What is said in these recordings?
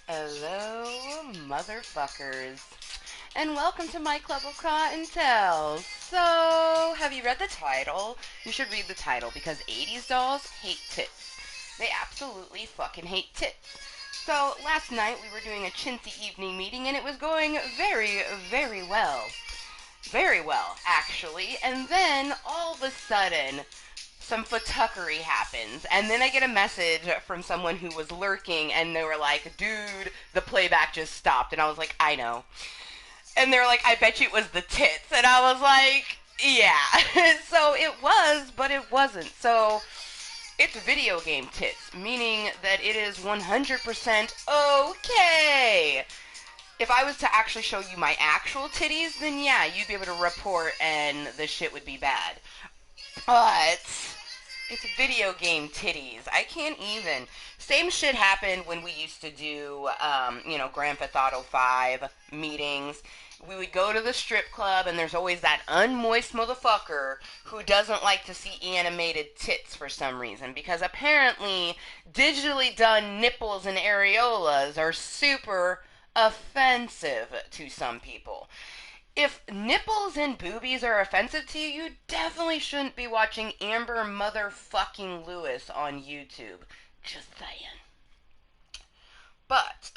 Hello, motherfuckers, and welcome to my club of Kottontale. So, have you read the title? You should read the title because 80's dolls hate tits. They absolutely fucking hate tits. So, last night we were doing a chintzy evening meeting and it was going very, very well. Very well, actually. And then, all of a sudden, some fuckery happens, and then I get a message from someone who was lurking, and they were like, "Dude, the playback just stopped," and I was like, "I know," and they're like, "I bet you it was the tits," and I was like, "Yeah." So it was, but it wasn't. So it's video game tits, meaning that it is 100% okay. If I was to actually show you my actual titties, then yeah, you'd be able to report and the shit would be bad. But it's video game titties. I can't even. Same shit happened when we used to do, Grand Theft Auto 5 meetings. We would go to the strip club, and there's always that unmoist motherfucker who doesn't like to see animated tits for some reason. Because apparently, digitally done nipples and areolas are super offensive to some people. If nipples and boobies are offensive to you, you definitely shouldn't be watching Amber motherfucking Lewis on YouTube. Just saying. But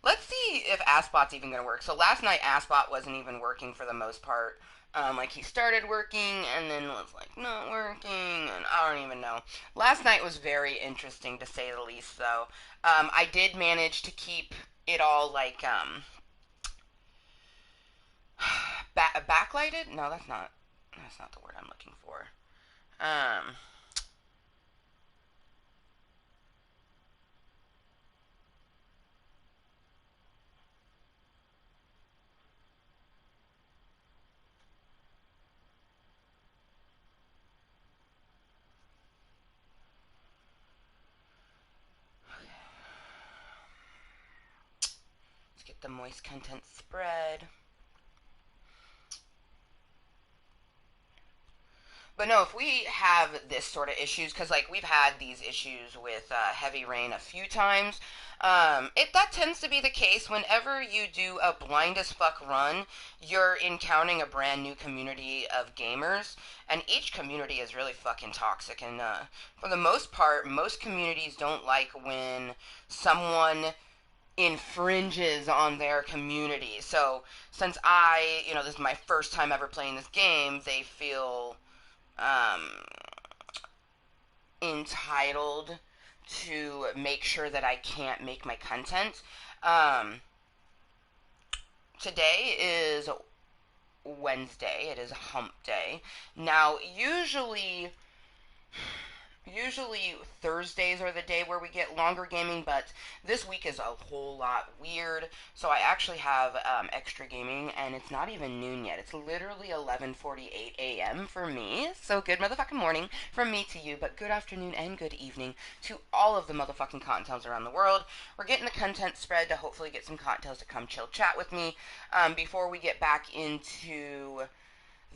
let's see if Aspot's even gonna work. So last night Aspot wasn't even working for the most part. Like he started working and then was like not working, and I don't even know. Last night was very interesting to say the least, though. I did manage to keep it all backlighted? No, that's not the word I'm looking for. Um, let's get the moist content spread. But no, if we have this sort of issues, because like we've had these issues with heavy rain a few times, that tends to be the case whenever you do a blind as fuck run. You're encountering a brand new community of gamers, and each community is really fucking toxic. And for the most part, most communities don't like when someone infringes on their community. So since this is my first time ever playing this game, they feel um, entitled to make sure that I can't make my content. Um, Today is Wednesday. It is hump day. Now, usually Thursdays are the day where we get longer gaming, but this week is a whole lot weird. So I actually have extra gaming, and it's not even noon yet. It's literally 11:48 a.m. for me. So good motherfucking morning from me to you, but good afternoon and good evening to all of the motherfucking cocktails around the world. We're getting the content spread to hopefully get some cocktails to come chill chat with me before we get back into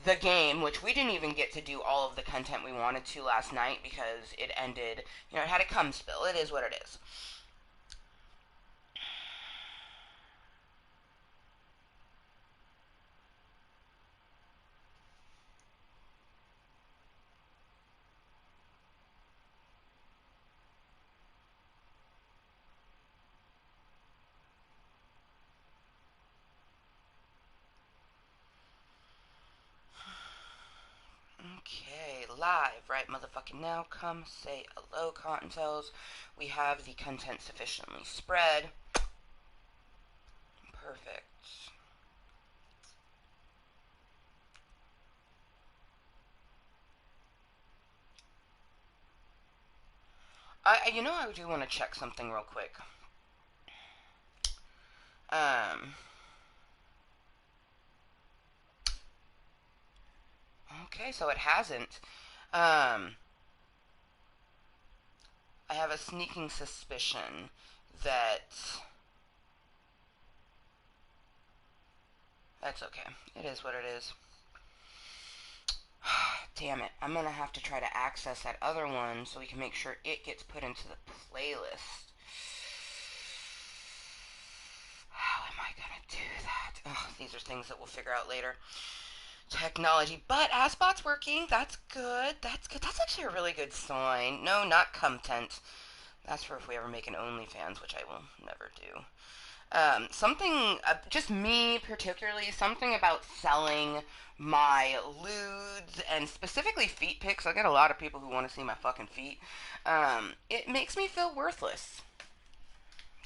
the game, which we didn't even get to do all of the content we wanted to last night because it ended, it had a cum spill. It is what it is. Okay, live right motherfucking now. Come say hello, Cottontails. We have the content sufficiently spread. Perfect. I do want to check something real quick. Um, okay, so it hasn't. Um, I have a sneaking suspicion that that's okay. It is what it is. Damn it. I'm gonna have to try to access that other one so we can make sure it gets put into the playlist. am I gonna do that? Ugh, these are things that we'll figure out later. Technology, but Aspot's working. That's good. That's good. That's actually a really good sign. No, not Cuntent. That's for if we ever make an OnlyFans, which I will never do. Something, just me particularly, something about selling my lewds and specifically feet pics. I get a lot of people who want to see my fucking feet. It makes me feel worthless.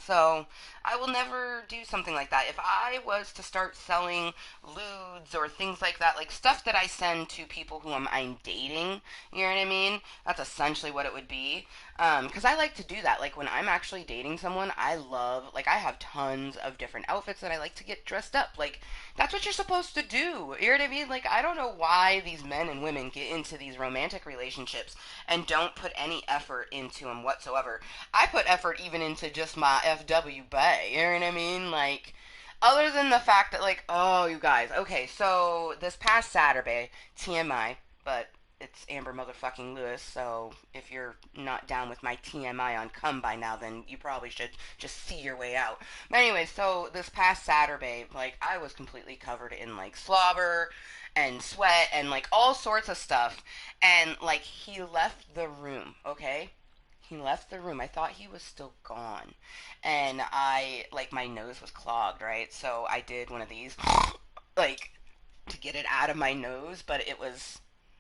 So I will never do something like that. If I was to start selling lewds or things like that, like stuff that I send to people who I'm dating, you know what I mean? That's essentially what it would be. Because I like to do that. Like when I'm actually dating someone, I love, like I have tons of different outfits that I like to get dressed up. Like that's what you're supposed to do. You know what I mean? Like I don't know why these men and women get into these romantic relationships and don't put any effort into them whatsoever. I put effort even into just my FW Bay. You know what I mean? Like, other than the fact that, like, oh, you guys. Okay, so this past Saturday, TMI, but it's Amber motherfucking Lewis, so if you're not down with my TMI on Come by now, then you probably should just see your way out. But anyway, so this past Saturday, like, I was completely covered in, like, slobber and sweat and, like, all sorts of stuff. And, like, he left the room, okay? He left the room. I thought he was still gone. And like, my nose was clogged, right? So I did one of these, like, to get it out of my nose, but it was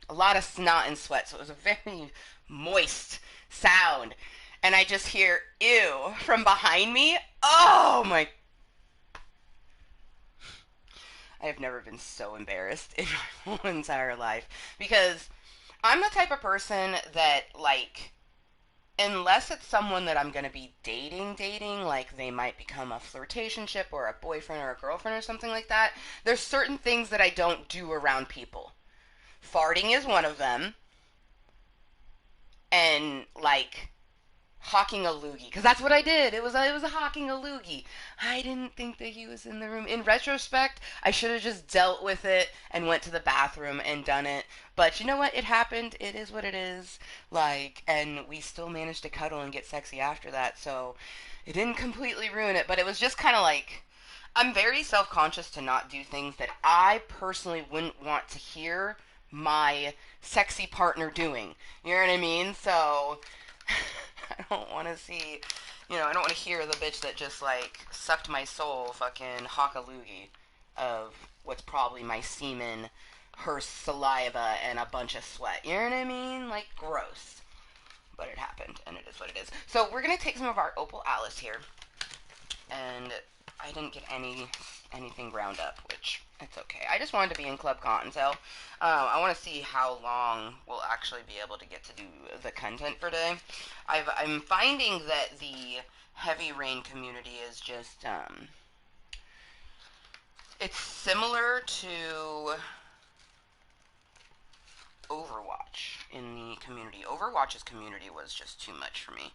a lot of snot and sweat, so it was a very moist sound. And I just hear, ew, from behind me. Oh my. I have never been so embarrassed in my whole entire life. Because I'm the type of person that, like, unless it's someone that I'm going to be dating, like they might become a flirtationship or a boyfriend or a girlfriend or something like that, there's certain things that I don't do around people. Farting is one of them, and like hawking a loogie, because that's what I did. It was a hawking a loogie. I didn't think that he was in the room. In retrospect, I should have just dealt with it and went to the bathroom and done it. But you know what? It happened. It is what it is. Like, and we still managed to cuddle and get sexy after that. So it didn't completely ruin it, but it was just kind of like, I'm very self-conscious to not do things that I personally wouldn't want to hear my sexy partner doing. You know what I mean? So I don't want to see, I don't want to hear the bitch that just, like, sucked my soul fucking hawk a loogie of what's probably my semen, her saliva, and a bunch of sweat. You know what I mean? Like, gross. But it happened, and it is what it is. So we're going to take some of our Opal Alice here, and I didn't get anything ground up, which it's okay. I just wanted to be in Club Cottontale. I want to see how long we'll actually be able to get to do the content for today. I'm finding that the Heavy Rain community is just, it's similar to Overwatch in the community. Overwatch's community was just too much for me.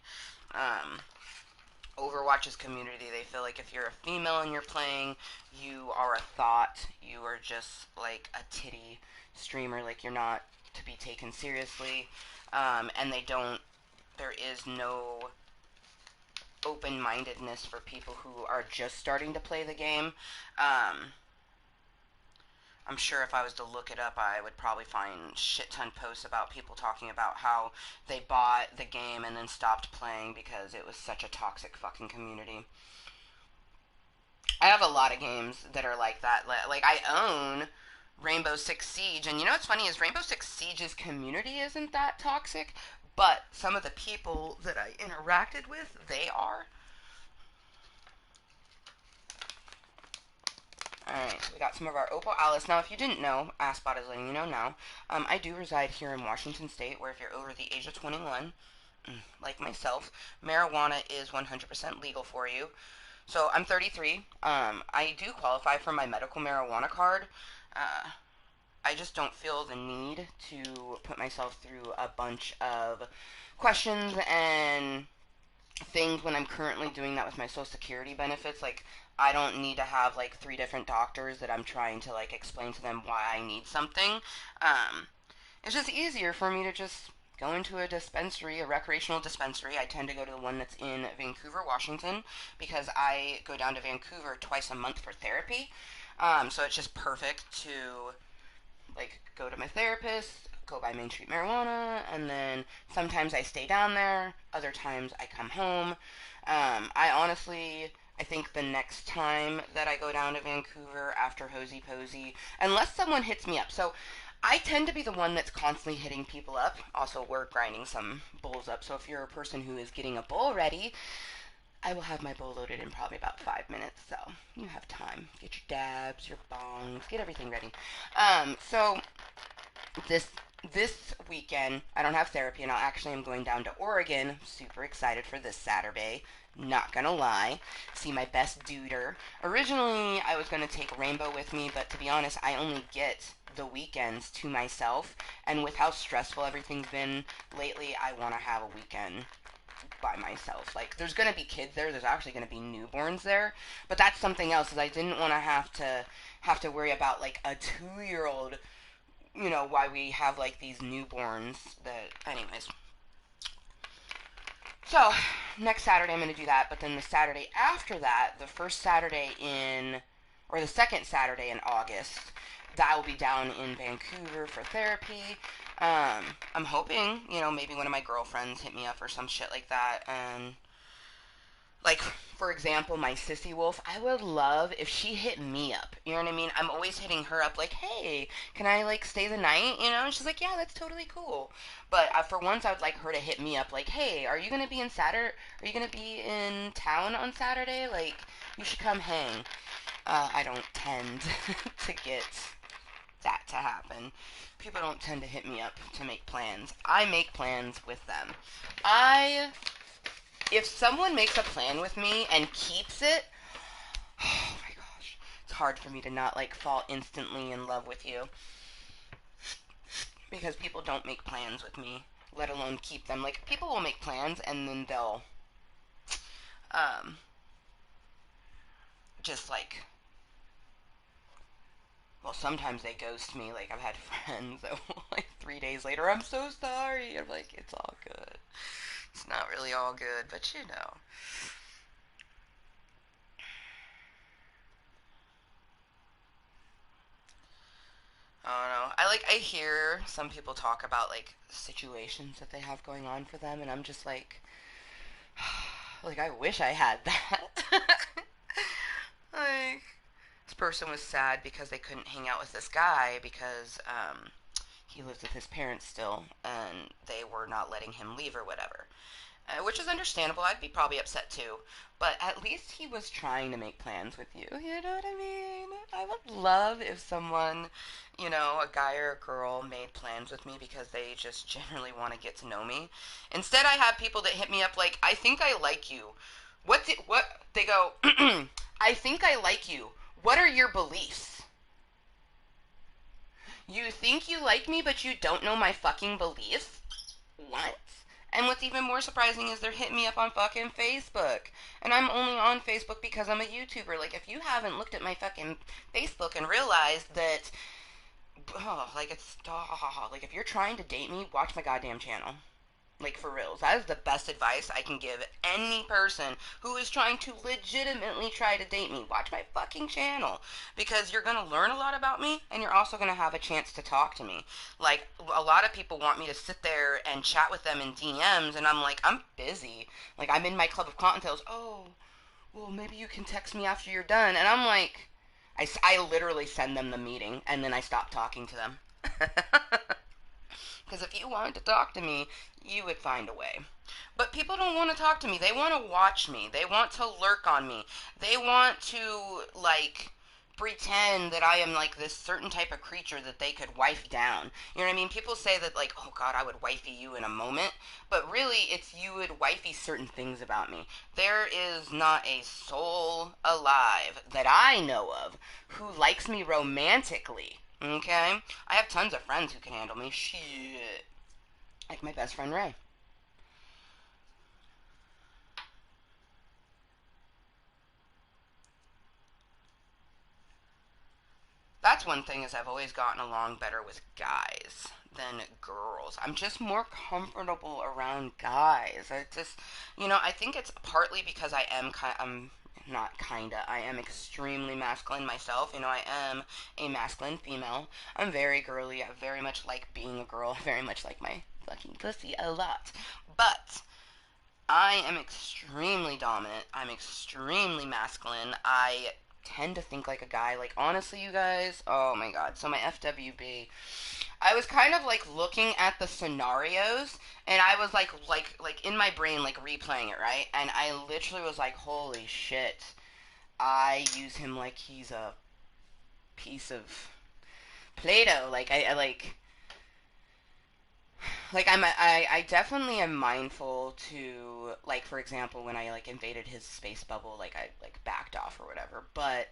Overwatch's community, they feel like if you're a female and you're playing, you are a thought. You are just like a titty streamer, like you're not to be taken seriously. And there is no open-mindedness for people who are just starting to play the game. I'm sure if I was to look it up, I would probably find shit ton posts about people talking about how they bought the game and then stopped playing because it was such a toxic fucking community. I have a lot of games that are like that. Like, I own Rainbow Six Siege, and you know what's funny is Rainbow Six Siege's community isn't that toxic, but some of the people that I interacted with, they are. Alright, so we got some of our Opal Alice. Now, if you didn't know, Aspot is letting you know now, I do reside here in Washington State, where if you're over the age of 21, like myself, marijuana is 100% legal for you. So, I'm 33. I do qualify for my medical marijuana card. I just don't feel the need to put myself through a bunch of questions and things when I'm currently doing that with my Social Security benefits. Like, I don't need to have like 3 different doctors that I'm trying to like explain to them why I need something. It's just easier for me to just going to a dispensary, a recreational dispensary. I tend to go to the one that's in Vancouver, Washington, because I go down to Vancouver twice a month for therapy. So it's just perfect to like go to my therapist, go buy Main Street marijuana, and then sometimes I stay down there. Other times I come home. I honestly, I think the next time that I go down to Vancouver after Hosey Posey, unless someone hits me up. So I tend to be the one that's constantly hitting people up. Also, we're grinding some bowls up. So if you're a person who is getting a bowl ready, I will have my bowl loaded in probably about 5 minutes. So you have time. Get your dabs, your bongs, get everything ready. So this this weekend I don't have therapy, and I actually am going down to Oregon. Super excited for this Saturday. Not gonna lie, see my best duder. Originally, I was gonna take Rainbow with me, but to be honest, I only get the weekends to myself. And with how stressful everything's been lately, I want to have a weekend by myself. Like, there's gonna be kids there. There's actually gonna be newborns there, but that's something else. Is I didn't want to have to worry about like a 2-year-old. You know why we have like these newborns. That, anyways. So next Saturday I'm gonna do that, but then the Saturday after that, the first Saturday in, or the second Saturday in August, that will be down in Vancouver for therapy. I'm hoping, maybe one of my girlfriends hit me up or some shit like that, and like, for example, my sissy wolf, I would love if she hit me up. You know what I mean? I'm always hitting her up like, hey, can I, like, stay the night? And she's like, yeah, that's totally cool. But for once, I would like her to hit me up like, hey, are you going to be in Are you going to be in town on Saturday? Like, you should come hang. I don't tend to get that to happen. People don't tend to hit me up to make plans. I make plans with them. If someone makes a plan with me and keeps it, oh my gosh, it's hard for me to not like fall instantly in love with you, because people don't make plans with me, let alone keep them. Like, people will make plans and then they'll um just like, well, sometimes they ghost me. Like, I've had friends that will, like, 3 days later, I'm so sorry. I'm like, it's all good. It's not really all good, but I don't know. I hear some people talk about like situations that they have going on for them, and I'm just like, like, I wish I had that. Like, this person was sad because they couldn't hang out with this guy because he lives with his parents still, and they were not letting him leave or whatever. Which is understandable. I'd be probably upset too. But at least he was trying to make plans with you. You know what I mean? I would love if someone, a guy or a girl, made plans with me because they just generally want to get to know me. Instead, I have people that hit me up like, I think I like you. What? They go, I think I like you. What are your beliefs? You think you like me, but you don't know my fucking beliefs? What? And what's even more surprising is they're hitting me up on fucking Facebook. And I'm only on Facebook because I'm a YouTuber. Like, if you haven't looked at my fucking Facebook and realized that, oh, like, like, if you're trying to date me, watch my goddamn channel. Like, for reals. That is the best advice I can give any person who is trying to legitimately try to date me. Watch my fucking channel. Because you're going to learn a lot about me, and you're also going to have a chance to talk to me. Like, a lot of people want me to sit there and chat with them in DMs, and I'm like, I'm busy. Like, I'm in my club of Kottontales. Oh, well, maybe you can text me after you're done. And I'm like, I literally send them the meeting, and then I stop talking to them. Because if you wanted to talk to me, you would find a way. But people don't want to talk to me. They want to watch me. They want to lurk on me. They want to, like, pretend that I am, like, this certain type of creature that they could wife down. You know what I mean? People say that, like, oh, God, I would wifey you in a moment. But really, it's you would wifey certain things about me. There is not a soul alive that I know of who likes me romantically. Okay? I have tons of friends who can handle me. Shit. Like my best friend Ray. That's one thing is I've always gotten along better with guys than girls. I'm just more comfortable around guys. I just, I think it's partly because I'm not kinda, I am extremely masculine myself. I am a masculine female. I'm very girly. I very much like being a girl. I very much like my fucking pussy a lot. But I am extremely dominant. I'm extremely masculine. I tend to think like a guy. Like, honestly, you guys, oh my god. So, my FWB, I was kind of like looking at the scenarios, and I was like in my brain, like replaying it, right? And I literally was like, holy shit. I use him like he's a piece of Play-Doh. I definitely am mindful to, like, for example, when I like invaded his space bubble, like I like backed off or whatever. But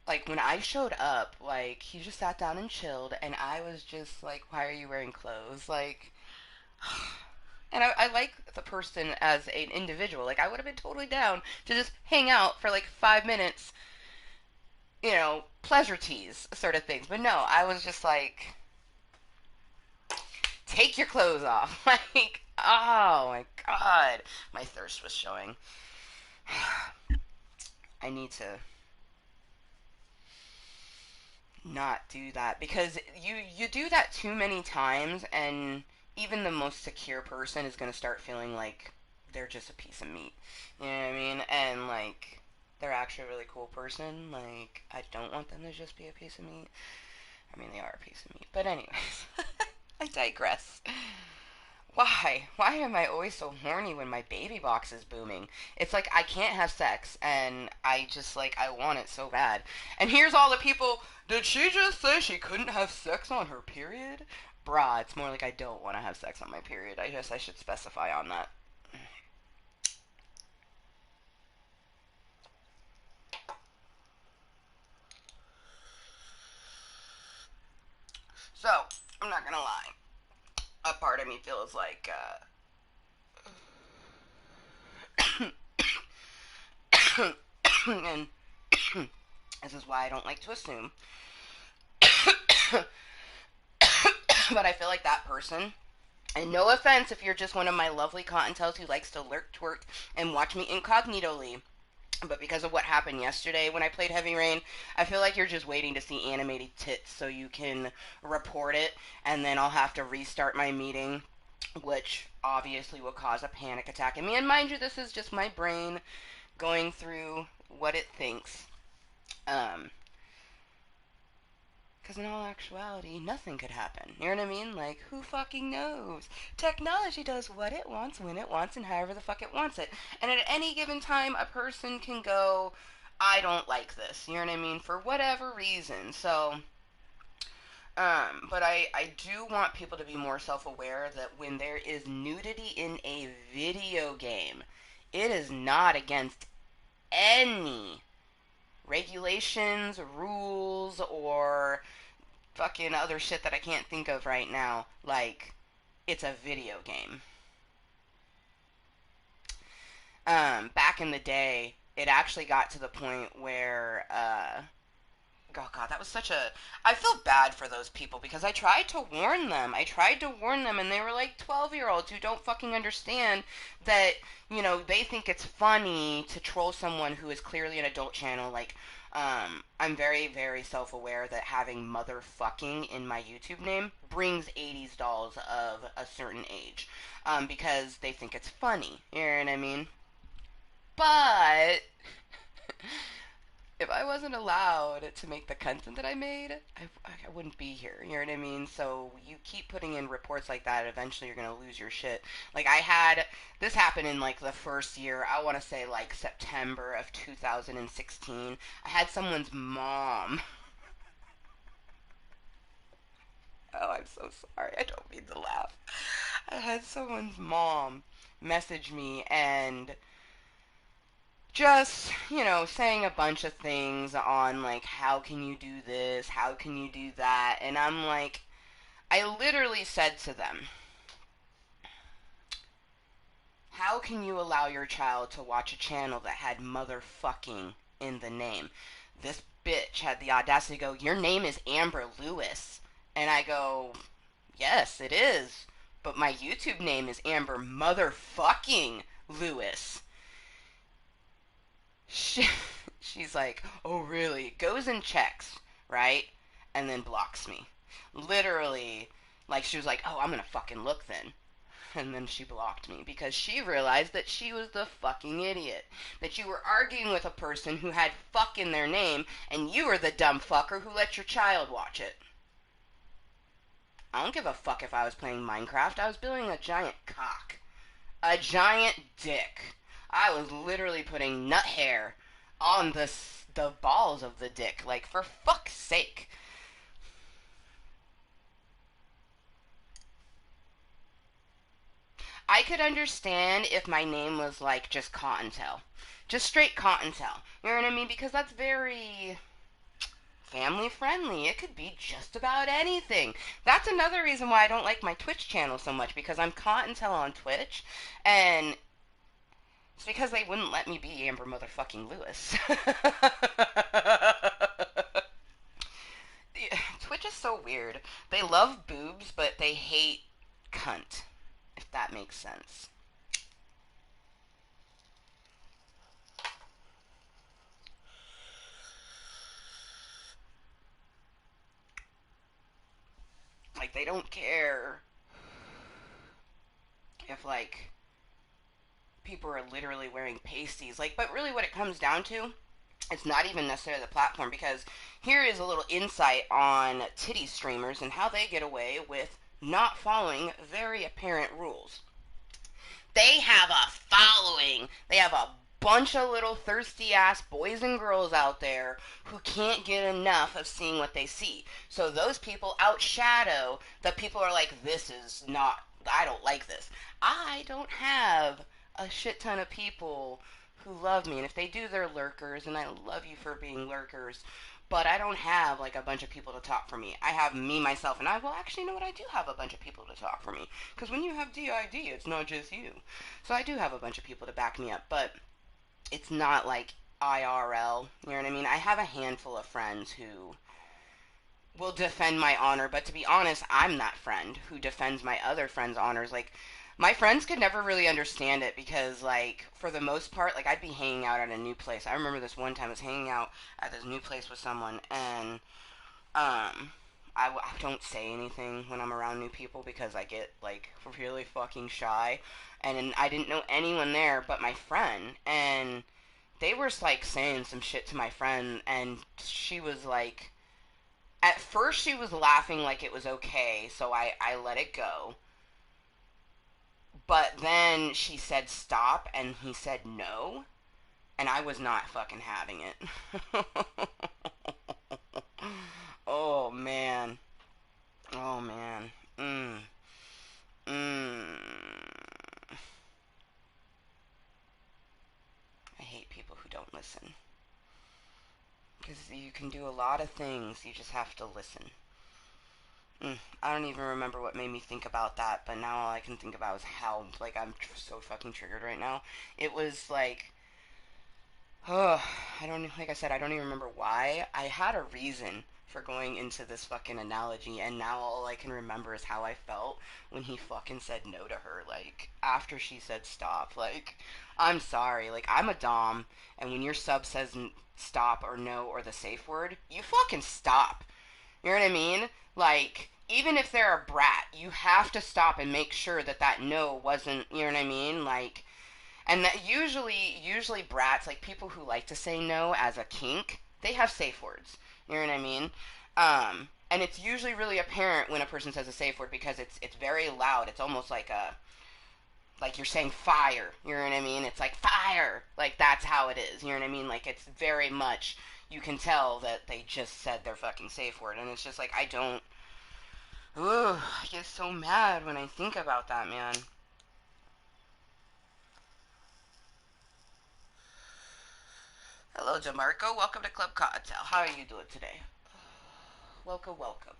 like when I showed up, like he just sat down and chilled, and I was just like, "Why are you wearing clothes?" Like, and I like the person as an individual. Like I would have been totally down to just hang out for like 5 minutes, pleasure tease sort of things. But no, I was just like, take your clothes off. Like, oh my god. My thirst was showing. I need to not do that because you do that too many times, and even the most secure person is going to start feeling like they're just a piece of meat. You know what I mean? And like they're actually a really cool person. Like I don't want them to just be a piece of meat. I mean, they are a piece of meat. But anyways, I digress. Why am I always so horny when my baby box is booming? It's like I can't have sex, and I just like I want it so bad. And here's all the people. Did she just say she couldn't have sex on her period? Brah, it's more like I don't want to have sex on my period. I guess I should specify on that. So I'm not gonna lie. A part of me feels like, and this is why I don't like to assume. But I feel like that person, and no offense if you're just one of my lovely Cottontales who likes to lurk, twerk, and watch me incognitely, but because of what happened yesterday when I played Heavy Rain, I feel like you're just waiting to see animated tits so you can report it, and then I'll have to restart my meeting, which obviously will cause a panic attack in me. And mind you, this is just my brain going through what it thinks. Um, Because in all actuality, nothing could happen. You know what I mean? Like, who fucking knows? Technology does what it wants, when it wants, and however the fuck it wants it. And at any given time, a person can go, I don't like this. You know what I mean? For whatever reason. So, but I do want people to be more self-aware that when there is nudity in a video game, it is not against any regulations, rules, or fucking other shit that I can't think of right now. Like, it's a video game. Back in the day, it actually got to the point where, oh god, that was such a, I feel bad for those people because I tried to warn them. I tried to warn them, and they were like 12-year-olds who don't fucking understand that, they think it's funny to troll someone who is clearly an adult channel. Like, I'm very, very self-aware that having motherfucking in my YouTube name brings 80s dolls of a certain age, because they think it's funny. You know what I mean? But if I wasn't allowed to make the content that I made, I wouldn't be here. You know what I mean? So you keep putting in reports like that, eventually you're gonna lose your shit. Like this happened in like the first year. I want to say like September of 2016. I had someone's mom. Oh, I'm so sorry. I don't mean to laugh. I had someone's mom message me and just, saying a bunch of things on like, how can you do this? How can you do that? And I'm like, I literally said to them, how can you allow your child to watch a channel that had motherfucking in the name? This bitch had the audacity to go, "Your name is Amber Lewis." And I go, "Yes, it is. But my YouTube name is Amber Motherfucking Lewis." She, she's like, "Oh, really?" Goes and checks, right? And then blocks me. Literally, like, she was like, "Oh, I'm gonna fucking look then." And then she blocked me because she realized that she was the fucking idiot. That you were arguing with a person who had fuck in their name, and you were the dumb fucker who let your child watch it. I don't give a fuck if I was playing Minecraft. I was building a giant cock. A giant dick. I was literally putting nut hair on the balls of the dick. Like, for fuck's sake. I could understand if my name was like just Cottontail. Just straight Cottontail. You know what I mean? Because that's very family friendly. It could be just about anything. That's another reason why I don't like my Twitch channel so much, because I'm Cottontail on Twitch, and it's because they wouldn't let me be Amber motherfucking Lewis. Twitch is so weird. They love boobs, but they hate cunt, if that makes sense. Like, they don't care if, like, people are literally wearing pasties. Like, but really what it comes down to, it's not even necessarily the platform, because here is a little insight on titty streamers and how they get away with not following very apparent rules. They have a following. They have a bunch of little thirsty ass boys and girls out there who can't get enough of seeing what they see. So those people outshadow the people who are like, "This is not, I don't like this." I don't have a shit ton of people who love me, and if they do, they're lurkers, and I love you for being lurkers. But I don't have like a bunch of people to talk for me. I have me, myself, and I. Well, actually, you know what? I do have a bunch of people to talk for me. Because when you have DID, it's not just you. So I do have a bunch of people to back me up, but it's not like IRL. You know what I mean? I have a handful of friends who will defend my honor, but to be honest, I'm that friend who defends my other friends' honors. Like, my friends could never really understand it because, like, for the most part, like, I'd be hanging out at a new place. I remember this one time I was hanging out at this new place with someone, and I don't say anything when I'm around new people because I get like really fucking shy, and I didn't know anyone there but my friend, and they were like saying some shit to my friend, and she was like, at first she was laughing like it was okay, so I let it go, but then she said stop, and he said no, and I was not fucking having it. Oh man. Oh man. Mm. Mm. I hate people who don't listen. Because you can do a lot of things, you just have to listen. I don't even remember what made me think about that, but now all I can think about is how, like, I'm so fucking triggered right now. It was like, oh, I don't, like I said, I don't even remember why. I had a reason for going into this fucking analogy, and now all I can remember is how I felt when he fucking said no to her, like, after she said stop. Like, I'm sorry, like, I'm a dom, and when your sub says stop or no or the safe word, you fucking stop. You know what I mean? Like, even if they're a brat, you have to stop and make sure that that no wasn't, you know what I mean? Like, and that usually brats, like people who like to say no as a kink, they have safe words. You know what I mean? And it's usually really apparent when a person says a safe word because it's very loud. It's almost like you're saying fire. You know what I mean? It's like fire. Like that's how it is. You know what I mean? Like it's very much, you can tell that they just said their fucking safe word, and it's just like I don't. Ugh, I get so mad when I think about that, man. Hello, Demarco. Welcome to Club Kottontale. How are you doing today? Welcome, welcome.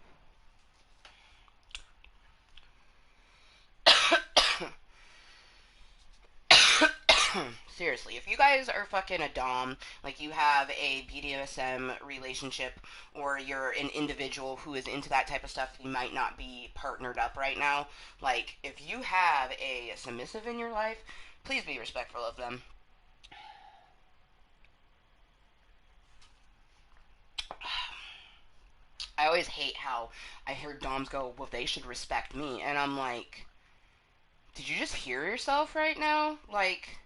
Seriously, if you guys are fucking a dom, like you have a BDSM relationship, or you're an individual who is into that type of stuff, you might not be partnered up right now. Like, if you have a submissive in your life, please be respectful of them. I always hate how I hear doms go, well, they should respect me. And I'm like, did you just hear yourself right now? Like,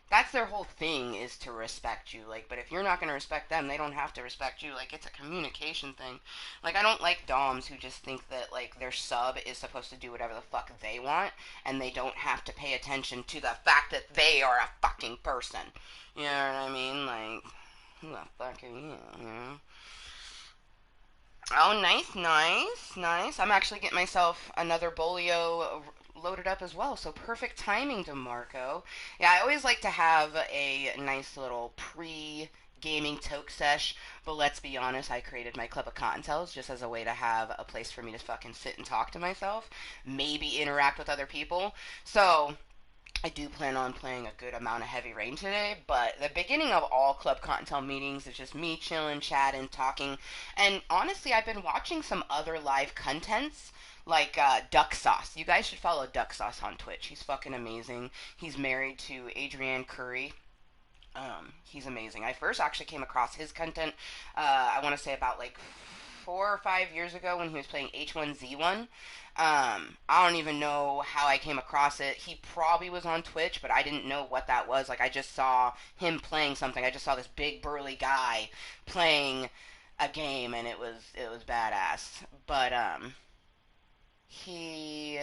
that's their whole thing, is to respect you. Like, but if you're not going to respect them, they don't have to respect you. Like, it's a communication thing. Like, I don't like doms who just think that, like, their sub is supposed to do whatever the fuck they want, and they don't have to pay attention to the fact that they are a fucking person. You know what I mean? Like, who the fuck are you know? Oh, nice, nice, nice. I'm actually getting myself another Bolio loaded up as well, so perfect timing, DeMarco. Yeah, I always like to have a nice little pre-gaming toke sesh, but let's be honest, I created my Club of Cottontales just as a way to have a place for me to fucking sit and talk to myself, maybe interact with other people. So, I do plan on playing a good amount of Heavy Rain today, but the beginning of all Club Cottontail meetings is just me chilling, chatting, talking, and honestly, I've been watching some other live contents, like Duck Sauce. You guys should follow Duck Sauce on Twitch. He's fucking amazing. He's married to Adrienne Curry. He's amazing. I first actually came across his content, I want to say about like 4 or 5 years ago when he was playing H1Z1. I don't even know how I came across it. He probably was on Twitch, but I didn't know what that was. Like, I just saw him playing something. I just saw this big burly guy playing a game, and it was badass. But he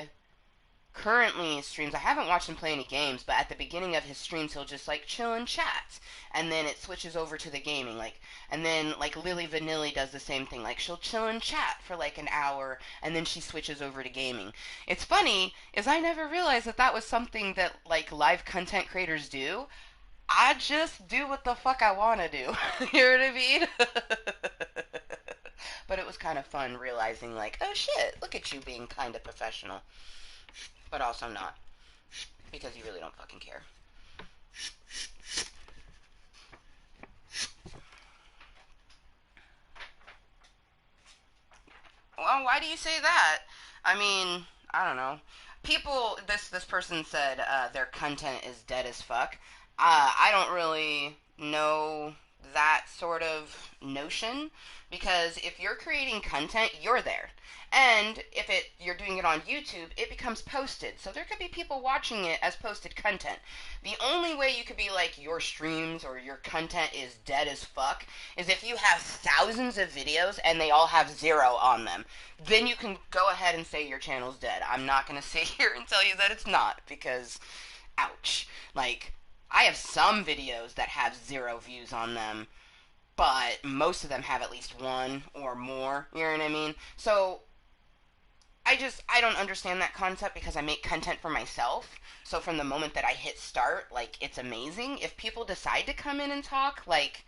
currently streams. I haven't watched him play any games, but at the beginning of his streams, he'll just like chill and chat, and then it switches over to the gaming. Like, and then like Lily Vanilli does the same thing. Like, she'll chill and chat for like an hour, and then she switches over to gaming. It's funny, is I never realized that that was something that like live content creators do. I just do what the fuck I want to do. You know what I mean? But it was kind of fun realizing, like, oh shit, look at you being kind of professional, but also not, because you really don't fucking care. Well, why do you say that? I mean, I don't know. People, this person said their content is dead as fuck. I don't really know that sort of notion, because if you're creating content, you're there. And if you're doing it on YouTube, it becomes posted. So there could be people watching it as posted content. The only way you could be like your streams or your content is dead as fuck is if you have thousands of videos and they all have zero on them. Then you can go ahead and say your channel's dead. I'm not going to sit here and tell you that it's not, because ouch. Like, I have some videos that have zero views on them, but most of them have at least one or more. You know what I mean? So I don't understand that concept, because I make content for myself. So from the moment that I hit start, like, it's amazing. If people decide to come in and talk, like,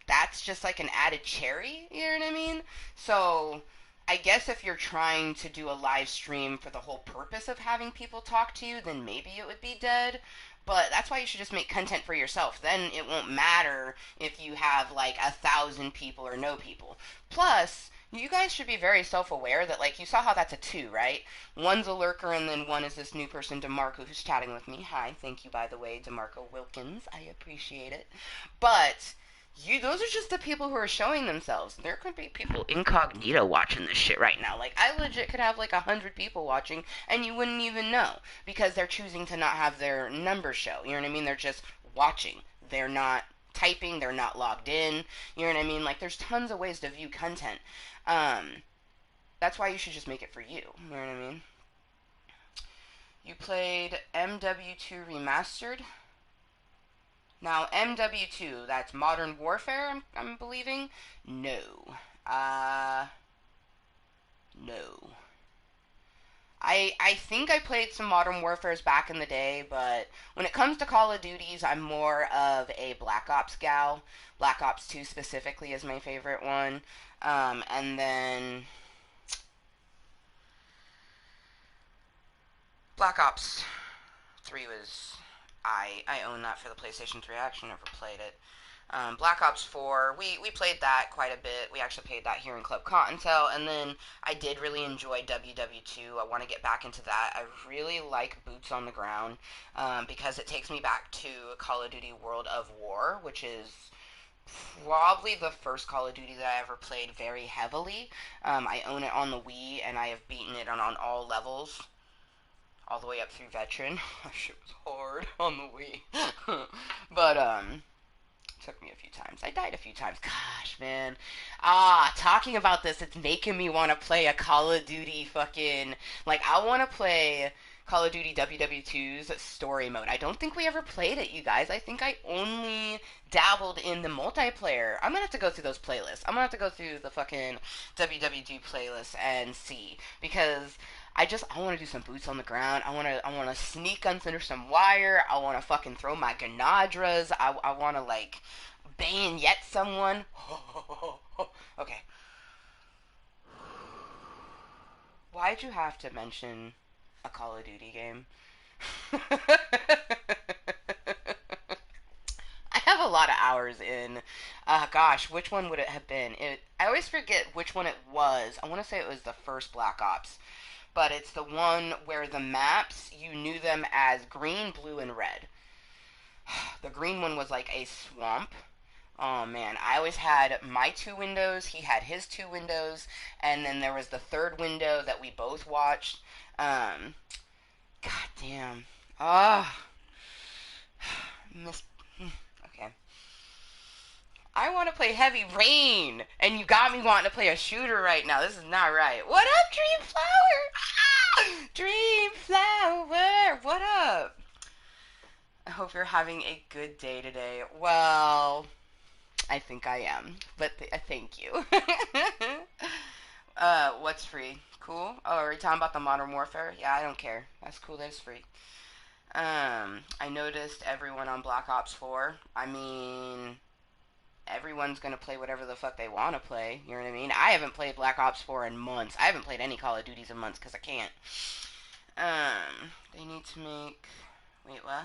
that's just like an added cherry, you know what I mean? So I guess if you're trying to do a live stream for the whole purpose of having people talk to you, then maybe it would be dead. But that's why you should just make content for yourself. Then it won't matter if you have like 1,000 people or no people. Plus, you guys should be very self-aware that, like, you saw how that's a two, right? One's a lurker, and then one is this new person, DeMarco, who's chatting with me. Hi, thank you, by the way, DeMarco Wilkins. I appreciate it. But those are just the people who are showing themselves. There could be people incognito watching this shit right now. Like, I legit could have like 100 people watching, and you wouldn't even know, because they're choosing to not have their numbers show. You know what I mean? They're just watching. They're not typing. They're not logged in. You know what I mean? Like, there's tons of ways to view content. That's why you should just make it for you. You know what I mean? You played MW2 Remastered. Now, MW2, that's Modern Warfare, I'm believing? No. No. I think I played some Modern Warfares back in the day, but when it comes to Call of Duties, I'm more of a Black Ops gal. Black Ops 2 specifically is my favorite one. And then Black Ops 3 was I own that for the PlayStation 3. I actually never played it. Black Ops 4, we played that quite a bit. We actually played that here in Club Kottontale, and then I did really enjoy WW2. I want to get back into that. I really like Boots on the Ground because it takes me back to Call of Duty World of War, which is probably the first Call of Duty that I ever played very heavily. I own it on the Wii, and I have beaten it on all levels, all the way up through Veteran. That shit was hard on the Wii. But, took me a few times. I died a few times. Gosh, man. Talking about this, it's making me want to play a Call of Duty fucking... Like, I want to play Call of Duty WW2's story mode. I don't think we ever played it, you guys. I think I only dabbled in the multiplayer. I'm gonna have to go through those playlists. I'm gonna have to go through the fucking WW2 playlist and see. Because... I want to do some boots on the ground. I want to sneak guns under some wire. I want to fucking throw my ganadras. I want to, like, bayonet someone. Okay. Why'd you have to mention a Call of Duty game? I have a lot of hours in. Gosh, which one would it have been? I always forget which one it was. I want to say it was the first Black Ops. But it's the one where the maps, you knew them as green, blue, and red. The green one was like a swamp. Oh man, I always had my 2 windows, he had his 2 windows, and then there was the third window that we both watched. God damn. Miss. Okay. I want to play Heavy Rain, and you got me wanting to play a shooter right now. This is not right. What up, Dream Flower? Dream Flower, what up? I hope you're having a good day today. Well, I think I am, but thank you. What's free? Cool. Oh, are we talking about the Modern Warfare? Yeah, I don't care. That's cool that it's free. I noticed everyone on Black Ops 4. I mean... everyone's gonna play whatever the fuck they want to play. You know what I mean? I haven't played Black Ops 4 in months. I haven't played any Call of Duties in months because I can't. They need to make... Wait, what?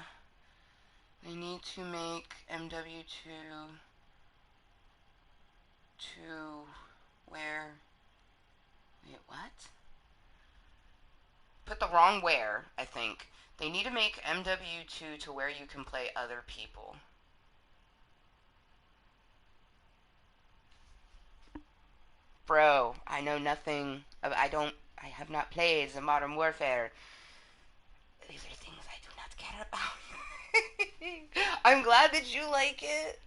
They need to make MW2 to where... Wait, what? Put the wrong where, I think. They need to make MW2 to where you can play other people. Bro, I know nothing. I have not played the Modern Warfare. These are things I do not care about. I'm glad that you like it.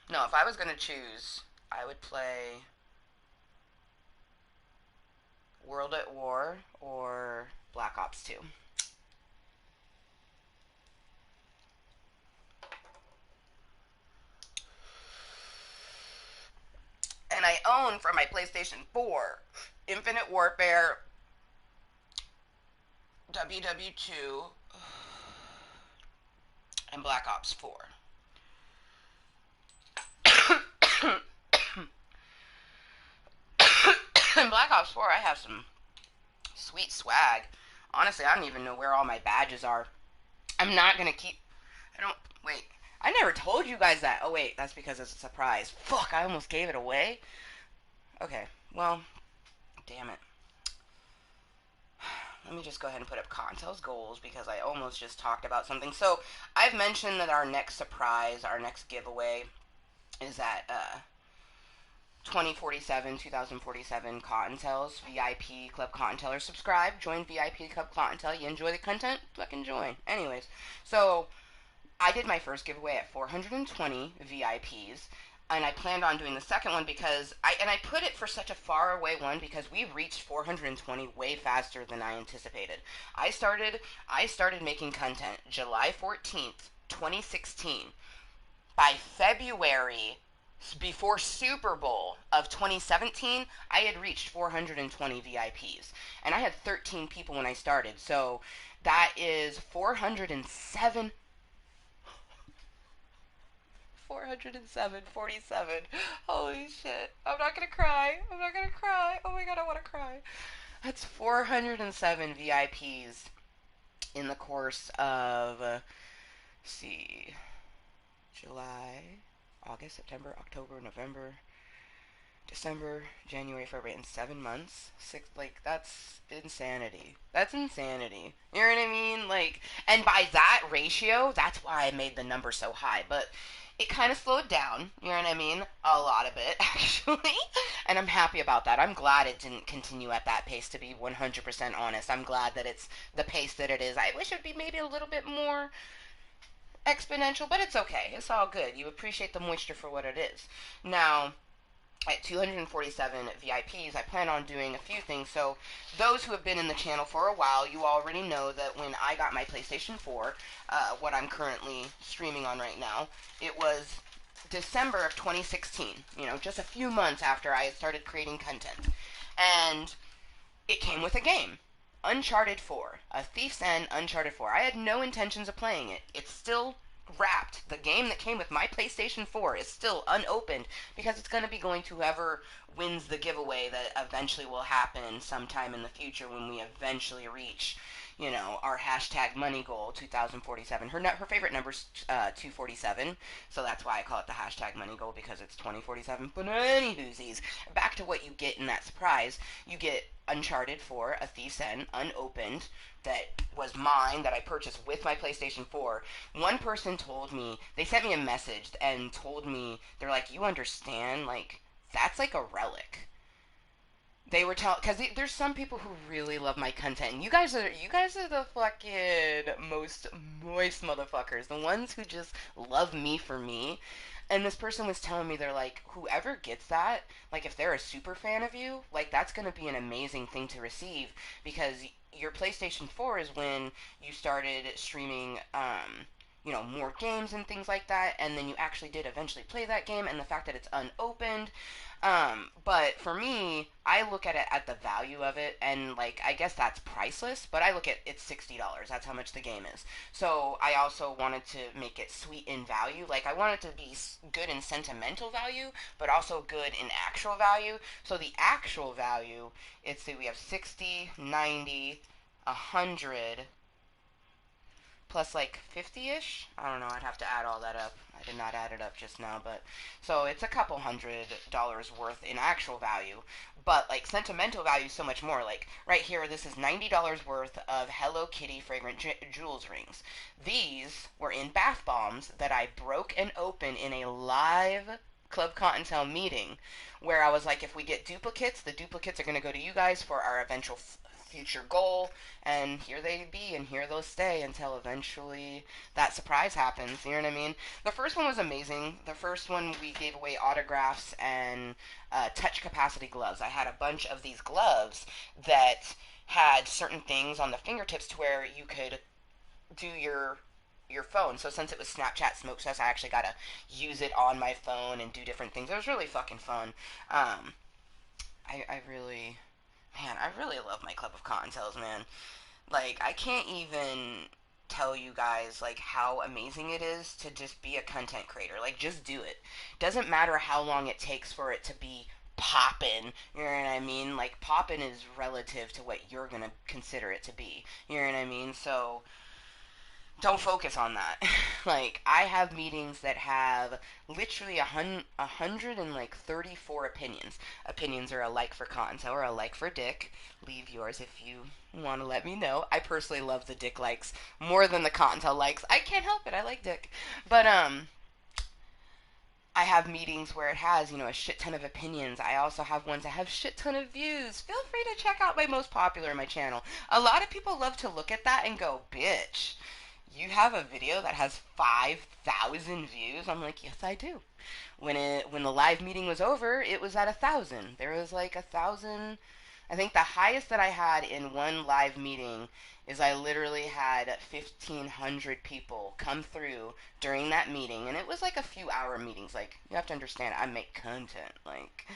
No, if I was gonna choose, I would play World at War or Black Ops 2. And I own for my PlayStation 4 Infinite Warfare, WW2, and Black Ops 4. In Black Ops 4, I have some sweet swag. Honestly, I don't even know where all my badges are. I'm not gonna keep... Wait. I never told you guys that. Oh, wait. That's because it's a surprise. Fuck, I almost gave it away. Okay. Well, damn it. Let me just go ahead and put up Kottontale's goals because I almost just talked about something. So, I've mentioned that our next surprise, our next giveaway is at 2047 Kottontale's VIP Club Kottontale. Subscribe, join VIP Club Kottontale. You enjoy the content? Fucking join. Anyways, so I did my first giveaway at 420 VIPs, and I planned on doing the second one because I put it for such a far away one because we've reached 420 way faster than I anticipated. I started making content July 14th, 2016. By February, before Super Bowl of 2017, I had reached 420 VIPs. And I had 13 people when I started. So that is 407. 47. Holy shit. I'm not gonna cry. Oh my god, I want to cry. That's 407 VIPs in the course of, see, July, August, September, October, November, December, January, February, in 7 months. That's insanity. That's insanity. You know what I mean? Like, and by that ratio, that's why I made the number so high. But it kind of slowed down. You know what I mean? A lot of it, actually. And I'm happy about that. I'm glad it didn't continue at that pace, to be 100% honest. I'm glad that it's the pace that it is. I wish it would be maybe a little bit more exponential, but it's okay. It's all good. You appreciate the moisture for what it is. Now, at 247 VIPs, I plan on doing a few things. So, those who have been in the channel for a while, you already know that when I got my PlayStation 4, what I'm currently streaming on right now, it was December of 2016. You know, just a few months after I had started creating content. And it came with a game. Uncharted 4. A Thief's End Uncharted 4. I had no intentions of playing it. It's still wrapped. The game that came with my PlayStation 4 is still unopened because it's going to be going to whoever wins the giveaway that eventually will happen sometime in the future when we eventually reach, you know, our hashtag money goal 2047. Her favorite number's 247, so that's why I call it the hashtag money goal, because it's 2047. But anywhoosies, back to what you get in that surprise. You get Uncharted 4, A Thief's End, unopened, that was mine, that I purchased with my PlayStation 4. One person told me, they sent me a message and told me, they're like, you understand, like, that's like a relic. They were telling, because there's some people who really love my content, and you guys are the fucking most moist motherfuckers, the ones who just love me for me. And this person was telling me, they're like, whoever gets that, like, if they're a super fan of you, like, that's gonna be an amazing thing to receive, because your PlayStation 4 is when you started streaming, more games and things like that, and then you actually did eventually play that game, and the fact that it's unopened. But for me, I look at it at the value of it, and, like, I guess that's priceless, but I look at it's $60. That's how much the game is. So I also wanted to make it sweet in value. Like, I want it to be good in sentimental value, but also good in actual value. So the actual value, we have 60, 90, 100, plus like 50-ish. I don't know, I'd have to add all that up. I did not add it up just now, but so it's a couple $100 worth in actual value. But like sentimental value is so much more. Like right here, this is $90 worth of Hello Kitty fragrant jewels rings. These were in bath bombs that I broke and opened in a live Club Cottontail meeting, where I was like, if we get duplicates, the duplicates are going to go to you guys for our eventual future goal, and here they be, and here they'll stay until eventually that surprise happens. You know what I mean? The first one was amazing. The first one, we gave away autographs and touch capacity gloves. I had a bunch of these gloves that had certain things on the fingertips to where you could do your phone. So since it was Snapchat Smoke Test, I actually got to use it on my phone and do different things. It was really fucking fun. I really, man, I really love my Club of Cottontails, man. Like, I can't even tell you guys, like, how amazing it is to just be a content creator. Like, just do it. Doesn't matter how long it takes for it to be poppin', you know what I mean? Like, poppin' is relative to what you're gonna consider it to be, you know what I mean? So, don't focus on that. Like, I have meetings that have literally 134 opinions. Opinions are a like for Cottontail or a like for Dick. Leave yours if you want to let me know. I personally love the Dick likes more than the Cottontail likes. I can't help it. I like Dick. But, I have meetings where it has, a shit ton of opinions. I also have ones that have shit ton of views. Feel free to check out my most popular in my channel. A lot of people love to look at that and go, bitch, you have a video that has 5,000 views? I'm like, yes, I do. When the live meeting was over, it was at 1,000. There was like 1,000. I think the highest that I had in one live meeting is I literally had 1,500 people come through during that meeting, and it was like a few hour meetings. Like, you have to understand, I make content, like,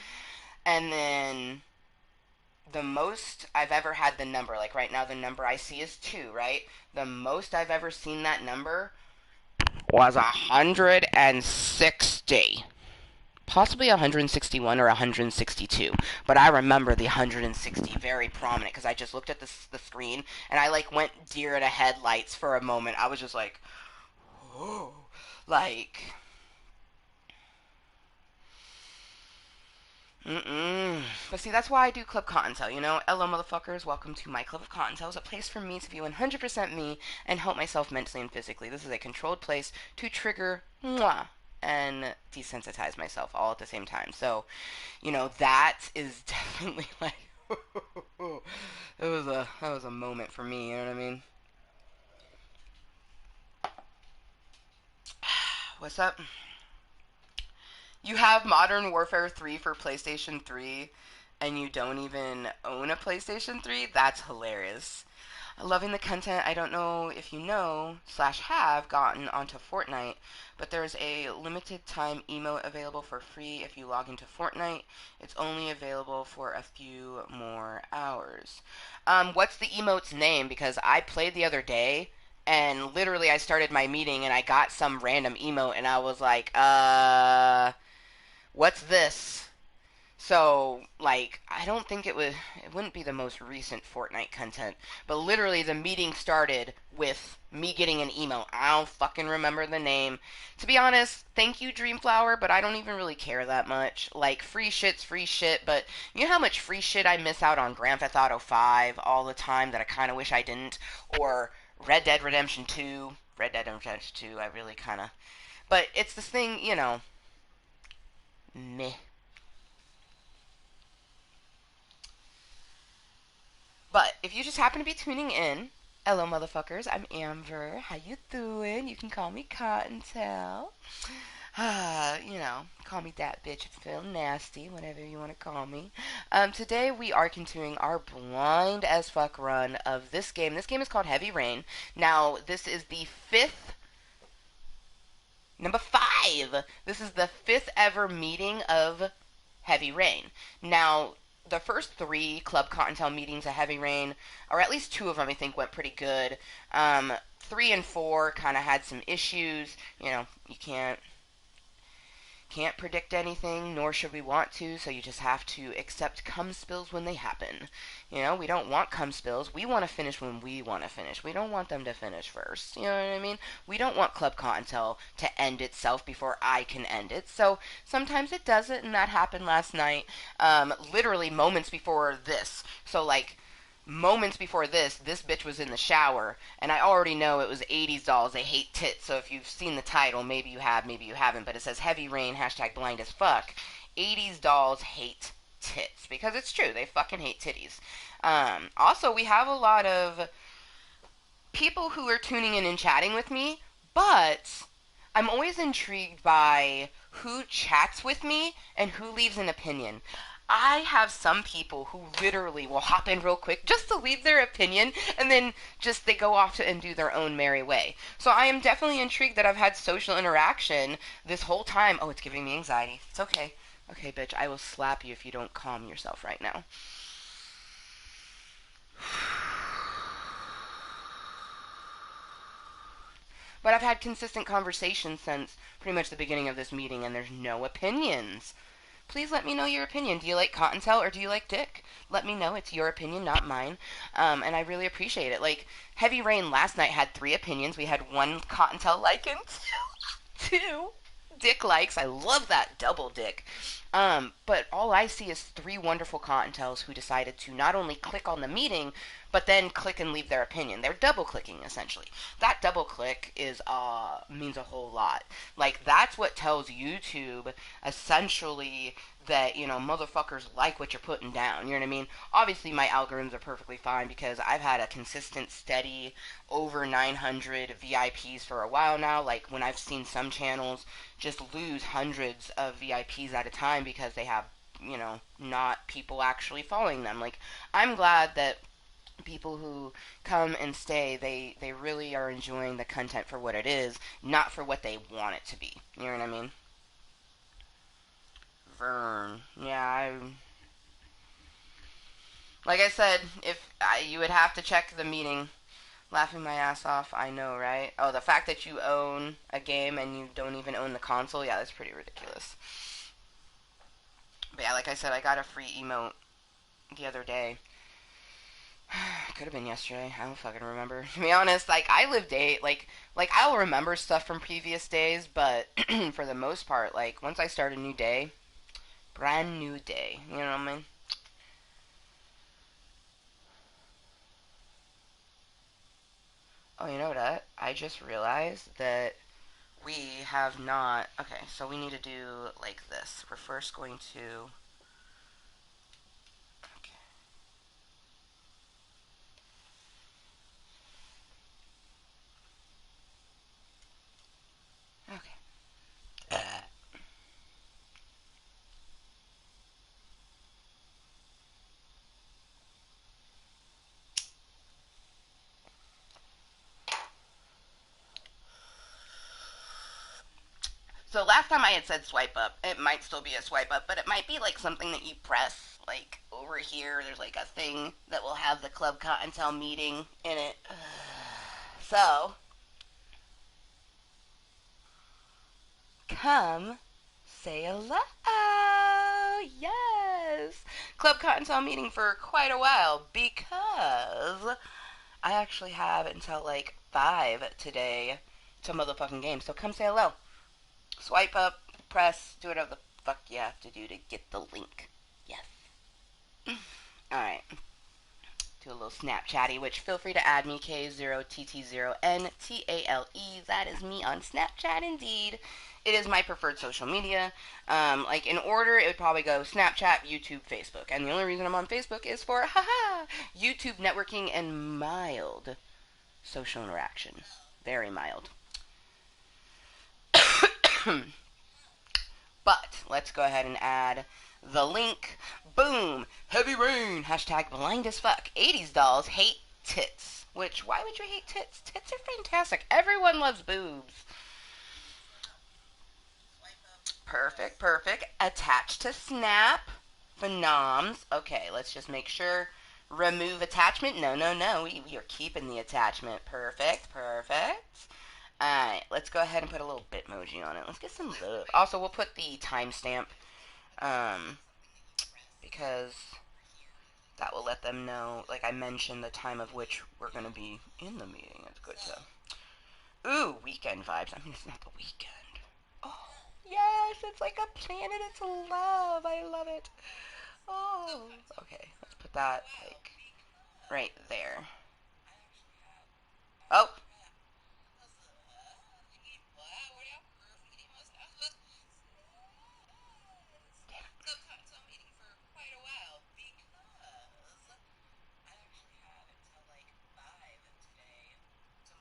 and then the most I've ever had the number, like right now the number I see is 2, right? The most I've ever seen that number was 160. possibly 161 or 162, but I remember the 160 very prominent because I just looked at the screen and I like went deer in the headlights for a moment. I was just like, whoa, like, But see, that's why I do Club Cottontail, you know? Hello, motherfuckers. Welcome to my Club of Cottontails, a place for me to be 100% me and help myself mentally and physically. This is a controlled place to trigger mwah and desensitize myself all at the same time. So, you know, that is definitely like it was a moment for me, you know what I mean? What's up? You have Modern Warfare 3 for PlayStation 3 and you don't even own a PlayStation 3? That's hilarious. Loving the content. I don't know if you know slash have gotten onto Fortnite, but there's a limited time emote available for free if you log into Fortnite. It's only available for a few more hours. What's the emote's name? Because I played the other day and literally I started my meeting and I got some random emote and I was like, what's this? So, like, I don't think it wouldn't be the most recent Fortnite content, but literally the meeting started with me getting an email. I don't fucking remember the name. To be honest, thank you, Dreamflower, but I don't even really care that much. Like, free shit's free shit, but you know how much free shit I miss out on Grand Theft Auto 5 all the time that I kind of wish I didn't? Or Red Dead Redemption 2. Red Dead Redemption 2, I really kind of. But it's this thing, you know, meh. But if you just happen to be tuning in, hello motherfuckers, I'm Amber. How you doing? You can call me Cottontail. You know, call me that bitch if you feel nasty, whatever you want to call me. Today we are continuing our blind as fuck run of this game. This game is called Heavy Rain. Now, this is the number five. This is the fifth ever meeting of Heavy Rain. Now, the first three Club Cottontail meetings of Heavy Rain, or at least two of them, I think went pretty good. 3 and 4 kind of had some issues. You know, you can't predict anything, nor should we want to, so you just have to accept cum spills when they happen. You know, we don't want cum spills. We want to finish when we want to finish. We don't want them to finish first. You know what I mean? We don't want Club Cottontail to end itself before I can end it. So sometimes it does it, and that happened last night. Literally moments before this. So, like, moments before this bitch was in the shower, and I already know it was 80's dolls. They hate tits. So if you've seen the title, maybe you have, maybe you haven't, but it says Heavy Rain, hashtag blind as fuck. 80's dolls hate tits. Because it's true, they fucking hate titties. Also, we have a lot of people who are tuning in and chatting with me, but I'm always intrigued by who chats with me and who leaves an opinion. I have some people who literally will hop in real quick just to leave their opinion and then just they go off to and do their own merry way. So I am definitely intrigued that I've had social interaction this whole time. Oh, it's giving me anxiety. It's okay. Okay, bitch, I will slap you if you don't calm yourself right now. But I've had consistent conversations since pretty much the beginning of this meeting, and there's no opinions. Please let me know your opinion. Do you like Cottontail or do you like Dick? Let me know. It's your opinion, not mine. And I really appreciate it. Like, Heavy Rain last night had 3 opinions. We had one Cottontail like and two Dick likes. I love that double Dick. But all I see is 3 wonderful Cottontails who decided to not only click on the meeting, but then click and leave their opinion. They're double clicking essentially. That double click is means a whole lot. Like, that's what tells YouTube essentially that, you know, motherfuckers like what you're putting down. You know what I mean? Obviously my algorithms are perfectly fine because I've had a consistent steady over 900 VIPs for a while now. Like, when I've seen some channels just lose hundreds of VIPs at a time because they have, you know, not people actually following them. Like, I'm glad that people who come and stay, they really are enjoying the content for what it is, not for what they want it to be. You know what I mean? Vern. Yeah, like I said, if you would have to check the meeting. Laughing my ass off, I know, right? Oh, the fact that you own a game and you don't even own the console, yeah, that's pretty ridiculous. But yeah, like I said, I got a free emote the other day. Could have been yesterday. I don't fucking remember. To be honest, like I live day like I'll remember stuff from previous days, but for the most part, like once I start a new day, brand new day. You know what I mean? Oh, you know what? I just realized that we have not. Okay, so we need to do like this. We're first going to. Okay. Okay. So last time I had said swipe up. It might still be a swipe up, but it might be like something that you press. Like over here, there's like a thing that will have the Club Cottontail meeting in it. So come say hello. Yes. Club Cottontail meeting for quite a while because I actually have until like 5 today to motherfucking game. So come say hello. Swipe up, press, do whatever the fuck you have to do to get the link. Yes. Alright. Do a little Snapchatty, which feel free to add me, K0TT0NTALE. That is me on Snapchat indeed. It is my preferred social media. Like in order, it would probably go Snapchat, YouTube, Facebook. And the only reason I'm on Facebook is for, haha, YouTube networking and mild social interaction. Very mild. But let's go ahead and add the link. Boom! Heavy rain! Hashtag blind as fuck. 80's dolls hate tits. Which, why would you hate tits? Tits are fantastic. Everyone loves boobs. Perfect, perfect. Attach to snap. Phenoms. Okay, let's just make sure. Remove attachment. No, no, no. We are keeping the attachment. Perfect, perfect. Alright, let's go ahead and put a little Bitmoji on it. Let's get some love. Also, we'll put the timestamp. Um, because that will let them know, like I mentioned, the time of which we're going to be in the meeting. It's good to. Ooh, weekend vibes. I mean, it's not the weekend. Oh, yes, it's like a planet. It's love. I love it. Oh, okay. Let's put that, like, right there. Oh,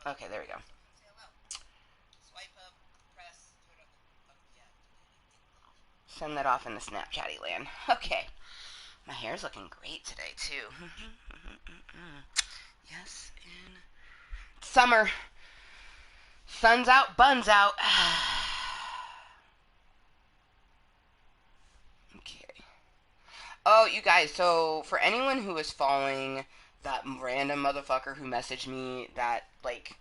okay, there we go. Send that off in the Snapchatty land. Okay. My hair's looking great today, too. Yes, in summer. Sun's out, buns out. Okay. Oh, you guys, so for anyone who is following that random motherfucker who messaged me that, like,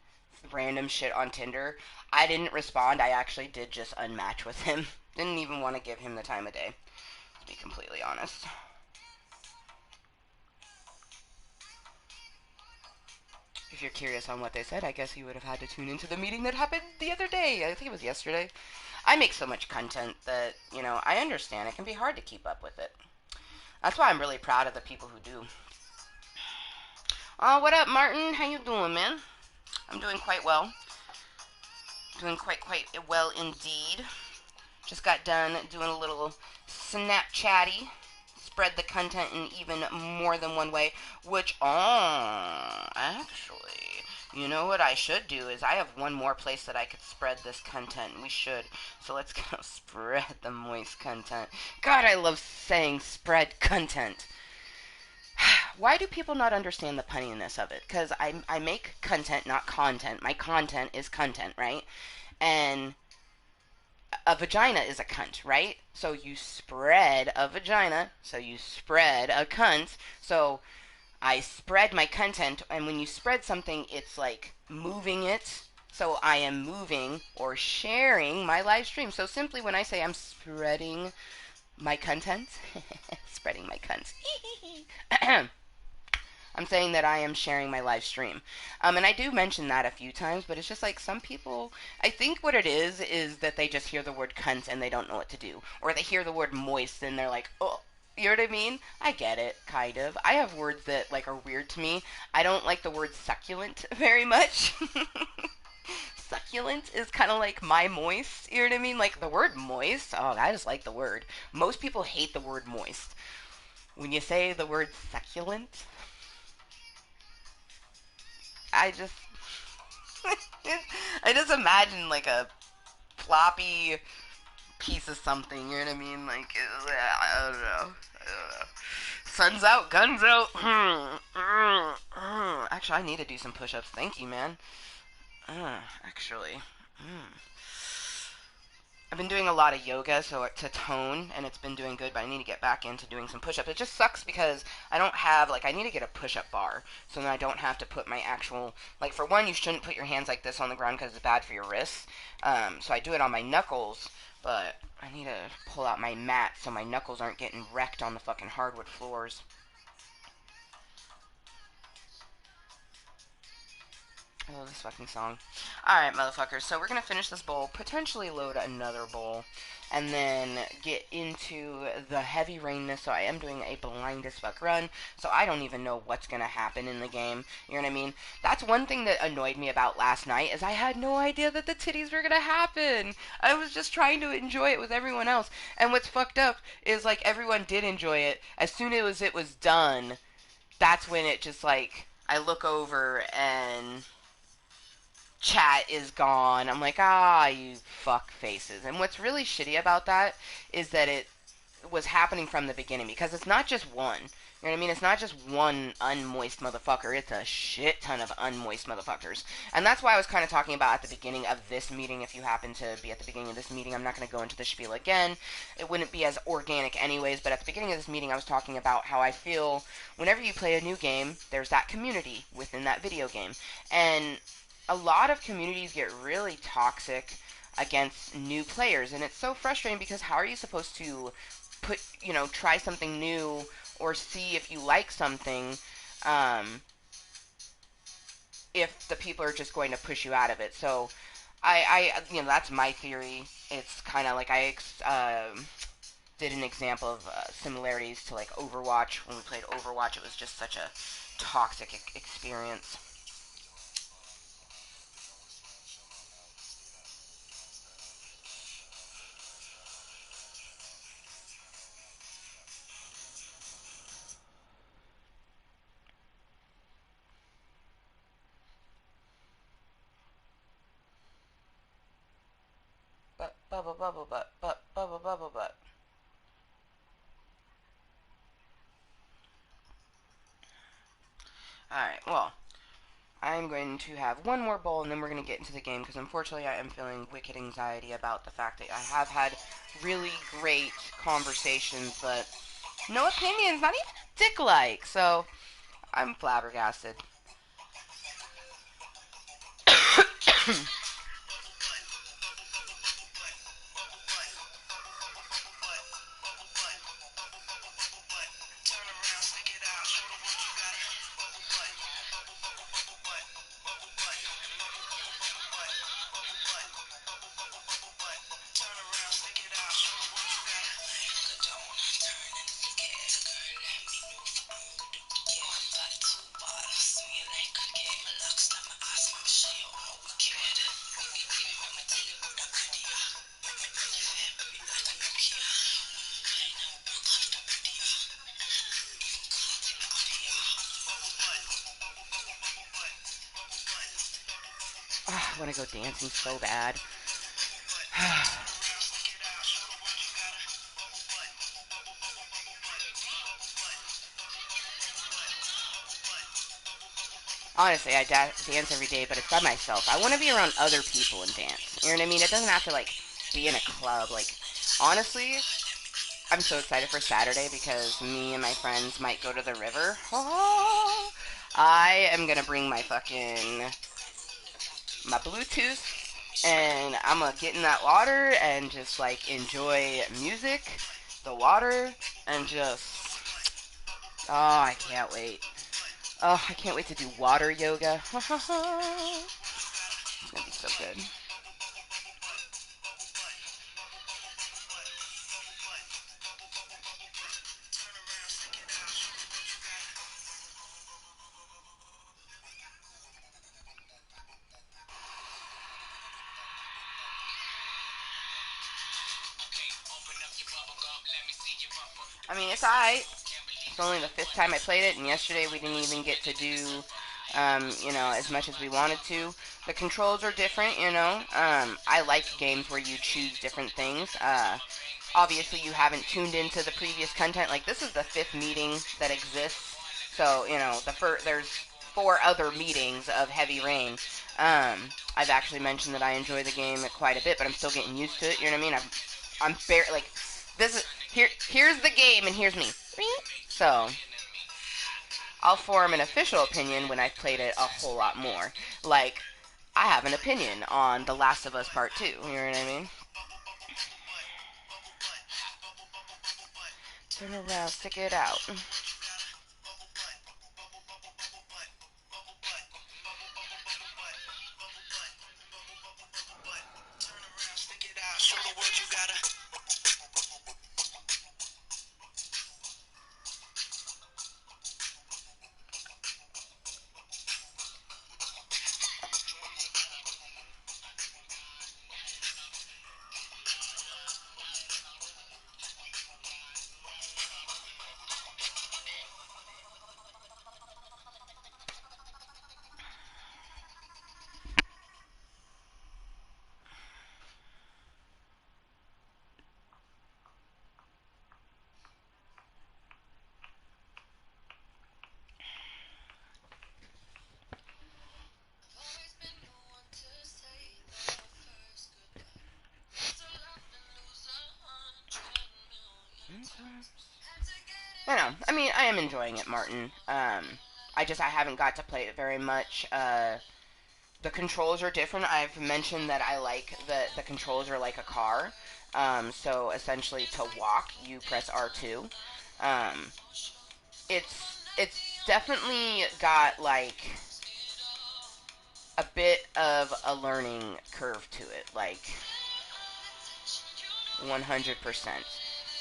random shit on Tinder, I didn't respond. I actually did just unmatch with him. Didn't even want to give him the time of day, to be completely honest. If you're curious on what they said, I guess you would have had to tune into the meeting that happened the other day. I think it was yesterday. I make so much content that, I understand. It can be hard to keep up with it. That's why I'm really proud of the people who do. What up, Martin? How you doing, man? I'm doing quite well. Doing quite well indeed. Just got done doing a little Snapchatty. Spread the content in even more than one way. Which, actually, you know what I should do is I have one more place that I could spread this content. We should. So let's go spread the moist content. God, I love saying spread content. Why do people not understand the punniness of it? Because I make content, not content. My content is content, right? And a vagina is a cunt, right? So you spread a vagina, so you spread a cunt. So I spread my content, and when you spread something, it's like moving it. So I am moving or sharing my live stream. So simply when I say I'm spreading My content. Spreading my cunts. I'm saying that I am sharing my live stream. And I do mention that a few times, but it's just like some people, I think what it is that they just hear the word cunt and they don't know what to do. Or they hear the word moist and they're like, oh, you know what I mean? I get it, kind of. I have words that, like, are weird to me. I don't like the word succulent very much. Succulent is kind of like my moist, you know what I mean? Like the word moist, oh, I just like the word. Most people hate the word moist. When you say the word succulent, I just I just imagine like a floppy piece of something. You know what I mean? Like I don't know. I don't know. Sun's out, guns out. Actually, I need to do some push-ups. Thank you, man. Actually. I've been doing a lot of yoga so to tone, and it's been doing good, but I need to get back into doing some push-ups. It just sucks because I don't have, like, I need to get a push-up bar so then I don't have to put my actual, like, for one, you shouldn't put your hands like this on the ground because it's bad for your wrists. So I do it on my knuckles, but I need to pull out my mat so my knuckles aren't getting wrecked on the fucking hardwood floors. I love this fucking song. Alright, motherfuckers. So we're going to finish this bowl, potentially load another bowl, and then get into the heavy rainness. So I am doing a blind as fuck run, so I don't even know what's going to happen in the game. You know what I mean? That's one thing that annoyed me about last night, is I had no idea that the titties were going to happen. I was just trying to enjoy it with everyone else. And what's fucked up is, like, everyone did enjoy it. As soon as it was done, that's when it just, like, I look over and chat is gone. I'm like, ah, you fuck faces. And what's really shitty about that is that it was happening from the beginning, because it's not just one. You know what I mean? It's not just one unmoist motherfucker. It's a shit ton of unmoist motherfuckers. And that's why I was kind of talking about at the beginning of this meeting. If you happen to be at the beginning of this meeting, I'm not going to go into the spiel again. It wouldn't be as organic anyways, but at the beginning of this meeting, I was talking about how I feel whenever you play a new game, there's that community within that video game. And a lot of communities get really toxic against new players, and it's so frustrating because how are you supposed to try something new or see if you like something if the people are just going to push you out of it? So that's my theory. It's kind of like I did an example of similarities to like Overwatch. When we played Overwatch, it was just such a toxic experience. But bubble bubble but bubble bubble but. Alright, well, I'm going to have one more bowl and then we're going to get into the game, because unfortunately I am feeling wicked anxiety about the fact that I have had really great conversations, but no opinions, not even dick-like, so I'm flabbergasted. I want to go dancing so bad. Honestly, I dance every day, but it's by myself. I want to be around other people and dance. You know what I mean? It doesn't have to, like, be in a club. Like, honestly, I'm so excited for Saturday because me and my friends might go to the river. Oh, I am going to bring my Bluetooth, and I'm gonna get in that water and just like enjoy music the water and just... Oh, I can't wait. Oh, I can't wait to do water yoga. It's gonna be so good. I mean, it's alright. It's only the 5th time I played it, and yesterday we didn't even get to do, you know, as much as we wanted to. The controls are different, you know. I like games where you choose different things. Obviously, you haven't tuned into the previous content. Like, this is the 5th meeting that exists. So, you know, there's 4 other meetings of Heavy Rain. I've actually mentioned that I enjoy the game quite a bit, but I'm still getting used to it. You know what I mean? I'm barely, like, this is, here's the game, and here's me. So, I'll form an official opinion when I've played it a whole lot more. Like, I have an opinion on The Last of Us Part 2. You know what I mean? Turn around, stick it out. I know. I mean, I am enjoying it, Martin. I haven't got to play it very much. The controls are different. I've mentioned that I like the controls are like a car. So essentially, to walk, you press R2. Um, it's definitely got like a bit of a learning curve to it, like 100%.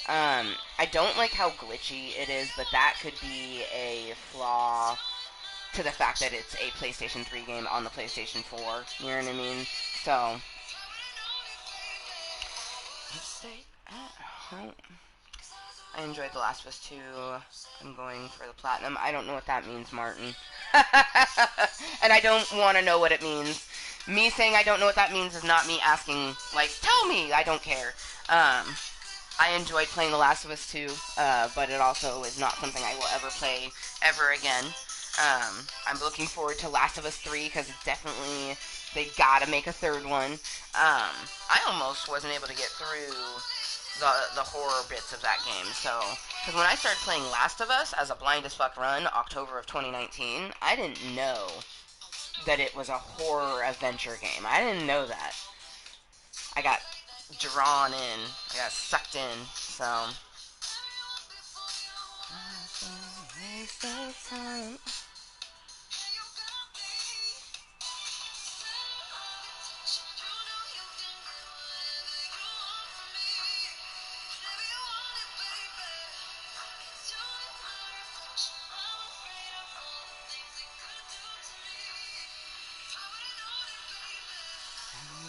I don't like how glitchy it is, but that could be a flaw to the fact that it's a PlayStation 3 game on the PlayStation 4. You know what I mean? So, stay at home. I enjoyed The Last of Us 2. I'm going for the platinum. I don't know what that means, Martin. And I don't want to know what it means. Me saying I don't know what that means is not me asking, like, tell me! I don't care. I enjoyed playing The Last of Us 2, but it also is not something I will ever play ever again. I'm looking forward to Last of Us 3 because it's definitely, they gotta make a 3rd one. I almost wasn't able to get through the horror bits of that game, so, because when I started playing Last of Us as a blind as fuck run, October of 2019, I didn't know that it was a horror adventure game. I didn't know that. I got drawn in. I got sucked in. So. I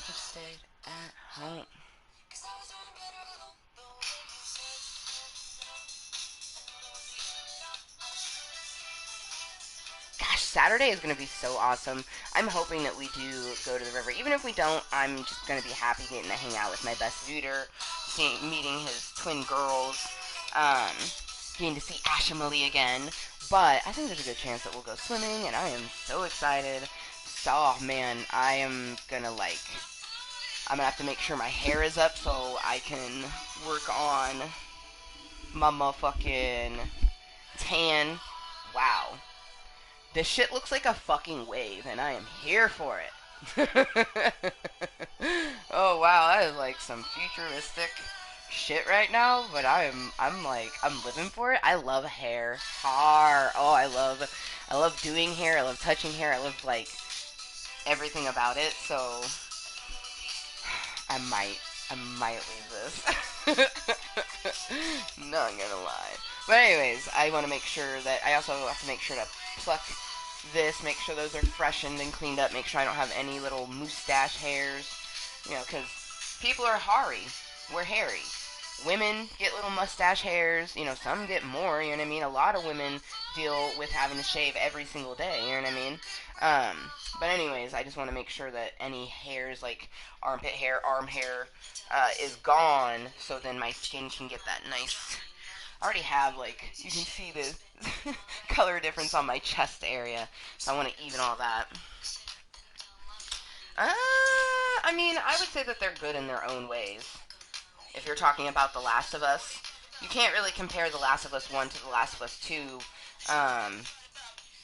just stayed at home. Gosh, Saturday is going to be so awesome. I'm hoping that we do go to the river. Even if we don't, I'm just going to be happy getting to hang out with my best duder, meeting his twin girls, getting to see Ashamali again. But I think there's a good chance that we'll go swimming, and I am so excited. So, oh man, I am gonna I'm gonna have to make sure my hair is up so I can work on my motherfucking tan. Wow. This shit looks like a fucking wave, and I am here for it. Oh wow, that is like some futuristic shit right now, but I'm living for it. I love hair hard. Oh, I love doing hair. I love touching hair. I love like everything about it. So I might I might leave this. Not gonna lie. But anyways, I want to make sure that I also have to make sure to pluck this, make sure those are freshened and cleaned up, make sure I don't have any little mustache hairs, because people are hairy. We're hairy. Women get little mustache hairs, some get more, you know what I mean? A lot of women deal with having to shave every single day, you know what I mean? But anyways, I just want to make sure that any hairs, like armpit hair, arm hair, is gone, so then my skin can get that nice. I already have, like, you can see the color difference on my chest area, so I want to even all that. I mean, I would say that they're good in their own ways. If you're talking about The Last of Us, you can't really compare The Last of Us 1 to The Last of Us 2, um,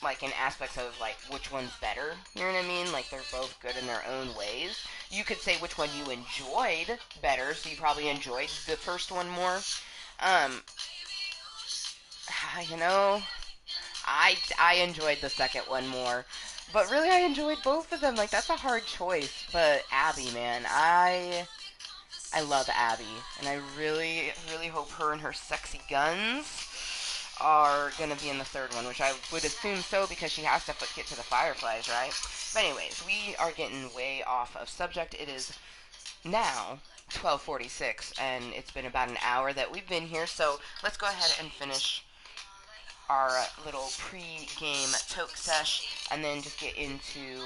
like in aspects of like which one's better. You know what I mean? Like they're both good in their own ways. You could say which one you enjoyed better, so you probably enjoyed the first one more. Um, you know, I enjoyed the second one more. But really, I enjoyed both of them. Like that's a hard choice. But Abby, man, I love Abby, and I really, really hope her and her sexy guns are gonna be in the third one, which I would assume so because she has to get to the Fireflies, right? But anyways, we are getting way off of subject. It is now 12:46, and it's been about an hour that we've been here. So let's go ahead and finish our little pre-game toke sesh, and then just get into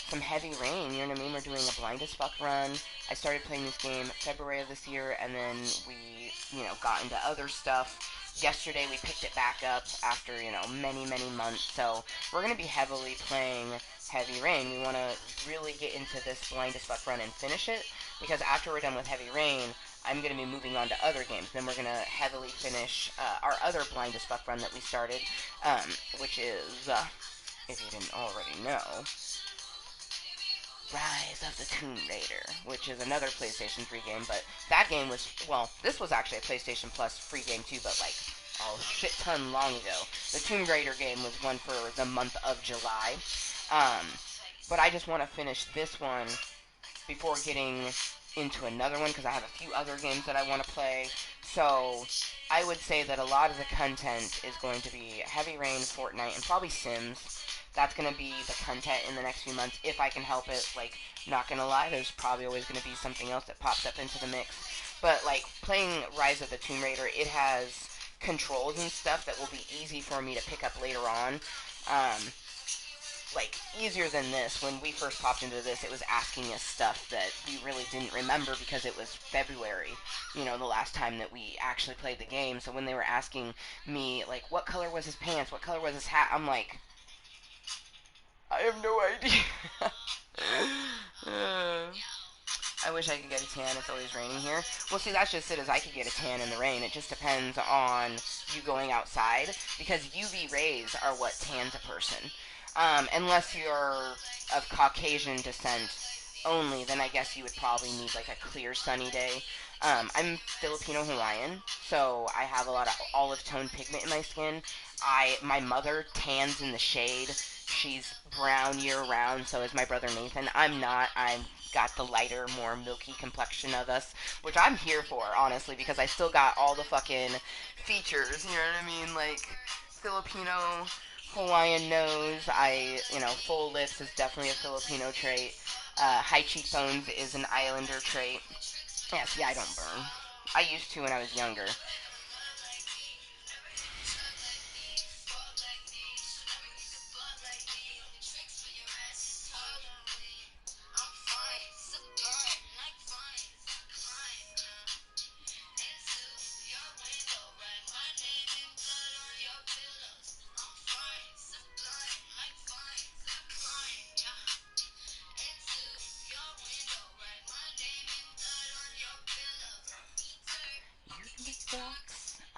some heavy rain. You know what I mean? We're doing a blind as fuck run. I started playing this game February of this year, and then we, got into other stuff. Yesterday we picked it back up after, many, many months. So we're going to be heavily playing Heavy Rain. We want to really get into this blind as fuck run and finish it, because after we're done with Heavy Rain, I'm going to be moving on to other games. Then we're going to heavily finish our other blind as fuck run that we started, which is, if you didn't already know, Rise of the Tomb Raider, which is another PlayStation 3 game, but that game was, well, this was actually a PlayStation Plus free game too, but like a shit ton long ago. The Tomb Raider game was one for the month of July. Um, but I just want to finish this one before getting into another one because I have a few other games that I want to play. So I would say that a lot of the content is going to be Heavy Rain, Fortnite, and probably Sims. That's going to be the content in the next few months if I can help it. Like, not going to lie, there's probably always going to be something else that pops up into the mix. But, like, playing Rise of the Tomb Raider, it has controls and stuff that will be easy for me to pick up later on. Um, like easier than this. When we first popped into this, it was asking us stuff that we really didn't remember because it was February, the last time that we actually played the game. So when they were asking me, like, what color was his pants, what color was his hat, I'm like, I have no idea. I wish I could get a tan. It's always raining here. Well, see, that's just it, is I could get a tan in the rain. It just depends on you going outside, because UV rays are what tans a person. Unless you're of Caucasian descent only, then I guess you would probably need like a clear sunny day. I'm Filipino Hawaiian, so I have a lot of olive tone pigment in my skin. My mother tans in the shade. She's brown year round, so is my brother Nathan. I'm not. I'm got the lighter, more milky complexion of us, which I'm here for, honestly, because I still got all the fucking features, you know what I mean? Like, Filipino, Hawaiian nose, full lips is definitely a Filipino trait. High cheekbones is an islander trait. Yeah, see, I don't burn. I used to when I was younger.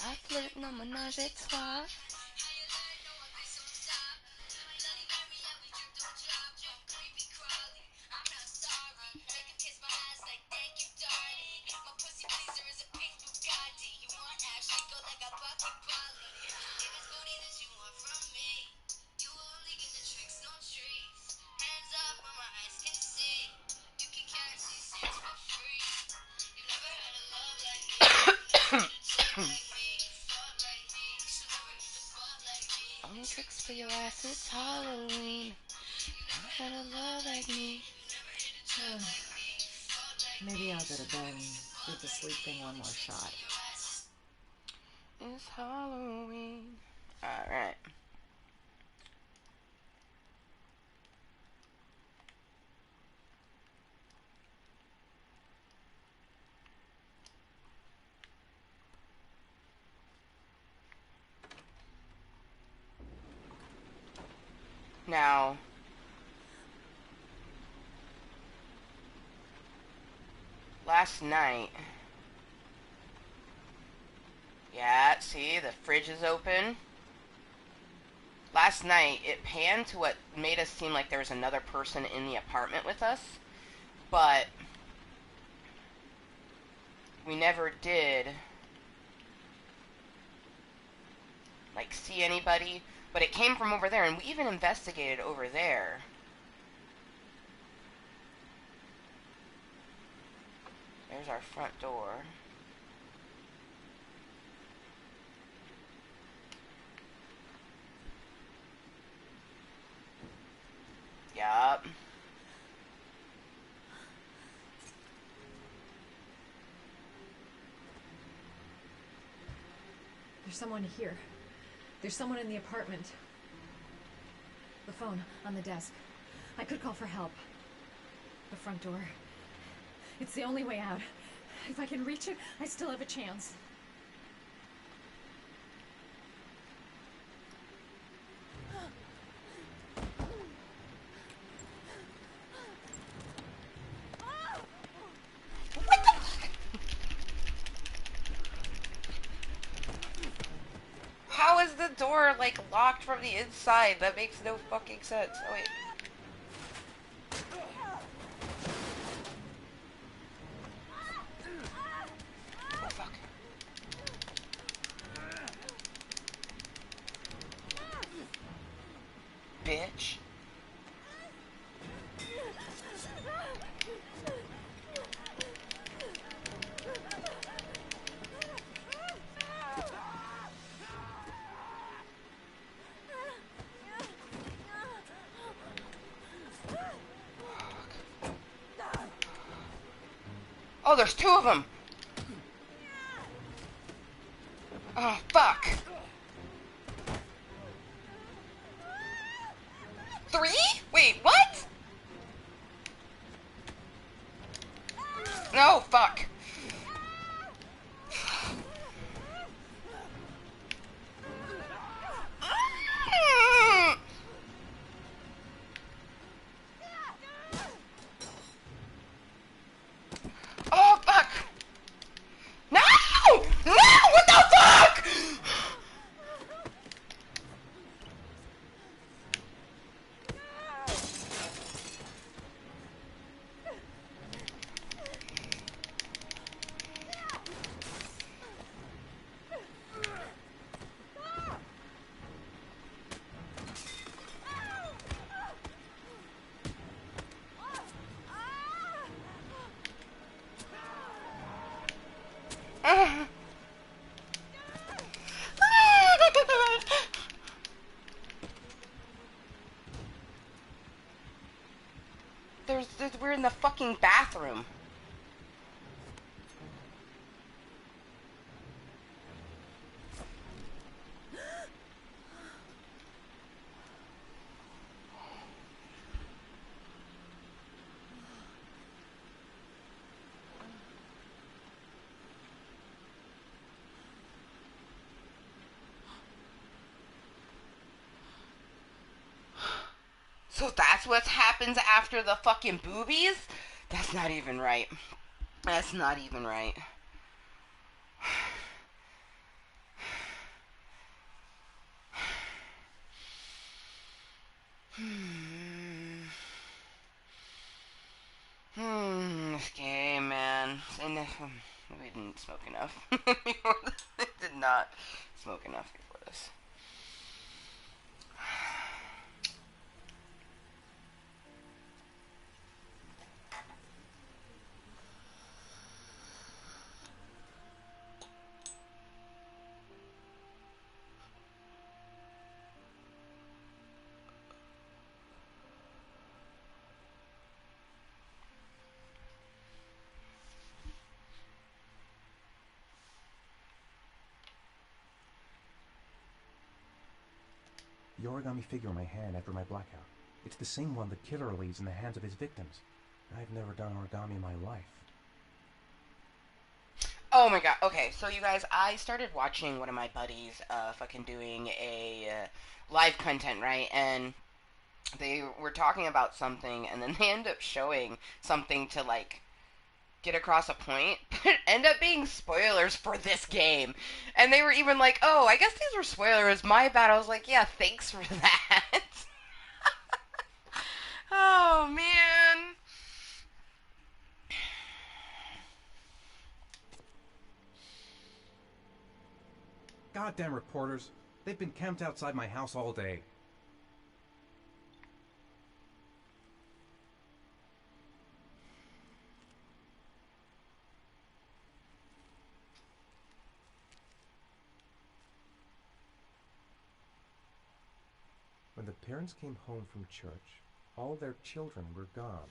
I flirt, no menage a trois. for your ass, it's Halloween. Had a love like me. Maybe I'll go to bed and give the sleep thing one more shot. It's Halloween. Alright. Now, last night, yeah, see, the fridge is open. Last night, it panned to what made us seem like there was another person in the apartment with us, but we never did, like, see anybody. But it came from over there, and we even investigated over there. There's our front door. Yup. There's someone here. There's someone in the apartment. The phone on the desk. I could call for help. The front door. It's the only way out. If I can reach it, I still have a chance. How is the door, like, locked from the inside? That makes no fucking sense. Oh, wait. Oh, fuck. Bitch. Oh, there's two of them! Oh, fuck! 3? Wait, what? No, fuck. Oh, fuck! No! No! What the fuck? We're in the fucking bathroom. So that's what happens after the fucking boobies? That's not even right. That's not even right. This game, man. And we didn't smoke enough. We did not smoke enough before this. The origami figure in my hand after my blackout. It's the same one the killer leaves in the hands of his victims. I've never done origami in my life. Oh my god. Okay, so you guys, I started watching one of my buddies fucking doing a live content, right? And they were talking about something, and then they end up showing something to, like, get across a point, but end up being spoilers for this game. And they were even like, oh, I guess these were spoilers. My bad. I was like, yeah, thanks for that. Oh, man. Goddamn reporters. They've been camped outside my house all day. When the parents came home from church, all their children were gone.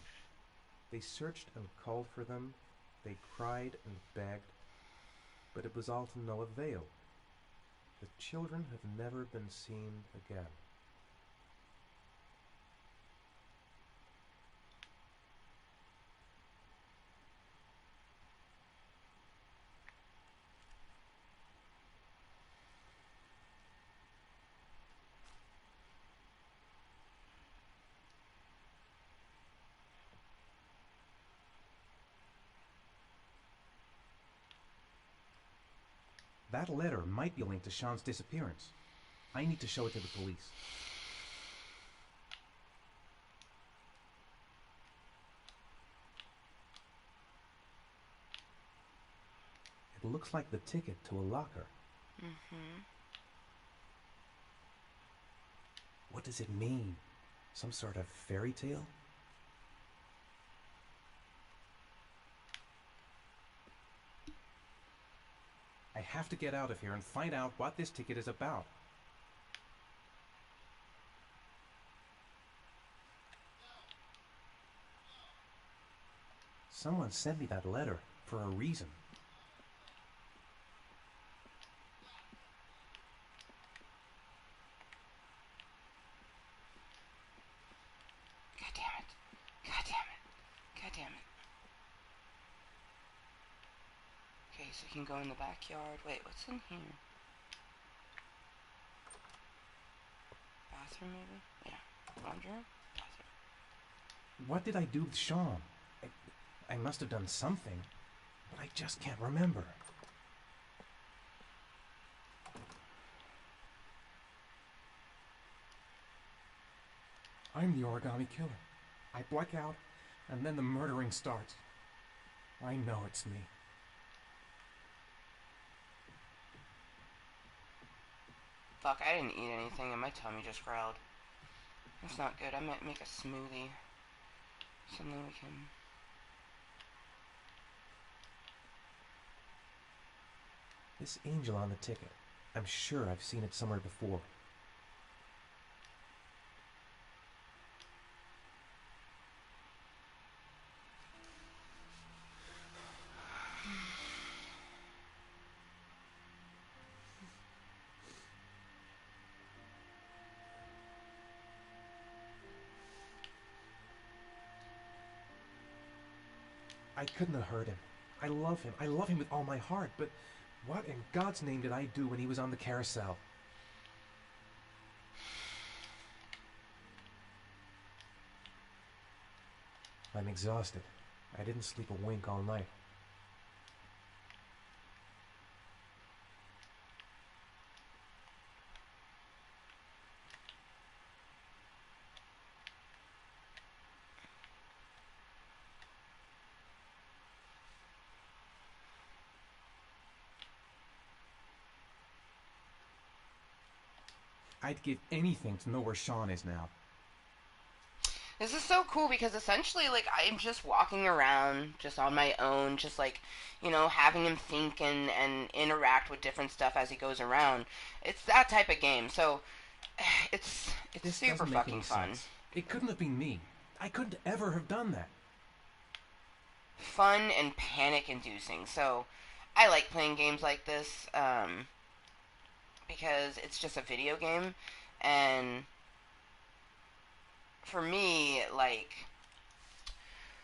They searched and called for them. They cried and begged, but it was all to no avail. The children have never been seen again. That letter might be linked to Sean's disappearance. I need to show it to the police. It looks like the ticket to a locker. Mm-hmm. What does it mean? Some sort of fairy tale? I have to get out of here and find out what this ticket is about. Someone sent me that letter for a reason. God damn it. God damn it. God damn it. Okay, so you can go in the backyard. Wait, what's in here? Bathroom, maybe? Yeah. Laundry room? Bathroom. What did I do with Sean? I must have done something, but I just can't remember. I'm the origami killer. I black out, and then the murdering starts. I know it's me. Fuck, I didn't eat anything and my tummy just growled. That's not good. I might make a smoothie. Something we can... This angel on the ticket. I'm sure I've seen it somewhere before. I couldn't have hurt him. I love him. I love him with all my heart, but what in God's name did I do when he was on the carousel? I'm exhausted. I didn't sleep a wink all night. I'd give anything to know where Sean is now. This is so cool because essentially, like, I'm just walking around just on my own, just like, you know, having him think and interact with different stuff as he goes around. It's that type of game. So, it's This super doesn't make fucking any fun. sense. It couldn't have been me. I couldn't ever have done that. Fun and panic inducing. So, I like playing games like this, because it's just a video game. And for me, like,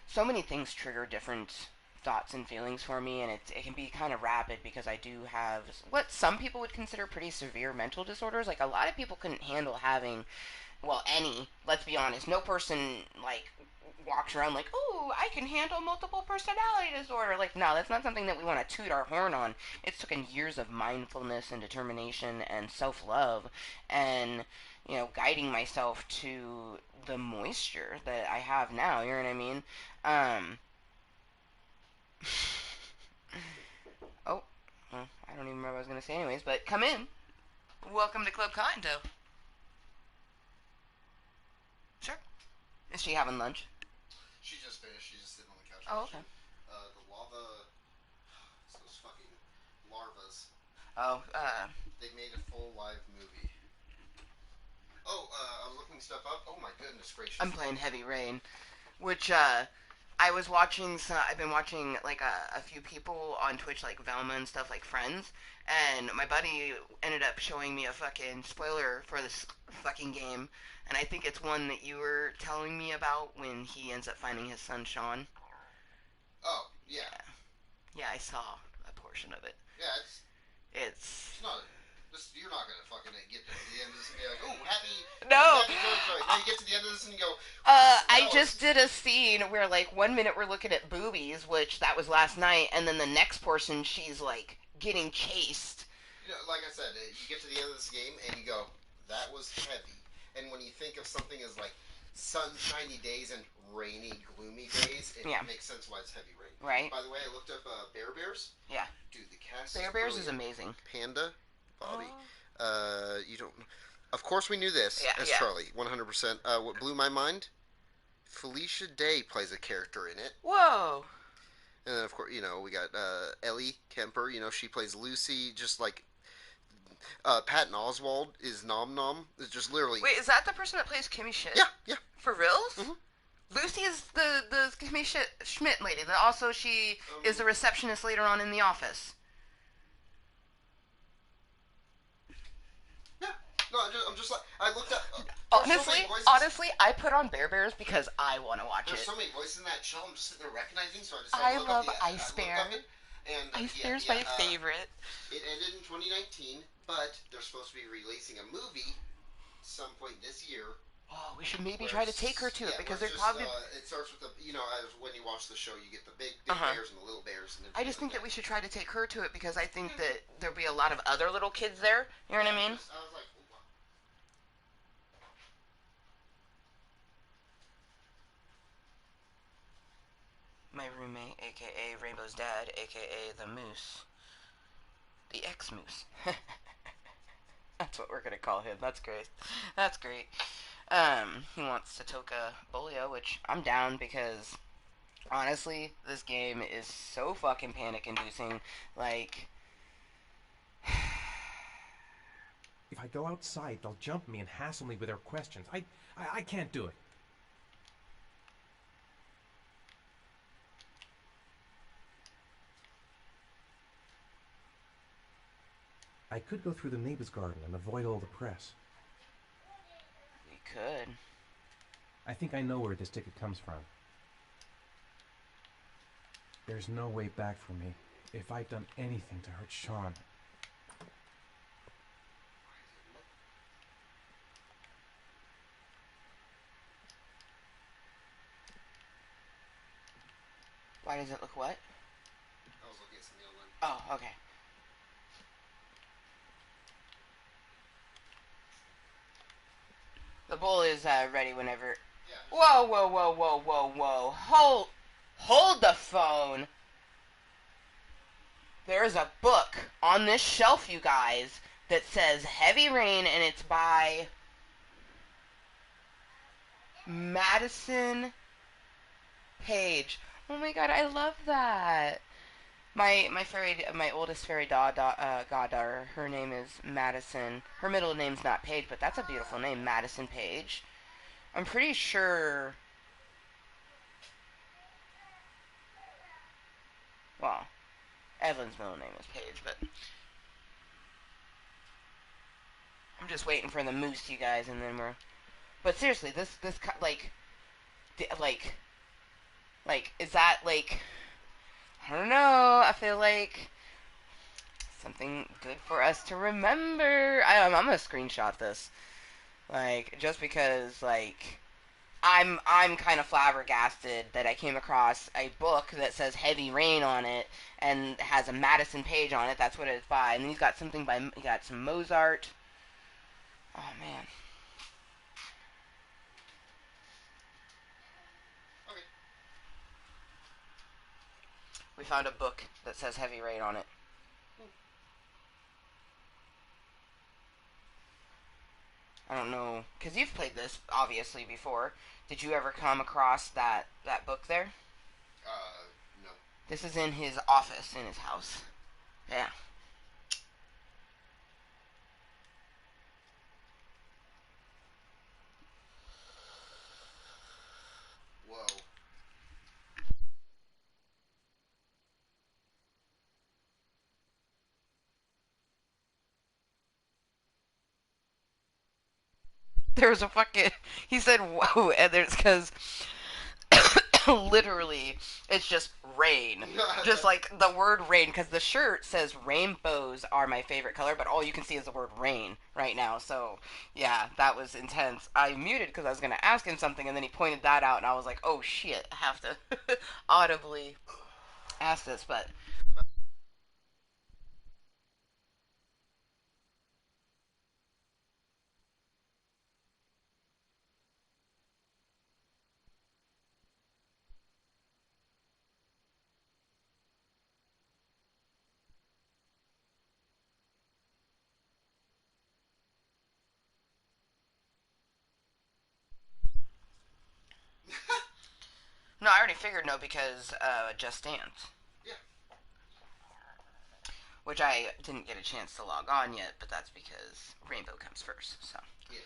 so many things trigger different thoughts and feelings for me, and it can be kind of rapid because I do have what some people would consider pretty severe mental disorders. Like, a lot of people couldn't handle having, well, any, let's be honest, no person, like, walks around like, ooh, I can handle multiple personality disorder. Like, no, that's not something that we want to toot our horn on. It's taken years of mindfulness and determination and self-love and, you know, guiding myself to the moisture that I have now, you know what I mean? Um, oh, well, I don't even remember what I was going to say anyways, but come in. Welcome to Club Cottontale. Sure. Is she having lunch? She just finished. She's just sitting on the couch. Oh, okay. The lava. It's those fucking larvas. Oh, They made a full live movie. Oh, I was looking stuff up. Oh my goodness gracious. I'm playing Heavy Rain, which, I was watching, I've been watching, like, a few people on Twitch, like Velma and stuff, like Friends, and my buddy ended up showing me a fucking spoiler for this fucking game, and I think it's one that you were telling me about when he ends up finding his son, Sean. Oh, yeah. Yeah, I saw a portion of it. Yeah, It's not. You're not gonna fucking get to the end of this and be like, oh, happy. No. Happy Joy. Now you get to the end of this and you go. I just did a scene where, like, 1 minute we're looking at boobies, which that was last night, and then the next portion she's, like, getting chased. You know, like I said, you get to the end of this game and you go, that was heavy. And when you think of something as, like, sunshiny days and rainy, gloomy days, it makes sense why it's heavy rain. Right. By the way, I looked up Bear Bears. Yeah. Dude, the cast Bear Bears is amazing. Panda, Bobby. You don't. Of course, we knew this as Charlie, 100%. What blew my mind? Felicia Day plays a character in it. Whoa. And then, of course, you know, we got Ellie Kemper. You know, she plays Lucy. Just like Patton Oswalt is Nom Nom. It's just literally. Wait, is that the person that plays Kimmy Schmidt? Yeah. For reals? Mm-hmm. Lucy is the Kimmy Schmidt lady. That also she is the receptionist later on in The Office. No, I'm just like, I looked up. Honestly, I put on Bear Bears because I want to watch There's it. so many voices in that show. I'm just sitting there recognizing, so I I decided to love look up Ice Bear. Ice Bear's my favorite. It ended in 2019, but they're supposed to be releasing a movie some point this year. Oh, we should maybe try to take her to it because there's probably. It starts with the, you know, as when you watch the show, you get the big bears and the little bears. And I just think that we should try to take her to it because I think that there'll be a lot of other little kids there. You know what I mean? I was like, my roommate, aka Rainbow's dad, aka the Moose. The ex-Moose. That's what we're gonna call him. That's great. That's great. He wants Satoka Bolio, which I'm down because, honestly, this game is so fucking panic-inducing. Like... If I go outside, they'll jump me and hassle me with their questions. I can't do it. I could go through the neighbor's garden and avoid all the press. We could. I think I know where this ticket comes from. There's no way back for me if I've done anything to hurt Sean. Why does it look what? I was looking at something online. Oh, okay. The bowl is ready whenever. Yeah. Whoa! Hold the phone. There's a book on this shelf, you guys, that says Heavy Rain, and it's by Madison Page. Oh my god, I love that. My oldest fairy goddaughter, her name is Madison. Her middle name's not Page, but that's a beautiful name, Madison Page. I'm pretty sure... Well, Evelyn's middle name is Page, but... I'm just waiting for the moose, you guys, and then we're. But seriously, this like, is that like? I don't know. I feel like something good for us to remember. I'm gonna screenshot this, like, just because, like, I'm kind of flabbergasted that I came across a book that says Heavy Rain on it and has a Madison page on it. That's what it's by. And then he's got something by, he got some Mozart. Oh man. Okay. We found a book that says Heavy Rain on it. I don't know, because you've played this obviously before. Did you ever come across that book there? No. This is in his office in his house. Yeah. Whoa. There was a fucking. He said, "Whoa," and there's because literally it's just rain, just like the word rain. Because the shirt says rainbows are my favorite color, but all you can see is the word rain right now. So yeah, that was intense. I muted because I was gonna ask him something, and then he pointed that out, and I was like, "Oh shit, I have to audibly ask this." But no, I already figured no because Just Dance. Yeah. Which I didn't get a chance to log on yet, but that's because Rainbow comes first. So. Yeah.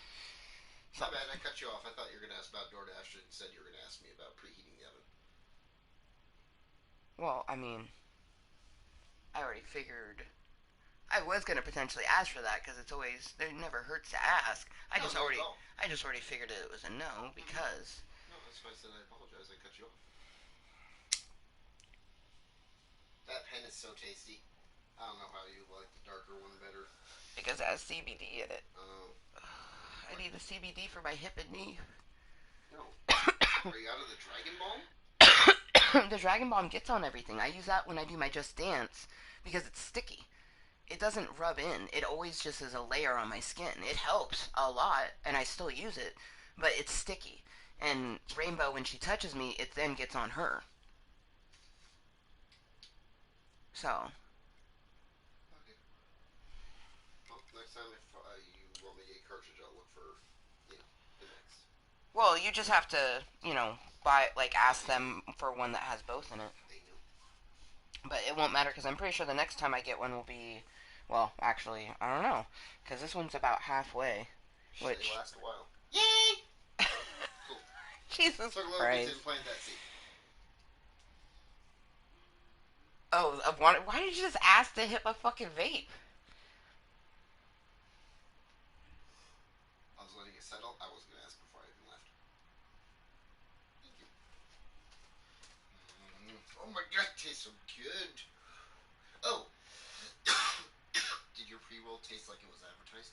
My bad, I cut you off. I thought you were going to ask about DoorDash and said you were going to ask me about preheating the oven. Well, I mean, I already figured. I was gonna potentially ask for that because it's always it never hurts to ask. I just already figured it was a no because. No, that's why I said I apologize. I cut you off. That pen is so tasty. I don't know how you like the darker one better. Because it has CBD in it. Oh. I need the CBD for my hip and knee. No. Are you out of the Dragon Balm? The Dragon Balm gets on everything. I use that when I do my Just Dance because it's sticky. It doesn't rub in. It always just is a layer on my skin. It helps a lot, and I still use it, but it's sticky. And Rainbow, when she touches me, it then gets on her. So. Okay. Well, next time if you want me to get a cartridge, I'll look for, the next. Well, you just have to, ask them for one that has both in it. They know. But it won't matter because I'm pretty sure the next time I get one will be, well, actually, I don't know, because this one's about halfway. Which they last a while. Yay! Cool. Jesus so Christ. To plant that seed. Oh, why did you just ask to hit a fucking vape? I was letting it settle. I was going to ask before I even left. Thank you. Oh my god, it tastes so good. Oh. Did your pre-roll taste like it was advertised?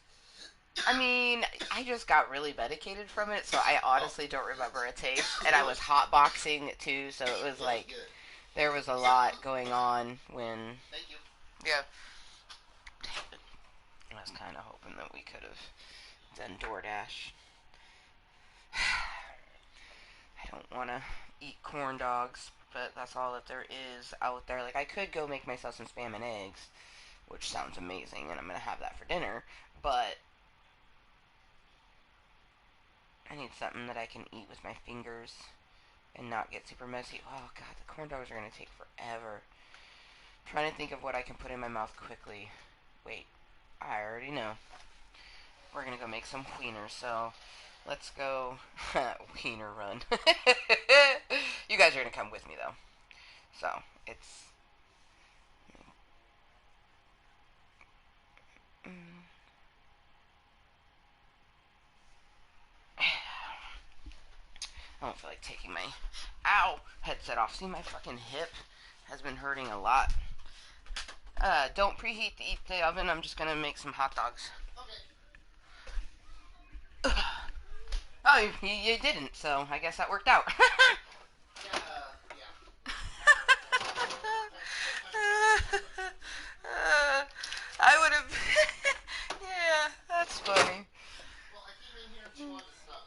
I mean, I just got really medicated from it, so I honestly don't remember a taste. And I was hotboxing too, so it was like there was a lot going on when. Thank you. Yeah. I was kind of hoping that we could have done DoorDash. I don't want to eat corn dogs, but that's all that there is out there. Like, I could go make myself some spam and eggs, which sounds amazing, and I'm going to have that for dinner, but I need something that I can eat with my fingers and not get super messy. Oh, God, the corn dogs are going to take forever. I'm trying to think of what I can put in my mouth quickly. Wait, I already know. We're going to go make some wieners, so let's go wiener run. You guys are going to come with me, though. So, it's... feel like taking my headset off. See, my fucking hip has been hurting a lot. Don't preheat the oven. I'm just gonna make some hot dogs. Okay. Oh, you didn't, so I guess that worked out. I would have. Yeah, that's funny. Well, I came in here and she wanted stuff.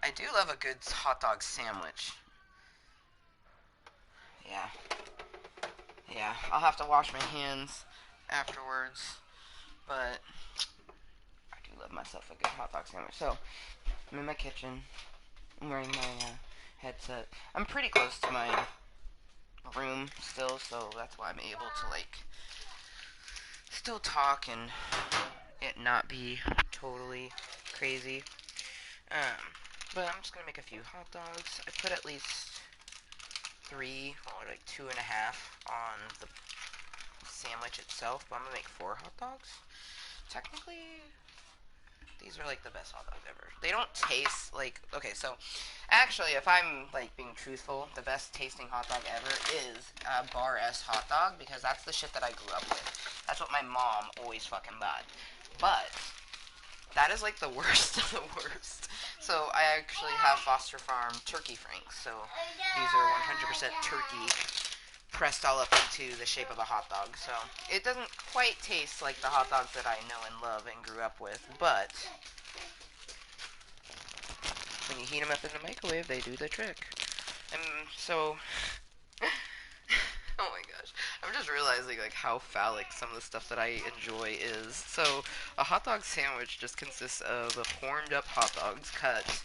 I do love a good hot dog sandwich. Yeah. Yeah, I'll have to wash my hands afterwards, but I do love myself a good hot dog sandwich. So, I'm in my kitchen. I'm wearing my headset. I'm pretty close to my room still, so that's why I'm able to, like, still talk and it not be totally crazy. But I'm just gonna make a few hot dogs. I put at least 3 or like 2.5 on the sandwich itself, but I'm gonna make 4 hot dogs. Technically, these are like the best hot dogs ever. They don't taste like, okay, so actually, if I'm like being truthful, the best tasting hot dog ever is a Bar S hot dog, because that's the shit that I grew up with. That's what my mom always fucking bought. But that is like the worst of the worst. So I actually have Foster Farm turkey franks. So these are 100% turkey pressed all up into the shape of a hot dog. So it doesn't quite taste like the hot dogs that I know and love and grew up with, but when you heat them up in the microwave, they do the trick. And so, oh my gosh, I'm just realizing like how phallic some of the stuff that I enjoy is. So a hot dog sandwich just consists of warmed up hot dogs cut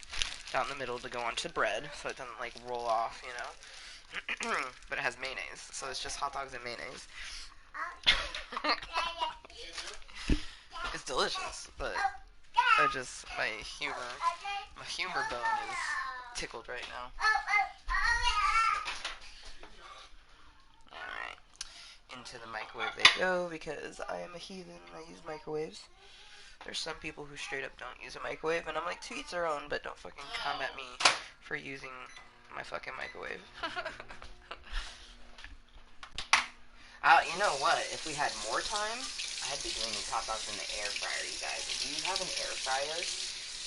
down the middle to go onto bread, so it doesn't like roll off, you know. But it has mayonnaise, so it's just hot dogs and mayonnaise. It's delicious, but my humor bone is tickled right now. Alright, into the microwave they go, because I am a heathen and I use microwaves. There's some people who straight up don't use a microwave, and I'm like, to each their own, but don't fucking come at me for using my fucking microwave. You know what? If we had more time, I'd be doing these hot dogs in the air fryer, you guys. If you have an air fryer,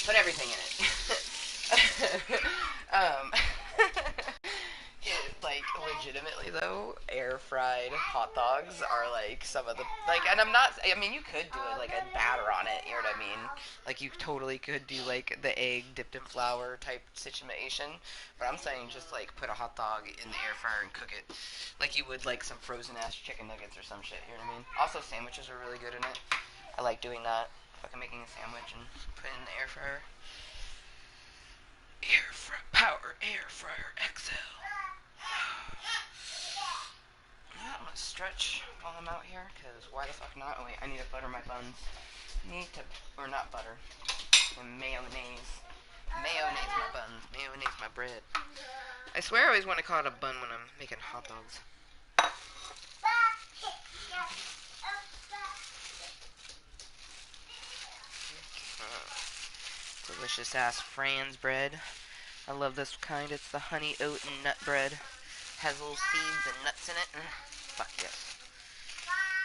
put everything in it. Like, legitimately, though, air fried hot dogs are, like, some of the, like, and I mean, you could do it, like, a batter on it, you know what I mean? Like, you totally could do, like, the egg dipped in flour type situation, but I'm saying just, like, put a hot dog in the air fryer and cook it like you would, like, some frozen-ass chicken nuggets or some shit, you know what I mean? Also, sandwiches are really good in it. I like doing that. Fucking making a sandwich and put it in the air fryer. Power Air Fryer XL. Yeah, I'm gonna stretch while I'm out here, because why the fuck not? Oh wait, I need to butter my buns. Or not butter. And mayonnaise. Mayonnaise my buns. Mayonnaise my bread. I swear I always want to call it a bun when I'm making hot dogs. Delicious ass Fran's bread. I love this kind. It's the honey oat and nut bread. Has little seeds and nuts in it. Fuck yes.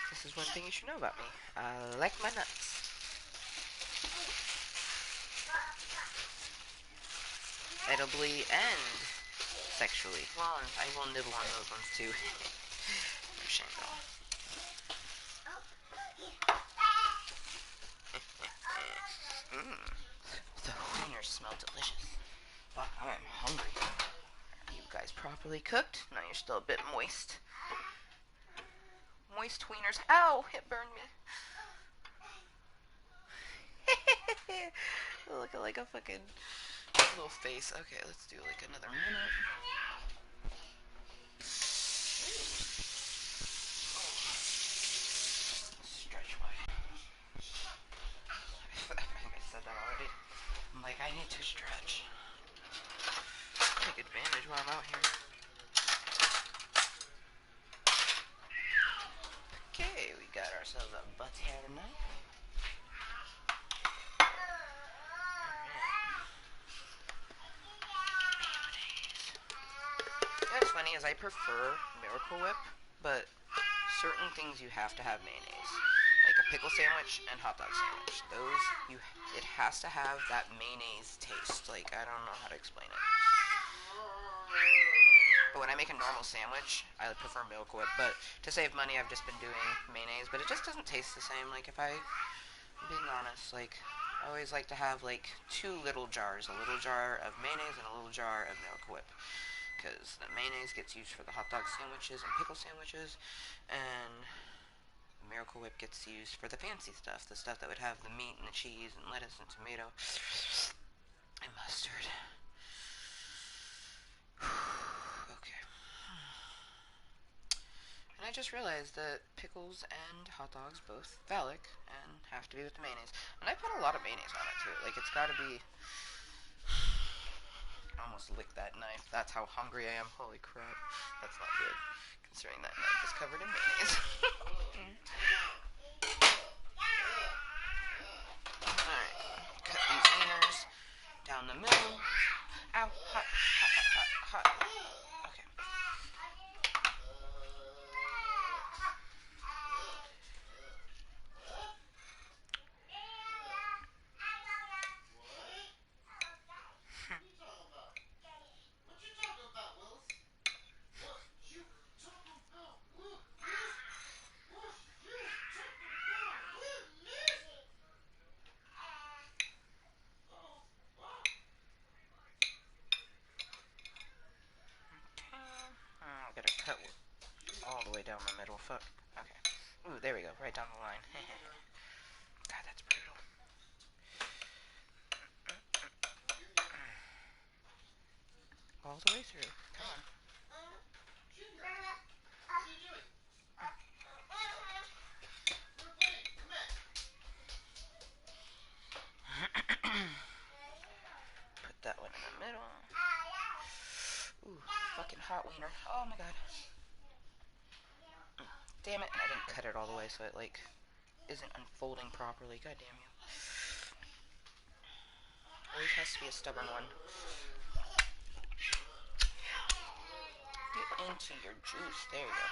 This is one thing you should know about me. I like my nuts. Edibly and sexually. Well, I will nibble on those ones too. No shame though. The wieners smell delicious. Fuck, I am hungry. Are you guys properly cooked? No, you're still a bit moist. Moist wieners. Ow! It burned me. Look at like a fucking little face. Okay, let's do like another minute. Stretch wide. I think I said that already. I'm like, I need to stretch. Take advantage while I'm out here. Okay, we got ourselves a butter knife. Alright. funny is I prefer Miracle Whip, but certain things you have to have mayonnaise. Like a pickle sandwich and hot dog sandwich. It has to have that mayonnaise taste. Like, I don't know how to explain it. But when I make a normal sandwich, I prefer Miracle Whip. But to save money, I've just been doing mayonnaise. But it just doesn't taste the same. Like, if I'm being honest, like, I always like to have, like, 2 little jars. A little jar of mayonnaise and a little jar of Miracle Whip. Because the mayonnaise gets used for the hot dog sandwiches and pickle sandwiches. And Miracle Whip gets used for the fancy stuff. The stuff that would have the meat and the cheese and lettuce and tomato and mustard. Okay. And I just realized that pickles and hot dogs both phallic and have to be with the mayonnaise. And I put a lot of mayonnaise on it too. Like, it's gotta be... I almost licked that knife. That's how hungry I am. Holy crap. That's not good, considering that knife is covered in mayonnaise. Alright. Cut these wieners down the middle. Ow. Hot, hot, hot, hot, hot. Okay. I'm gonna cut all the way down the middle. Fuck. Okay. Ooh, there we go. Right down the line. God, that's brutal. All the way through. Come on. Put that one in the middle. Ooh, fucking hot wiener. Oh my god. Damn it. I didn't cut it all the way so it, like, isn't unfolding properly. God damn you. Always has to be a stubborn one. Get into your juice. There you go.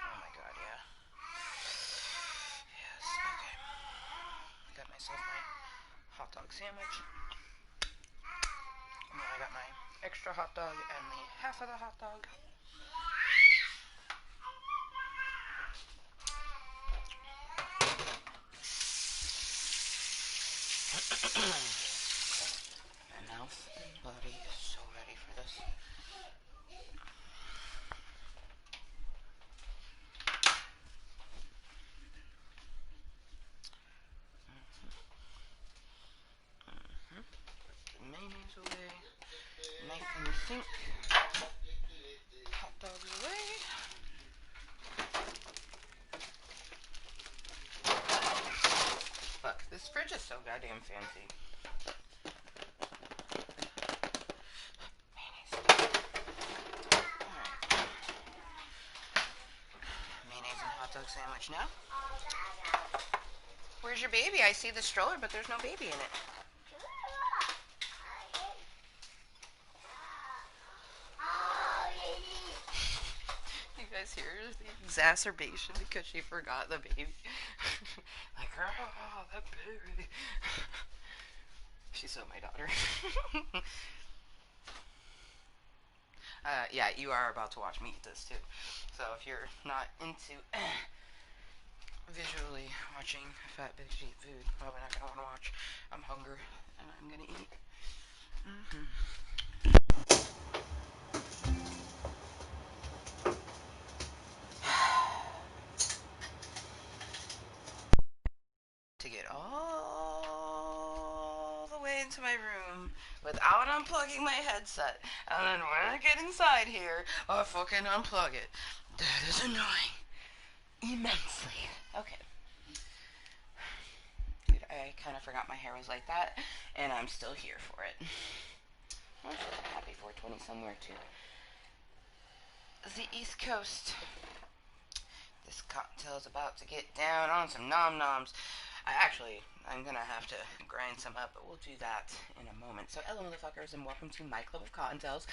Oh my god, yeah. Yes, okay. Got myself my hot dog sandwich. And then I got my extra hot dog and the half of the hot dog. My mouth and body is so ready for this. Put the mayonnaise away. Knife in the sink. Hot dogs away. Fuck, this fridge is so goddamn fancy. Mayonnaise. Alright. Mayonnaise and hot dog sandwich now. Where's your baby? I see the stroller, but there's no baby in it. You guys hear the exacerbation because she forgot the baby? Like, oh, that baby. She saw my daughter. Yeah, you are about to watch me eat this too. So if you're not into visually watching fat bitch eat food, probably not gonna want to watch. I'm hungry and I'm gonna eat. To get all the way into my room without unplugging my headset, and then when I get inside here, I fucking unplug it. That is annoying. Immensely. Okay. Dude, I kind of forgot my hair was like that, and I'm still here for it. Happy 420 somewhere too. The East Coast. This cocktail is about to get down on some nom-noms. I'm gonna have to grind some up, but we'll do that in a moment. So, hello, motherfuckers, and welcome to my club of Kottontales.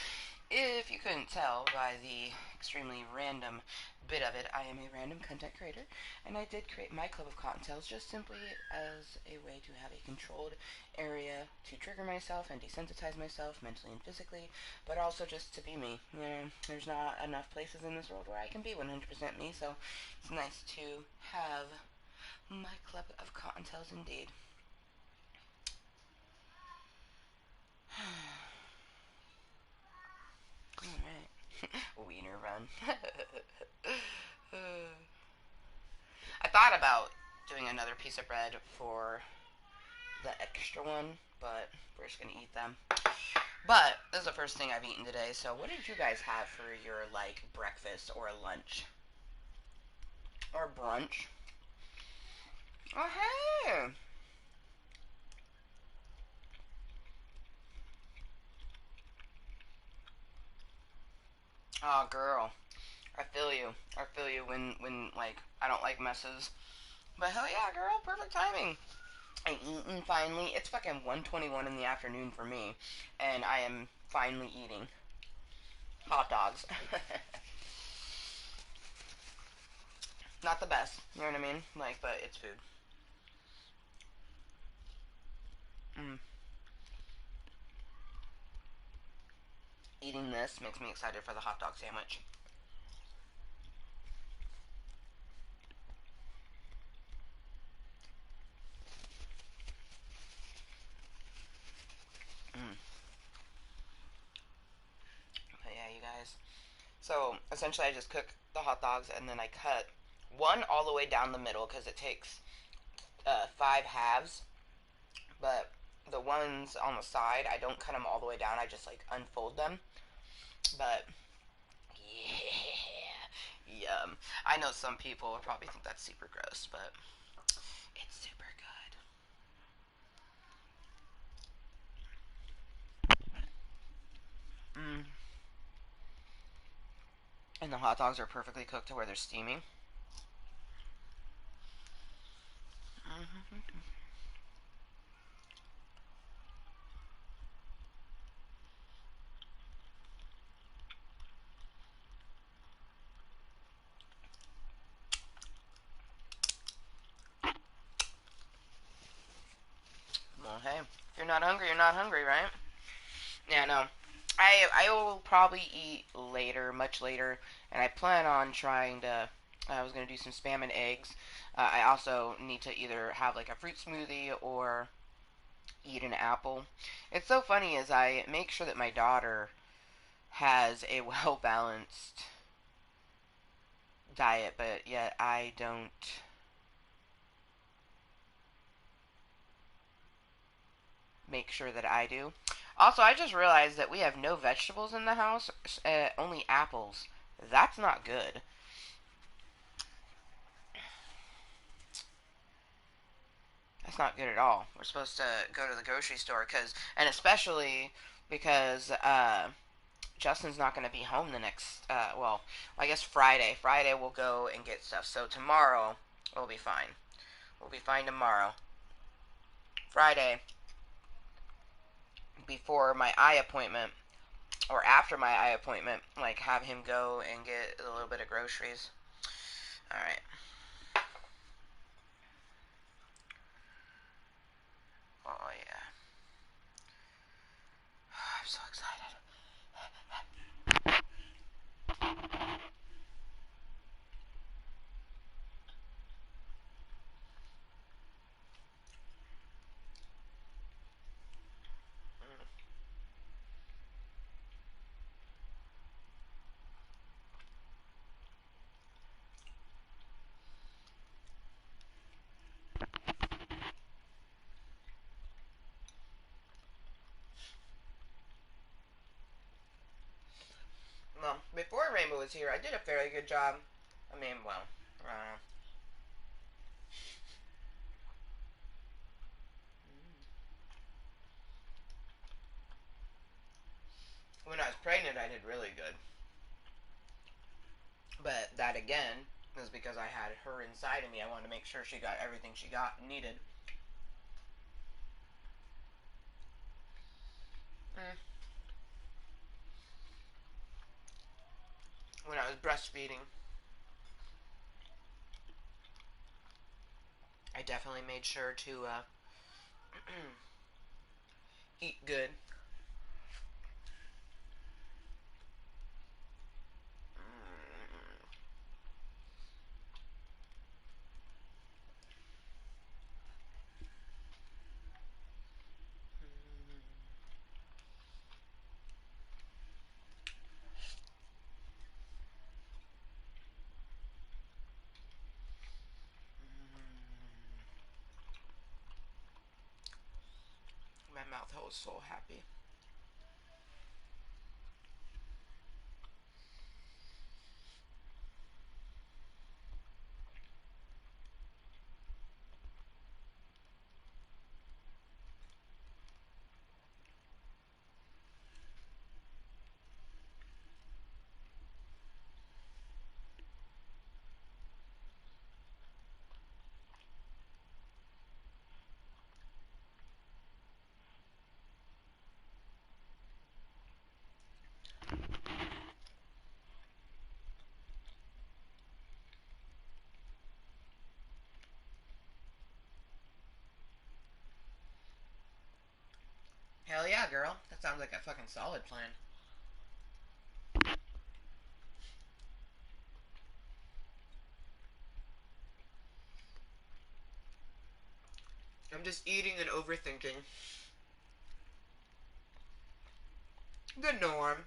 If you couldn't tell by the extremely random bit of it, I am a random content creator, and I did create my club of Kottontales just simply as a way to have a controlled area to trigger myself and desensitize myself mentally and physically, but also just to be me. You know, there's not enough places in this world where I can be 100% me, so it's nice to have my club of Kottontales indeed. Alright. Wiener run. I thought about doing another piece of bread for the extra one, but we're just gonna eat them. But this is the first thing I've eaten today, so what did you guys have for your, like, breakfast or lunch? Or brunch? Oh, hey! Oh, girl. I feel you. I feel you when like, I don't like messes. But hell yeah, girl. Perfect timing. I eaten finally. It's fucking 1:21 in the afternoon for me. And I am finally eating hot dogs. Not the best. You know what I mean? Like, but it's food. Mm. Eating this makes me excited for the hot dog sandwich. Mm. But yeah, you guys. So essentially, I just cook the hot dogs and then I cut one all the way down the middle because it takes 5 halves. But the ones on the side, I don't cut them all the way down. I just like unfold them. But yeah, yum. I know some people would probably think that's super gross, but it's super good. Mm. And the hot dogs are perfectly cooked to where they're steaming. Mm-hmm. Well, hey, if you're not hungry, you're not hungry, right? Yeah, no. I will probably eat later, much later, and I plan on trying to. I was gonna do some spam and eggs. I also need to either have like a fruit smoothie or eat an apple. It's so funny as I make sure that my daughter has a well balanced diet, but yet I don't make sure that I do. Also, I just realized that we have no vegetables in the house, only apples. That's not good. That's not good at all. We're supposed to go to the grocery store and especially because Justin's not going to be home the next. Well, I guess Friday. Friday we'll go and get stuff. So tomorrow we'll be fine. We'll be fine tomorrow. Friday, before my eye appointment or after my eye appointment, like have him go and get a little bit of groceries. All right. Oh yeah. I'm so excited. Well, before Rainbow was here, I did a fairly good job. I mean, well, uh, when I was pregnant, I did really good. But that again is because I had her inside of me. I wanted to make sure she got everything she needed. When I was breastfeeding, I definitely made sure to eat good. My mouth hole is so happy. Hell yeah, girl. That sounds like a fucking solid plan. I'm just eating and overthinking. The norm.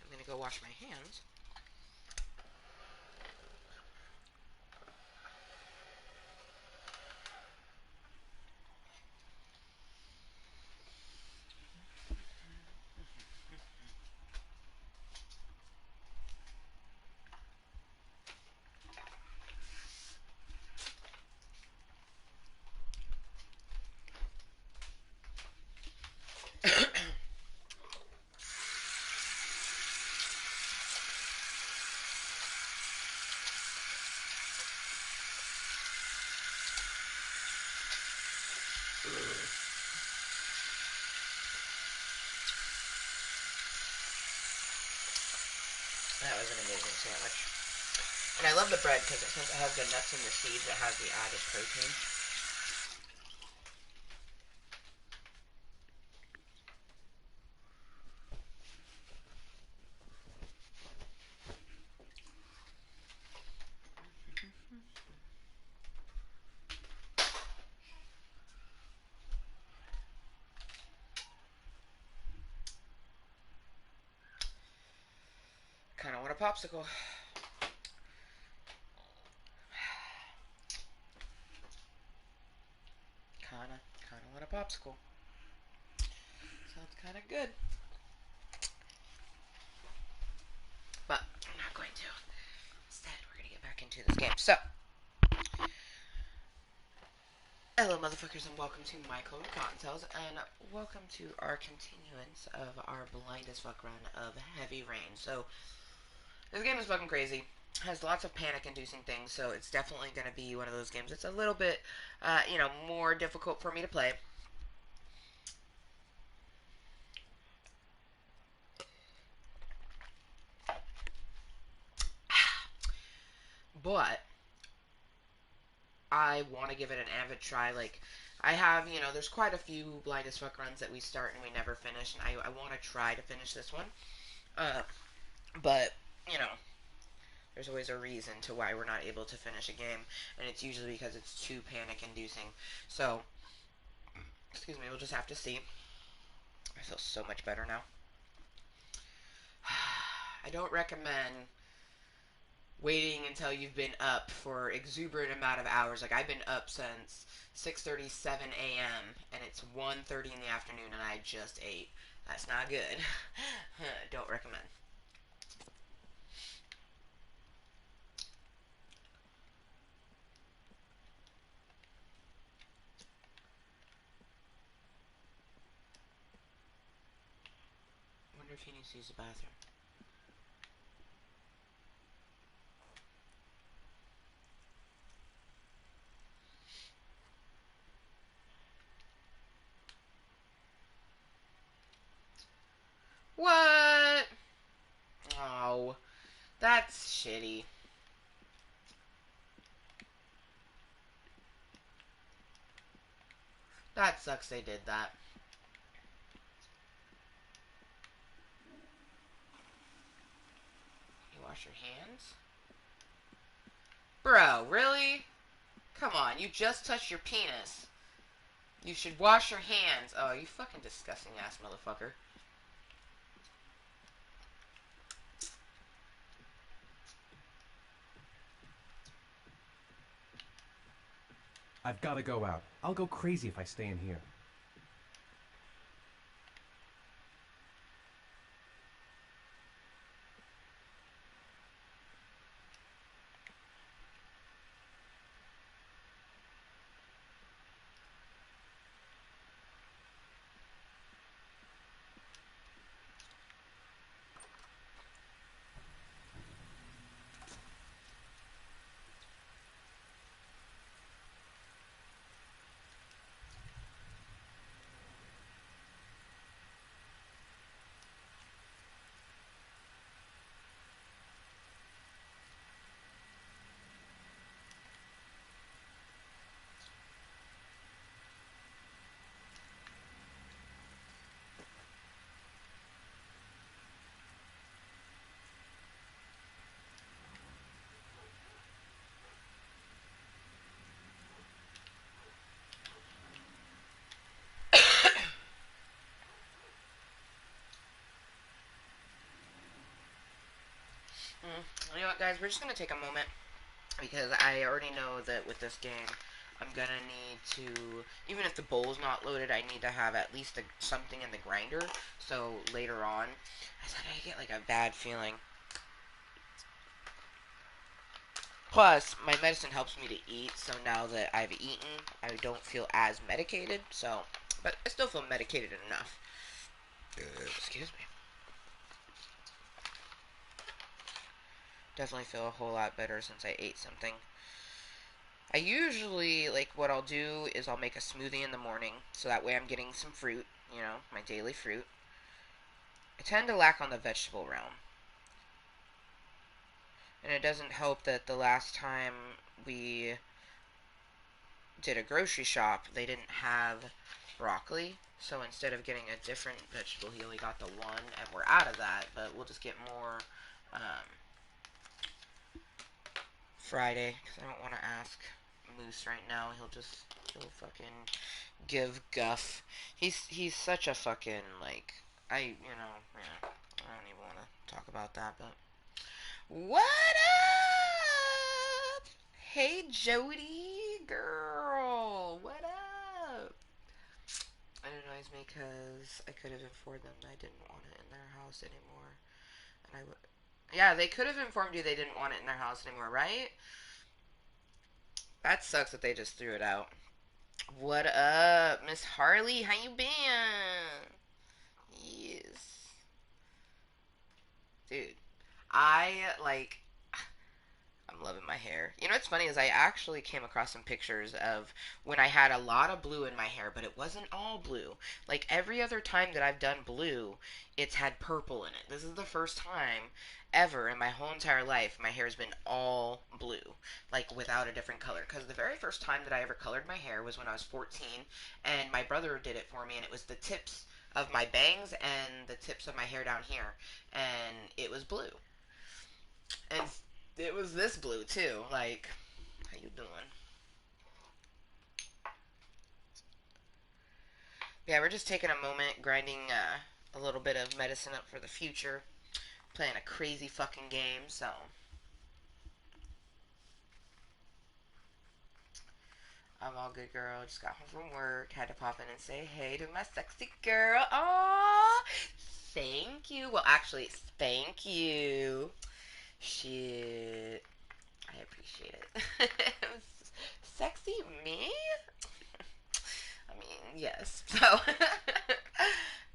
I'm gonna go wash my hands. That was an amazing sandwich. And I love the bread because since it has the nuts and the seeds, it has the added protein. Kind of want a popsicle. Kinda want a popsicle. Sounds kind of good. But I'm not going to. Instead, we're going to get back into this game. So, hello motherfuckers and welcome to my club of Kottontale and welcome to our continuance of our blind as fuck run of Heavy Rain. So, this game is fucking crazy. Has lots of panic-inducing things, so it's definitely going to be one of those games. It's a little bit, more difficult for me to play. But I want to give it an avid try. Like, I have, there's quite a few blind as fuck runs that we start and we never finish, and I want to try to finish this one. But, there's always a reason to why we're not able to finish a game, and it's usually because it's too panic-inducing. So, Excuse me, we'll just have to see. I feel so much better now. I don't recommend waiting until you've been up for exuberant amount of hours. Like, I've been up since 6:37 a.m. and it's 1:30 in the afternoon and I just ate. That's not good. Don't recommend. I wonder if he needs to use the bathroom. What? Oh, that's shitty. That sucks they did that. You wash your hands? Bro, really? Come on, you just touched your penis. You should wash your hands. Oh, you fucking disgusting ass motherfucker. I've got to go out. I'll go crazy if I stay in here. You know what, guys? We're just going to take a moment because I already know that with this game, I'm going to need to, even if the bowl's not loaded, I need to have at least something in the grinder. So later on, I get like a bad feeling. Plus, my medicine helps me to eat, so now that I've eaten, I don't feel as medicated. So, but I still feel medicated enough. Excuse me. Definitely feel a whole lot better since I ate something. I usually, like, what I'll do is I'll make a smoothie in the morning, so that way I'm getting some fruit, you know, my daily fruit. I tend to lack on the vegetable realm. And it doesn't help that the last time we did a grocery shop, they didn't have broccoli. So instead of getting a different vegetable, he only got the one, and we're out of that, but we'll just get more Friday, because I don't want to ask Moose right now. He'll fucking give guff. He's such a fucking, like, yeah, I don't even want to talk about that, but what up? Hey, Jody, girl, what up? It annoys me because I could have informed them that I didn't want it in their house anymore, and yeah, they could have informed you they didn't want it in their house anymore, right? That sucks that they just threw it out. What up, Miss Harley? How you been? Yes. Dude, I'm loving my hair. You know what's funny is I actually came across some pictures of when I had a lot of blue in my hair, but it wasn't all blue. Like every other time that I've done blue, it's had purple in it. This is the first time ever in my whole entire life my hair's been all blue, like without a different color. Because the very first time that I ever colored my hair was when I was 14, and my brother did it for me, and it was the tips of my bangs and the tips of my hair down here, and it was blue. And it was this blue too. Like, how you doing? Yeah, we're just taking a moment, grinding a little bit of medicine up for the future. Playing a crazy fucking game, so. I'm all good, girl. Just got home from work. Had to pop in and say hey to my sexy girl. Aww. Thank you. Well, actually, thank you. Shit. I appreciate it. Sexy me? I mean, yes. So,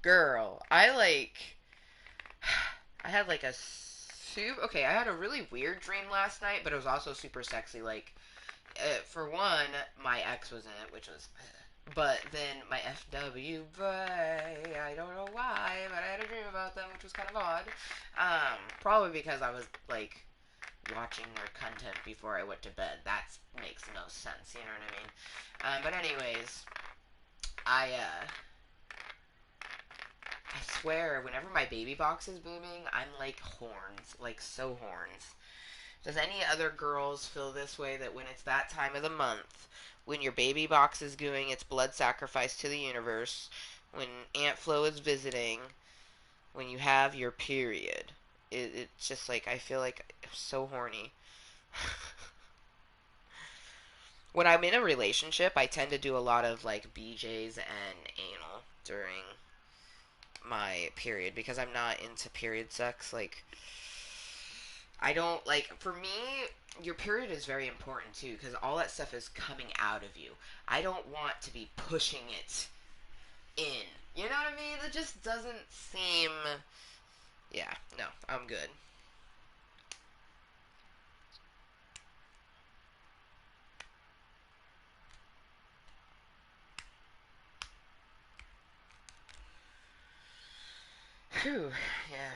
girl, I had like a super, okay, I had a really weird dream last night, but it was also super sexy. Like, for one, my ex was in it, which was, but then my FW, but I don't know why, but I had a dream about them, which was kind of odd. Probably because I was like watching their content before I went to bed. That makes no sense, you know what I mean? But anyways, I swear, whenever my baby box is booming, I'm like horns, like so horns. Does any other girls feel this way, that when it's that time of the month, when your baby box is doing its blood sacrifice to the universe, when Aunt Flo is visiting, when you have your period, it's just like, I feel like I'm so horny. When I'm in a relationship, I tend to do a lot of like BJs and anal during my period because I'm not into period sex. Like, I don't like, for me, your period is very important too because all that stuff is coming out of you. I don't want to be pushing it in. You know what I mean? It just doesn't seem. Yeah, no, I'm good. Whew, yeah.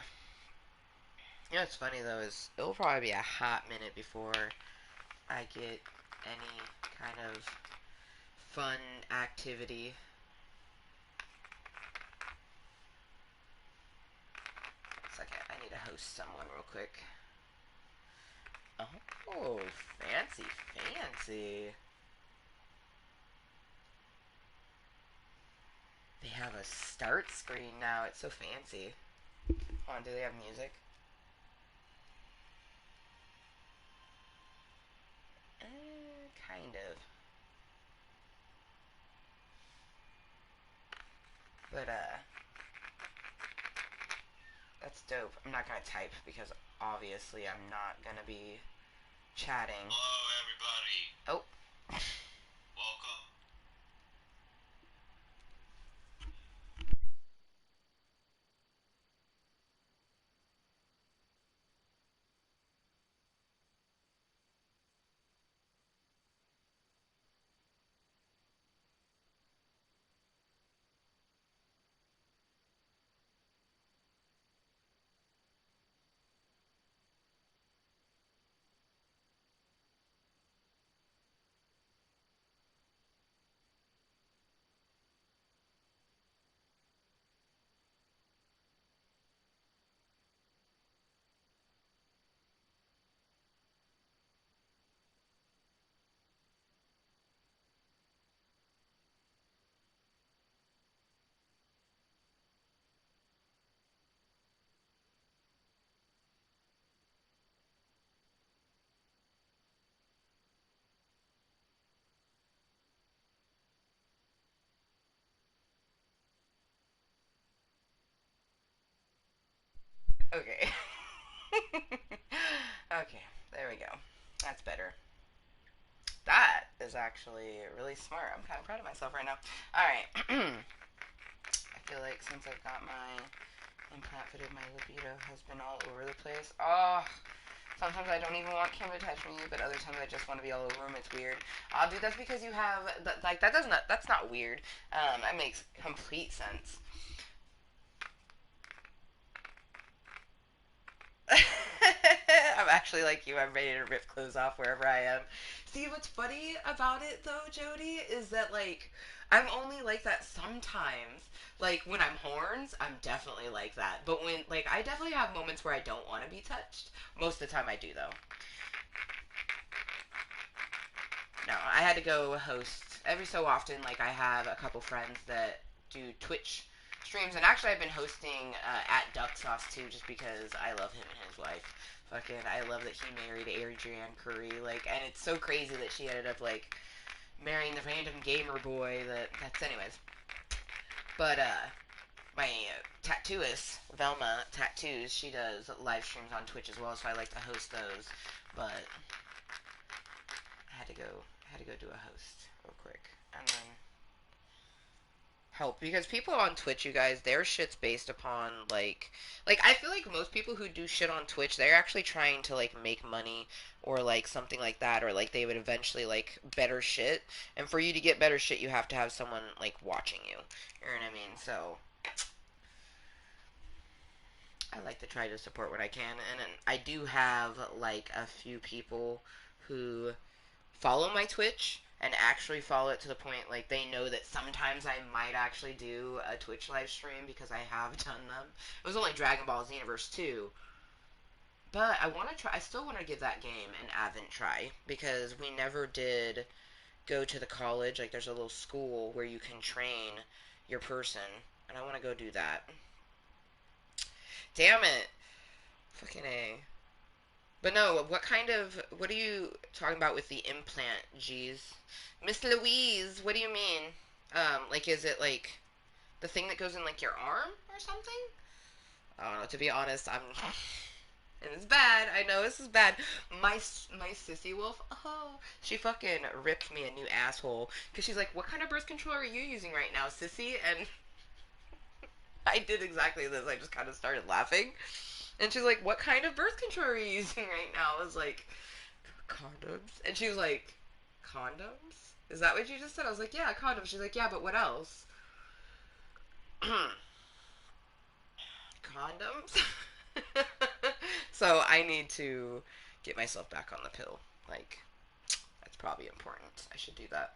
You know what's funny though is it'll probably be a hot minute before I get any kind of fun activity. Second, I need to host someone real quick. Oh, fancy, fancy. They have a start screen now. It's so fancy. Hold on, do they have music? Kind of. But, that's dope. I'm not gonna type because obviously I'm not gonna be chatting. Hello, everybody. Oh. Welcome. Okay. Okay, there we go. That's better. That is actually really smart. I'm kind of proud of myself right now. Alright. I feel like since I've got my implant fitted, my libido has been all over the place. Oh, sometimes I don't even want Kim to touch me, but other times I just want to be all over him. It's weird. Dude, that's because you have, like, that's not weird. That makes complete sense. I'm actually like you. I'm ready to rip clothes off wherever I am. See, what's funny about it though, Jody, is that like I'm only like that sometimes. Like when I'm horns, I'm definitely like that. But when like I definitely have moments where I don't want to be touched. Most of the time I do though. No, I had to go host every so often. Like I have a couple friends that do Twitch streams, and actually I've been hosting at Duck Sauce too, just because I love him and his wife. Fucking, I love that he married Adrienne Curry, like, and it's so crazy that she ended up, like, marrying the random gamer boy that's anyways. But, my tattooist, Velma Tattoos, she does live streams on Twitch as well, so I like to host those, but I had to go do a host real quick, and then help, because people on Twitch, you guys, their shit's based upon like I feel like most people who do shit on Twitch, they're actually trying to like make money or like something like that, or like they would eventually like better shit, and for you to get better shit you have to have someone like watching you know what I mean? So I like to try to support what I can, and I do have like a few people who follow my Twitch and actually follow it to the point like they know that sometimes I might actually do a Twitch live stream because I have done them. It was only Dragon Ball Xenoverse 2, but I want to try. I still want to give that game an Advent try because we never did go to the college. Like there's a little school where you can train your person, and I want to go do that. Damn it. Fucking A. But no, what are you talking about with the implant, G's? Miss Louise, what do you mean? Like, is it, like, the thing that goes in, like, your arm or something? I don't know, to be honest, and it's bad, I know this is bad. My sissy wolf, oh, she fucking ripped me a new asshole, because she's like, what kind of birth control are you using right now, sissy? And I did exactly this, I just kind of started laughing. And she's like, what kind of birth control are you using right now? I was like, condoms. And she was like, condoms? Is that what you just said? I was like, yeah, condoms. She's like, yeah, but what else? Condoms? So I need to get myself back on the pill. Like, that's probably important. I should do that.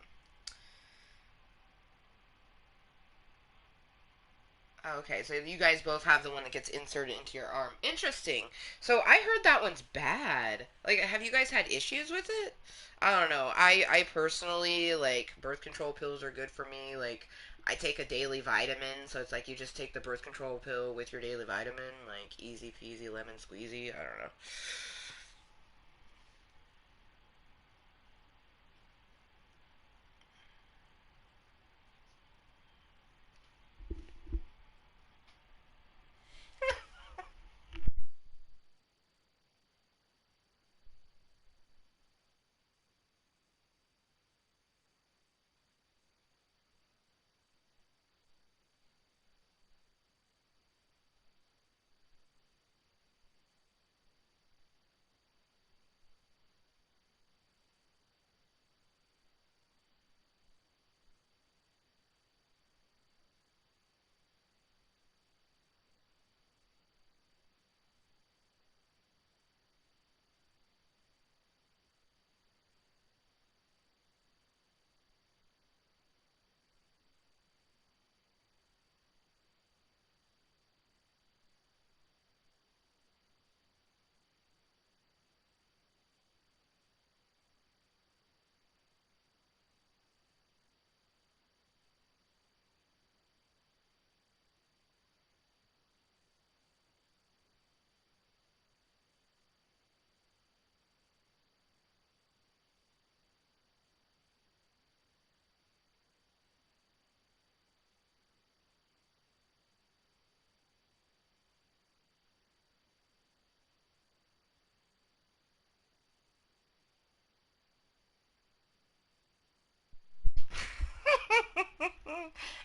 Okay, so you guys both have the one that gets inserted into your arm. Interesting. So I heard that one's bad. Like, have you guys had issues with it? I don't know. I personally, like, birth control pills are good for me. Like, I take a daily vitamin, so it's like you just take the birth control pill with your daily vitamin. Like, easy peasy, lemon squeezy. I don't know.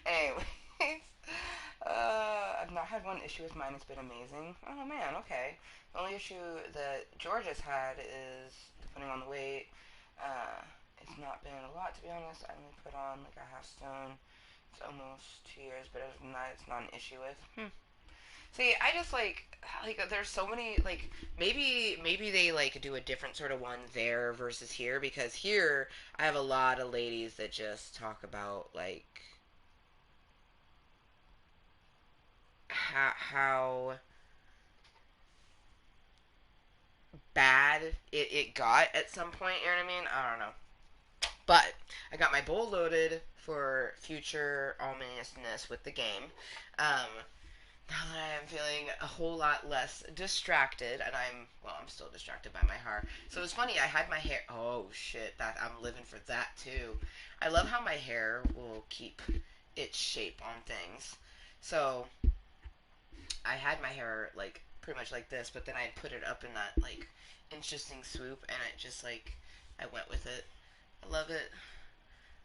Anyways, I've not had one issue with mine. It's been amazing. Oh man, okay. The only issue that George has had is depending on the weight. It's not been a lot, to be honest. I only put on like a half stone. It's almost 2 years, but other than that, it's not an issue with. See, I just like there's so many like maybe they like do a different sort of one there versus here, because here I have a lot of ladies that just talk about like how bad it got at some point, you know what I mean? I don't know. But I got my bowl loaded for future ominousness with the game. Now that I am feeling a whole lot less distracted, and I'm still distracted by my hair. So it's funny, I had my hair, oh shit, that I'm living for that too. I love how my hair will keep its shape on things. So I had my hair like pretty much like this, but then I put it up in that like interesting swoop, and it just like I went with it. I love it.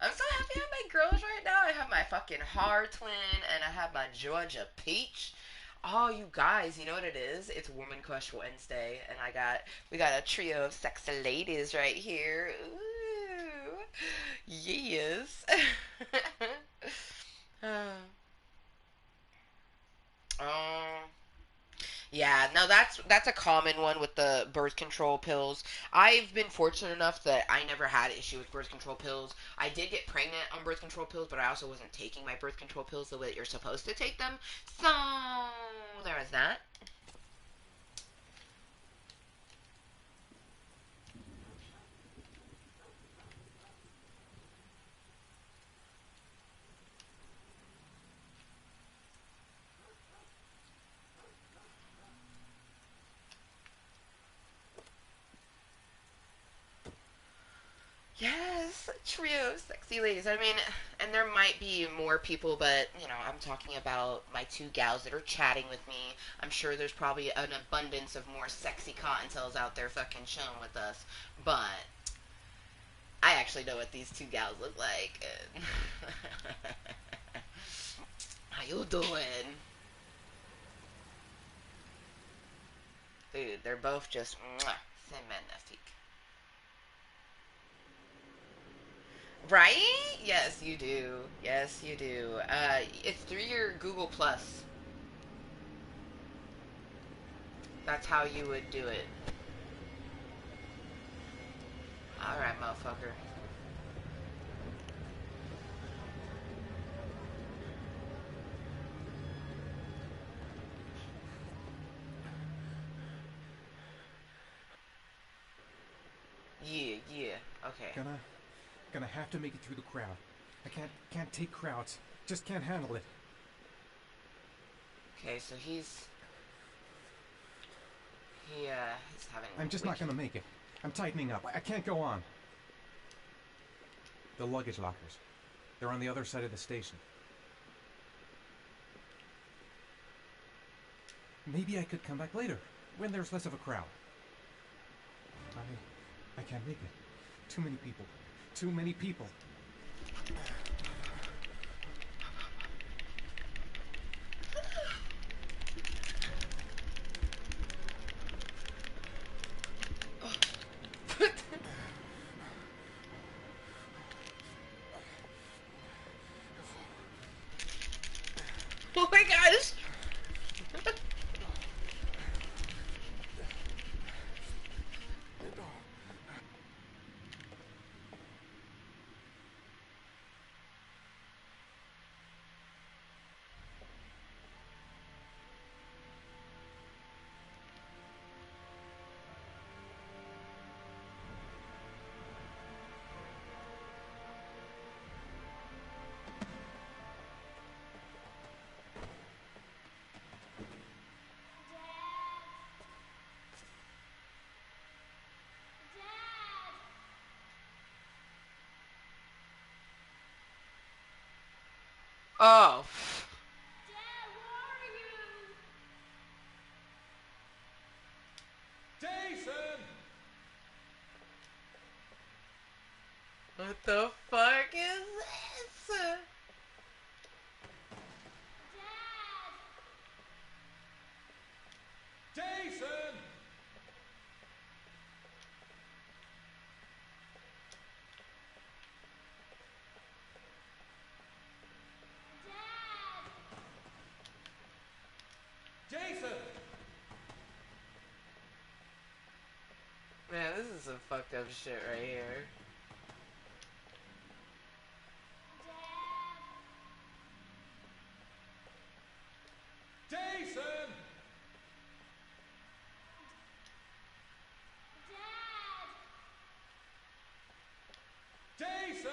I'm so happy I have my girls right now. I have my fucking hard twin, and I have my Georgia peach. Oh, you guys, you know what it is? It's Woman Crush Wednesday, and we got a trio of sexy ladies right here. Ooh, yes. um, yeah, no, that's a common one with the birth control pills. I've been fortunate enough that I never had an issue with birth control pills. I did get pregnant on birth control pills, but I also wasn't taking my birth control pills the way that you're supposed to take them. So there was that. Yes, trio of sexy ladies. I mean, and there might be more people, but, I'm talking about my two gals that are chatting with me. I'm sure there's probably an abundance of more sexy Cottontails out there fucking chilling with us. But I actually know what these two gals look like. How you doing? Dude, they're both just mwah, c'est magnifique. Right? Yes, you do. Yes, you do. It's through your Google Plus. That's how you would do it. Alright, motherfucker. Yeah, okay. Gonna have to make it through the crowd. I can't take crowds. Just can't handle it. Okay, so he's having... I'm just not gonna make it. I'm tightening up. I can't go on. The luggage lockers. They're on the other side of the station. Maybe I could come back later, when there's less of a crowd. I can't make it. Too many people. Too many people. Oh my gosh! Oh. Dad, where are you? Jason! What the fuck is this? Dad! Jason! Dad! Jason! Man, this is some fucked up shit right here. Jason! Dad! Jason!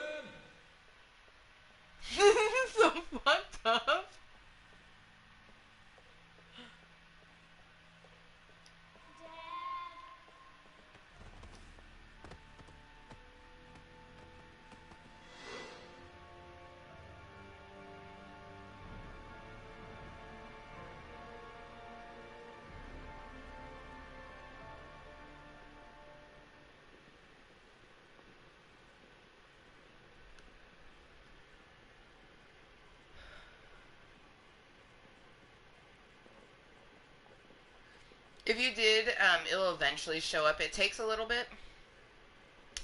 If you did, it'll eventually show up. It takes a little bit.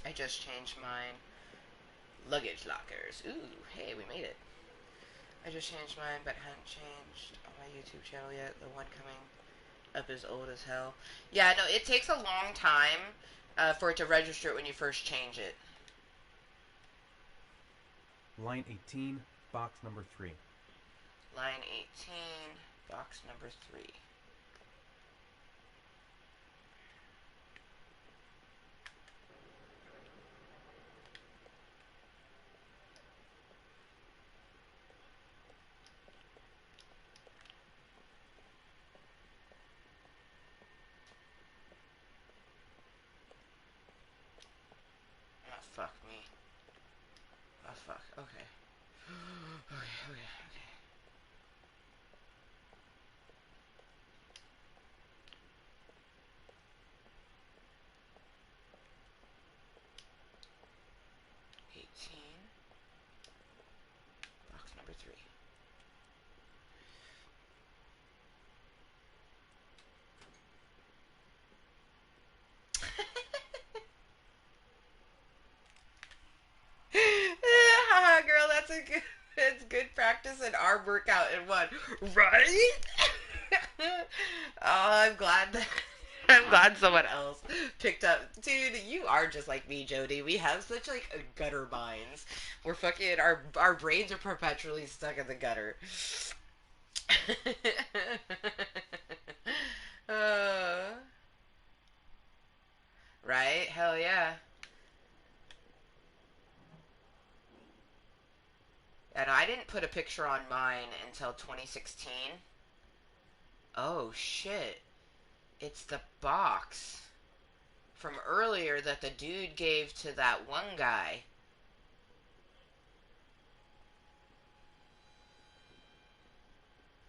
I just changed mine. Luggage lockers. Ooh, hey, we made it. I just changed mine, but hadn't changed on my YouTube channel yet. The one coming up is old as hell. Yeah, no, it takes a long time for it to register it when you first change it. Line 18, box number 3. Line 18, box number 3. Oh, fuck me. Oh, fuck. Okay. Okay. 18. Box number 3. Haha, girl, it's good practice and our workout in one, right? Oh, I'm glad someone else picked up. Dude, you are just like me, Jody. We have such like gutter minds. We're fucking our brains are perpetually stuck in the gutter. uh, right? Hell yeah. And I didn't put a picture on mine until 2016. Oh shit. It's the box from earlier that the dude gave to that one guy.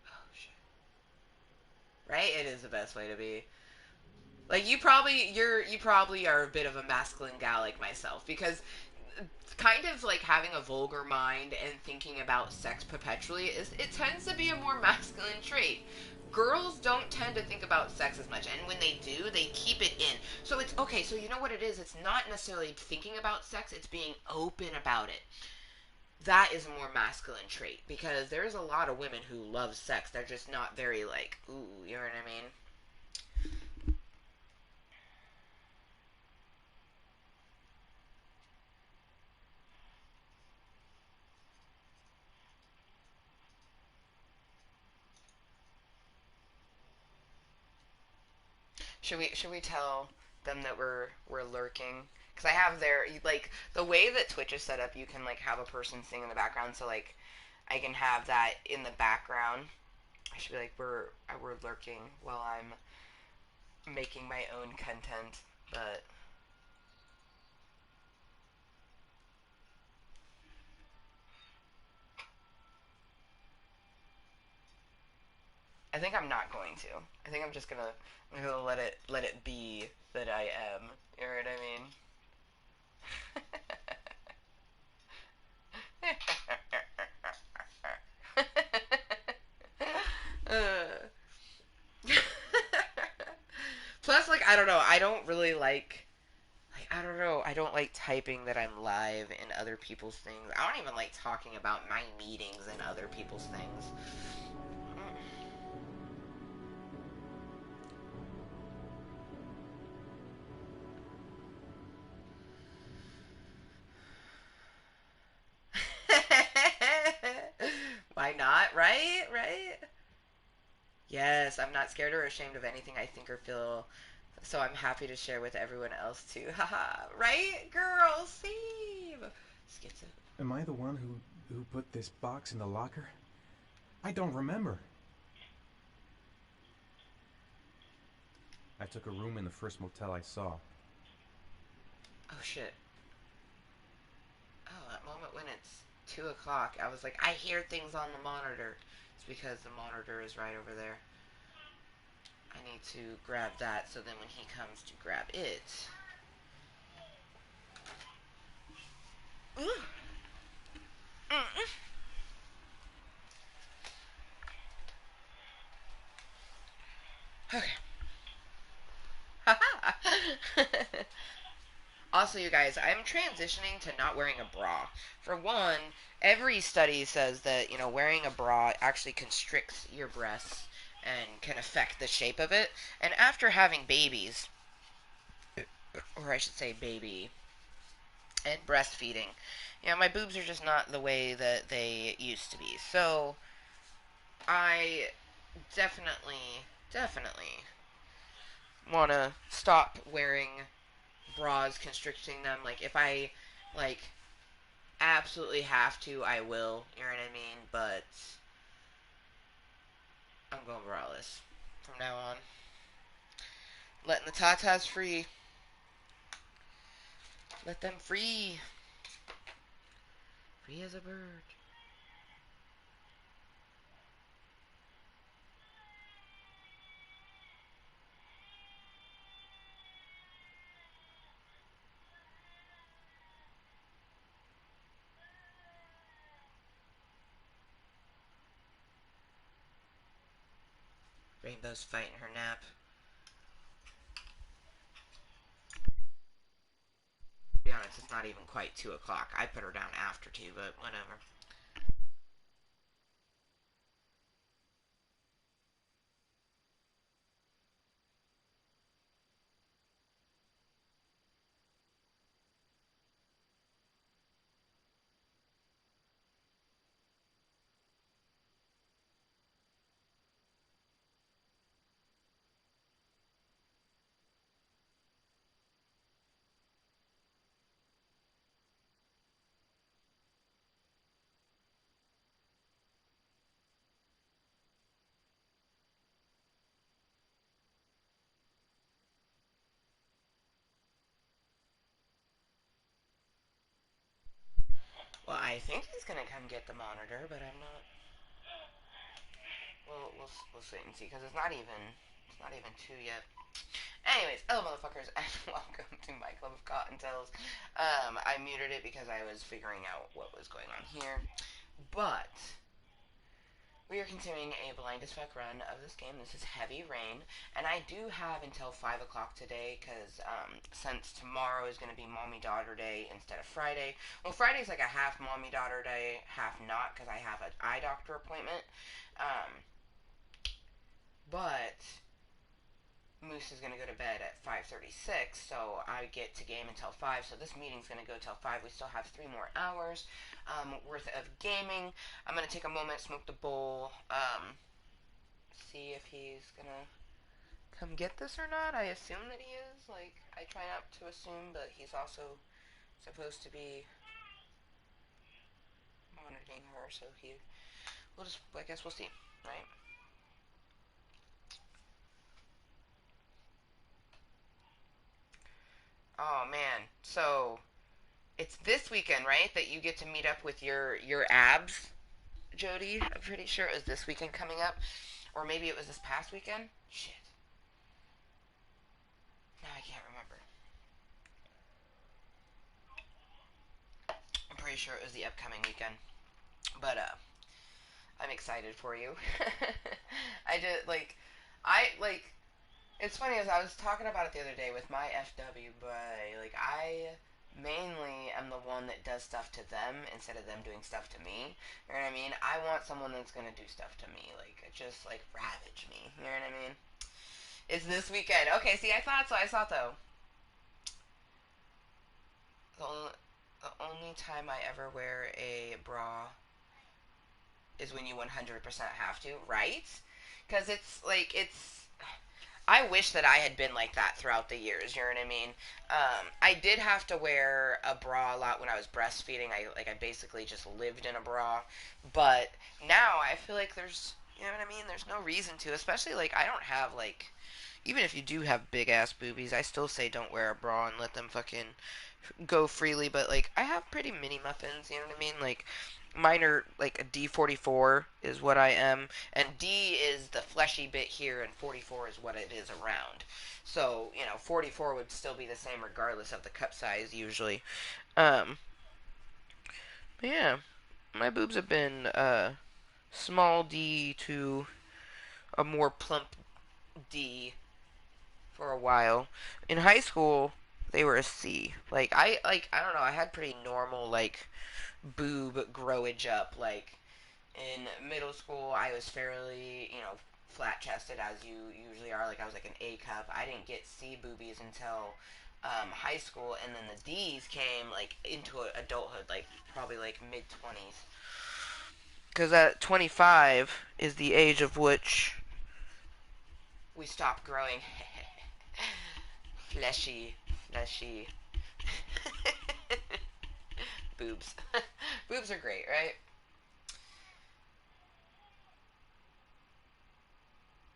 Oh shit. Right? It is the best way to be. Like you probably are a bit of a masculine gal like myself because kind of like having a vulgar mind and thinking about sex perpetually it tends to be a more masculine trait. Girls don't tend to think about sex as much, and when they do, they keep it in. So it's okay. So you know what it is? It's not necessarily thinking about sex; it's being open about it. That is a more masculine trait because there's a lot of women who love sex. They're just not very like, ooh, you know what I mean? Should we tell them that we're lurking? Because I have their like the way that Twitch is set up, you can like have a person sing in the background. So like I can have that in the background. I should be like we're lurking while I'm making my own content, but I think I'm not going to. I think I'm gonna let it be that I am. You know what I mean? uh. Plus, like, I don't know. I don't really I don't know. I don't like typing that I'm live in other people's things. I don't even like talking about my meetings in other people's things. Why not? Right? Right? Yes, I'm not scared or ashamed of anything I think or feel, so I'm happy to share with everyone else too. Haha. Right, girl? Steve. Schizo. Am I the one who put this box in the locker? I don't remember. I took a room in the first motel I saw. Oh shit. Oh, that moment when it's 2 o'clock, I was like, I hear things on the monitor. It's because the monitor is right over there. I need to grab that so then when he comes to grab it. Ooh. Okay. Also, you guys, I'm transitioning to not wearing a bra. For one, every study says that, wearing a bra actually constricts your breasts and can affect the shape of it. And after having babies, or I should say baby, and breastfeeding, my boobs are just not the way that they used to be. So, I definitely want to stop wearing bras constricting them. Like, if I, like, absolutely have to, I will. You know what I mean? But I'm going braless from now on. Letting the tatas free. Let them free. Free as a bird. Rainbow's fighting her nap. To be honest, it's not even quite 2 o'clock. I put her down after 2, but whatever. Well, I think he's gonna come get the monitor, but I'm not. We'll sit and see because it's not even 2 yet. Anyways, hello motherfuckers, and welcome to my club of Kottontales. I muted it because I was figuring out what was going on here, but we are continuing a blind as fuck run of this game. This is Heavy Rain, and I do have until 5 o'clock today, because since tomorrow is going to be mommy-daughter day instead of Friday. Well, Friday's like a half mommy-daughter day, half not, because I have an eye doctor appointment. But Moose is going to go to bed at 5:36, so I get to game until 5, so this meeting's going to go till 5. We still have 3 more hours worth of gaming. I'm going to take a moment, smoke the bowl, see if he's going to come get this or not. I assume that he is. Like, I try not to assume, but he's also supposed to be monitoring her, so I guess we'll see, right? Oh, man. So, it's this weekend, right, that you get to meet up with your abs, Jody? I'm pretty sure it was this weekend coming up. Or maybe it was this past weekend? Shit. Now I can't remember. I'm pretty sure it was the upcoming weekend. But, I'm excited for you. I did, it's funny, as I was talking about it the other day with my FW, but, I mainly am the one that does stuff to them instead of them doing stuff to me. You know what I mean? I want someone that's gonna do stuff to me, just, ravage me. You know what I mean? It's this weekend. Okay, see, I thought so. The only, the only time I ever wear a bra is when you 100% have to, right? Because I wish that I had been like that throughout the years. You know what I mean? I did have to wear a bra a lot when I was breastfeeding. I basically just lived in a bra, but now I feel like there's, you know what I mean? There's no reason to, especially I don't have even if you do have big ass boobies, I still say don't wear a bra and let them fucking go freely. But I have pretty mini muffins. You know what I mean? Mine are a D44 is what I am, and D is the fleshy bit here, and 44 is what it is around. So 44 would still be the same regardless of the cup size usually. Um, but yeah, my boobs have been small D to a more plump D for a while. In high school, They were a C. I don't know, I had pretty normal, boob growage up. In middle school, I was fairly, flat chested, as you usually are. I was like an A cup. I didn't get C boobies until high school, and then the D's came into adulthood, probably mid 20s. Because at 25 is the age of which we stop growing. Fleshy. Boobs. Boobs are great, right?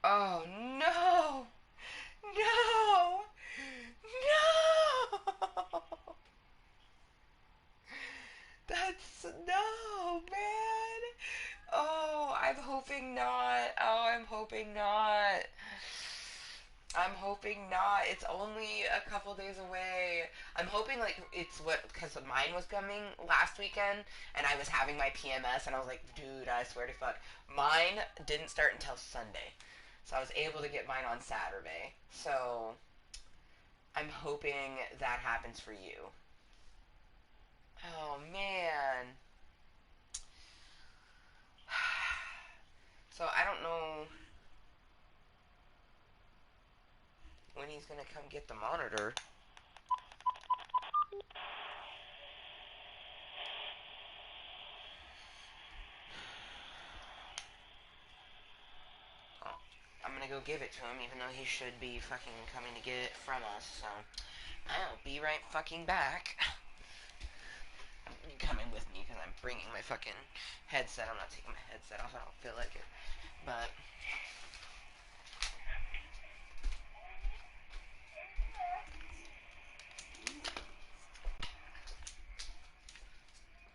Oh no! No! No! That's no, man. Oh, I'm hoping not. Oh, I'm hoping not. I'm hoping not. It's only a couple days away. I'm hoping it's because mine was coming last weekend, and I was having my PMS, and I was like, dude, I swear to fuck, mine didn't start until Sunday, so I was able to get mine on Saturday. So I'm hoping that happens for you. Oh man. So I don't know when he's gonna come get the monitor. Oh, I'm gonna go give it to him, even though he should be fucking coming to get it from us. So I'll be right fucking back. You coming with me because I'm bringing my fucking headset. I'm not taking my headset off. I don't feel like it, but.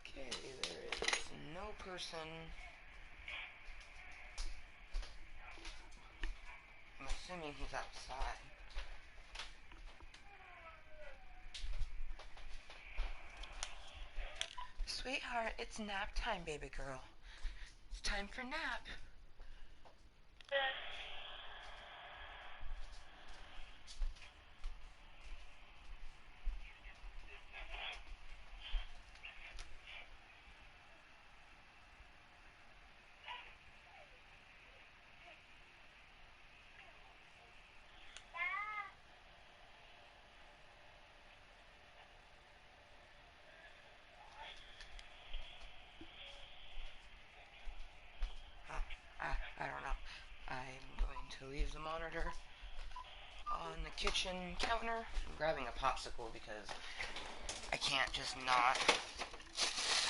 Okay, there is no person. I'm assuming he's outside. Sweetheart, it's nap time, baby girl. It's time for nap. I don't know. I'm going to leave the monitor on the kitchen counter. I'm grabbing a popsicle because I can't just not.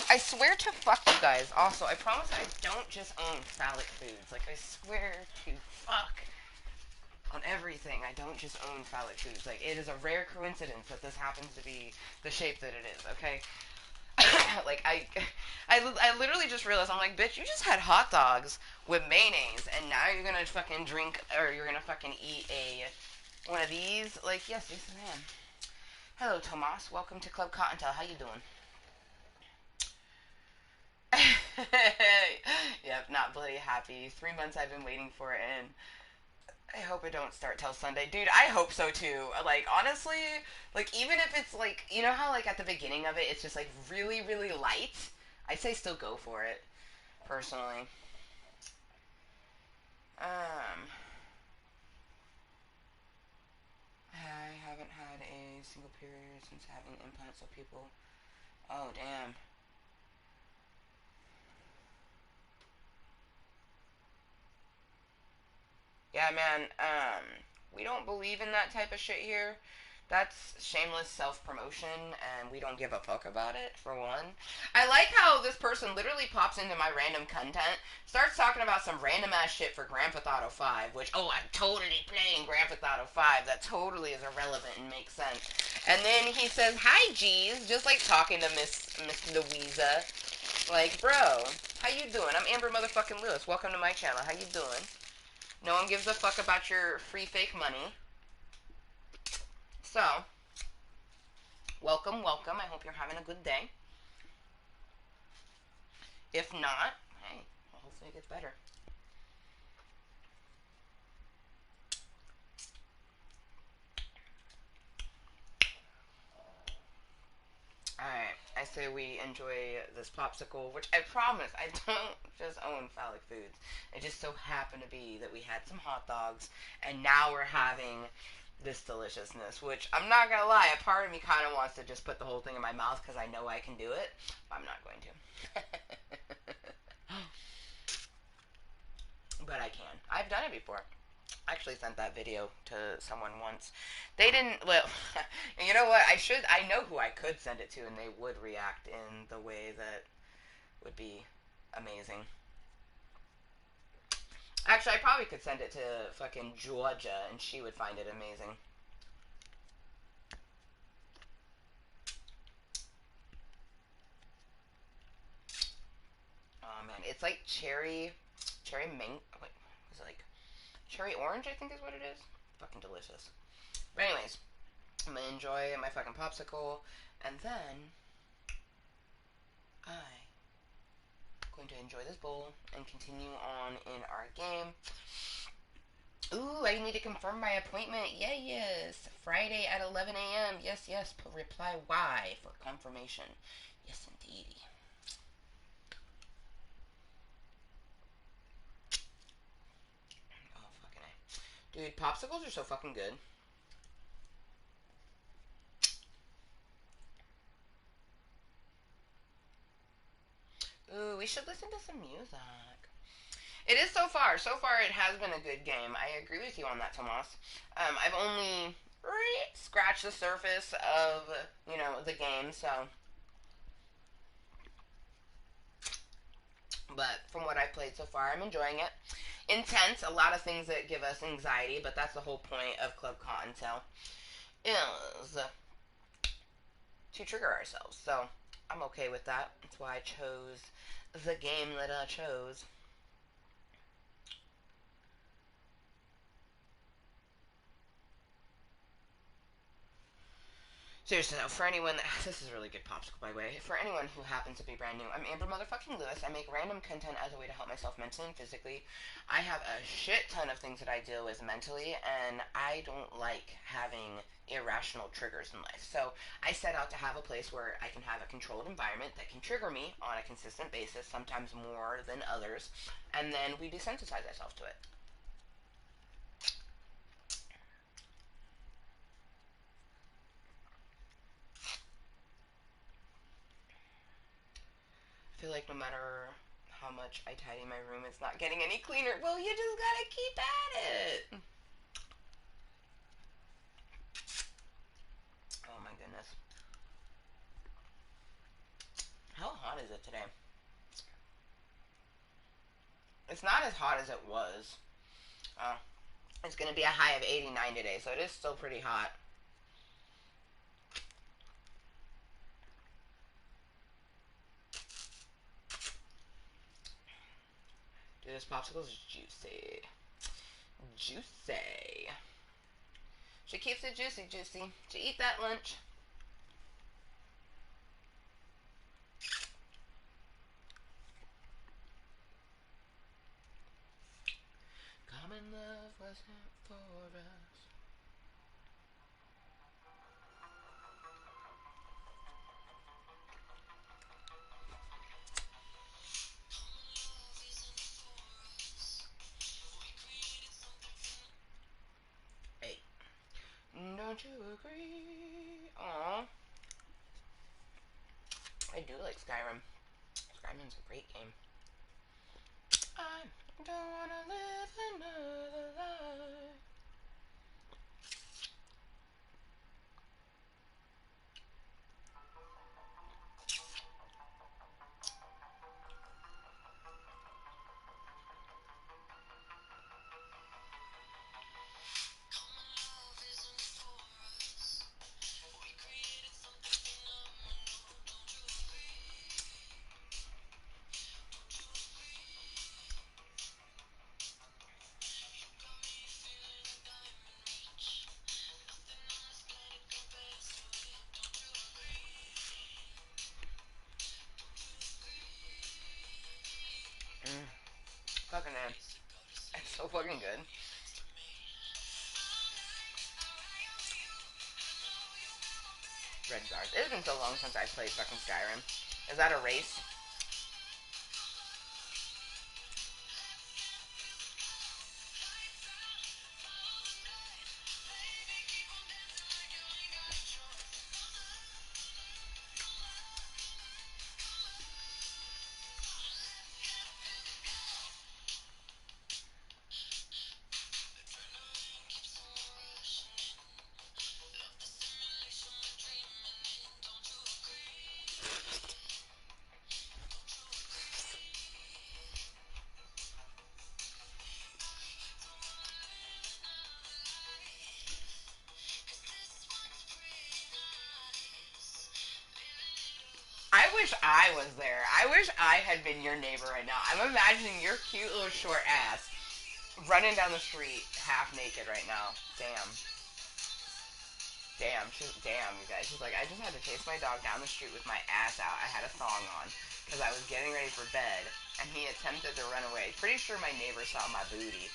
I swear to fuck you guys. Also, I promise I don't just own phallic foods. I swear to fuck on everything. I don't just own phallic foods. It is a rare coincidence that this happens to be the shape that it is, okay? I literally just realized, I'm like, bitch, you just had hot dogs with mayonnaise, and now you're gonna fucking drink, or you're gonna fucking eat one of these? Yes, I am. Hello, Tomas. Welcome to Club Kottontale. How you doing? Yep, not bloody happy. 3 months I've been waiting for it, and I hope it don't start till Sunday. Dude, I hope so too. Honestly, even if it's you know how at the beginning of it, it's just really, really light? I say still go for it, personally. I haven't had a single period since having implants, so people, oh damn. Yeah, man, we don't believe in that type of shit here. That's shameless self-promotion, and we don't give a fuck about it, for one. I like how this person literally pops into my random content, starts talking about some random-ass shit for Grand Theft Auto 5, which, oh, I'm totally playing Grand Theft Auto 5. That totally is irrelevant and makes sense. And then he says, hi, G's, just talking to Miss Louisa. Bro, how you doing? I'm Amber motherfucking Lewis. Welcome to my channel. How you doing? No one gives a fuck about your free fake money. So, welcome. I hope you're having a good day. If not, hey, well, hopefully it gets better. say we enjoy this popsicle, which I promise I don't just own phallic foods. It just so happened to be that we had some hot dogs, and now we're having this deliciousness, which I'm not gonna lie, a part of me kind of wants to just put the whole thing in my mouth because I know I can do it, but I'm not going to. But I can. I've done it before. I actually sent that video to someone once. They didn't, well, you know what, I know who I could send it to and they would react in the way that would be amazing. Actually, I probably could send it to fucking Georgia and she would find it amazing. Oh man, it's like cherry mango, wait, is it like cherry orange, I think is what it is. Fucking delicious. But anyways, I'm gonna enjoy my fucking popsicle, and then I'm going to enjoy this bowl and continue on in our game. Ooh, I need to confirm my appointment. Yeah, yes. Friday at 11 a.m. Yes, yes. Reply Y for confirmation. Yes, indeed. Oh, fucking A. Dude, popsicles are so fucking good. Ooh, we should listen to some music. It is so far. So far, it has been a good game. I agree with you on that, Tomas. I've only scratched the surface of, you know, the game, so. But from what I've played so far, I'm enjoying it. Intense, a lot of things that give us anxiety, but that's the whole point of Club Kottontale, is to trigger ourselves. So I'm okay with that. That's why I chose the game that I chose. Seriously though, for anyone that, this is a really good popsicle by the way, for anyone who happens to be brand new, I'm Amber motherfucking Lewis. I make random content as a way to help myself mentally and physically. I have a shit ton of things that I deal with mentally, and I don't like having irrational triggers in life. So I set out to have a place where I can have a controlled environment that can trigger me on a consistent basis, sometimes more than others, and then we desensitize ourselves to it. I feel like no matter how much I tidy my room, it's not getting any cleaner. Well, you just gotta keep at it. Oh my goodness. How hot is it today? It's not as hot as it was. It's gonna be a high of 89 today, so it is still pretty hot. Dude, this popsicle is juicy. Juicy. She keeps it juicy, juicy. She eat that lunch. Common love wasn't for us. Hey, don't you agree? Aww. I do like Skyrim. Skyrim's a great game. I don't wanna live another life. Fucking man. It's so fucking good. Red Stars. It's been so long since I played fucking Skyrim. Is that a race? I wish I was there. I wish I had been your neighbor right now. I'm imagining your cute little short ass running down the street half naked right now. Damn. Damn, you guys. She's like, I just had to chase my dog down the street with my ass out. I had a thong on because I was getting ready for bed, and he attempted to run away. Pretty sure my neighbor saw my booty.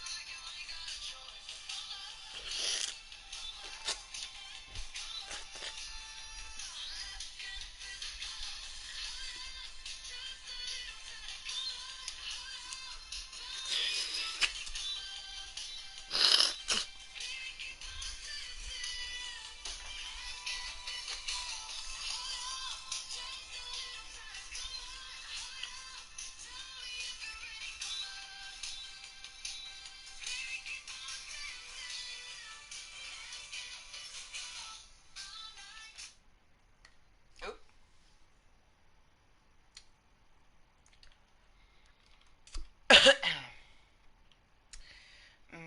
Oop.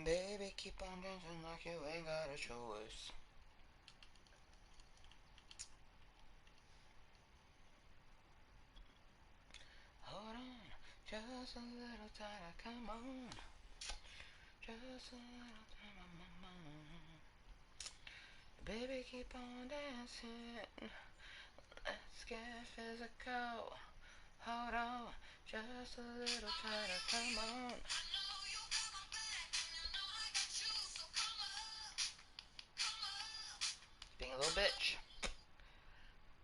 Baby, keep on dancing like you ain't got a choice. Hold on, just a little tighter, come on. Just a little tighter, baby, keep on dancing. Let's get physical. Hold on, just a little tighter, come on. Being a little bitch.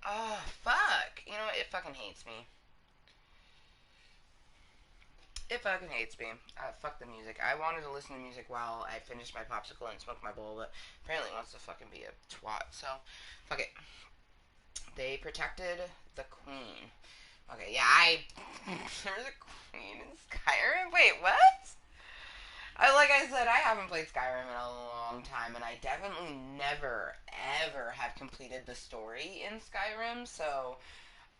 Oh, fuck. You know what? It fucking hates me. It fucking hates me. Fuck the music. I wanted to listen to music while I finished my popsicle and smoked my bowl, but apparently it wants to fucking be a twat, so fuck it. They protected the queen. Okay, yeah, there's a queen in Skyrim? Wait, what? Like I said, I haven't played Skyrim in a long time, and I definitely never, ever have completed the story in Skyrim, so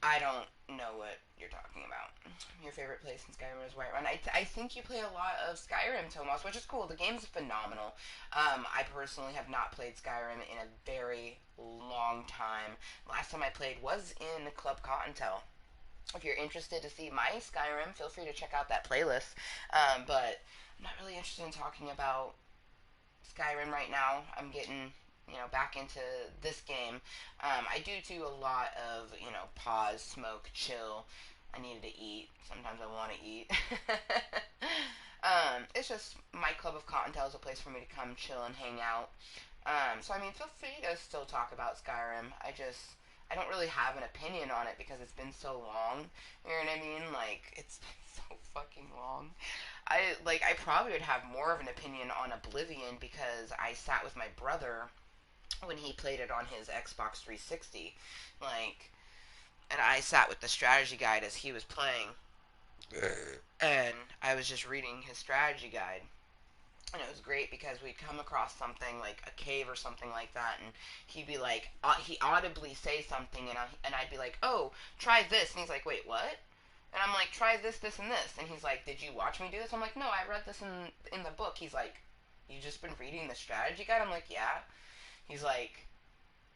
I don't know what you're talking about. Your favorite place in Skyrim is Whiterun. I think you play a lot of Skyrim, Tomas, which is cool. The game's phenomenal. I personally have not played Skyrim in a very long time. Last time I played was in Club Kottontale. If you're interested to see my Skyrim, feel free to check out that playlist. But I'm not really interested in talking about Skyrim right now. I'm getting, back into this game. I do a lot of, pause, smoke, chill. I needed to eat. Sometimes I want to eat. It's just my Club of Cottontail is a place for me to come chill and hang out. So, feel free to still talk about Skyrim. I don't really have an opinion on it because it's been so long. You know what I mean? Like, it's been so fucking long. I probably would have more of an opinion on Oblivion because I sat with my brother when he played it on his Xbox 360. And I sat with the strategy guide as he was playing. And I was just reading his strategy guide. And it was great because we'd come across something like a cave or something like that, and he'd be like, he audibly say something, and I'd be like, oh, try this. And he's like, wait, what? And I'm like, try this, this, and this. And he's like, did you watch me do this? I'm like, no, I read this in the book. He's like, you just been reading the strategy guide? I'm like, yeah. He's like,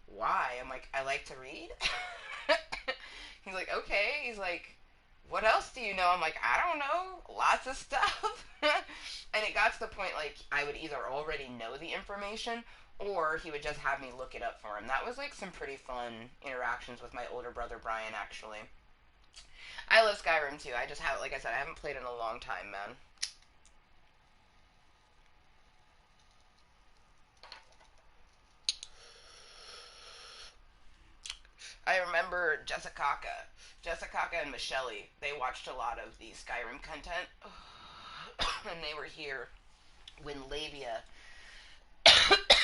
why? I'm like, I like to read. He's like, okay. He's like, what else do you know? I'm like, I don't know. Lots of stuff. And it got to the point, I would either already know the information, or he would just have me look it up for him. That was, some pretty fun interactions with my older brother, Brian, actually. I love Skyrim, too. I just have, like I said, I haven't played in a long time, man. I remember Jessica and Michelle, they watched a lot of the Skyrim content, and they were here when Labia,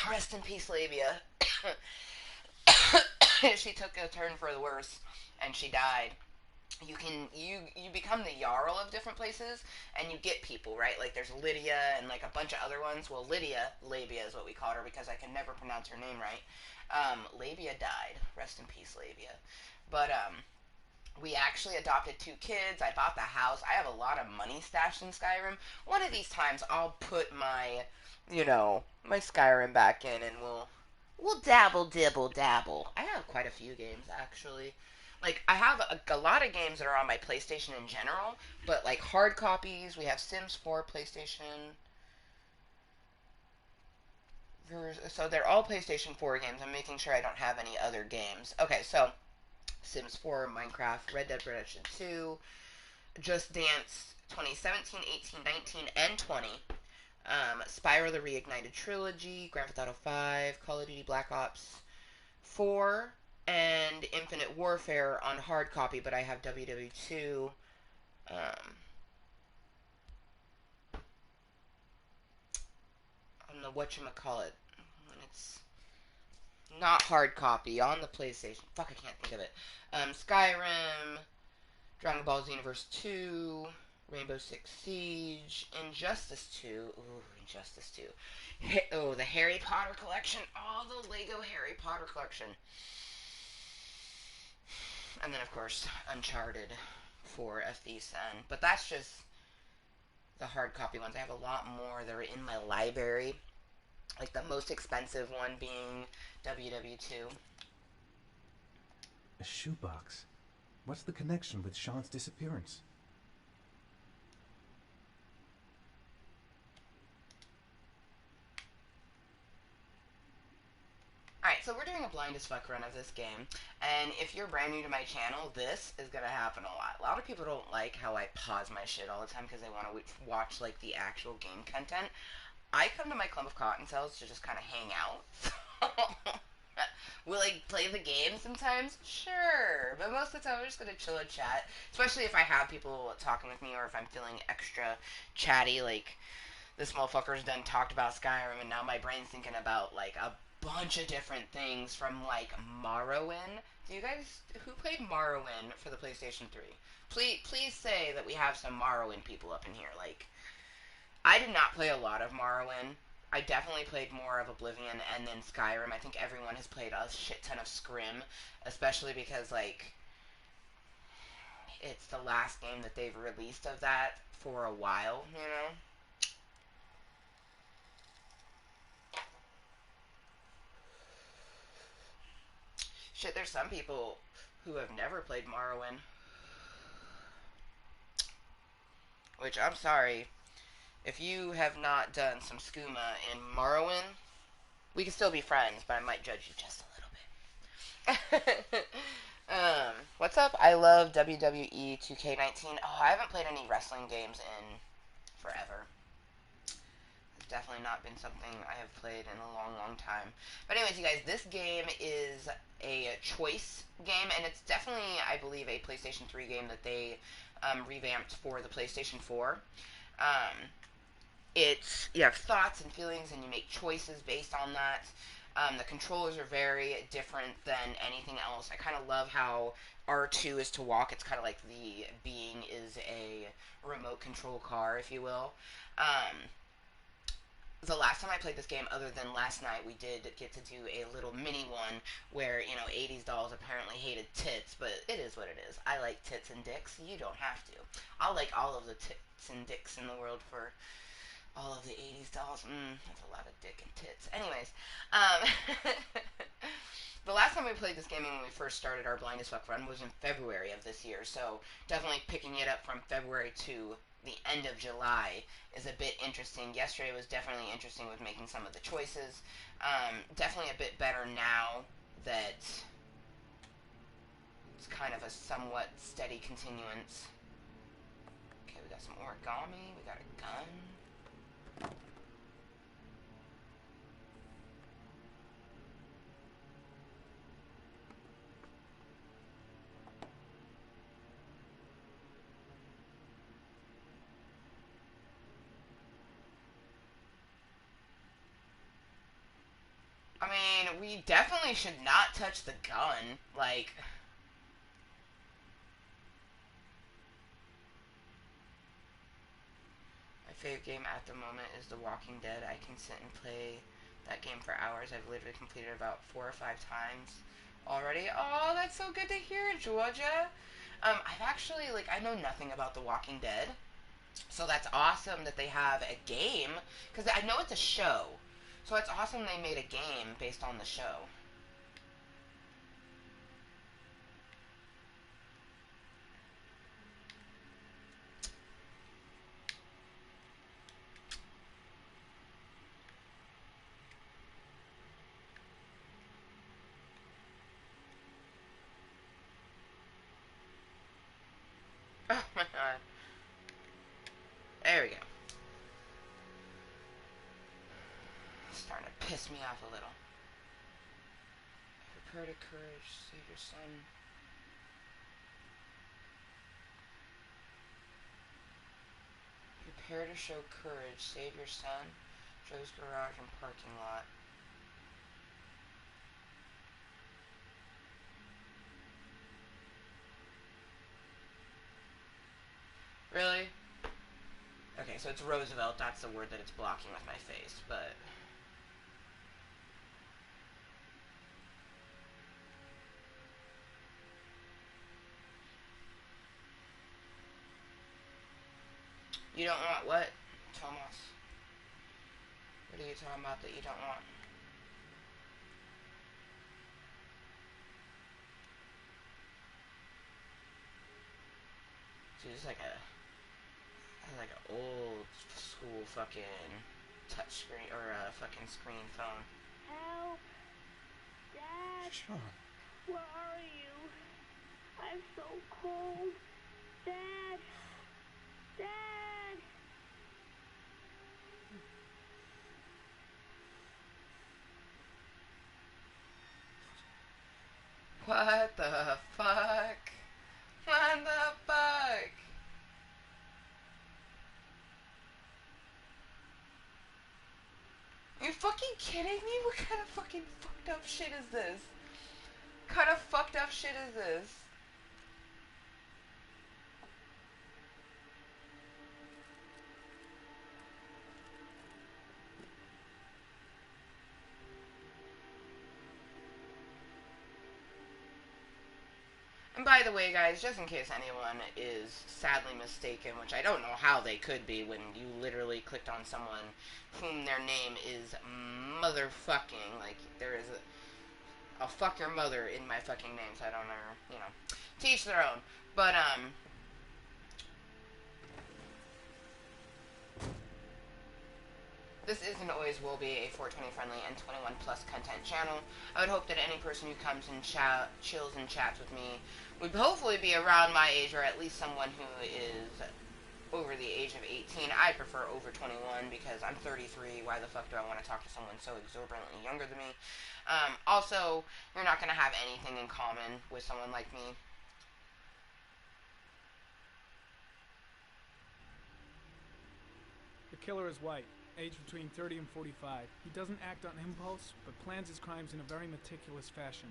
rest in peace, Labia, she took a turn for the worse, and she died. You become the Jarl of different places, and you get people, right? Like, there's Lydia and, like, a bunch of other ones. Well, Labia is what we called her because I can never pronounce her name right. Labia died. Rest in peace, Labia. But, we actually adopted 2 kids. I bought the house. I have a lot of money stashed in Skyrim. One of these times, I'll put my, my Skyrim back in, and we'll dabble, dibble, dabble. I have quite a few games, actually. Like, I have a lot of games that are on my PlayStation in general, but, like, hard copies, we have Sims 4 PlayStation. So they're all PlayStation 4 games. I'm making sure I don't have any other games. Okay, so Sims 4, Minecraft, Red Dead Redemption 2, Just Dance 2017, 18, 19, and 20. Spyro the Reignited Trilogy, Grand Theft Auto 5, Call of Duty Black Ops 4, and Infinite Warfare on hard copy, but I have WW2. On the whatchamacallit. It's not hard copy, on the PlayStation. Fuck, I can't think of it. Skyrim, Dragon Ball Xenoverse 2, Rainbow Six Siege, Injustice 2. Ooh, Injustice 2. The Harry Potter collection. Oh, the Lego Harry Potter collection. And then, of course, Uncharted for FD7. But that's just the hard copy ones. I have a lot more that are in my library. Like the most expensive one being WW2. A shoebox. What's the connection with Sean's disappearance? Alright, so we're doing a blind as fuck run of this game, and if you're brand new to my channel, this is gonna happen a lot. A lot of people don't like how I pause my shit all the time because they want to watch, like, the actual game content. I come to my club of Kottontales to just kind of hang out. Will I play the game sometimes? Sure, but most of the time I'm just gonna chill and chat, especially if I have people talking with me or if I'm feeling extra chatty, like, this motherfucker's done talked about Skyrim and now my brain's thinking about, like, a bunch of different things from, like, Morrowind. Do you guys, who played Morrowind for the PlayStation 3? Please say that we have some Morrowind people up in here. Like, I did not play a lot of Morrowind. I definitely played more of Oblivion and then Skyrim. I think everyone has played a shit ton of Scrim, especially because, like, it's the last game that they've released of that for a while, you know? Shit, there's some people who have never played Morrowind. Which, I'm sorry. If you have not done some skooma in Morrowind, we can still be friends, but I might judge you just a little bit. What's up? I love WWE 2K19. Oh, I haven't played any wrestling games in forever. It's definitely not been something I have played in a long, long time. But anyways, you guys, this game is a choice game, and it's definitely, I believe, a PlayStation 3 game that they revamped for the PlayStation 4. You have thoughts and feelings, and you make choices based on that. The controllers are very different than anything else. I kind of love how R2 is to walk. It's kind of like the being is a remote control car, if you will. The last time I played this game, other than last night, we did get to do a little mini one where, 80s dolls apparently hated tits, but it is what it is. I like tits and dicks. You don't have to. I'll like all of the tits and dicks in the world for all of the 80s dolls. That's a lot of dick and tits. Anyways, the last time we played this game when we first started our Blind as Fuck run was in February of this year, so definitely picking it up from February to the end of July is a bit interesting. Yesterday was definitely interesting with making some of the choices. Definitely a bit better now that it's kind of a somewhat steady continuance. Okay, we got some origami, we got a gun. mean, we definitely should not touch the gun. Like... My favorite game at the moment is The Walking Dead. I can sit and play that game for hours. I've literally completed about 4 or 5 times already. Oh, that's so good to hear, Georgia. I've actually, like, I know nothing about The Walking Dead. So that's awesome that they have a game. Because I know it's a show. So it's awesome they made a game based on the show. Oh my god. There we go. It's starting to piss me off a little. Prepare to courage, save your son. Prepare to show courage, save your son. Joe's garage and parking lot. Really? Okay, so it's Roosevelt. That's the word that it's blocking with my face, but... You don't want what, Thomas? What are you talking about that you don't want? Dude, it's like an old school fucking touch screen or a fucking screen phone. Help! Dad! Sean. Where are you? I'm so cold. Dad! Dad! What the fuck? What the fuck? Are you fucking kidding me? What kind of fucking fucked up shit is this? What kind of fucked up shit is this? And by the way, guys, just in case anyone is sadly mistaken, which I don't know how they could be when you literally clicked on someone whom their name is motherfucking, like, there is a fuck your mother in my fucking name, so I don't know, you know, to each their own. But, this is and always will be a 420 friendly and 21 plus content channel. I would hope that any person who comes and chills and chats with me would hopefully be around my age, or at least someone who is over the age of 18. I prefer over 21 because I'm 33. Why the fuck do I want to talk to someone so exorbitantly younger than me? Also, you're not going to have anything in common with someone like me. The killer is white, aged between 30 and 45. He doesn't act on impulse, but plans his crimes in a very meticulous fashion.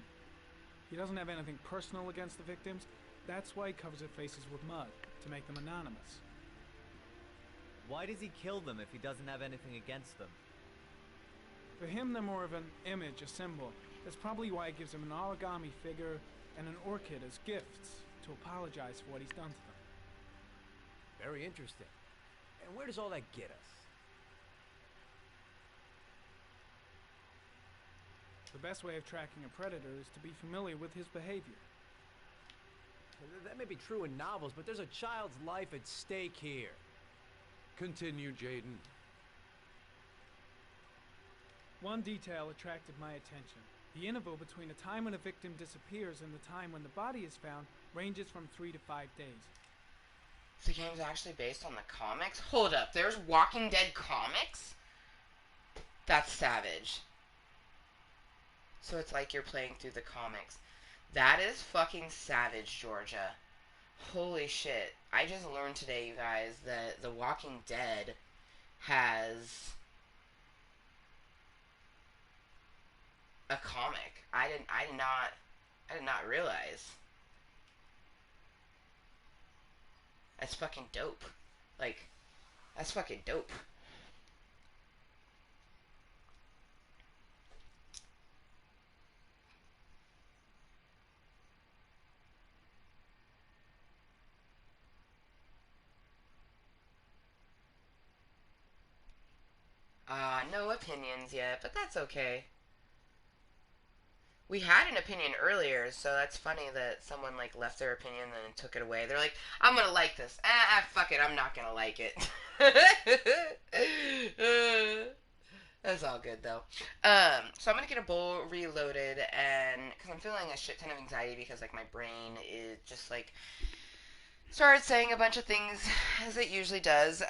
He doesn't have anything personal against the victims. That's why he covers their faces with mud, to make them anonymous. Why does he kill them if he doesn't have anything against them? For him, they're more of an image, a symbol. That's probably why he gives them an origami figure and an orchid as gifts, to apologize for what he's done to them. Very interesting. And where does all that get us? The best way of tracking a predator is to be familiar with his behavior. That may be true in novels, but there's a child's life at stake here. Continue, Jaden. One detail attracted my attention. The interval between the time when a victim disappears and the time when the body is found ranges from 3 to 5 days. The game's actually based on the comics? Hold up, there's Walking Dead comics? That's savage. So it's like you're playing through the comics. That is fucking savage, Georgia. Holy shit. I just learned today, you guys, that The Walking Dead has a comic. I did not realize. That's fucking dope. Like, that's fucking dope. No opinions yet, but that's okay. We had an opinion earlier, so that's funny that someone like left their opinion and then took it away. They're like, "I'm gonna like this." Fuck it, I'm not gonna like it. That's all good though. So I'm gonna get a bowl reloaded, and because I'm feeling a shit ton of anxiety because like my brain is just like started saying a bunch of things as it usually does.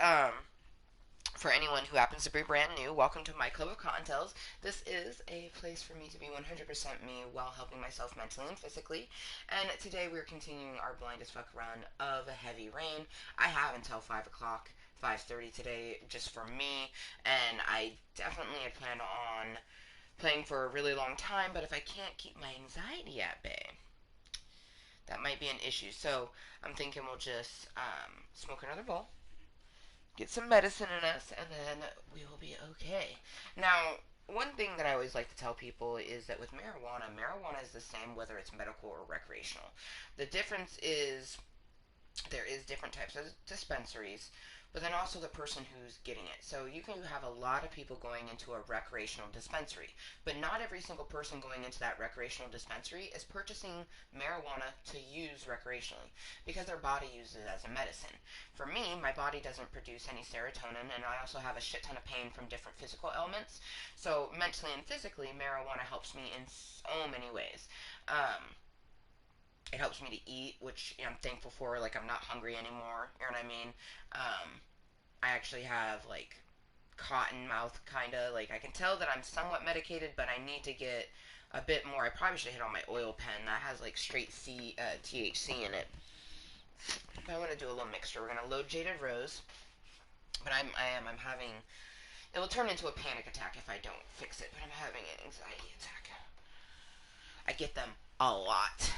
For anyone who happens to be brand new, welcome to my club of Cottontales. This is a place for me to be 100% me while helping myself mentally and physically. And today we're continuing our blind as fuck run of Heavy Rain. I have until 5 o'clock, 5:30 today just for me. And I definitely had planned on playing for a really long time, but if I can't keep my anxiety at bay, that might be an issue. So I'm thinking we'll just smoke another bowl, get some medicine in us, and then we will be okay. Now, one thing that I always like to tell people is that with marijuana is the same whether it's medical or recreational. The difference is there is different types of dispensaries, but then also the person who's getting it. So you can have a lot of people going into a recreational dispensary, but not every single person going into that recreational dispensary is purchasing marijuana to use recreationally because their body uses it as a medicine. For me, my body doesn't produce any serotonin, and I also have a shit ton of pain from different physical ailments. So mentally and physically, marijuana helps me in so many ways. It helps me to eat, which I'm thankful for. Like, I'm not hungry anymore. You know what I mean? I actually have, like, cotton mouth, kind of. Like, I can tell that I'm somewhat medicated, but I need to get a bit more. I probably should hit on my oil pen. That has, like, straight THC in it. But I want to do a little mixture. We're going to load Jaded Rose. But I'm having... It will turn into a panic attack if I don't fix it, but I'm having an anxiety attack. I get them a lot.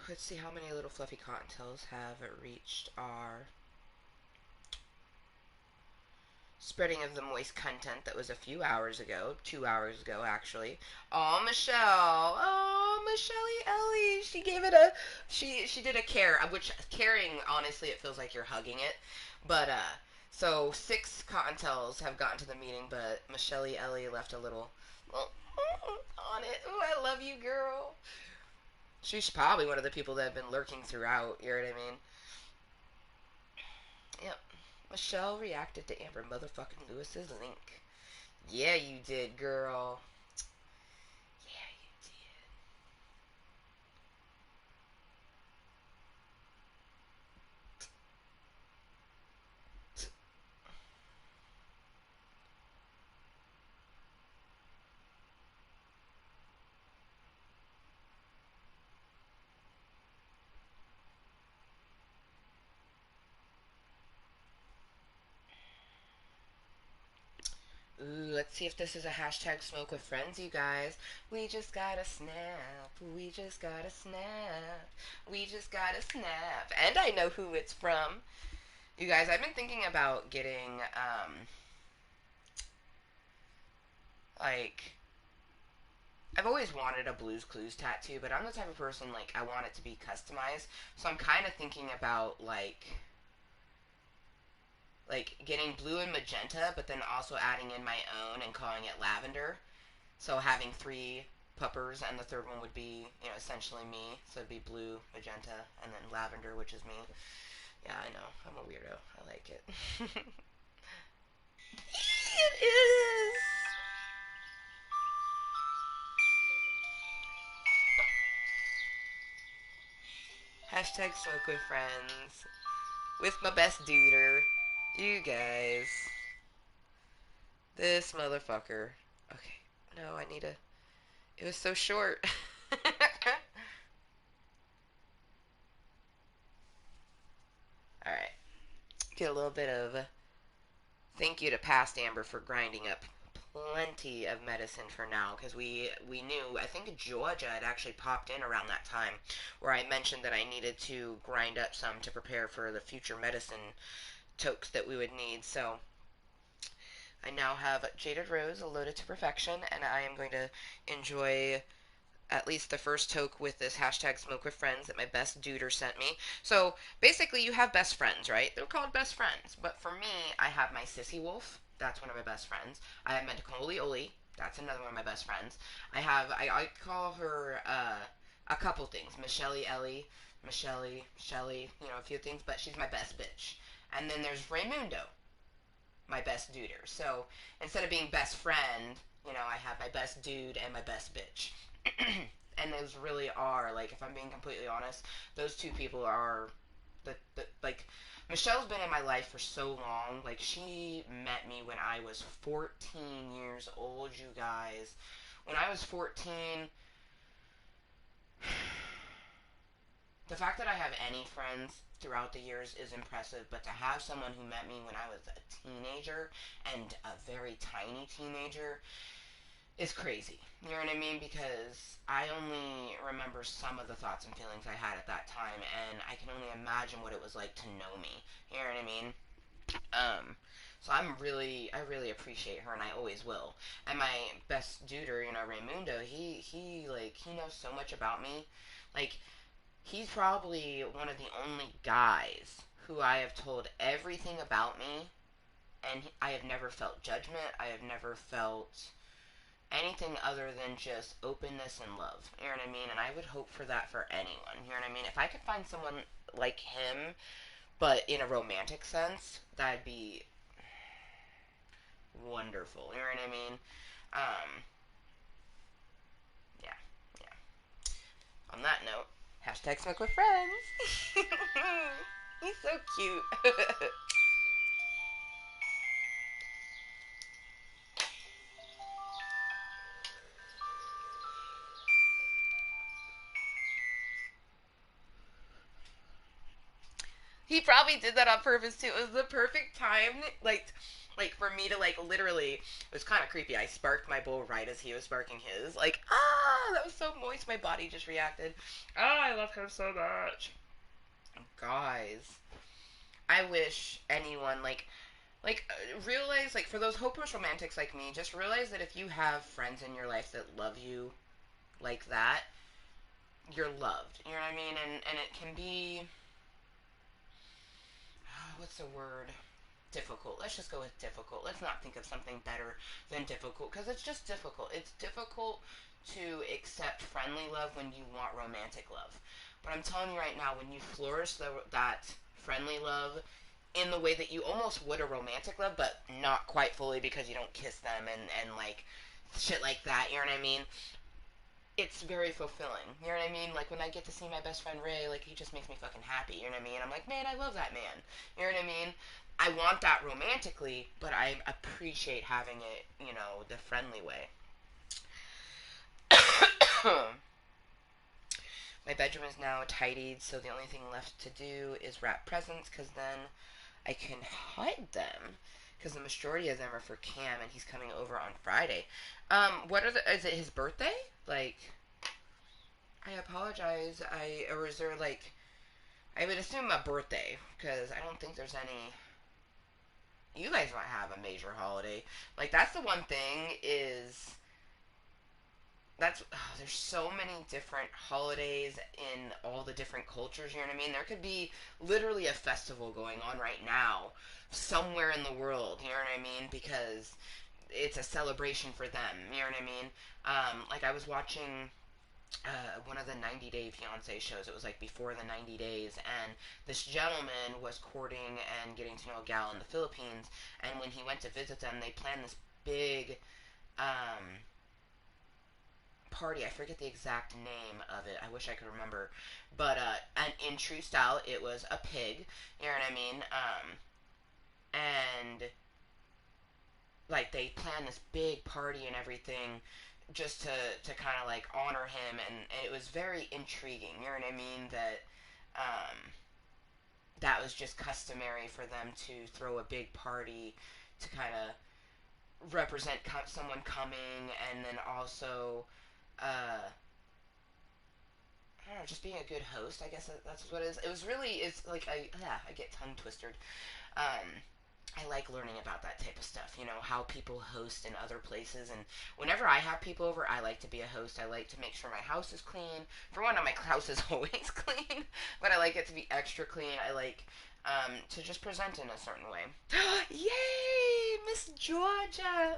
Let's see how many little fluffy Cottontails have reached our spreading of the moist content that was a few hours ago, 2 hours ago actually. Oh, Michelle. Oh, Michelle Ellie. She gave it a, she did a care, which caring, honestly, it feels like you're hugging it. But, so 6 Cottontails have gotten to the meeting, but Michelle Ellie left a little on it. Ooh, I love you, girl. She's probably one of the people that have been lurking throughout, you know what I mean? Yep. Michelle reacted to Amber motherfucking Lewis's link. Yeah, you did, girl. Yeah, you did. Ooh, let's see if this is a hashtag smoke with friends, you guys. We just gotta snap. We just gotta snap. We just gotta snap. And I know who it's from. You guys, I've been thinking about getting, like, I've always wanted a Blue's Clues tattoo, but I'm the type of person, like, I want it to be customized. So I'm kind of thinking about, like getting blue and magenta, but then also adding in my own and calling it lavender. So having 3 puppers, and the third one would be, essentially me. So it'd be blue, magenta, and then lavender, which is me. Yeah, I know. I'm a weirdo. I like it. It is. Hashtag smoke with friends. With my best duder. You guys. This motherfucker. Okay. No, I need a... It was so short. Alright. Get a little bit of thank you to Past Amber for grinding up plenty of medicine for now, because we knew, I think Georgia had actually popped in around that time where I mentioned that I needed to grind up some to prepare for the future medicine tokes that we would need. So I now have Jaded Rose loaded to perfection, and I am going to enjoy at least the first toke with this hashtag smoke with friends that my best duder sent me. So basically you have best friends, right? They're called best friends. But for me, I have my Sissy Wolf. That's one of my best friends. I have Medicoli Oli. That's another one of my best friends. I call her a couple things. Michelle Ellie, Shelly, a few things, but she's my best bitch. And then there's Raymundo, my best duder. So instead of being best friend, I have my best dude and my best bitch. And those really are, like, if I'm being completely honest, those two people are like, Michelle's been in my life for so long. Like, she met me when I was 14 years old, you guys. When I was 14, the fact that I have any friends throughout the years is impressive, but to have someone who met me when I was a teenager, and a very tiny teenager, is crazy. You know what I mean? Because I only remember some of the thoughts and feelings I had at that time, and I can only imagine what it was like to know me. You know what I mean? So I really appreciate her, and I always will. And my best duder, Raymundo, he knows so much about me. Like, he's probably one of the only guys who I have told everything about me, and I have never felt judgment. I have never felt anything other than just openness and love. You know what I mean? And I would hope for that for anyone. You know what I mean? If I could find someone like him, but in a romantic sense, that'd be wonderful. You know what I mean? Yeah, yeah. On that note, hashtag smoke with friends. He's so cute. He probably did that on purpose too. It was the perfect time, like for me to literally. It was kind of creepy. I sparked my bowl right as he was sparking his. Like, that was so moist. My body just reacted. I love him so much. Guys, I wish anyone realize, for those hopeless romantics like me, just realize that if you have friends in your life that love you like that, you're loved. You know what I mean? And it can be, what's the word? Difficult. Let's just go with difficult. Let's not think of something better than difficult, because it's just difficult. It's difficult to accept friendly love when you want romantic love. But I'm telling you right now, when you flourish that friendly love in the way that you almost would a romantic love, but not quite fully, because you don't kiss them and like shit like that, you know what I mean? It's very fulfilling. You know what I mean? Like, when I get to see my best friend Ray, he just makes me fucking happy. You know what I mean? I'm like, man, I love that man. You know what I mean? I want that romantically, but I appreciate having it, the friendly way. My bedroom is now tidied, so the only thing left to do is wrap presents, because then I can hide them. Because the majority of them are for Cam, and he's coming over on Friday. Is it his birthday? I apologize. Or is there, I would assume a birthday, because I don't think there's any. You guys might have a major holiday. That's the one thing is. There's so many different holidays in all the different cultures, you know what I mean? There could be literally a festival going on right now somewhere in the world, you know what I mean? Because it's a celebration for them, you know what I mean? I was watching one of the 90 Day Fiancé shows. It was before the 90 days, and this gentleman was courting and getting to know a gal in the Philippines, and when he went to visit them, they planned this big party. I forget the exact name of it. I wish I could remember. But and in true style, it was a pig. You know what I mean? And like they planned this big party and everything just to kind of like honor him, and it was very intriguing. You know what I mean? That that was just customary for them to throw a big party to kind of represent someone coming, and then also I don't know, just being a good host. I guess that's what it is. It was really, it's like I get tongue twisted. I like learning about that type of stuff, you know, how people host in other places. And whenever I have people over, I like to be a host. I like to make sure my house is clean. For one, my house is always clean, but I like it to be extra clean. I like to just present in a certain way. Yay, Miss Georgia!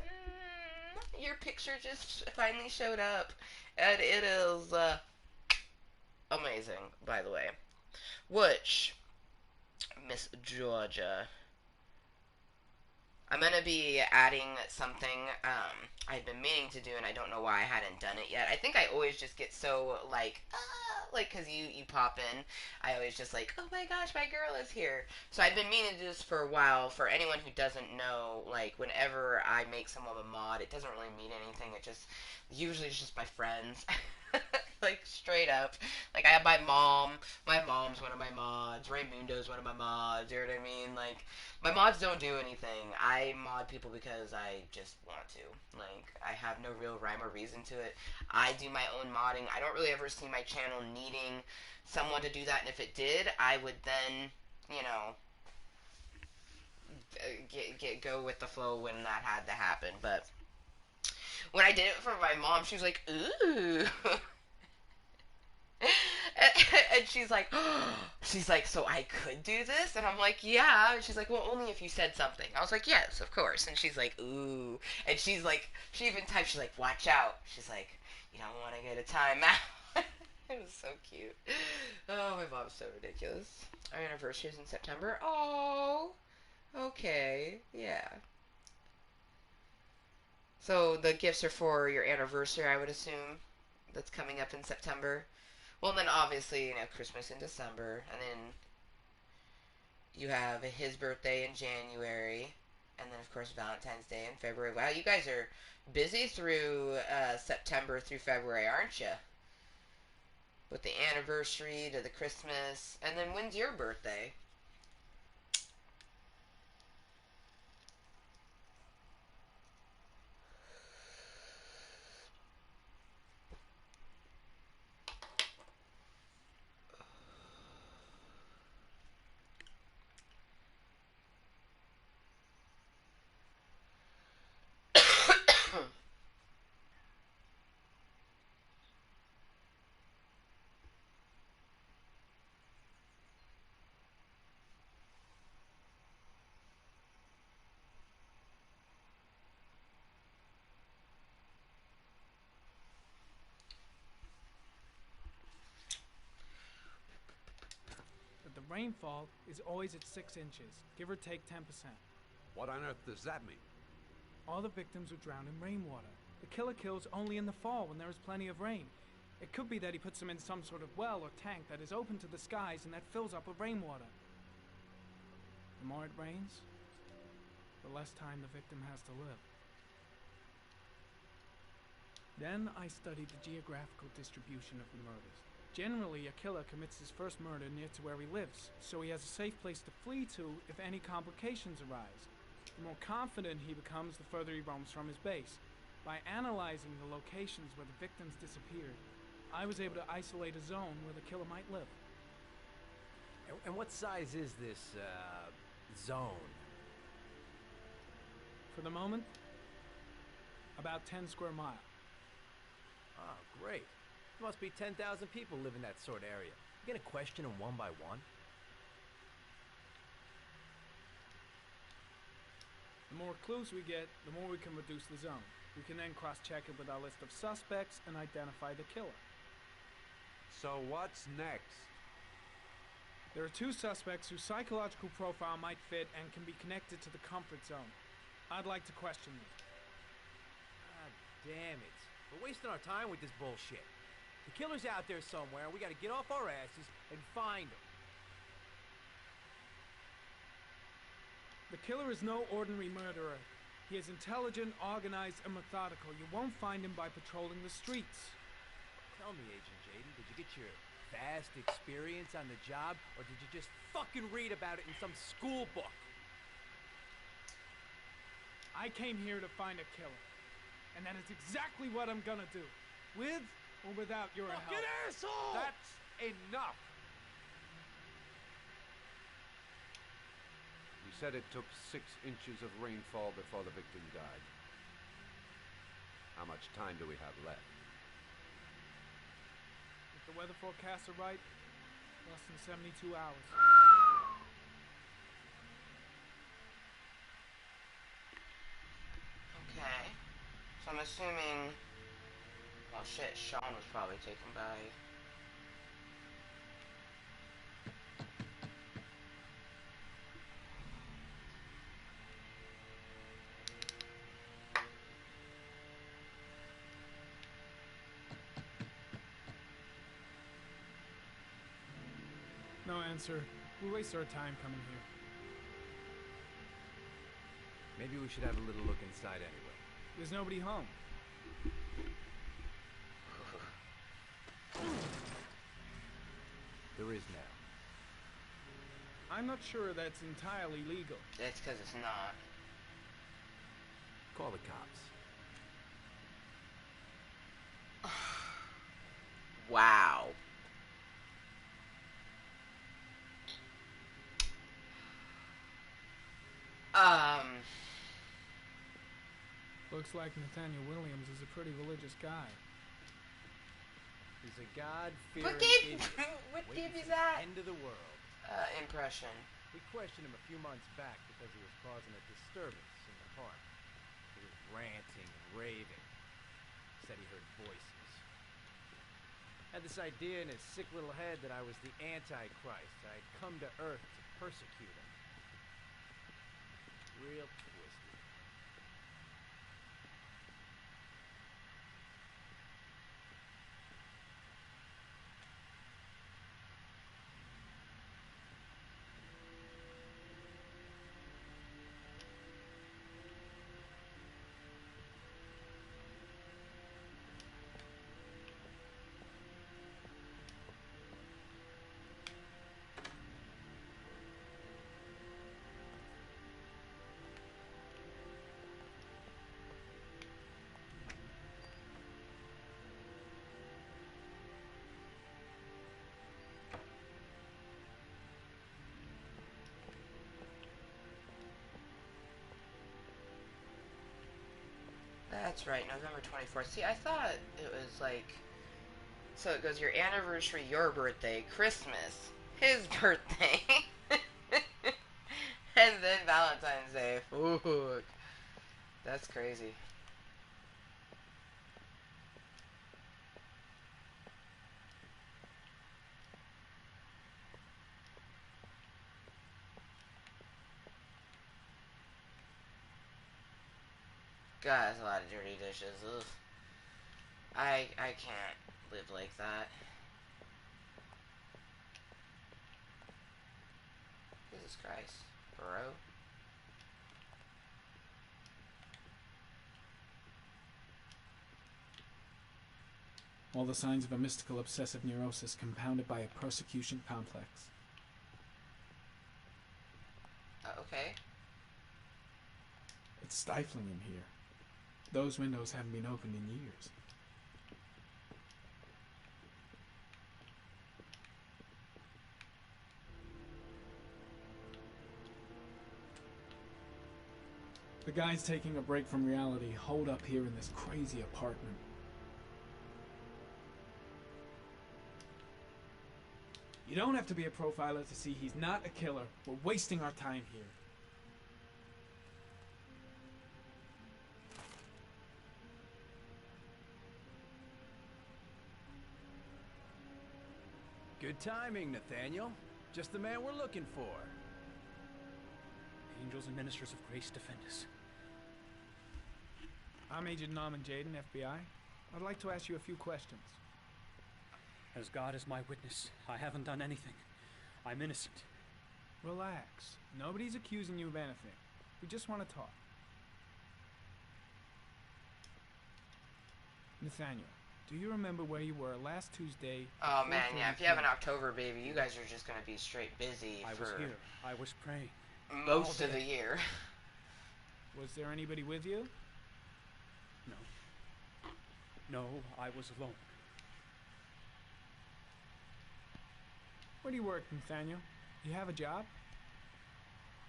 Your picture just finally showed up, and it is amazing, by the way. Which, Miss Georgia, I'm going to be adding something I've been meaning to do, and I don't know why I hadn't done it yet. I think I always just get so, like, because you pop in, I always just like, oh my gosh, my girl is here. So I've been meaning to do this for a while. For anyone who doesn't know, like, whenever I make someone a mod, it doesn't really mean anything. It just, usually it's just my friends. Like, straight up. Like, I have my mom. My mom's one of my mods. Raymundo's one of my mods. You know what I mean? Like, my mods don't do anything. I mod people because I just want to. Like, I have no real rhyme or reason to it. I do my own modding. I don't really ever see my channel needing someone to do that. And if it did, I would then, you know, go with the flow when that had to happen. But when I did it for my mom, she was like, ooh. And she's like, so I could do this? And I'm like, yeah. And she's like, well, only if you said something. I was like, yes, of course. And she's like, ooh. And she's like, she even typed, she's like, watch out. She's like, you don't want to get a timeout. It was so cute. Oh, my mom's so ridiculous. Our anniversary is in September. Oh, okay, yeah. So the gifts are for your anniversary, I would assume. That's coming up in September. Well, then obviously, you know, Christmas in December, and then you have his birthday in January, and then, of course, Valentine's Day in February. Wow, you guys are busy through September through February, aren't you? With the anniversary to the Christmas, and then when's your birthday? The rainfall is always at 6 inches, give or take 10%. What on earth does that mean? All the victims were drowned in rainwater. The killer kills only in the fall when there is plenty of rain. It could be that he puts them in some sort of well or tank that is open to the skies and that fills up with rainwater. The more it rains, the less time the victim has to live. Then I studied the geographical distribution of the murders. Generally, a killer commits his first murder near to where he lives, so he has a safe place to flee to if any complications arise. The more confident he becomes, the further he roams from his base. By analyzing the locations where the victims disappeared, I was able to isolate a zone where the killer might live. And what size is this, zone? For the moment, about 10 square miles. Oh, great. There must be 10,000 people live in that sort of area. You gonna question them one by one? The more clues we get, the more we can reduce the zone. We can then cross-check it with our list of suspects and identify the killer. So what's next? There are 2 suspects whose psychological profile might fit and can be connected to the comfort zone. I'd like to question them. God damn it. We're wasting our time with this bullshit. The killer's out there somewhere, and we gotta get off our asses and find him. The killer is no ordinary murderer. He is intelligent, organized, and methodical. You won't find him by patrolling the streets. Tell me, Agent Jaden, did you get your vast experience on the job, or did you just fucking read about it in some school book? I came here to find a killer. And that is exactly what I'm gonna do. With or without your help. Fucking asshole! That's enough! You said it took 6 inches of rainfall before the victim died. How much time do we have left? If the weather forecasts are right, less than 72 hours. Okay. So I'm assuming... Oh shit, Sean was probably taken by... No answer. We waste our time coming here. Maybe we should have a little look inside anyway. There's nobody home. There is now. I'm not sure that's entirely legal. It's because it's not. Call the cops. Wow. Looks like Nathaniel Williams is a pretty religious guy. He's a God-fearing What gave idiot. what waiting gave you for the that end of the world. impression? We questioned him a few months back because he was causing a disturbance in the park. He was ranting and raving. Said he heard voices. Had this idea in his sick little head that I was the Antichrist. I'd come to Earth to persecute him. Real twisted. That's right, November 24th. See, I thought it was like... So it goes your anniversary, your birthday, Christmas, his birthday, and then Valentine's Day. Fuck. That's crazy. God, that's a lot of dirty dishes. Ugh. I can't live like that. Jesus Christ, bro. All the signs of a mystical obsessive neurosis compounded by a persecution complex. Okay. It's stifling in here. Those windows haven't been opened in years. The guys taking a break from reality holed up here in this crazy apartment. You don't have to be a profiler to see he's not a killer. We're wasting our time here. Good timing, Nathaniel. Just the man we're looking for. Angels and ministers of grace defend us. I'm Agent Norman Jaden, FBI. I'd like to ask you a few questions. As God is my witness, I haven't done anything. I'm innocent. Relax. Nobody's accusing you of anything. We just want to talk. Nathaniel, do you remember where you were last Tuesday? Oh man, yeah, if you have an October baby, you guys are just gonna be straight busy I was here. I was praying. Most of the year. Was there anybody with you? No. No, I was alone. Where do you work, Nathaniel? You have a job?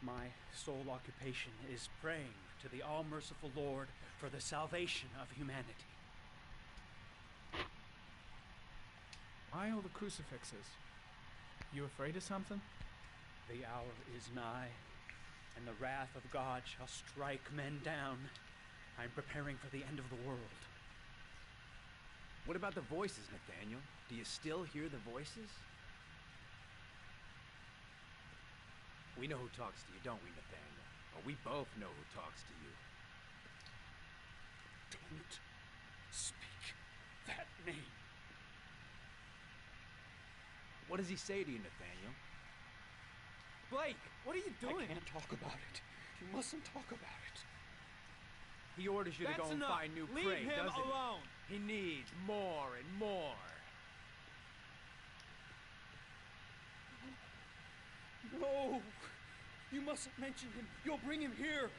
My sole occupation is praying to the all-merciful Lord for the salvation of humanity. Why all the crucifixes? You afraid of something? The hour is nigh, and the wrath of God shall strike men down. I'm preparing for the end of the world. What about the voices, Nathaniel? Do you still hear the voices? We know who talks to you, don't we, Nathaniel? Or we both know who talks to you. Don't speak that name. What does he say to you, Nathaniel? Blake, what are you doing? I can't talk about it. You mustn't talk about it. He orders you to go and find new prey, doesn't he? Leave him alone. He needs more and more. No! You mustn't mention him. You'll bring him here.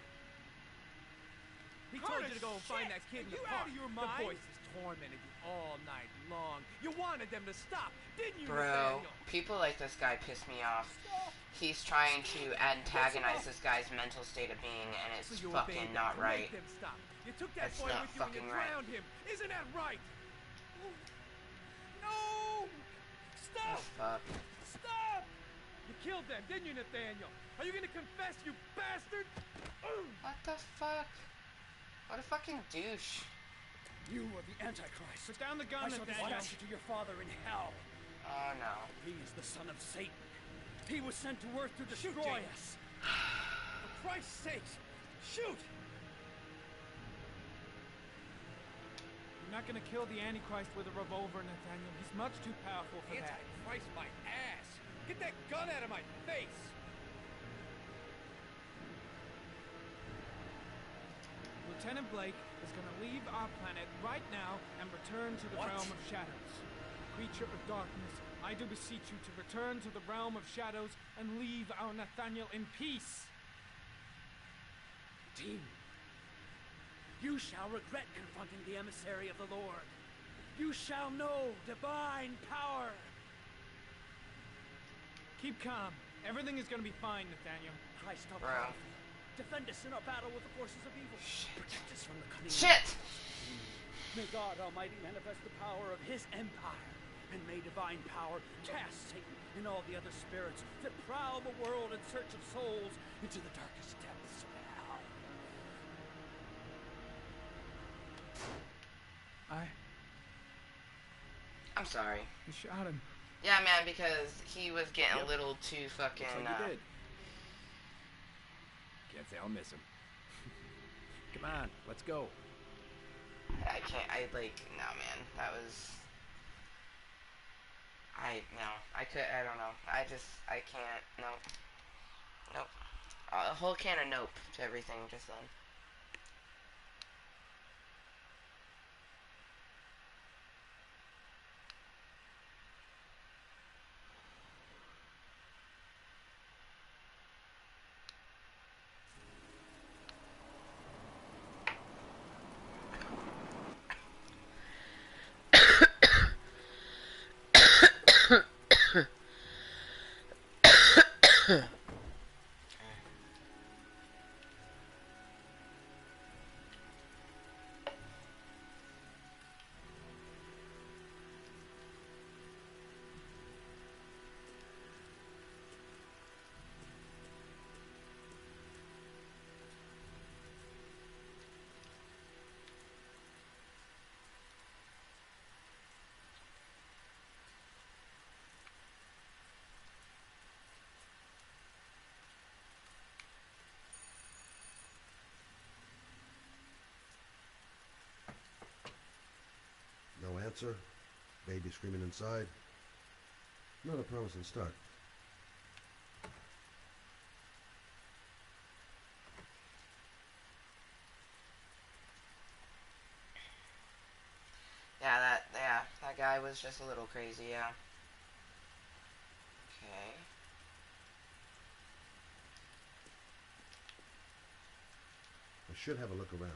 He told you to go and find that kid in the park. Out of your mind? The voices tormented you all night long. You wanted them to stop, didn't you, Bro, Nathaniel? people like this guy piss me off. He's trying to antagonize this guy's mental state of being, and it's So you fucking obeyed them not to right. make them stop. You took that That's boy not with you and you fucking right. drowned him. Isn't that right? No! Oh, Stop! fuck. Stop! You killed them, didn't you, Nathaniel? Are you gonna confess, you bastard? What the fuck? What a fucking douche. You are the Antichrist. Put down the gun, I shall Nathaniel. dispatch you to your father in hell. Oh no. He is the son of Satan. He was sent to earth to destroy us. For Christ's sake, shoot! You're not gonna kill the Antichrist with a revolver, Nathaniel. He's much too powerful for that. Antichrist, my ass! Get that gun out of my face! Lieutenant Blake is gonna leave our planet right now and return to the realm of shadows. Creature of darkness, I do beseech you to return to the realm of shadows and leave our Nathaniel in peace. Demon, you shall regret confronting the emissary of the Lord. You shall know divine power. Keep calm. Everything is gonna be fine, Nathaniel. Christ our Bro. powerful. Defend us in our battle with the forces of evil. Protect us from the cunning. Shit! May God Almighty manifest the power of His empire, and may divine power cast Satan and all the other spirits that prowl the world in search of souls into the darkest depths of hell. I'm sorry. You shot him. Yeah, man, because he was getting a little too fucking. Looks like you did. Can't say I'll miss him. Come on, let's go. I can't. I like. No, man. That was. No. I could. I don't know. I can't. Nope. Nope. A whole can of nope to everything just then. answer. Baby screaming inside. Not a promising start. That guy was just a little crazy, yeah. Okay. I should have a look around.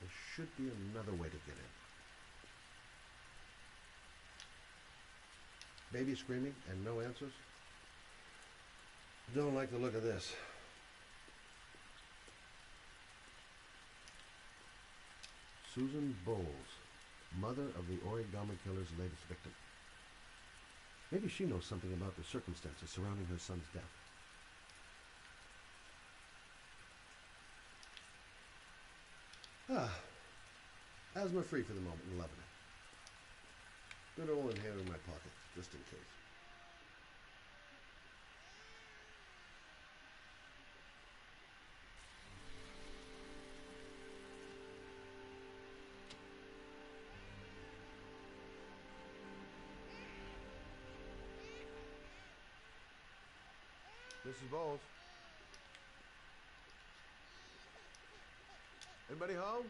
There should be another way to get in. Baby screaming and no answers? Don't like the look of this. Susan Bowles, mother of the origami killer's latest victim. Maybe she knows something about the circumstances surrounding her son's death. Asthma-free for the moment and loving it. Good old inhaler in my pocket, just in case. Mrs. Bowles? Anybody home?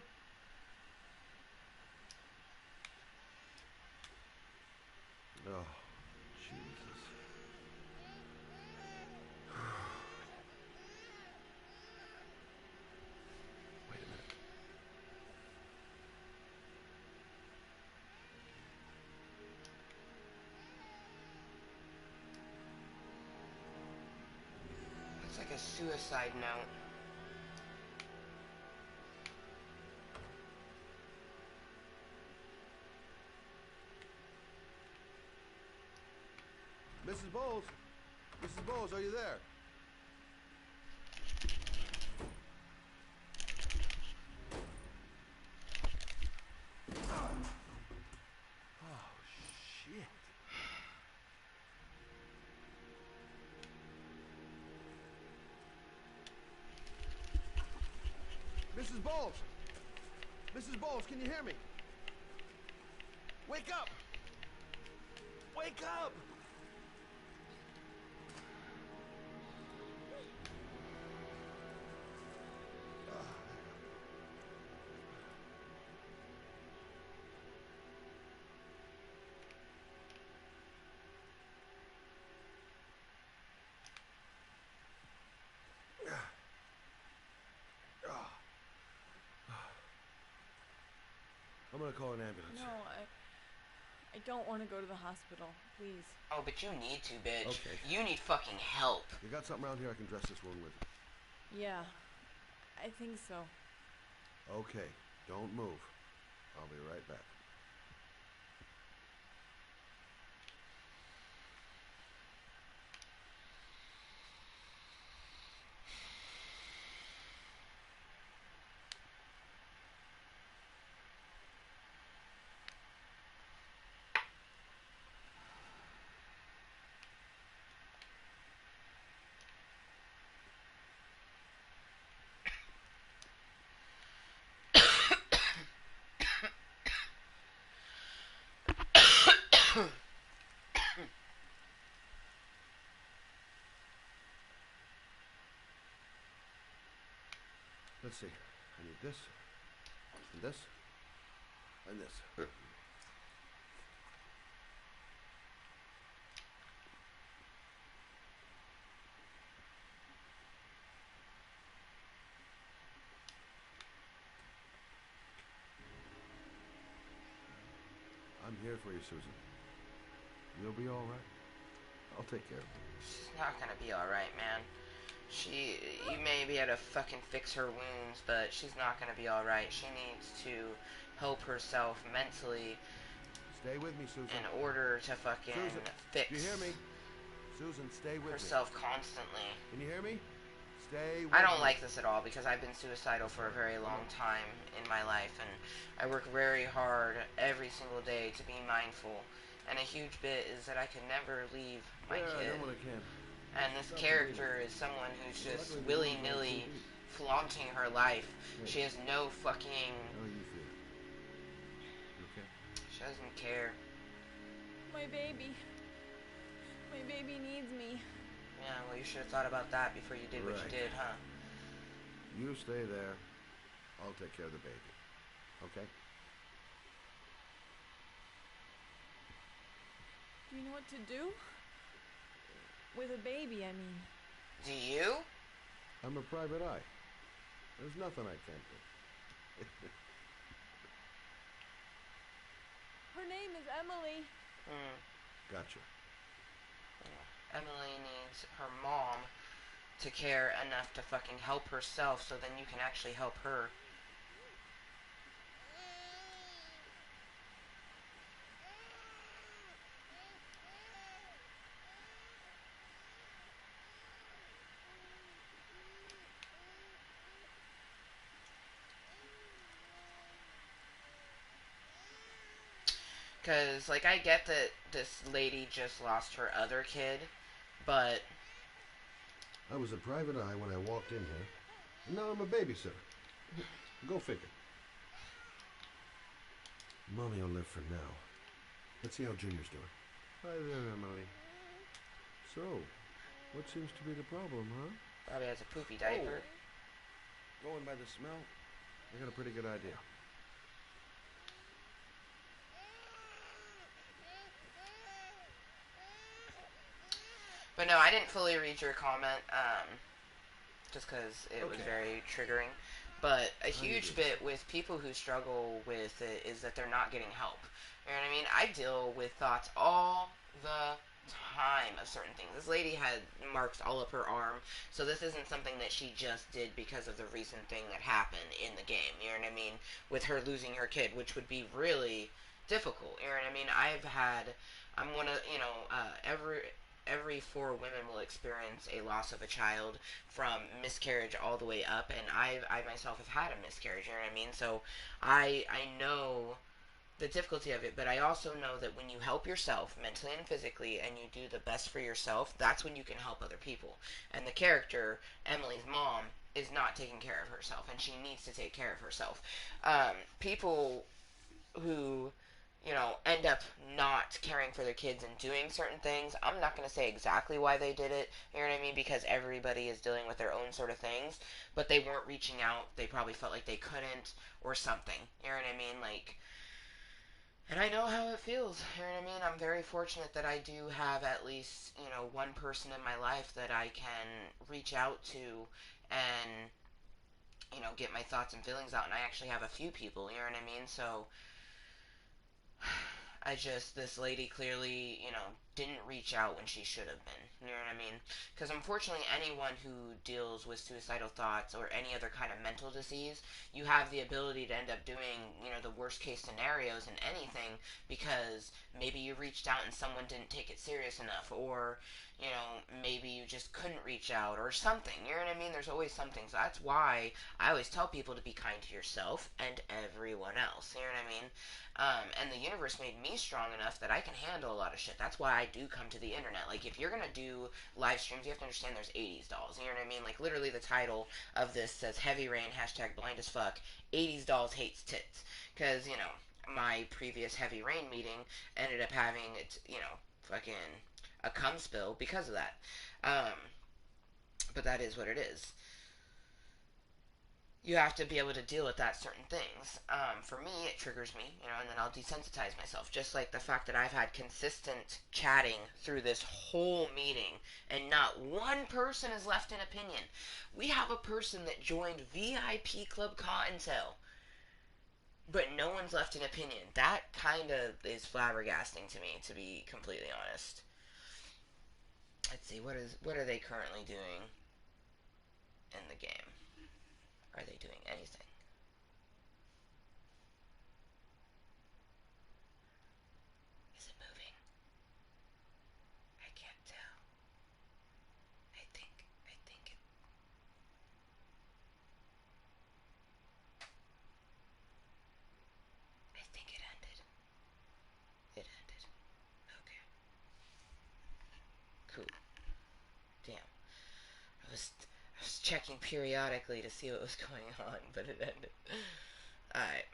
Oh, Jesus. Wait a minute. Looks like a suicide note. Mrs. Bowles? Mrs. Bowles, are you there? Oh, shit. Mrs. Bowles! Mrs. Bowles, can you hear me? Wake up! Wake up! I'm gonna call an ambulance. No, I don't want to go to the hospital, please. Oh, but you need to, bitch. Okay. You need fucking help. You got something around here I can dress this wound with? Yeah, I think so. Okay, don't move. I'll be right back. Let's see. I need this, and this, and this. I'm here for you, Susan. You'll be all right. I'll take care of you. She's not gonna be alright, man. You may be able to fucking fix her wounds, but she's not gonna be alright. She needs to help herself mentally. Stay with me, Susan. In order to fucking Susan, fix. Do you hear me? Susan, stay with herself me. constantly. Can you hear me? Stay with I don't me. like this at all because I've been suicidal for a very long time in my life, and I work very hard every single day to be mindful. And a huge bit is that I can never leave my kid. I know what I can. And this character is someone who's just willy-nilly flaunting her life. She has no fucking... How are you feeling? You okay? She Doesn't care. My baby. My baby needs me. Yeah, well, you should have thought about that before you did what you did, huh? You stay there. I'll take care of the baby. Okay? Do you know what to do? With a baby, I mean. Do you? I'm a private eye. There's nothing I can't do. Her name is Emily. Gotcha. Emily needs her mom to care enough to fucking help herself so then you can actually help her. Because, like, I get that this lady just lost her other kid, but... I was a private eye when I walked in here, and now I'm a babysitter. Go figure. Mommy will live for now. Let's see how Junior's doing. Hi there, Emily. So, what seems to be the problem, huh? Probably has a poopy diaper. Going by the smell, I got a pretty good idea. But no, I didn't fully read your comment, just because it was very triggering. But a huge bit with people who struggle with it is that they're not getting help. You know what I mean? I deal with thoughts all the time of certain things. This lady had marks all up her arm, so this isn't something that she just did because of the recent thing that happened in the game. You know what I mean? With her losing her kid, which would be really difficult. You know what I mean? I'm one of, every 4 women will experience a loss of a child from miscarriage all the way up, and I myself have had a miscarriage, you know what I mean? So I know the difficulty of it, but I also know that when you help yourself mentally and physically and you do the best for yourself, that's when you can help other people. And the character, Emily's mom, is not taking care of herself, and she needs to take care of herself. People who end up not caring for their kids and doing certain things. I'm not going to say exactly why they did it, you know what I mean, because everybody is dealing with their own sort of things, but they weren't reaching out. They probably felt like they couldn't or something, you know what I mean, like, and I know how it feels, you know what I mean. I'm very fortunate that I do have at least, one person in my life that I can reach out to and, get my thoughts and feelings out, and I actually have a few people, you know what I mean, so this lady clearly, didn't reach out when she should have been. You know what I mean? Because unfortunately, anyone who deals with suicidal thoughts or any other kind of mental disease, you have the ability to end up doing, the worst case scenarios in anything because maybe you reached out and someone didn't take it serious enough, or, maybe you just couldn't reach out or something. You know what I mean? There's always something. So that's why I always tell people to be kind to yourself and everyone else. You know what I mean? And the universe made me strong enough that I can handle a lot of shit. That's why I do come to the internet. Like, if you're gonna do live streams, you have to understand there's 80's dolls. You know what I mean? Like, literally the title of this says Heavy Rain, #blind as fuck, 80's dolls hates tits. Because, my previous Heavy Rain meeting ended up having, fucking a cum spill because of that. But that is what it is. You have to be able to deal with that certain things. For me, it triggers me, and then I'll desensitize myself. Just like the fact that I've had consistent chatting through this whole meeting, and not one person has left an opinion. We have a person that joined VIP Club Cottontale, but no one's left an opinion. That kind of is flabbergasting to me, to be completely honest. Let's see, what are they currently doing in the game? Are they doing anything? Is it moving? I can't tell. I think it... I think it ended. It ended. Okay. Cool. Damn. I was checking periodically to see what was going on, but it ended. Alright.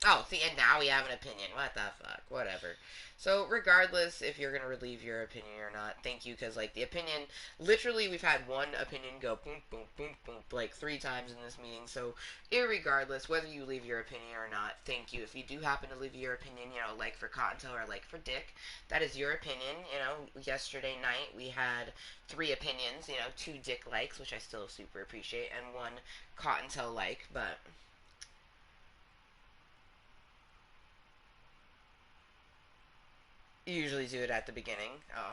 Oh, see, and now we have an opinion. What the fuck? Whatever. So, regardless if you're going to relieve your opinion or not, thank you, because, like, the opinion, literally, we've had one opinion go boom, boom, boom, boom, like, 3 times in this meeting. So, irregardless, whether you leave your opinion or not, thank you. If you do happen to leave your opinion, you know, like for Kottontale or like for Dick, that is your opinion. You know, yesterday night we had 3 opinions, you know, 2 Dick likes, which I still super appreciate, and 1 Kottontale like, but... You usually do it at the beginning. Oh.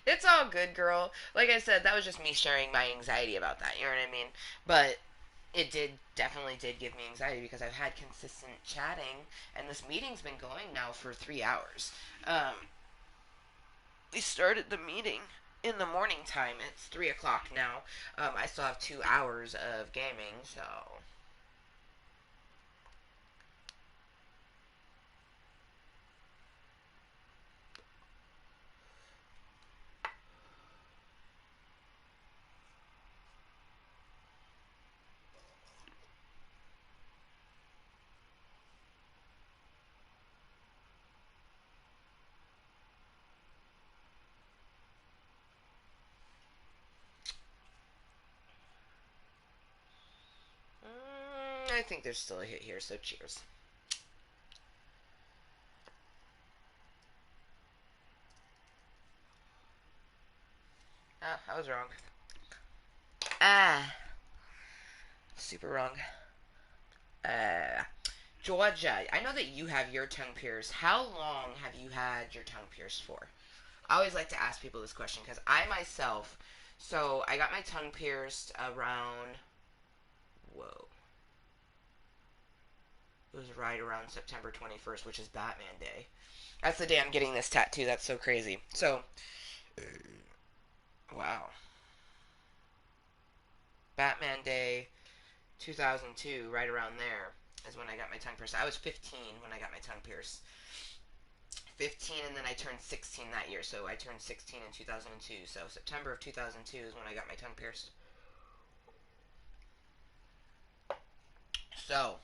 It's all good, girl. Like I said, that was just me sharing my anxiety about that. You know what I mean? But it definitely did give me anxiety because I've had consistent chatting, and this meeting's been going now for 3 hours. We started the meeting in the morning time. It's 3 o'clock now. I still have 2 hours of gaming, so... I think there's still a hit here, so cheers. I was wrong. Super wrong. Georgia, I know that you have your tongue pierced. How long have you had your tongue pierced for? I always like to ask people this question because I myself, so I got my tongue pierced around, whoa, it was right around September 21st, which is Batman Day. That's the day I'm getting this tattoo. That's so crazy. So, wow. Batman Day 2002, right around there, is when I got my tongue pierced. I was 15 when I got my tongue pierced. 15, and then I turned 16 that year, so I turned 16 in 2002. So September of 2002 is when I got my tongue pierced. So,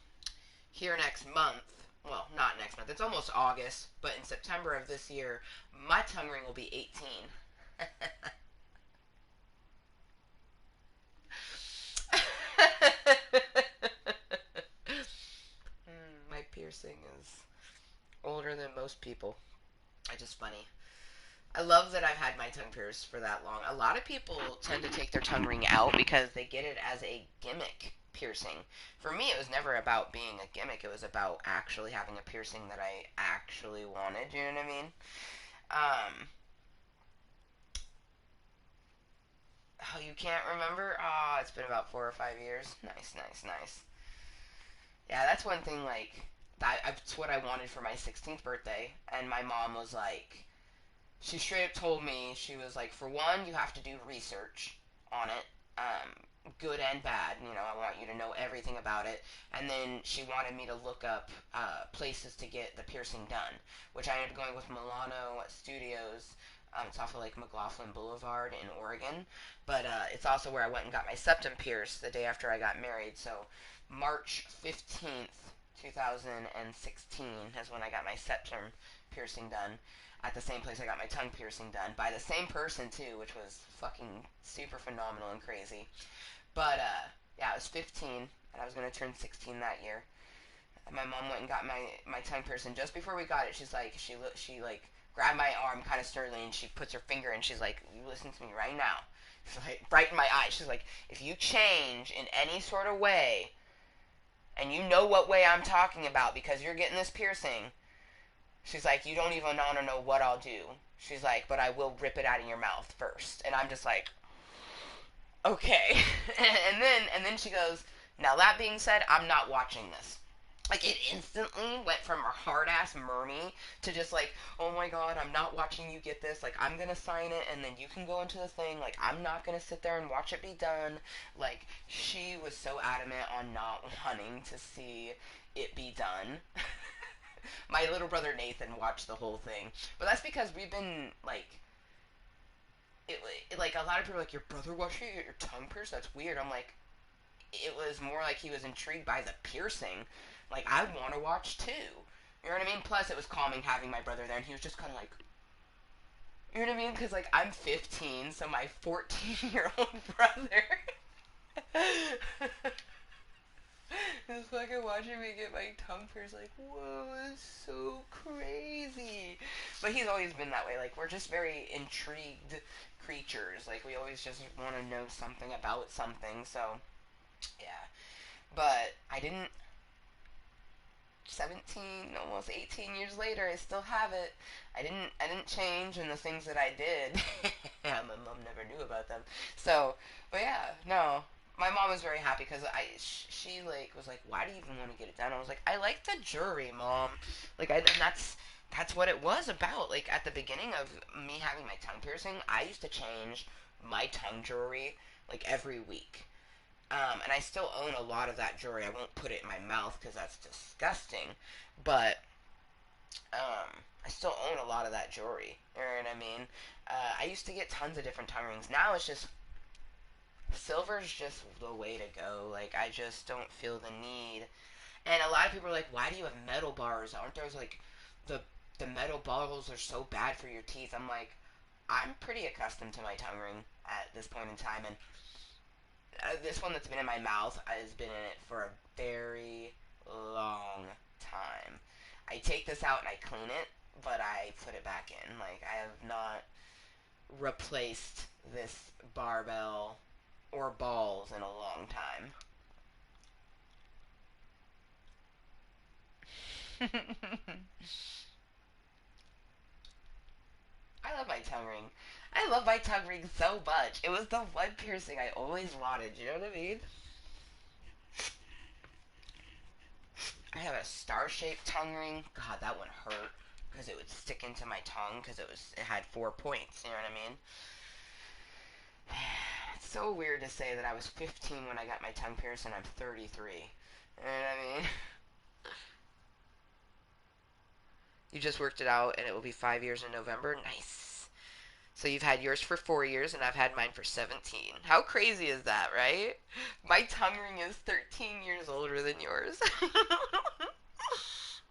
here next month, well, not next month, it's almost August, but in September of this year, my tongue ring will be 18. My piercing is older than most people. It's just funny. I love that I've had my tongue pierced for that long. A lot of people tend to take their tongue ring out because they get it as a gimmick piercing. For me, it was never about being a gimmick. It was about actually having a piercing that I actually wanted. You know what I mean? Oh, you can't remember? Oh, it's been about 4 or 5 years. Nice, nice, nice. Yeah, that's one thing, like, that's what I wanted for my 16th birthday. And my mom was like, she straight up told me, she was like, for one, you have to do research on it, good and bad. You know, I want you to know everything about it. And then she wanted me to look up places to get the piercing done, which I ended up going with Milano Studios. It's off of like McLaughlin Boulevard in Oregon, but it's also where I went and got my septum pierced the day after I got married. So March 15th, 2016 is when I got my septum piercing done at the same place I got my tongue piercing done by the same person too, which was fucking super phenomenal and crazy. But yeah, I was 15 and I was gonna turn 16 that year. And my mom went and got my tongue piercing just before we got it. She's like, she like grabbed my arm kind of sternly and she puts her finger and she's like, you listen to me right now. She's like, right in my eyes. She's like, if you change in any sort of way, and you know what way I'm talking about because you're getting this piercing. She's like, you don't even want to know what I'll do. She's like, but I will rip it out of your mouth first. And I'm just like, okay. and then she goes, now that being said, I'm not watching this. Like, it instantly went from a hard-ass Mermy to just like, oh my god, I'm not watching you get this. Like, I'm gonna sign it, and then you can go into the thing. Like, I'm not gonna sit there and watch it be done. Like, she was so adamant on not wanting to see it be done. My little brother Nathan watched the whole thing. But that's because we've been, like... like, a lot of people are like, your brother watched you get your tongue pierced? That's weird. I'm like, it was more like he was intrigued by the piercing. like, I'd want to watch too. You know what I mean? Plus, it was calming having my brother there, and he was just kind of like, you know what I mean? Because, like, I'm 15, so my 14-year-old brother is fucking watching me get my tongue pierced, like, whoa, it's so crazy. But he's always been that way. Like, we're just very intrigued creatures. Like, we always just want to know something about something, so, yeah. But I didn't, 17, almost 18 years later, I still have it. I didn't change in the things that I did. My mom never knew about them. So, but yeah, no. My mom was very happy because she like was like, why do you even want to get it done? I was like, I like the jewelry, Mom. Like, and that's what it was about. Like, at the beginning of me having my tongue piercing, I used to change my tongue jewelry like every week. And I still own a lot of that jewelry. I won't put it in my mouth because that's disgusting. But I still own a lot of that jewelry. You know what I mean? I used to get tons of different tongue rings. Now it's just silver's just the way to go. Like, I just don't feel the need. And a lot of people are like, why do you have metal bars? Aren't those like the metal bars are so bad for your teeth? I'm like, I'm pretty accustomed to my tongue ring at this point in time, and this one that's been in my mouth has been in it for a very long time. I take this out and I clean it, but I put it back in. Like, I have not replaced this barbell or balls in a long time. I love my tongue ring. I love my tongue ring so much. It was the one piercing I always wanted, you know what I mean? I have a star-shaped tongue ring. God, that one hurt because it would stick into my tongue because it had 4 points, you know what I mean? It's so weird to say that I was 15 when I got my tongue pierced and I'm 33. You know what I mean? You just worked it out and it will be 5 years in November. Nice. So you've had yours for 4 years and I've had mine for 17. How crazy is that, right? My tongue ring is 13 years older than yours.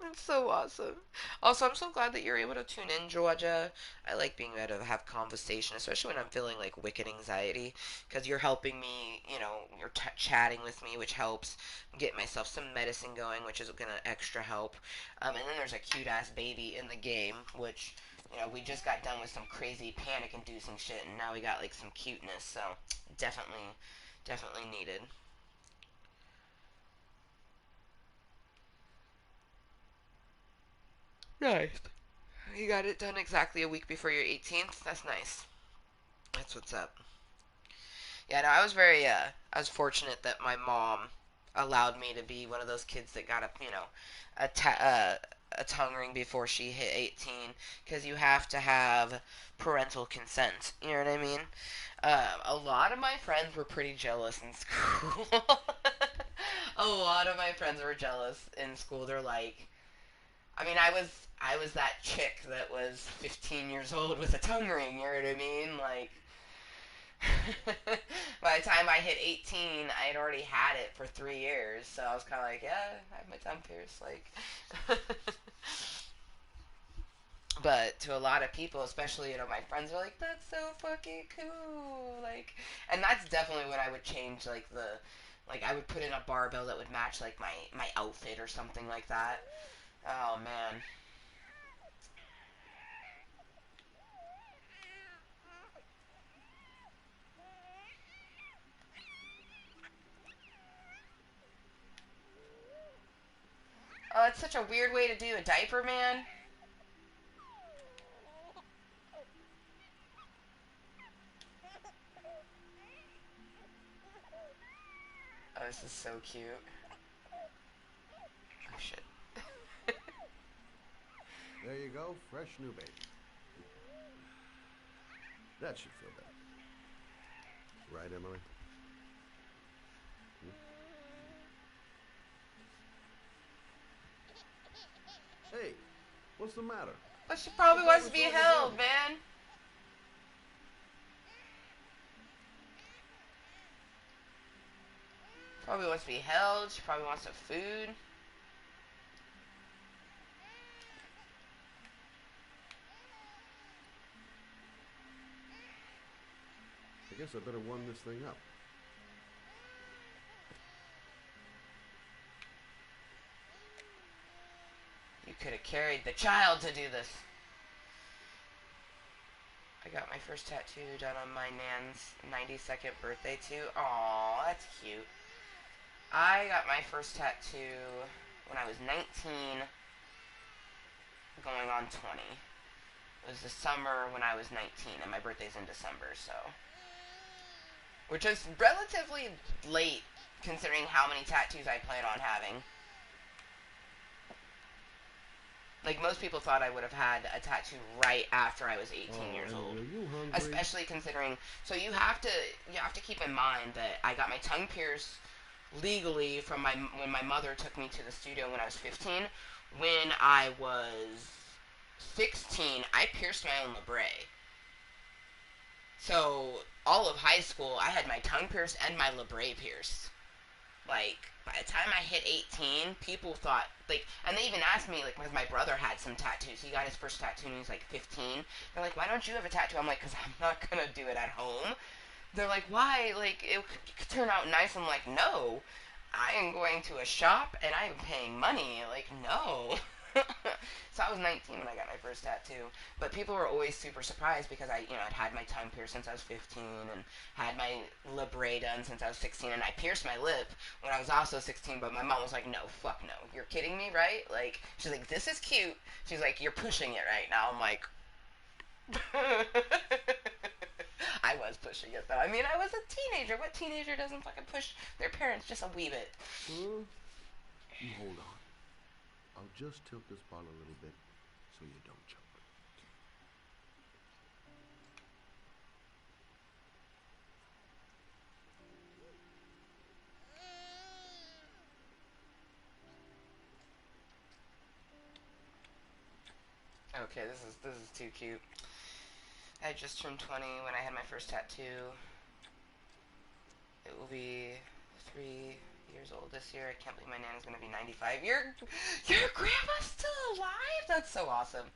That's so awesome. Also, I'm so glad that you're able to tune in, Georgia. I like being able to have conversation, especially when I'm feeling like wicked anxiety, because you're helping me, you know, you're chatting with me, which helps get myself some medicine going, which is going to extra help. And then there's a cute-ass baby in the game, which, you know, we just got done with some crazy panic-inducing shit, and now we got, like, some cuteness, so definitely needed. Nice. You got it done exactly a week before your 18th? That's nice. That's what's up. Yeah, no, I was fortunate that my mom allowed me to be one of those kids that got a tongue ring before she hit 18, because you have to have parental consent. You know what I mean? A lot of my friends were pretty jealous in school. A lot of my friends were jealous in school. They're like, I mean, I was that chick that was 15 years old with a tongue ring, you know what I mean? Like, by the time I hit 18, I had already had it for 3 years, so I was kind of like, yeah, I have my tongue pierced, like. But to a lot of people, especially, you know, my friends are like, that's so fucking cool, like, and that's definitely when I would change, like, like, I would put in a barbell that would match, like, my outfit or something like that. Oh, man. Oh, it's such a weird way to do a diaper, man. Oh, this is so cute. Oh, shit. There you go, fresh new baby. That should feel better. Right, Emily? Hey, what's the matter? But she probably wants to be held, man. Probably wants to be held. She probably wants some food. guess I better warm this thing up. You could have carried the child to do this. I got my first tattoo done on my nan's 92nd birthday too. Aw, that's cute. I got my first tattoo when I was 19, going on 20. It was the summer when I was 19, and my birthday's in December, so. Which is relatively late, considering how many tattoos I plan on having. Like, most people thought I would have had a tattoo right after I was 18 years old. Are you hungry? Especially considering, so you have to keep in mind that I got my tongue pierced legally from when my mother took me to the studio when I was 15. When I was 16, I pierced my own labret. So, all of high school, I had my tongue pierced and my labret pierced. Like, by the time I hit 18, people thought, like, and they even asked me, like, because my brother had some tattoos. He got his first tattoo when he was, like, 15. They're like, why don't you have a tattoo? I'm like, because I'm not going to do it at home. They're like, why? Like, it could turn out nice. I'm like, no. I am going to a shop, and I am paying money. Like, no. So I was 19 when I got my first tattoo. But people were always super surprised because I'd had my tongue pierced since I was 15 and had my labret done since I was 16. And I pierced my lip when I was also 16. But my mom was like, no, fuck no. You're kidding me, right? Like, she's like, this is cute. She's like, you're pushing it right now. I'm like... I was pushing it, though. I mean, I was a teenager. What teenager doesn't fucking push their parents just a wee bit? You hold on. I'll just tilt this ball a little bit so you don't choke. Okay, this is too cute. I just turned 20 when I had my first tattoo. It will be 3 years old this year. I can't believe my nana's gonna be 95. Your grandma's still alive? That's so awesome.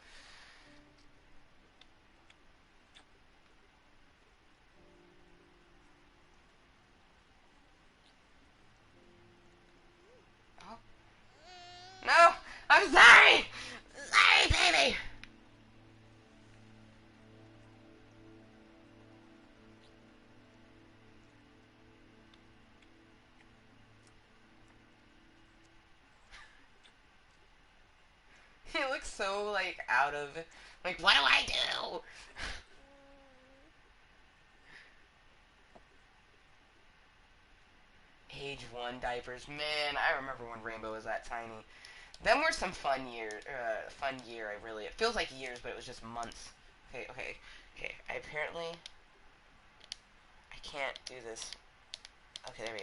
Oh. No! I'm sorry! Sorry, baby! He looks so, like, out of... Like, what do I do? Age 1 diapers. Man, I remember when Rainbow was that tiny. Them were some fun year. It feels like years, but it was just months. Okay. I can't do this. Okay, there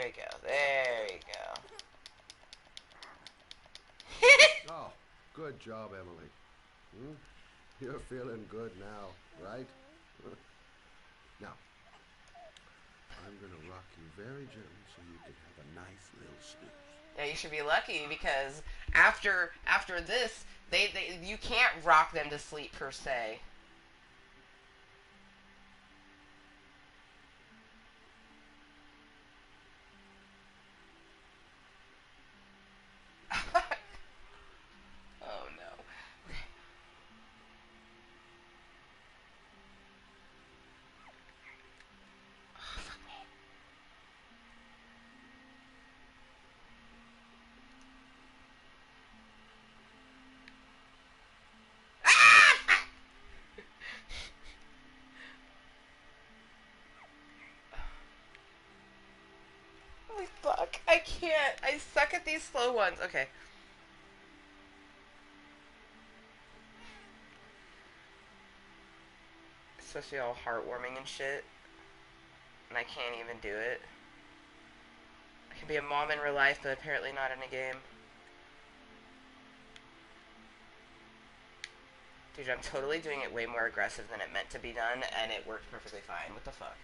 we go. There we go. Oh, good job, Emily. You're feeling good now, right? Now, I'm going to rock you very gently so you can have a nice little snooze. Yeah, you should be lucky because after this, you can't rock them to sleep per se. Oh no. Holy fuck. I can't. I suck at these slow ones. Okay. It's supposed to be all heartwarming and shit. And I can't even do it. I can be a mom in real life, but apparently not in a game. Dude, I'm totally doing it way more aggressive than it meant to be done, and it worked perfectly fine. What the fuck?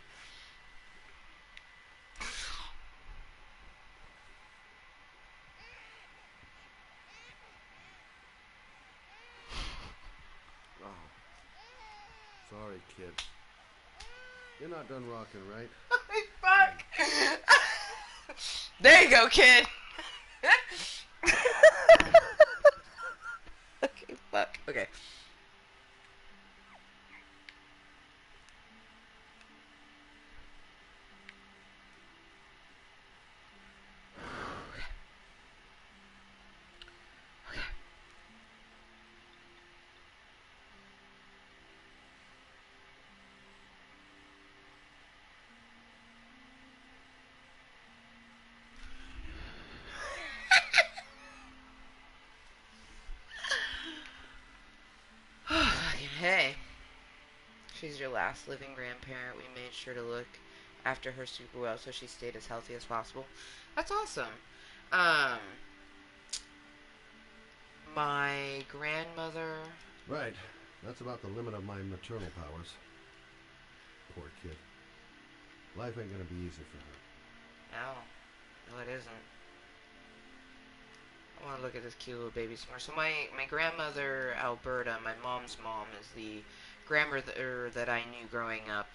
Oh, sorry, kid. You're not done rocking, right? Fuck. There you go, kid. Okay, fuck. Okay. Hey, she's your last living grandparent. We made sure to look after her super well so she stayed as healthy as possible. That's awesome. Um, my grandmother... Right. That's about the limit of my maternal powers. Poor kid. Life ain't gonna be easy for her. No, it isn't. I want to look at this cute little baby some more. So my grandmother, Alberta, my mom's mom, is the grandmother that I knew growing up.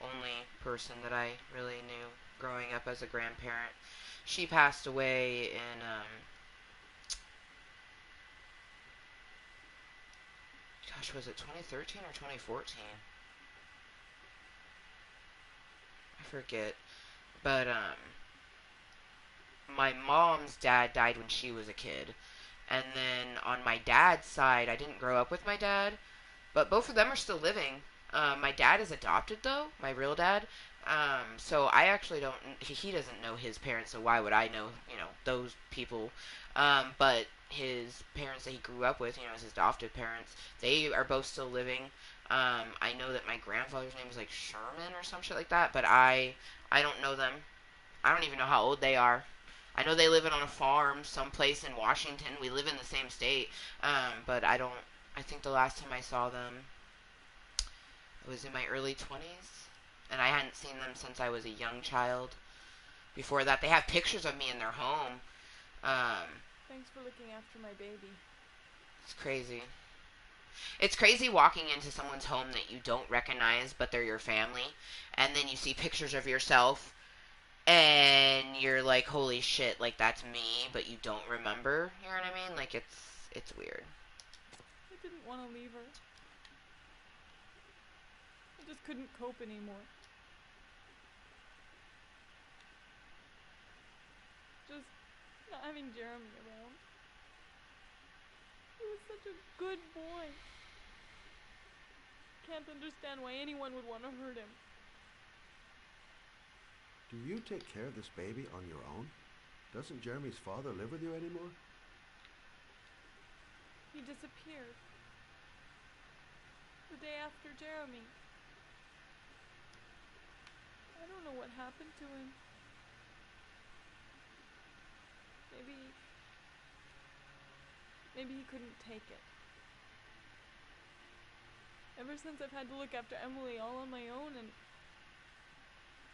Only person that I really knew growing up as a grandparent. She passed away in, gosh, was it 2013 or 2014? I forget. But, my mom's dad died when she was a kid. And then on my dad's side, I didn't grow up with my dad, but both of them are still living. My dad is adopted, though, my real dad. So I actually don't, he doesn't know his parents, so why would I know, those people? But his parents that he grew up with, his adopted parents, they are both still living. I know that my grandfather's name is like Sherman or some shit like that, but I don't know them. I don't even know how old they are. I know they live on a farm someplace in Washington. We live in the same state. But I think the last time I saw them, it was in my early 20s. And I hadn't seen them since I was a young child. Before that, they have pictures of me in their home. Thanks for looking after my baby. It's crazy. It's crazy walking into someone's home that you don't recognize, but they're your family. And then you see pictures of yourself. And you're like, holy shit, like, that's me, but you don't remember, you know what I mean? Like, it's weird. I didn't want to leave her. I just couldn't cope anymore. Just not having Jeremy around. He was such a good boy. Can't understand why anyone would want to hurt him. Do you take care of this baby on your own? Doesn't Jeremy's father live with you anymore? He disappeared. The day after Jeremy. I don't know what happened to him. Maybe he couldn't take it. Ever since I've had to look after Emily all on my own, and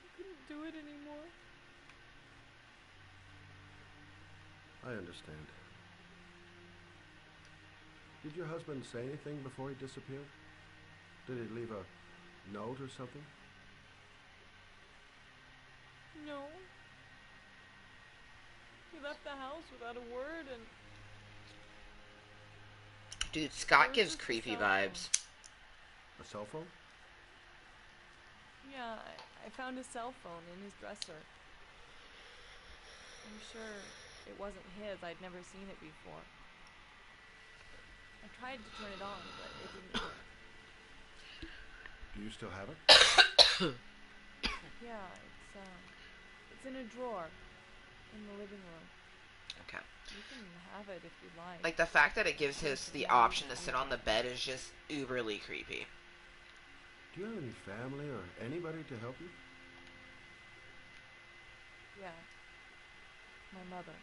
I couldn't do it anymore. I understand. Did your husband say anything before he disappeared? Did he leave a note or something? No. He left the house without a word, and... Dude, Scott gives creepy vibes. A cell phone? Yeah, I found his cell phone in his dresser. I'm sure it wasn't his. I'd never seen it before. I tried to turn it on, but it didn't work. Do you still have it? Yeah, it's in a drawer in the living room. Okay. You can have it if you like. Like, the fact that it gives his the option to sit on the bed is just uberly creepy. Do you have any family or anybody to help you? Yeah. My mother.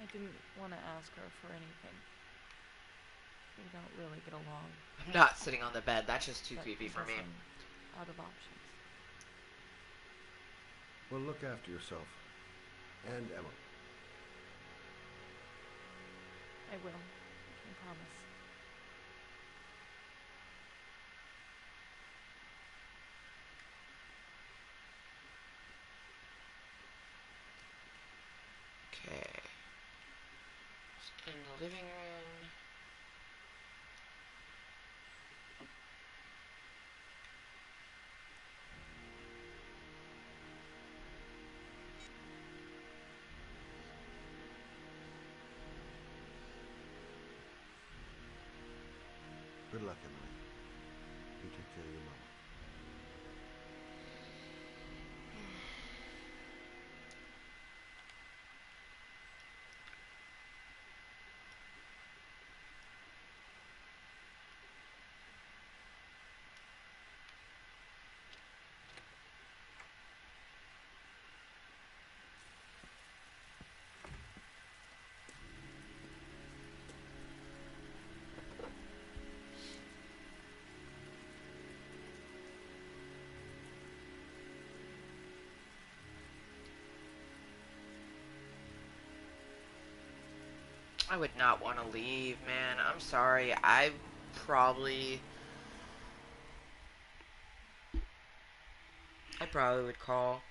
I didn't want to ask her for anything. We don't really get along. I'm not sitting on the bed. That's just too But creepy for me. I'm out of options. Well, look after yourself. And Emma. I will. I can promise. In the living room. Good luck, Emily. You take care of your mama. I would not want to leave, man. I'm sorry. Probably... I probably would call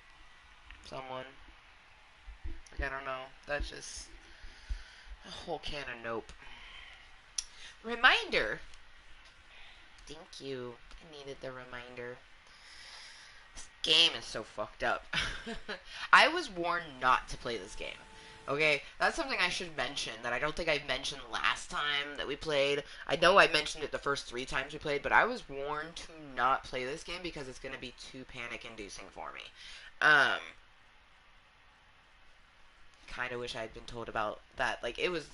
someone. Like, I don't know. That's just a whole can of nope. Reminder. Thank you. I needed the reminder. This game is so fucked up. I was warned not to play this game. Okay, that's something I should mention that I don't think I mentioned last time that we played. I know I mentioned it the first 3 times we played, but I was warned to not play this game because it's going to be too panic-inducing for me. Kind of wish I had been told about that. Like, that was,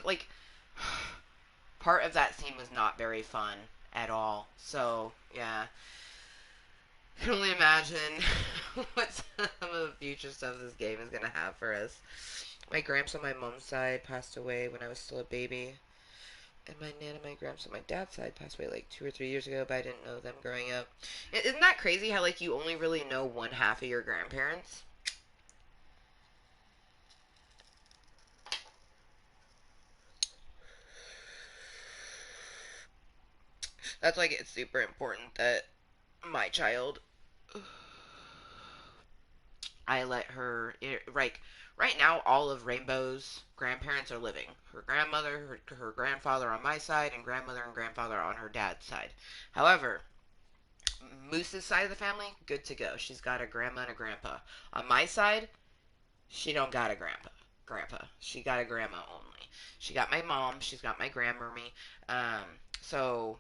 like, part of that scene was not very fun at all. So, yeah. I can only imagine what some of the future stuff this game is going to have for us. My gramps on my mom's side passed away when I was still a baby. And my nan and my gramps on my dad's side passed away like 2 or 3 years ago, but I didn't know them growing up. Isn't that crazy how, like, you only really know one half of your grandparents? That's why it's super important that my child, I let her, like, right now, all of Rainbow's grandparents are living. Her grandmother, her grandfather on my side, and grandmother and grandfather on her dad's side. However, Moose's side of the family, good to go. She's got a grandma and a grandpa. On my side, she don't got a grandpa. She got a grandma only. She got my mom. She's got my grandmommy. So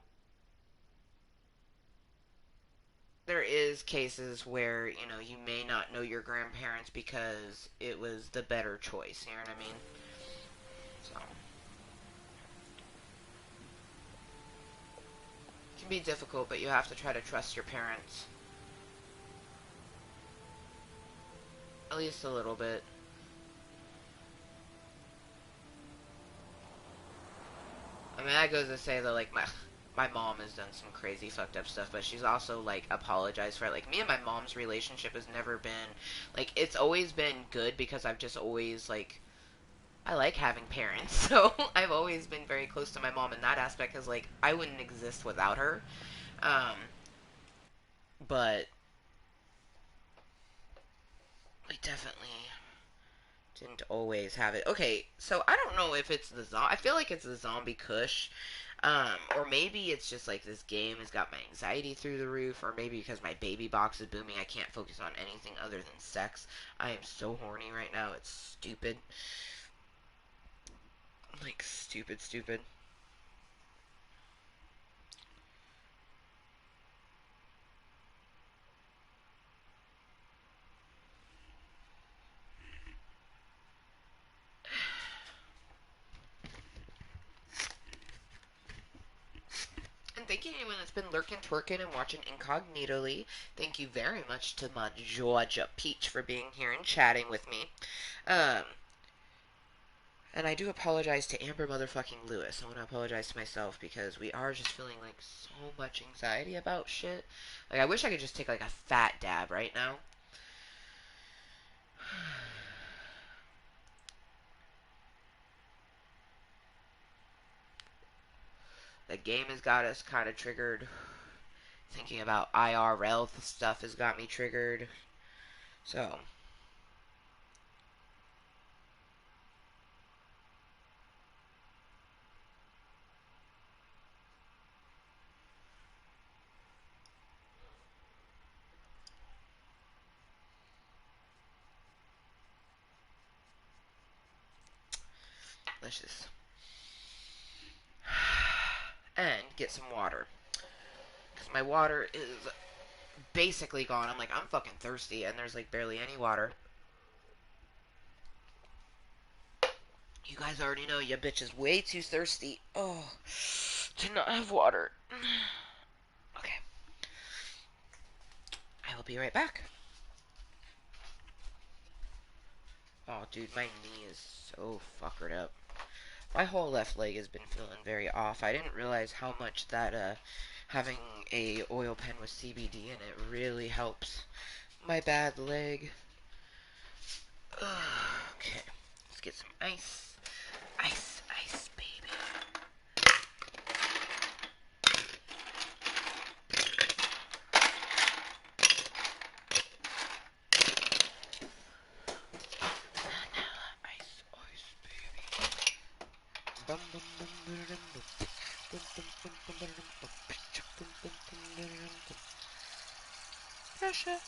there is cases where, you know, you may not know your grandparents because it was the better choice. You know what I mean? So it can be difficult, but you have to try to trust your parents. At least a little bit. I mean, that goes to say that, like, my mom has done some crazy fucked up stuff, but she's also, like, apologized for it. Like, me and my mom's relationship has never been, like, it's always been good because I've just always, like, I like having parents, so I've always been very close to my mom in that aspect, because, like, I wouldn't exist without her. But I definitely didn't always have it. Okay, so I don't know if it's I feel like it's the zombie kush. Or maybe it's just like this game has got my anxiety through the roof, or maybe because my baby box is booming, I can't focus on anything other than sex. I am so horny right now, it's stupid. Like, stupid, stupid. And thank you to anyone that's been lurking, twerking, and watching incognitally. Thank you very much to my Georgia Peach for being here and chatting with me. And I do apologize to Amber motherfucking Lewis. I want to apologize to myself because we are just feeling like so much anxiety about shit. Like, I wish I could just take like a fat dab right now. The game has got us kind of triggered. Thinking about IRL stuff has got me triggered. So let's just... And get some water. Because my water is basically gone. I'm like, I'm fucking thirsty, and there's like barely any water. You guys already know your bitch is way too thirsty. Oh, to not have water. Okay. I will be right back. Oh, dude, my knee is so fuckered up. My whole left leg has been feeling very off. I didn't realize how much that, having a oil pen with CBD in it really helps my bad leg. Okay, let's get some ice. Ice, ice, baby. Ice, ice, baby. Pressure,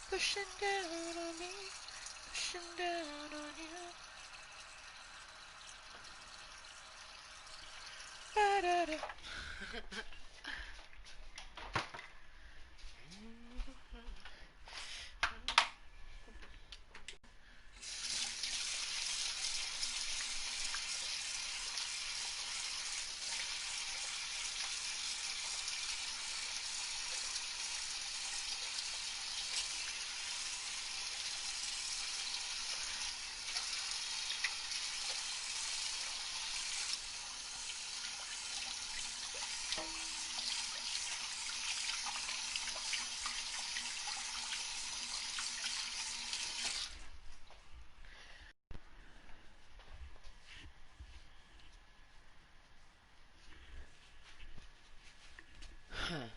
pushing down on me, pushing down on you. Da-da-da. Huh.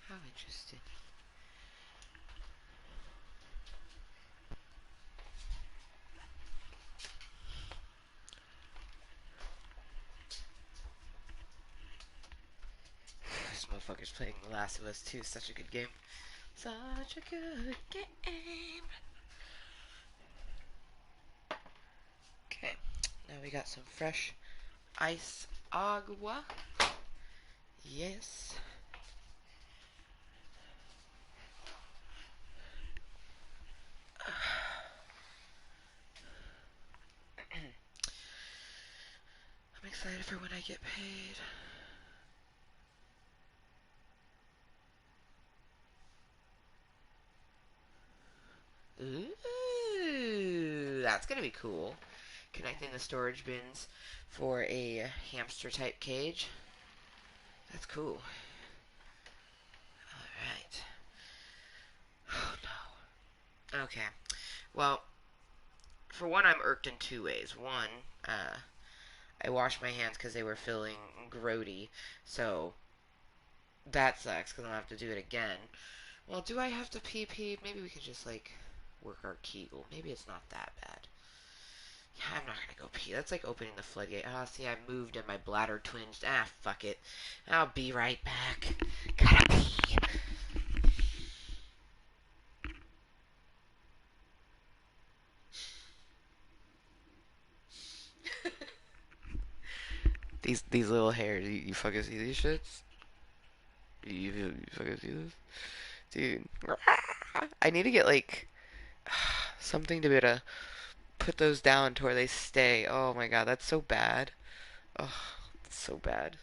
How interesting. This motherfucker's playing The Last of Us 2. Such a good game. Such a good game. Okay. Now we got some fresh ice agua. Yes. I'm excited for when I get paid. Ooh, that's gonna be cool. Connecting the storage bins for a hamster type cage. That's cool. Alright. Oh no. Okay. Well, for one, I'm irked in two ways. One, I washed my hands because they were feeling grody, so that sucks because I'll have to do it again. Well, do I have to pee? Maybe we could just, like, work our Kegel. Maybe it's not that bad. Yeah, I'm not gonna go pee. That's like opening the floodgate. Oh, see, I moved and my bladder twinged. Ah, fuck it. I'll be right back. Gotta pee. These little hairs. You fucking see these shits? You fucking see this? Dude. I need to get, like, something to be able to put those down to where they stay. Oh my god, that's so bad. Oh, it's so bad.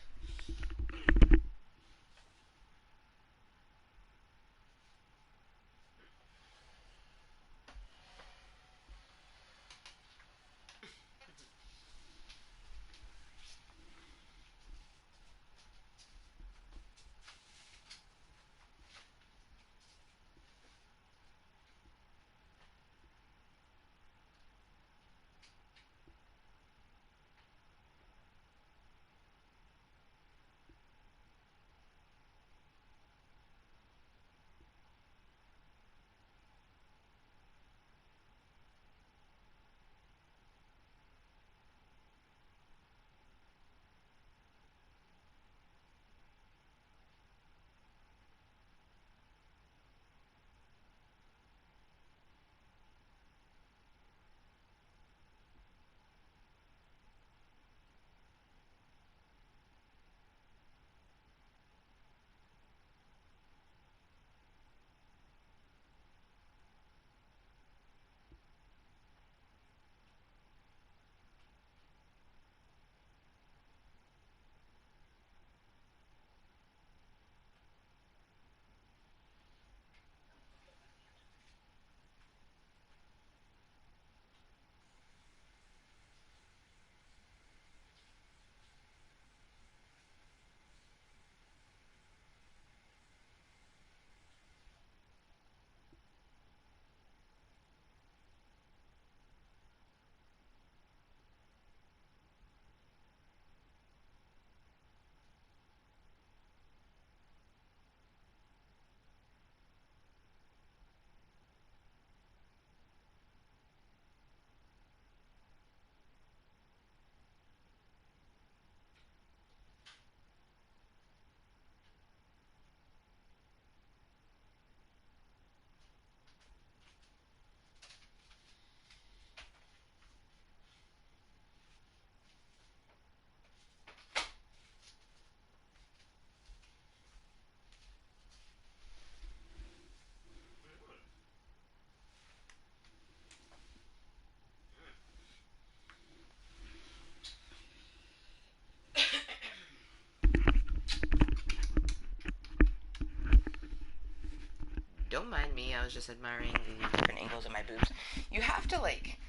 Don't mind me, I was just admiring the different angles of my boobs. You have to, like,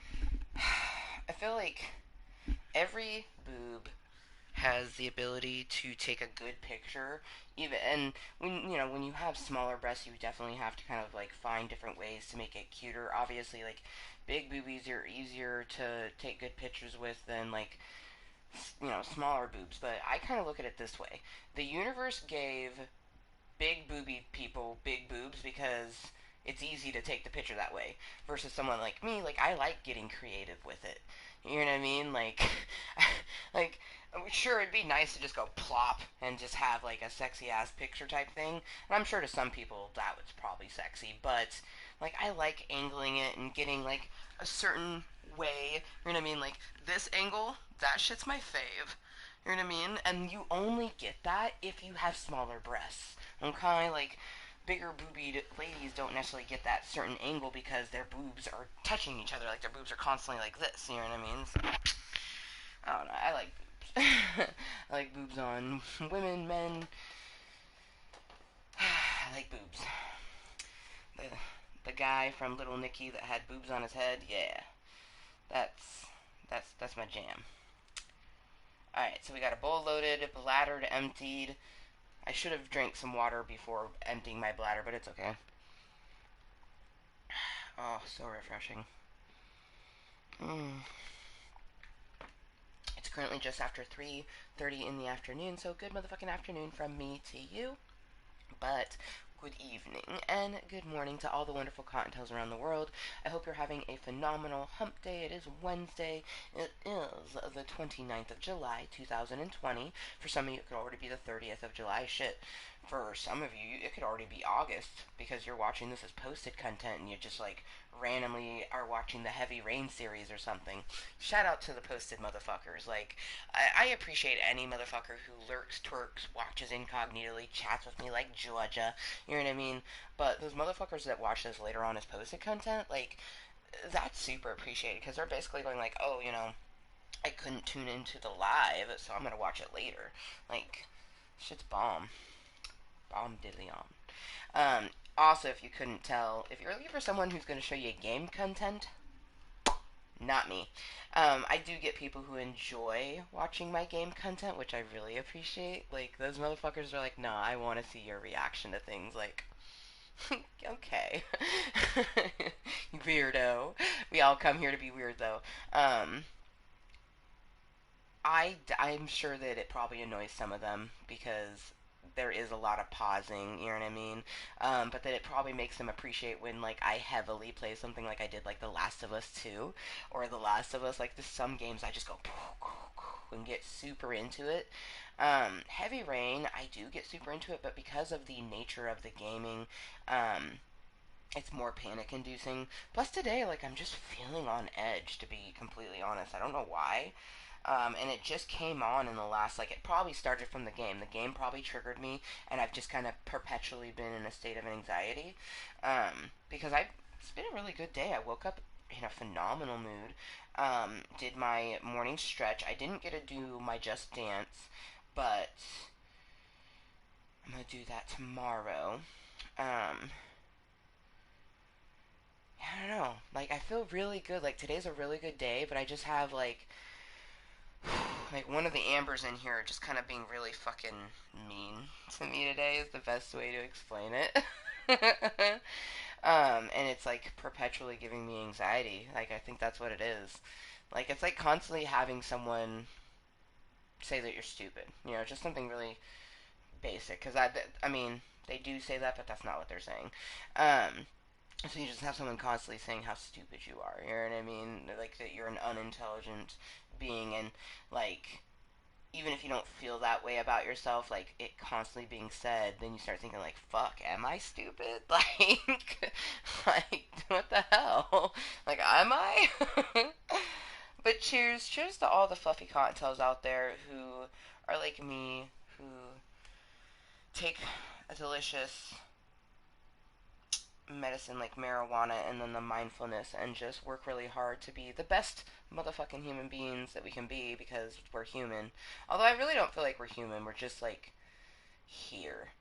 I feel like every boob has the ability to take a good picture, even, and when you have smaller breasts, you definitely have to kind of, like, find different ways to make it cuter. Obviously, like, big boobies are easier to take good pictures with than, like, smaller boobs, but I kind of look at it this way. The universe gave big booby people big boobs because it's easy to take the picture that way, versus someone like me. Like, I like getting creative with it. You know what I mean? Like, like, sure, it'd be nice to just go plop and just have, like, a sexy ass picture type thing. And I'm sure to some people that was probably sexy, but, like, I like angling it and getting, like, a certain way. You know what I mean? Like, this angle, that shit's my fave. You know what I mean? And you only get that if you have smaller breasts. Okay? Like, bigger boobied ladies don't necessarily get that certain angle because their boobs are touching each other. Like, their boobs are constantly like this. You know what I mean? So, I don't know. I like boobs. I like boobs on women, men. I like boobs. The guy from Little Nicky that had boobs on his head, yeah. That's my jam. Alright, so we got a bowl loaded, bladder emptied. I should have drank some water before emptying my bladder, but it's okay. Oh, so refreshing. It's currently just after 3:30 in the afternoon, so good motherfucking afternoon from me to you. But good evening and good morning to all the wonderful Cottontales around the world. I hope you're having a phenomenal hump day. It is Wednesday. It is the 29th of July, 2020. For some of you, it could already be the 30th of July. Shit. For some of you, it could already be August because you're watching this as posted content and you just, like, randomly are watching the Heavy Rain series or something. Shout out to the posted motherfuckers. Like, I appreciate any motherfucker who lurks, twerks, watches incognitely, chats with me like Georgia. You know what I mean? But those motherfuckers that watch this later on as posted content, like, that's super appreciated because they're basically going like, oh, I couldn't tune into the live, so I'm gonna watch it later. Like, shit's bomb. Bomb diddly on. Also, if you couldn't tell, if you're looking for someone who's going to show you game content, not me. I do get people who enjoy watching my game content, which I really appreciate. Like, those motherfuckers are like, nah, I want to see your reaction to things. Like, okay. Weirdo. We all come here to be weird, though. I'm sure that it probably annoys some of them because there is a lot of pausing, you know what I mean? But that it probably makes them appreciate when, like, I heavily play something like I did, like, The Last of Us 2, or The Last of Us, like, there's some games I just go and get super into it. Heavy Rain, I do get super into it, but because of the nature of the gaming, it's more panic-inducing. Plus today, like, I'm just feeling on edge, to be completely honest. I don't know why. And it just came on in the last, like, it probably started from the game. The game probably triggered me, and I've just kind of perpetually been in a state of anxiety. Because it's been a really good day. I woke up in a phenomenal mood. Did my morning stretch. I didn't get to do my Just Dance, but I'm going to do that tomorrow. I don't know. Like, I feel really good. Like, today's a really good day, but I just have, like, one of the Ambers in here just kind of being really fucking mean to me today is the best way to explain it. And it's, like, perpetually giving me anxiety. Like, I think that's what it is. Like, it's like constantly having someone say that you're stupid. You know, just something really basic. Because, I mean, they do say that, but that's not what they're saying. So you just have someone constantly saying how stupid you are. You know what I mean? Like, that you're an unintelligent being, and, like, even if you don't feel that way about yourself, like, it constantly being said, then you start thinking, like, fuck, am I stupid? Like, what the hell? Like, am I? But cheers to all the fluffy cottontails out there who are like me, who take a delicious medicine like marijuana and then the mindfulness and just work really hard to be the best motherfucking human beings that we can be because we're human. Although I really don't feel like we're human, we're just, like, here.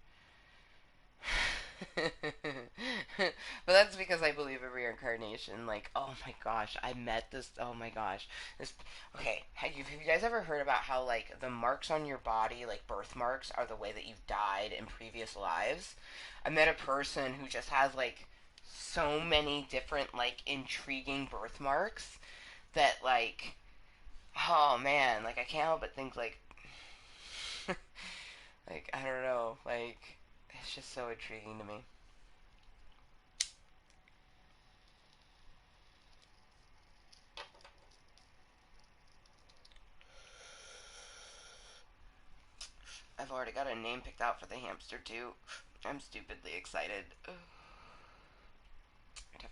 But that's because I believe in reincarnation. Like, oh my gosh, I met this. Oh my gosh, this. Okay, have you guys ever heard about how like the marks on your body, like birthmarks, are the way that you've died in previous lives? I met a person who just has like so many different like intriguing birthmarks that like, oh man, like I can't help but think like, like I don't know, like it's just so intriguing to me. I've already got a name picked out for the hamster too. I'm stupidly excited to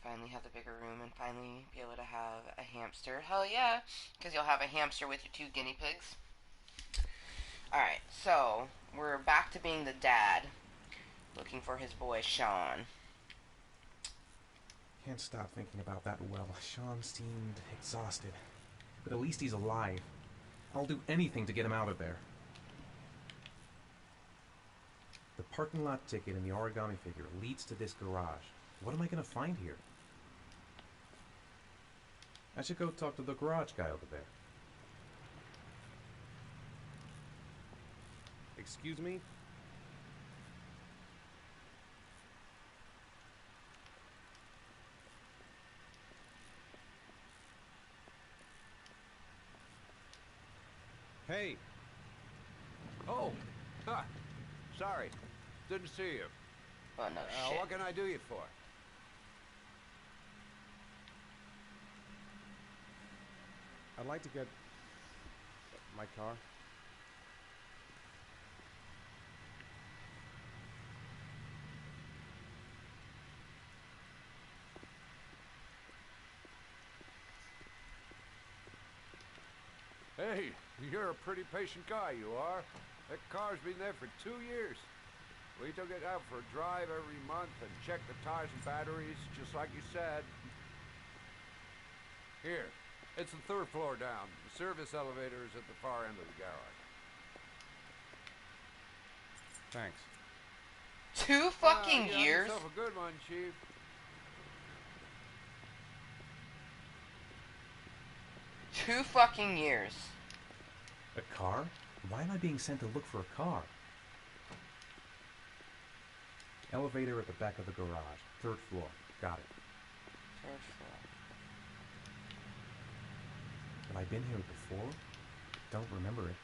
finally have the bigger room and finally be able to have a hamster. Hell yeah, because you'll have a hamster with your 2 guinea pigs. Alright, so we're back to being the dad, looking for his boy Sean. Can't stop thinking about that well. Sean seemed exhausted. But at least he's alive. I'll do anything to get him out of there. The parking lot ticket and the origami figure leads to this garage. What am I going to find here? I should go talk to the garage guy over there. Excuse me? Hey! Oh! Ha! Sorry. Didn't see you. Oh, no shit. What can I do you for? I'd like to get my car. Hey, you're a pretty patient guy, you are. That car's been there for 2 years. We took it out for a drive every month and checked the tires and batteries, just like you said. Here, it's the 3rd floor down. The service elevator is at the far end of the garage. Thanks. 2 fucking you have years? yourself a good one, Chief. 2 fucking years. A car? Why am I being sent to look for a car? Elevator at the back of the garage. 3rd floor. Got it. 3rd floor. Have I been here before? Don't remember it.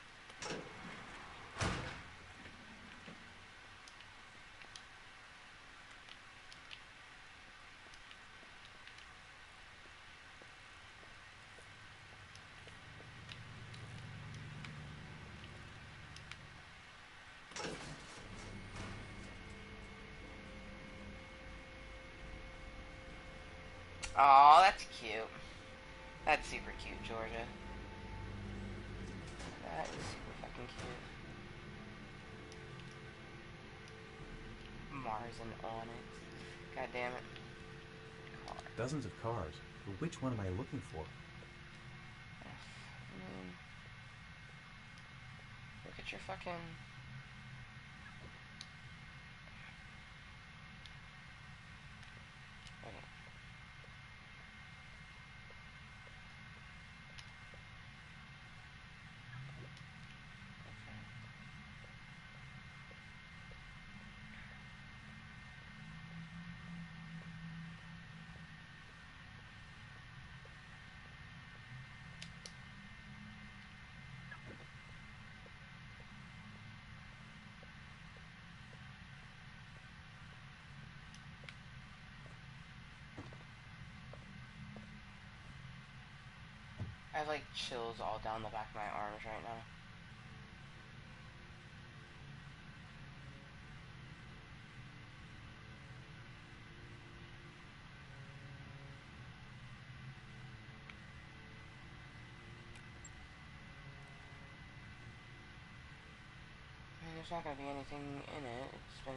Aw, that's cute. That's super cute, Georgia. That is super fucking cute. Mars and Onyx. God damn it. Car. Dozens of cars. But which one am I looking for? Look at your fucking... Wait. I have like chills all down the back of my arms right now. I mean, there's not gonna be anything in it. It's been...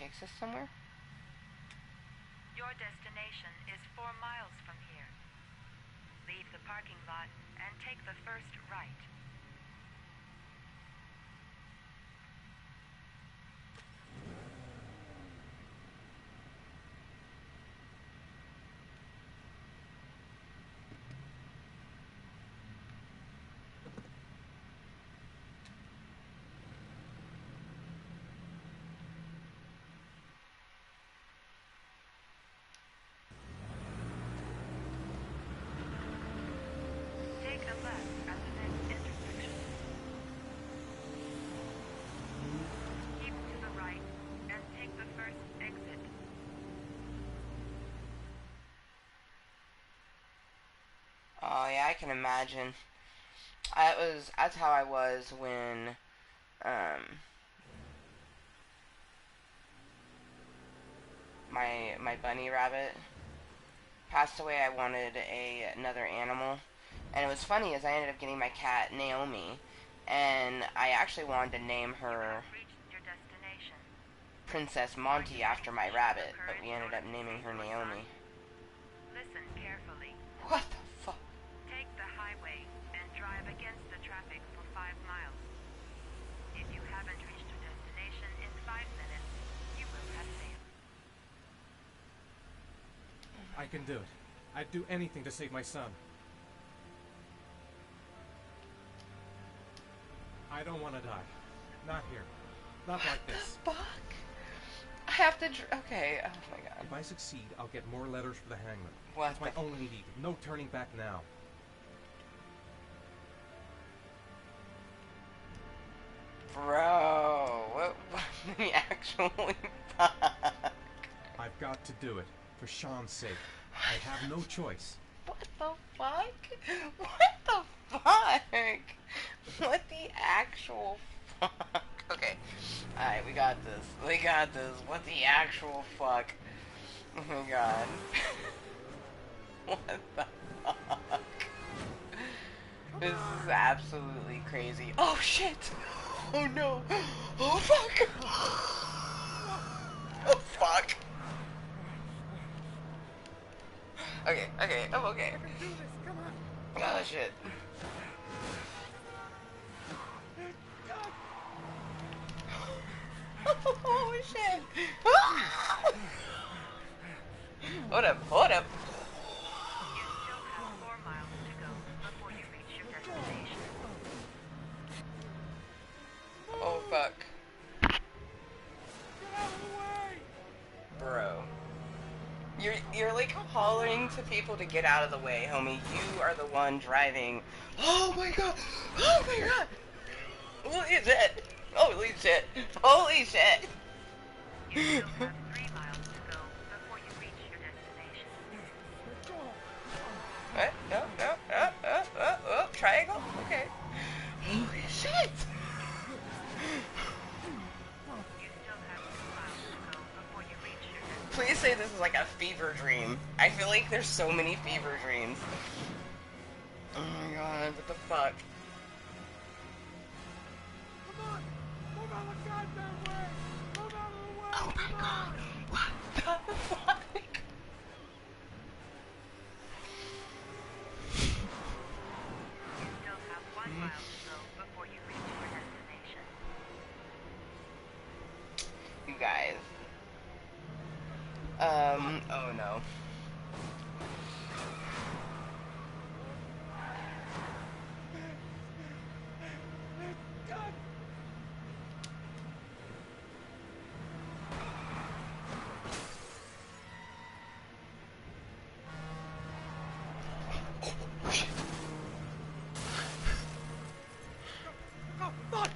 takes us somewhere? Your destination is 4 miles from here. Leave the parking lot and take the first right. Take a left at the next intersection. Keep to the right and take the first exit. Oh yeah, I can imagine. That's how I was when my bunny rabbit passed away. I wanted another animal, and it was funny as I ended up getting my cat Naomi, and I actually wanted to name her Your destination. Princess Monty after my rabbit, but we ended up naming her Naomi. Listen carefully. What the fuck? Take the highway and drive against the traffic for 5 miles. If you haven't reached your destination in 5 minutes, you will have failed. I can do it. I'd do anything to save my son. I don't want to die. Not here. Not like this. Fuck. I have to. Okay. Oh my god. If I succeed, I'll get more letters for the hangman. What That's my only need. No turning back now. Bro, what the actually fuck? I've got to do it. For Sean's sake. I have no choice. What the fuck? What the fuck? What the actual fuck? Okay. Alright, we got this. We got this. What the actual fuck? Oh my god. What the fuck? This is absolutely crazy. Oh shit! Oh no! Oh fuck! Oh fuck! Okay, I'm okay. Oh shit. Oh shit! Hold up. You still have 4 miles to go before you reach your destination. Oh fuck. Bro. You're like hollering to people to get out of the way, homie. You are the one driving. Oh my god! Oh my god! Holy shit! Holy shit! Holy shit! You still have 3 miles to go before you reach your destination. What? No. Triangle? Okay. Holy shit! You still have 2 miles to go before you reach your destination. Please say this is like a fever dream. I feel like there's so many fever dreams. Oh my god, what the fuck? Move out of the goddamn way! Move out of the way! Oh my god, what the fuck? You still have 1 mile to go before you reach your destination. You guys. Oh no. Oh, fuck!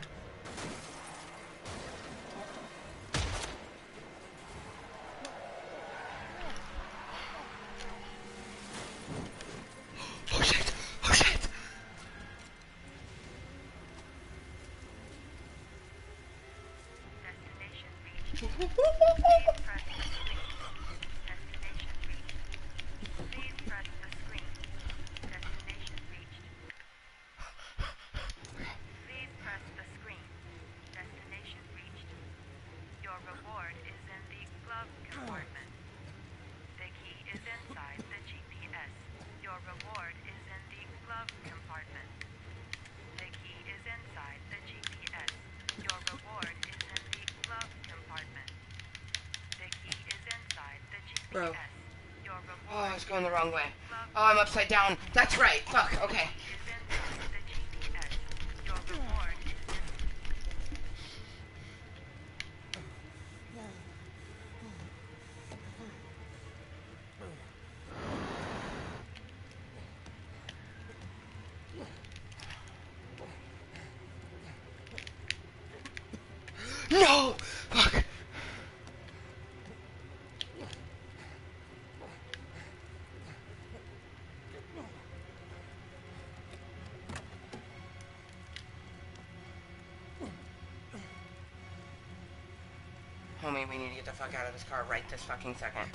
Bro. Oh, I was going the wrong way. Oh, I'm upside down. That's right. Fuck. Okay. No! Fuck! Homie, we need to get the fuck out of this car right this fucking second.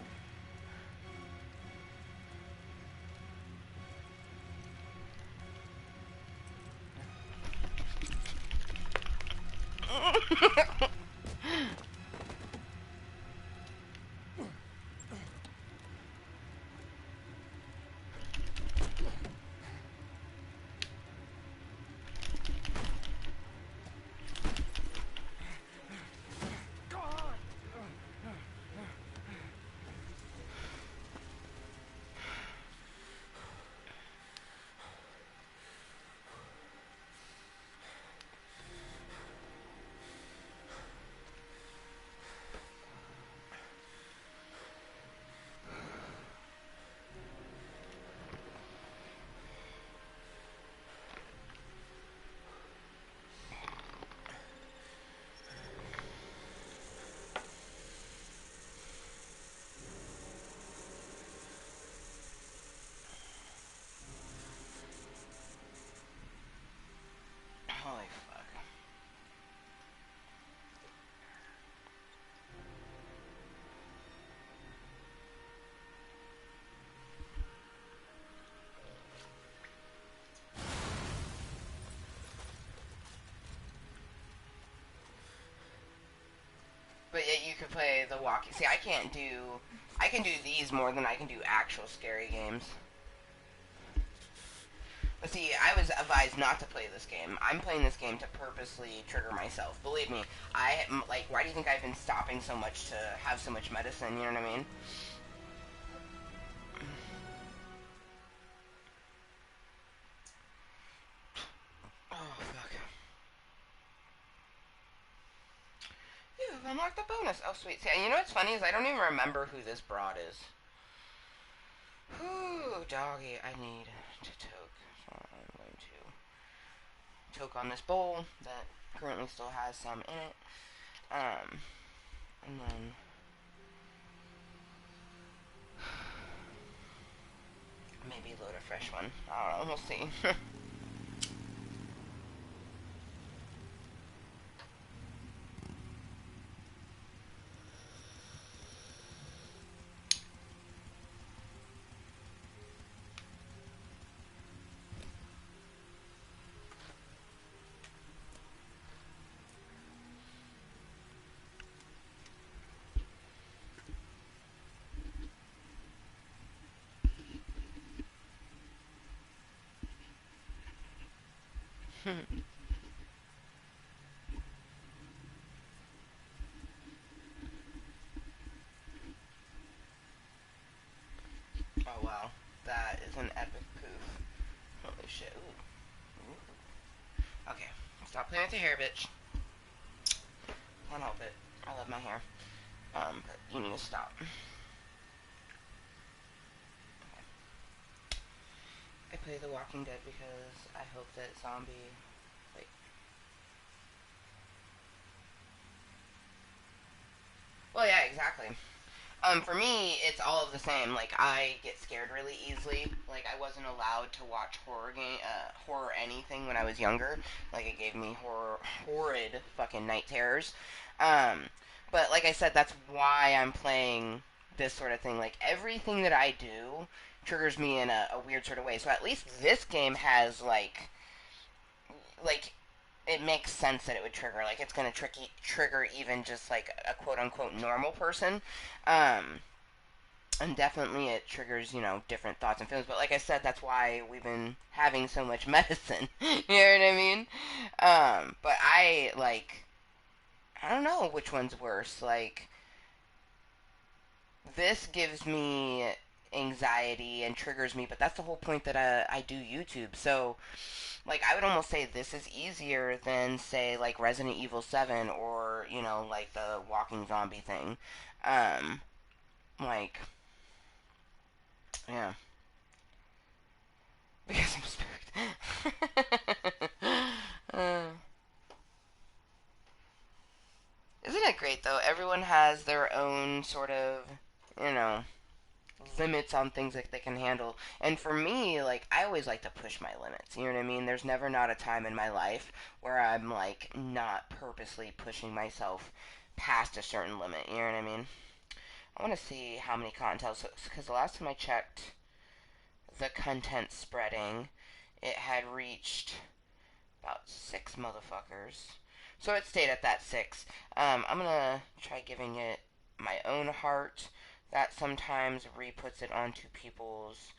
Holy fuck. But yet you could play the walkie. See, I can do these more than I can do actual scary games. But see, I was advised not to play this game. I'm playing this game to purposely trigger myself. Believe me, like, why do you think I've been stopping so much to have so much medicine, you know what I mean? Oh, fuck. You've unlocked the bonus. Oh, sweet. See, you know what's funny is I don't even remember who this broad is. Whew, doggy, I need to toke. So I'm going to toke on this bowl that currently still has some in it. And then maybe load a fresh one. I don't know, we'll see. Oh wow, that is an epic poof. Holy shit. Ooh. Ooh. Okay, stop playing with your hair, bitch. Can't help it. I love my hair. But you need to stop. Okay. I play The Walking Dead because I hope that zombie, like... Well, yeah, exactly. For me, it's all of the same. Like, I get scared really easily. Like, I wasn't allowed to watch horror anything when I was younger. Like, it gave me horrid fucking night terrors. But like I said, that's why I'm playing this sort of thing. Like, everything that I do triggers me in a weird sort of way. So at least this game has, like, it makes sense that it would trigger. Like, it's going to trigger even just, like, a quote-unquote normal person. And definitely it triggers, you know, different thoughts and feelings. But like I said, that's why we've been having so much medicine. You know what I mean? But I don't know which one's worse. Like, this gives me anxiety and triggers me, but that's the whole point that I do YouTube. So, like, I would almost say this is easier than, say, like Resident Evil 7 or, you know, like the walking zombie thing. Um, like, yeah. Because I'm spooked. Isn't it great, though? Everyone has their own sort of, you know, limits on things that they can handle. And for me, like, I always like to push my limits. You know what I mean? There's never not a time in my life where I'm, like, not purposely pushing myself past a certain limit. You know what I mean? I want to see how many Kottontales, because the last time I checked the content spreading, it had reached about 6 motherfuckers. So it stayed at that 6. I'm gonna try giving it my own heart. That sometimes re-puts it onto people's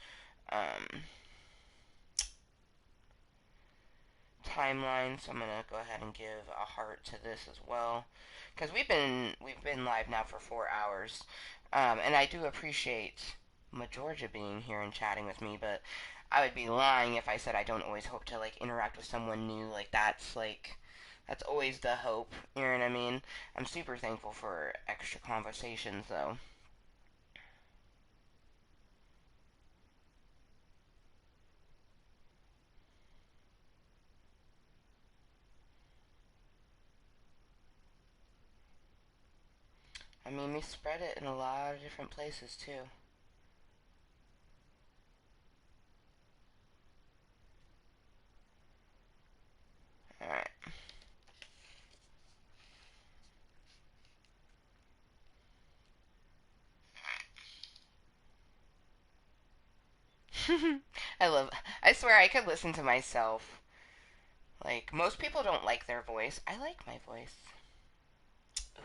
timeline. So I'm gonna go ahead and give a heart to this as well, because we've been live now for 4 hours, and I do appreciate Majorgia being here and chatting with me, but I would be lying if I said I don't always hope to, like, interact with someone new. Like, that's always the hope. You know what I mean? I'm super thankful for extra conversations, though. I mean, we spread it in a lot of different places, too. Alright. I swear I could listen to myself. Like, most people don't like their voice. I like my voice.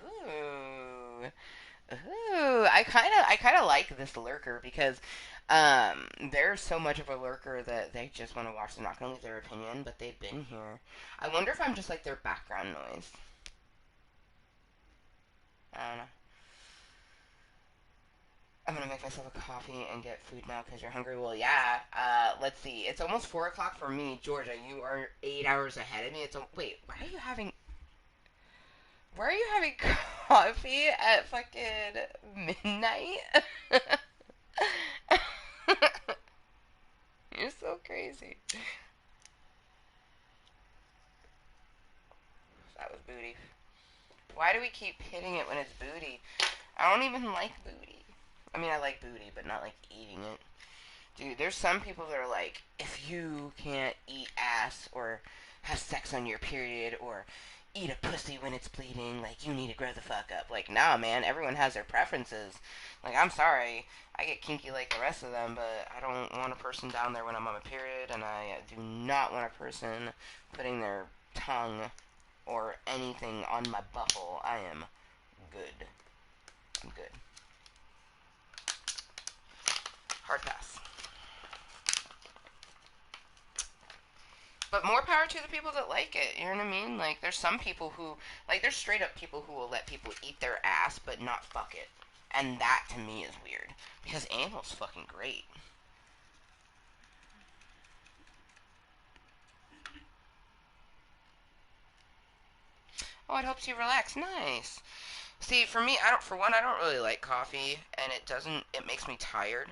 Ooh. Ooh. I kinda like this lurker because, they're so much of a lurker that they just want to watch. They're not gonna leave their opinion, but they've been here. I wonder if I'm just like their background noise. I don't know. I'm gonna make myself a coffee and get food now because you're hungry. Well, yeah. Let's see. It's almost 4 o'clock for me, Georgia. You are 8 hours ahead of me. Wait. Why are you having coffee at fucking midnight? You're so crazy. That was booty. Why do we keep hitting it when it's booty? I don't even like booty. I mean, I like booty, but not like eating it. Dude, there's some people that are like, if you can't eat ass or have sex on your period or eat a pussy when it's bleeding, like, you need to grow the fuck up. Like, nah, man, everyone has their preferences. Like, I'm sorry, I get kinky like the rest of them, but I don't want a person down there when I'm on my period, and I do not want a person putting their tongue or anything on my butthole. I am good. I'm good. Hard pass. But more power to the people that like it, you know what I mean? Like, there's some people who, like, there's straight up people who will let people eat their ass but not fuck it. And that, to me, is weird. Because anal's fucking great. Oh, it helps you relax. Nice. See, for me, I don't really like coffee, and it makes me tired.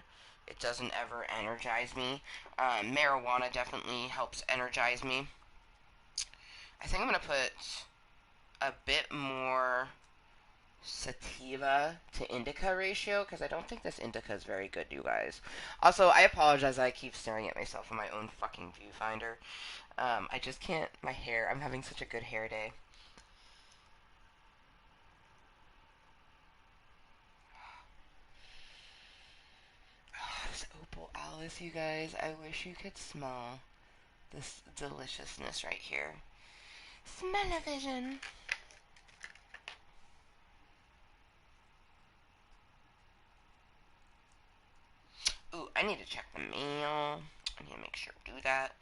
It doesn't ever energize me. Marijuana definitely helps energize me. I think I'm going to put a bit more sativa to indica ratio, because I don't think this indica is very good, you guys. Also, I apologize, I keep staring at myself in my own fucking viewfinder. I just can't, my hair, I'm having such a good hair day. Oh, this Opal Alice, you guys, I wish you could smell this deliciousness right here. Smell-o-vision. Ooh, I need to check the mail. I need to make sure to do that.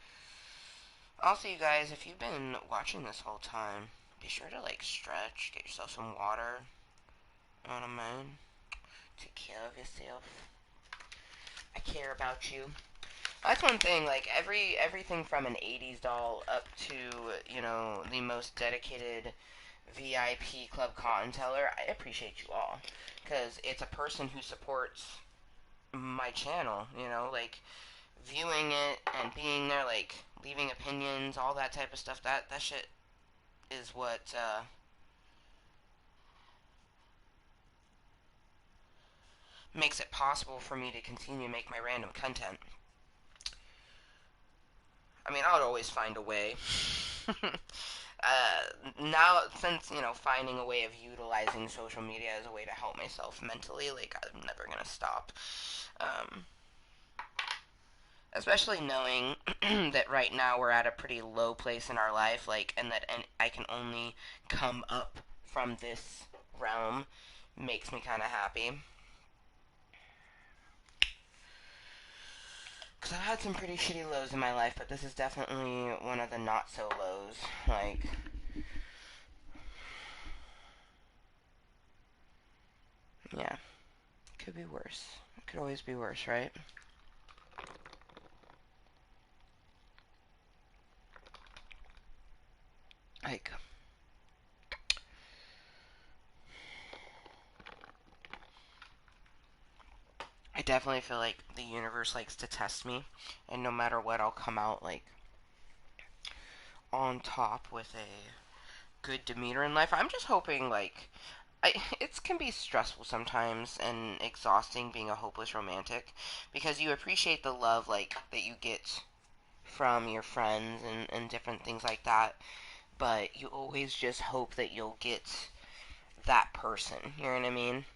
Also, you guys, if you've been watching this whole time, be sure to, like, stretch, get yourself some water. You know what I mean? Take care of yourself. I care about you. That's one thing, like, everything from an 80s doll up to, you know, the most dedicated VIP Club Kottontale, I appreciate you all. Because it's a person who supports my channel, you know, like, viewing it and being there, like, leaving opinions, all that type of stuff, that shit is what, makes it possible for me to continue to make my random content. I mean, I'll always find a way. Now, since, you know, finding a way of utilizing social media as a way to help myself mentally, like, I'm never gonna stop. Especially knowing that right now we're at a pretty low place in our life, like, and I can only come up from this realm makes me kind of happy. Because I've had some pretty shitty lows in my life, but this is definitely one of the not-so-lows. Like, yeah. Could be worse. It could always be worse, right? Like, I definitely feel like the universe likes to test me, and no matter what, I'll come out, like, on top with a good demeanor in life. I'm just hoping, like, it can be stressful sometimes and exhausting being a hopeless romantic, because you appreciate the love, like, that you get from your friends and different things like that, but you always just hope that you'll get that person, you know what I mean?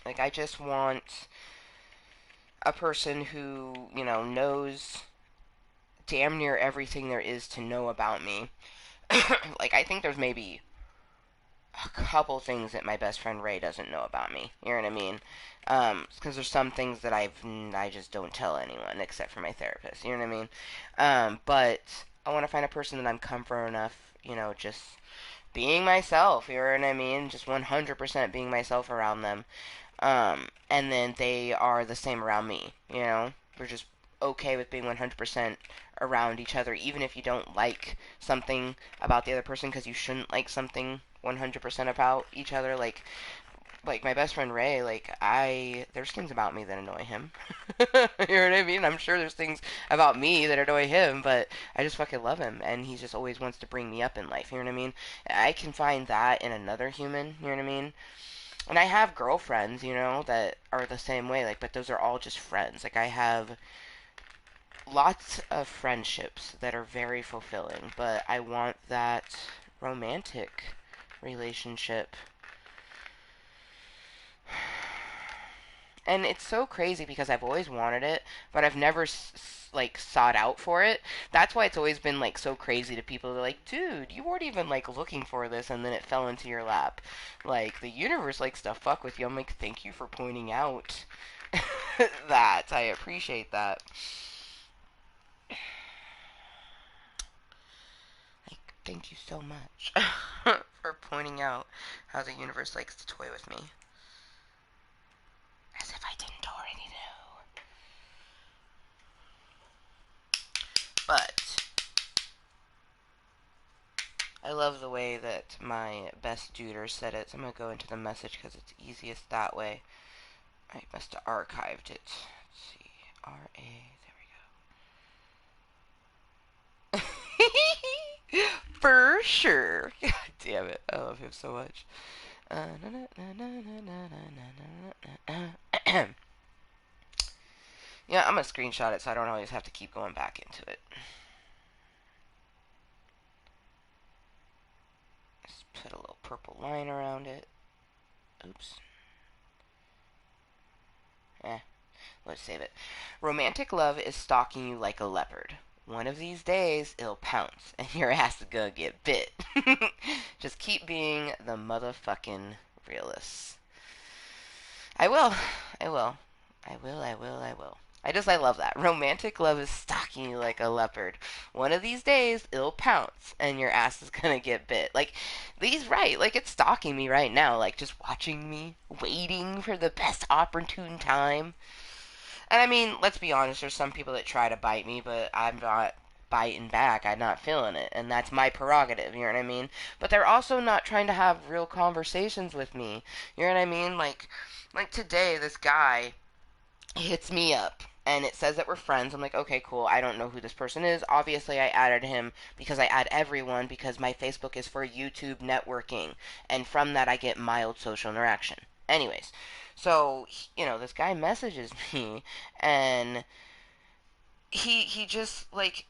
Like, I just want a person who, you know, knows damn near everything there is to know about me. Like, I think there's maybe a couple things that my best friend Ray doesn't know about me. You know what I mean? Because there's some things that I just don't tell anyone except for my therapist. You know what I mean? But I want to find a person that I'm comfortable enough, you know, just being myself. You know what I mean? Just 100% being myself around them. And then they are the same around me. You know, we're just okay with being 100% around each other, even if you don't like something about the other person, because you shouldn't like something 100% about each other. Like my best friend Ray, like, there's things about me that annoy him. You know what I mean? I'm sure there's things about me that annoy him, but I just fucking love him, and he just always wants to bring me up in life. You know what I mean? I can find that in another human. You know what I mean? And I have girlfriends, you know, that are the same way, like, but those are all just friends. Like, I have lots of friendships that are very fulfilling, but I want that romantic relationship. And it's so crazy because I've always wanted it, but I've never like sought out for it. That's why it's always been like so crazy to people. They're like, dude, you weren't even like looking for this, and then it fell into your lap. Like, the universe likes to fuck with you. I'm like, thank you for pointing out that. I appreciate that. Like, thank you so much for pointing out how the universe likes to toy with me. As if I didn't already know. But I love the way that my best duder said it, so I'm going to go into the message because it's easiest that way. I must have archived it. Let's see. R-A, there we go. For sure. God damn it. I love him so much. Yeah, I'm going to screenshot it so I don't always have to keep going back into it. Just put a little purple line around it. Oops. Let's save it. Romantic love is stalking you like a leopard. One of these days, it'll pounce, and your ass is gonna get bit. Just keep being the motherfucking realist. I will. I will. I will. I will. I will. I love that. Romantic love is stalking you like a leopard. One of these days, it'll pounce, and your ass is gonna get bit. Like, he's right. Like, it's stalking me right now. Like, just watching me, waiting for the best opportune time. And I mean, let's be honest, there's some people that try to bite me, but I'm not biting back. I'm not feeling it. And that's my prerogative, you know what I mean? But they're also not trying to have real conversations with me. You know what I mean? Like today, this guy hits me up. And it says that we're friends. I'm like, okay, cool. I don't know who this person is. Obviously, I added him because I add everyone because my Facebook is for YouTube networking. And from that, I get mild social interaction. Anyways, so, this guy messages me, and he just, like,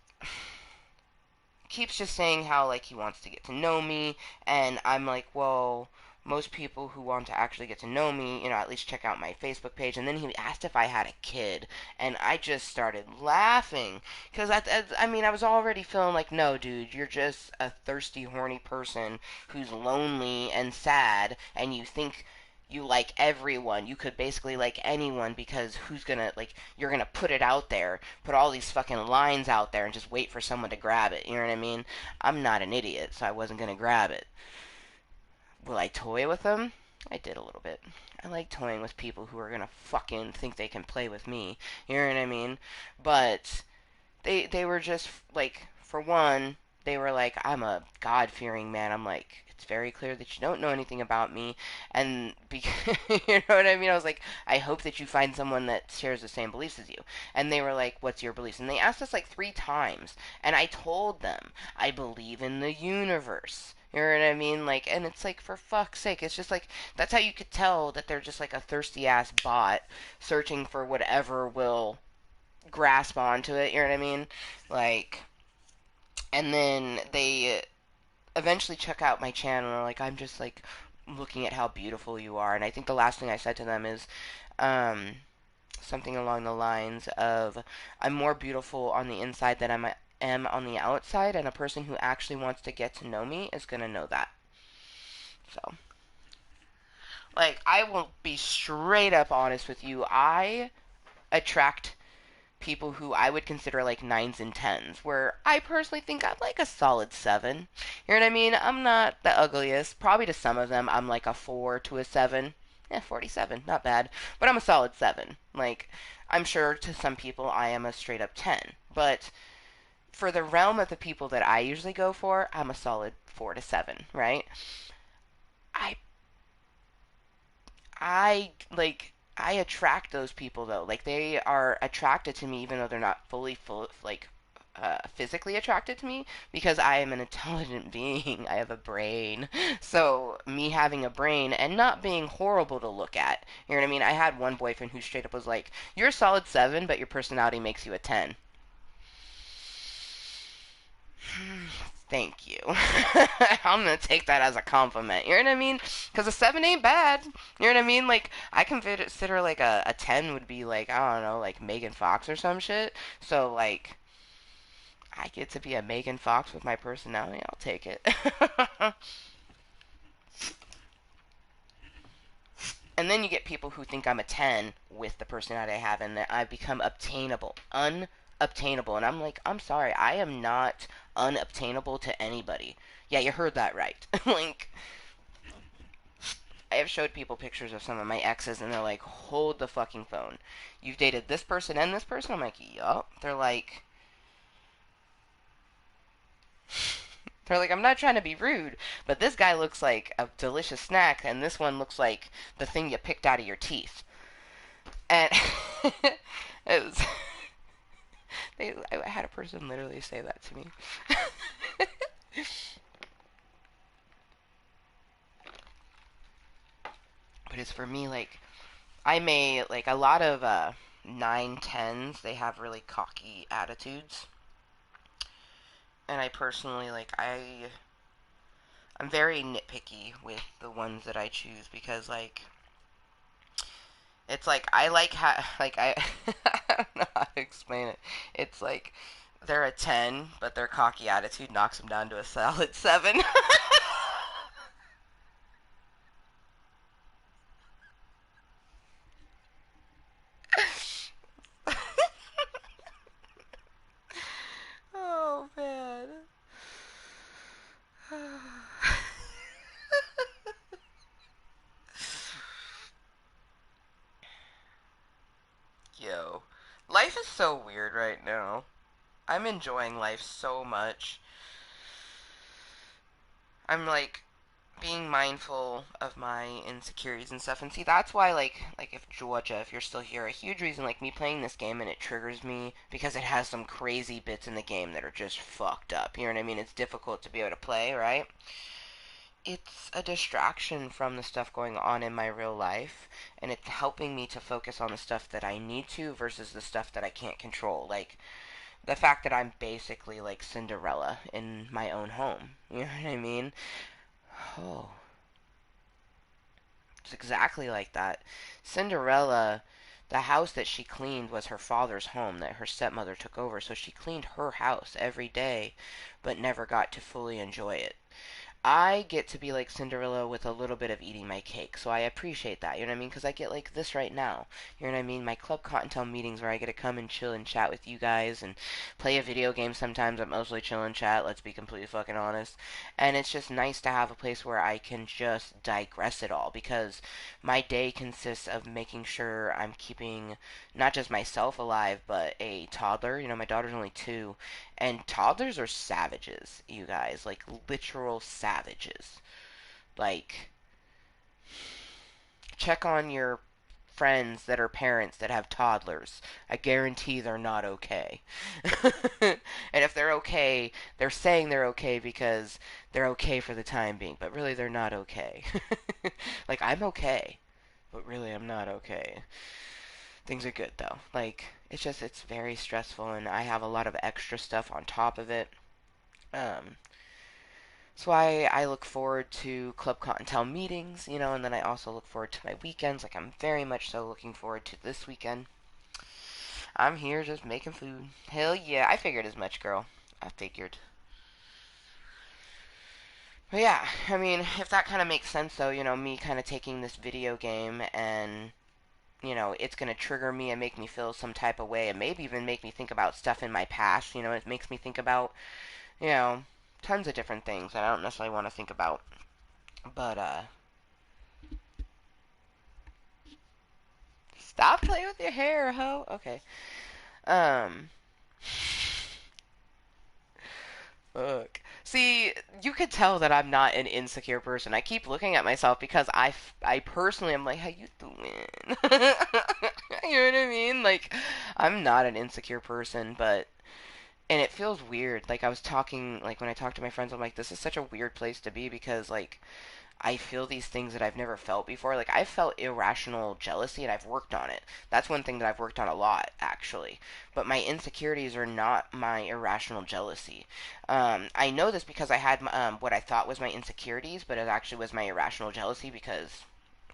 keeps just saying how, like, he wants to get to know me, and I'm like, well, most people who want to actually get to know me, at least check out my Facebook page. And then he asked if I had a kid, and I just started laughing, because I was already feeling like, no, dude, you're just a thirsty, horny person who's lonely and sad, and you think you like everyone. You could basically like anyone, because you're gonna put it out there, put all these fucking lines out there, and just wait for someone to grab it. You know what I mean? I'm not an idiot, so I wasn't gonna grab it. Will I toy with them? I did a little bit. I like toying with people who are gonna fucking think they can play with me. You know what I mean? But they were just, like, for one, they were like, I'm a God-fearing man. I'm like, it's very clear that you don't know anything about me. And, you know what I mean? I was like, I hope that you find someone that shares the same beliefs as you. And they were like, what's your beliefs? And they asked us like 3 times. And I told them, I believe in the universe. You know what I mean? Like, and it's like, for fuck's sake, it's just like, that's how you could tell that they're just like a thirsty ass bot searching for whatever will grasp onto it, you know what I mean? Like, and then they eventually check out my channel, and like, I'm just like looking at how beautiful you are. And I think the last thing I said to them is something along the lines of, I'm more beautiful on the inside than I am on the outside, and a person who actually wants to get to know me is gonna know that. So, like, I will be straight up honest with you. I attract people who I would consider like 9s and 10s, where I personally think I'm like a solid 7. You know what I mean? I'm not the ugliest. Probably to some of them, I'm like a 4 to a 7. Yeah, 47, not bad. But I'm a solid 7. Like, I'm sure to some people I am a straight up 10. But for the realm of the people that I usually go for, I'm a solid 4 to 7, right? I attract those people, though. Like, they are attracted to me even though they're not physically attracted to me, because I am an intelligent being. I have a brain. So, me having a brain and not being horrible to look at. You know what I mean? I had one boyfriend who straight up was like, you're a solid 7, but your personality makes you a 10. Thank you. I'm gonna take that as a compliment. You know what I mean? Because a 7 ain't bad. You know what I mean? Like, I consider like a 10 would be like, I don't know, like Megan Fox or some shit. So, like, I get to be a Megan Fox with my personality. I'll take it. And then you get people who think I'm a 10 with the personality I have, and that I've become unobtainable. And I'm like, I'm sorry, I am not unobtainable to anybody. Yeah, you heard that right. Like, I have showed people pictures of some of my exes, and they're like, hold the fucking phone. You've dated this person and this person? I'm like, yup. They're like, I'm not trying to be rude, but this guy looks like a delicious snack, and this one looks like the thing you picked out of your teeth. And it was... I had a person literally say that to me. But it's for me, like, I may, like, a lot of 9-10s, they have really cocky attitudes. And I personally, like, I'm very nitpicky with the ones that I choose, because, like, it's like, I like how, like, I don't know how to explain it. It's like, they're a 10, but their cocky attitude knocks them down to a solid 7. Yo, life is so weird right now. I'm enjoying life so much. I'm like being mindful of my insecurities and stuff. And see, that's why like if Georgia, if you're still here, a huge reason like me playing this game and it triggers me because it has some crazy bits in the game that are just fucked up. You know what I mean? It's difficult to be able to play, right? It's a distraction from the stuff going on in my real life, and it's helping me to focus on the stuff that I need to versus the stuff that I can't control. Like the fact that I'm basically like Cinderella in my own home. You know what I mean? Oh, it's exactly like that. Cinderella, the house that she cleaned was her father's home that her stepmother took over, so she cleaned her house every day, but never got to fully enjoy it. I get to be like Cinderella with a little bit of eating my cake, so I appreciate that, you know what I mean? Because I get like this right now, you know what I mean? My Club Kottontale meetings where I get to come and chill and chat with you guys and play a video game sometimes. I'm mostly chill and chat, let's be completely fucking honest. And it's just nice to have a place where I can just digress it all, because my day consists of making sure I'm keeping not just myself alive, but a toddler. You know, my daughter's only 2, and toddlers are savages, you guys. Like, literal savages. Like, check on your friends that are parents that have toddlers. I guarantee they're not okay. And if they're okay, they're saying they're okay because they're okay for the time being, but really they're not okay. Like, I'm okay, but really I'm not okay. Things are good though. Like, it's very stressful, and I have a lot of extra stuff on top of it. That's why I look forward to Club Cottontale meetings, you know, and then I also look forward to my weekends. Like, I'm very much so looking forward to this weekend. I'm here just making food. Hell yeah, I figured as much, girl. I figured. But yeah, I mean, if that kind of makes sense, though, you know, me kind of taking this video game and, you know, it's going to trigger me and make me feel some type of way and maybe even make me think about stuff in my past. You know, it makes me think about, you know, tons of different things that I don't necessarily want to think about. But, stop playing with your hair, ho. Okay. Um, Look. See, you could tell that I'm not an insecure person. I keep looking at myself because I personally am like, how you doing? You know what I mean? Like, I'm not an insecure person, but and it feels weird. Like I was talking, like when I talk to my friends, I'm like, this is such a weird place to be because like I feel these things that I've never felt before. Like I've felt irrational jealousy and I've worked on it. That's one thing that I've worked on a lot, actually. But my insecurities are not my irrational jealousy. I know this because I had what I thought was my insecurities, but it actually was my irrational jealousy because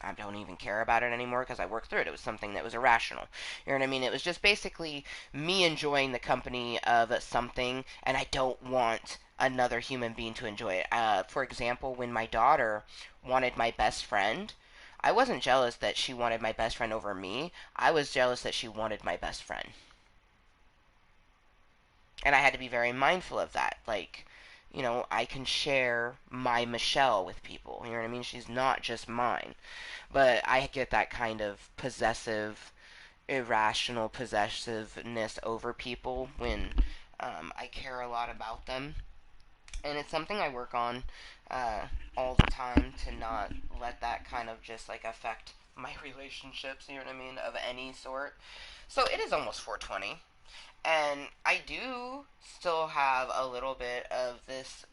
I don't even care about it anymore because I worked through it. It was something that was irrational. You know what I mean? It was just basically me enjoying the company of something, and I don't want another human being to enjoy it. For example, when my daughter wanted my best friend, I wasn't jealous that she wanted my best friend over me. I was jealous that she wanted my best friend. And I had to be very mindful of that. Like, you know, I can share my Michelle with people. You know what I mean? She's not just mine. But I get that kind of possessive, irrational possessiveness over people when I care a lot about them. And it's something I work on all the time to not let that kind of just like affect my relationships, you know what I mean, of any sort. So it is almost 4:20, and I do still have a little bit of this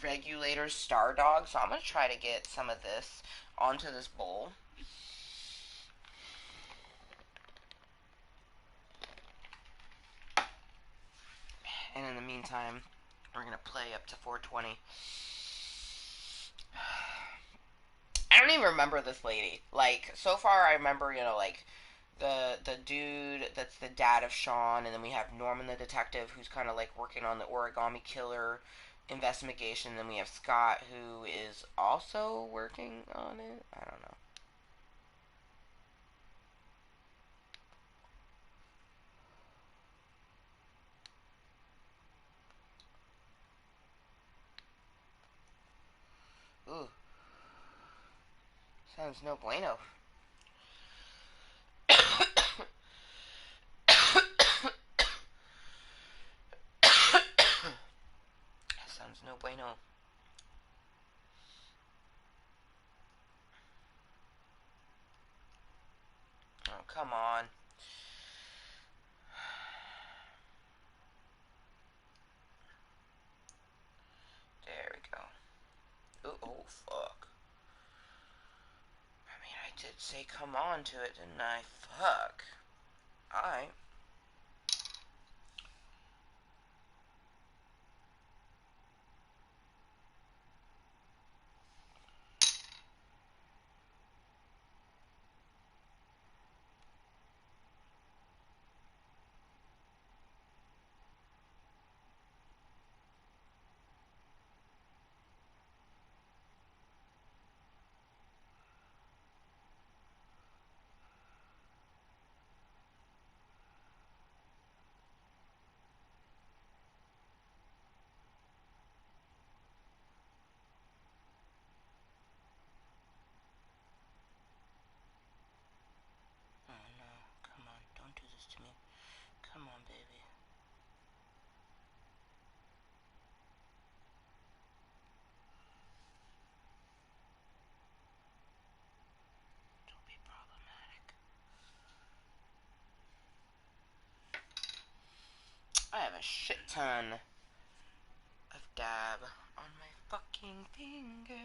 regulator Star Dog, so I'm going to try to get some of this onto this bowl. And in the meantime, we're going to play up to 4:20. I don't even remember this lady. Like, so far I remember, you know, like, the dude that's the dad of Sean, and then we have Norman the detective who's kind of like working on the origami killer investigation, and then we have Scott who is also working on it. I don't know. Ooh. Sounds no bueno. No bueno. Oh, come on. There we go. Ooh, oh, fuck. I mean, I did say come on to it, didn't I? Fuck. Alright. To me. Come on, baby. Don't be problematic. I have a shit ton of dab on my fucking finger.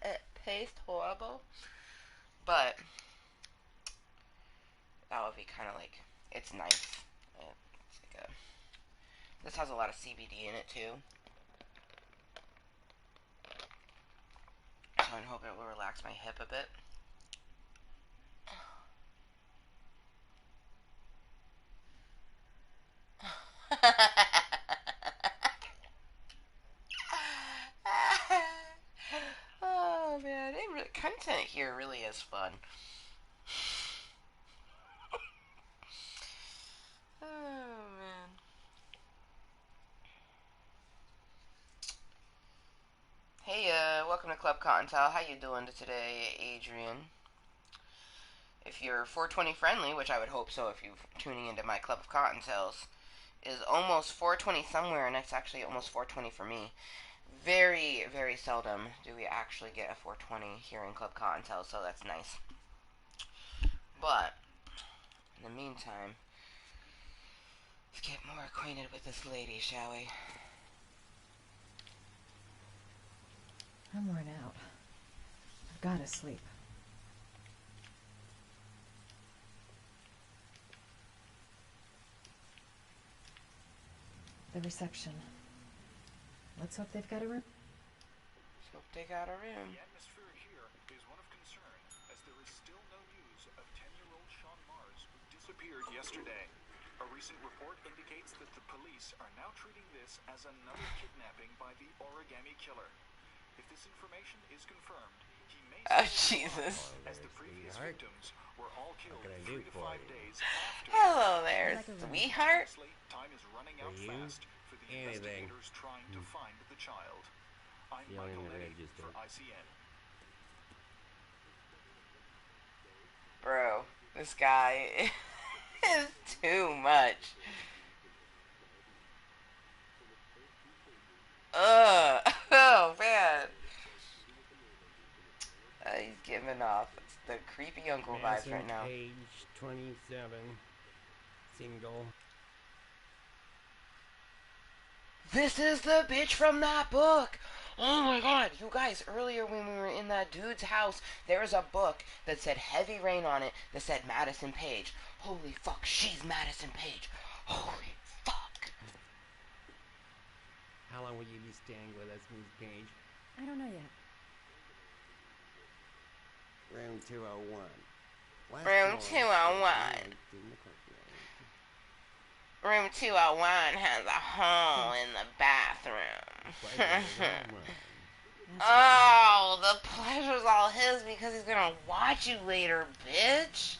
It tastes horrible, but that would be kind of like, it's nice. It's like this has a lot of CBD in it too, so I hope it will relax my hip a bit. Oh man, content here really is fun. Oh man. Hey, welcome to Club Kottontale. How you doing today, Adrian? If you're 420 friendly, which I would hope so if you're tuning into my Club of Kottontales, is almost 420 somewhere, and it's actually almost 420 for me. Very, very seldom do we actually get a 420 here in Club Kottontale, so that's nice. But, in the meantime, let's get more acquainted with this lady, shall we? I'm worn out. I've gotta sleep. The reception. Let's hope they've got a room. Let's hope they got a room. The atmosphere here is one of concern, as there is still no news of 10-year-old Sean Mars, who disappeared yesterday. A recent report indicates that the police are now treating this as another kidnapping by the origami killer. If this information is confirmed, he may Jesus. as the previous victims were all killed 3 to 5 days after. Hello there, sweetheart. Time is running out fast for the investigators trying to find the child. I'm Michael Lenny for ICN. Bro, this guy is too much. Oh man. He's giving off the creepy uncle vibes right now. Age 27, single. This is the bitch from that book. Oh my god, you guys, earlier when we were in that dude's house, there was a book that said Heavy Rain on it that said Madison Page. Holy fuck, she's Madison Page. Holy fuck. How long will you be staying with us, Ms. Page? I don't know yet. Room 201. Room 201. Room 201 has a hole in the bathroom. Oh, the pleasure's all his because he's gonna watch you later, bitch.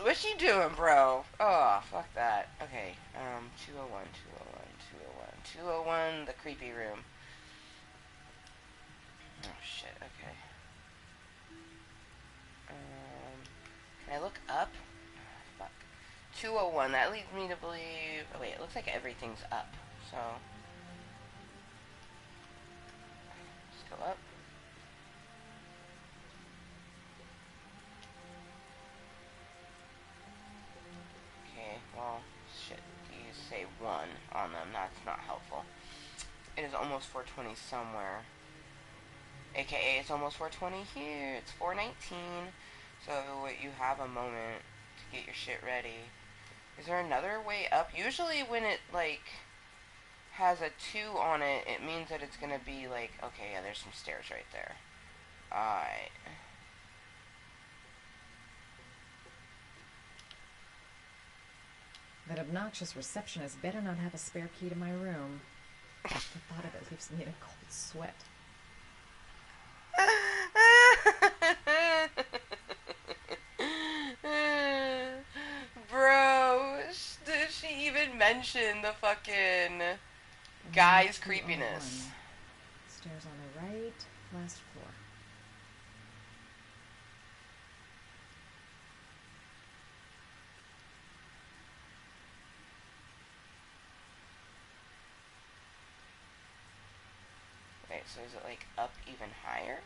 What's she doing, bro? Oh, fuck that. Okay, 201, 201, the creepy room. Oh, shit, okay. Can I look up? Oh, fuck. 201, that leads me to believe... Oh, wait, it looks like everything's up, so... Let's go up. Okay, well, shit, these say 1 on them, that's not helpful. It is almost 4:20 somewhere. AKA, it's almost 4:20 here, it's 4:19, so you have a moment to get your shit ready. Is there another way up? Usually when it, like, has a 2 on it, it means that it's gonna be, like, okay, yeah, there's some stairs right there. Alright. That obnoxious receptionist better not have a spare key to my room. The thought of it leaves me in a cold sweat. Bro, did she even mention the fucking guy's creepiness? Stairs on the right, last floor. Wait, so is it like up even higher?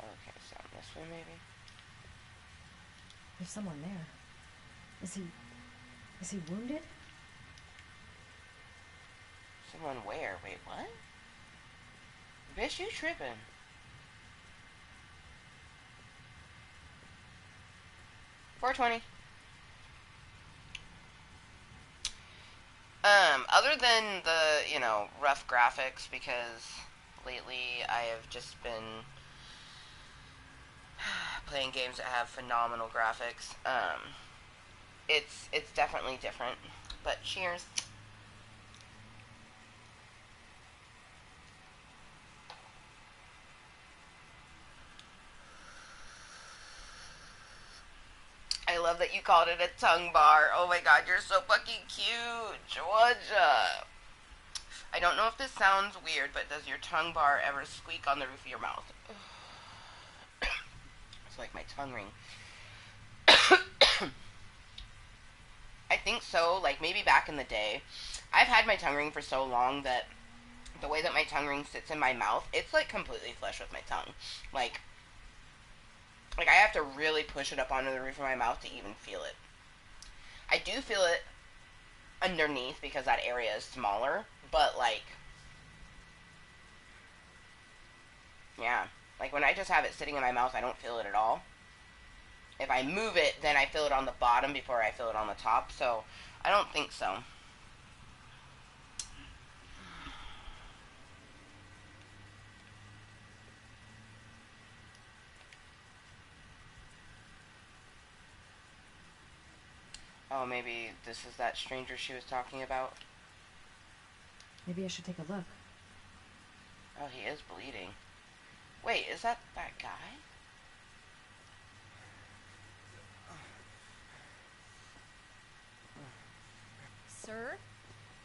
Okay, so this way maybe? There's someone there. Is he wounded? Someone where? Wait, what? Bitch, you tripping. $4.20. Other than the, you know, rough graphics, because lately I have just been playing games that have phenomenal graphics. It's definitely different. But cheers. I love that you called it a tongue bar. Oh my god, you're so fucking cute, Georgia. I don't know if this sounds weird, but does your tongue bar ever squeak on the roof of your mouth? It's like my tongue ring. I think so, like maybe back in the day. I've had my tongue ring for so long that the way that my tongue ring sits in my mouth, it's like completely flush with my tongue. Like I have to really push it up onto the roof of my mouth to even feel it. I do feel it underneath because that area is smaller, but like, yeah, like when I just have it sitting in my mouth, I don't feel it at all. If I move it, then I feel it on the bottom before I feel it on the top, so I don't think so. Oh, maybe this is that stranger she was talking about? Maybe I should take a look. Oh, he is bleeding. Wait, is that guy? Sir?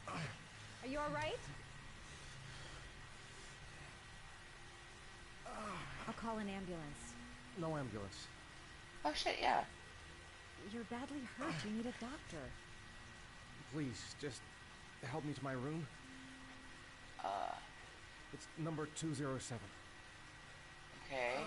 Are you alright? I'll call an ambulance. No ambulance. Oh shit, yeah. You're badly hurt. You need a doctor. Please, just help me to my room. It's number 207. Okay.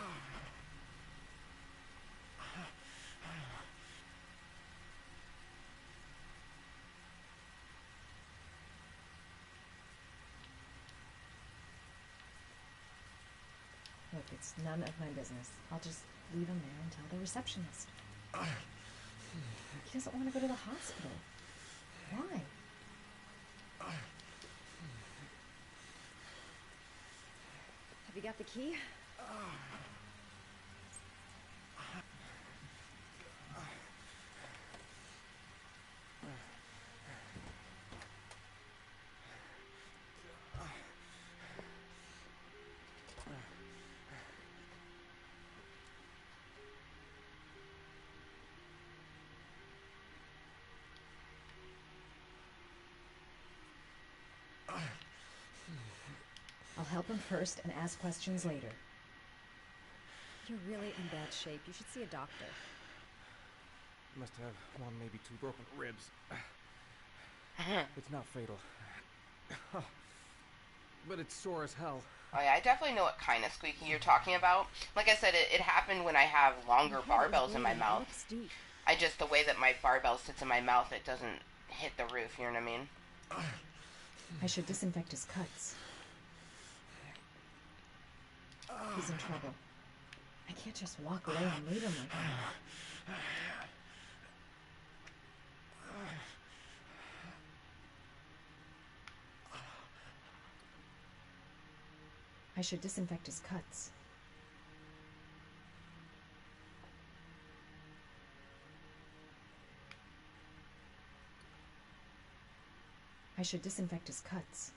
Look, it's none of my business. I'll just leave him there and tell the receptionist. He doesn't want to go to the hospital. Why? Have you got the key? help him first and ask questions later. You're really in bad shape. You should see a doctor. Must have one, maybe two broken ribs. It's not fatal. But it's sore as hell. Oh yeah, I definitely know what kind of squeaky you're talking about. Like I said, it happened when I have longer barbells in my mouth. The way that my barbell sits in my mouth, it doesn't hit the roof, you know what I mean? I should disinfect his cuts. He's in trouble. I can't just walk away and leave him like that. I should disinfect his cuts. I should disinfect his cuts.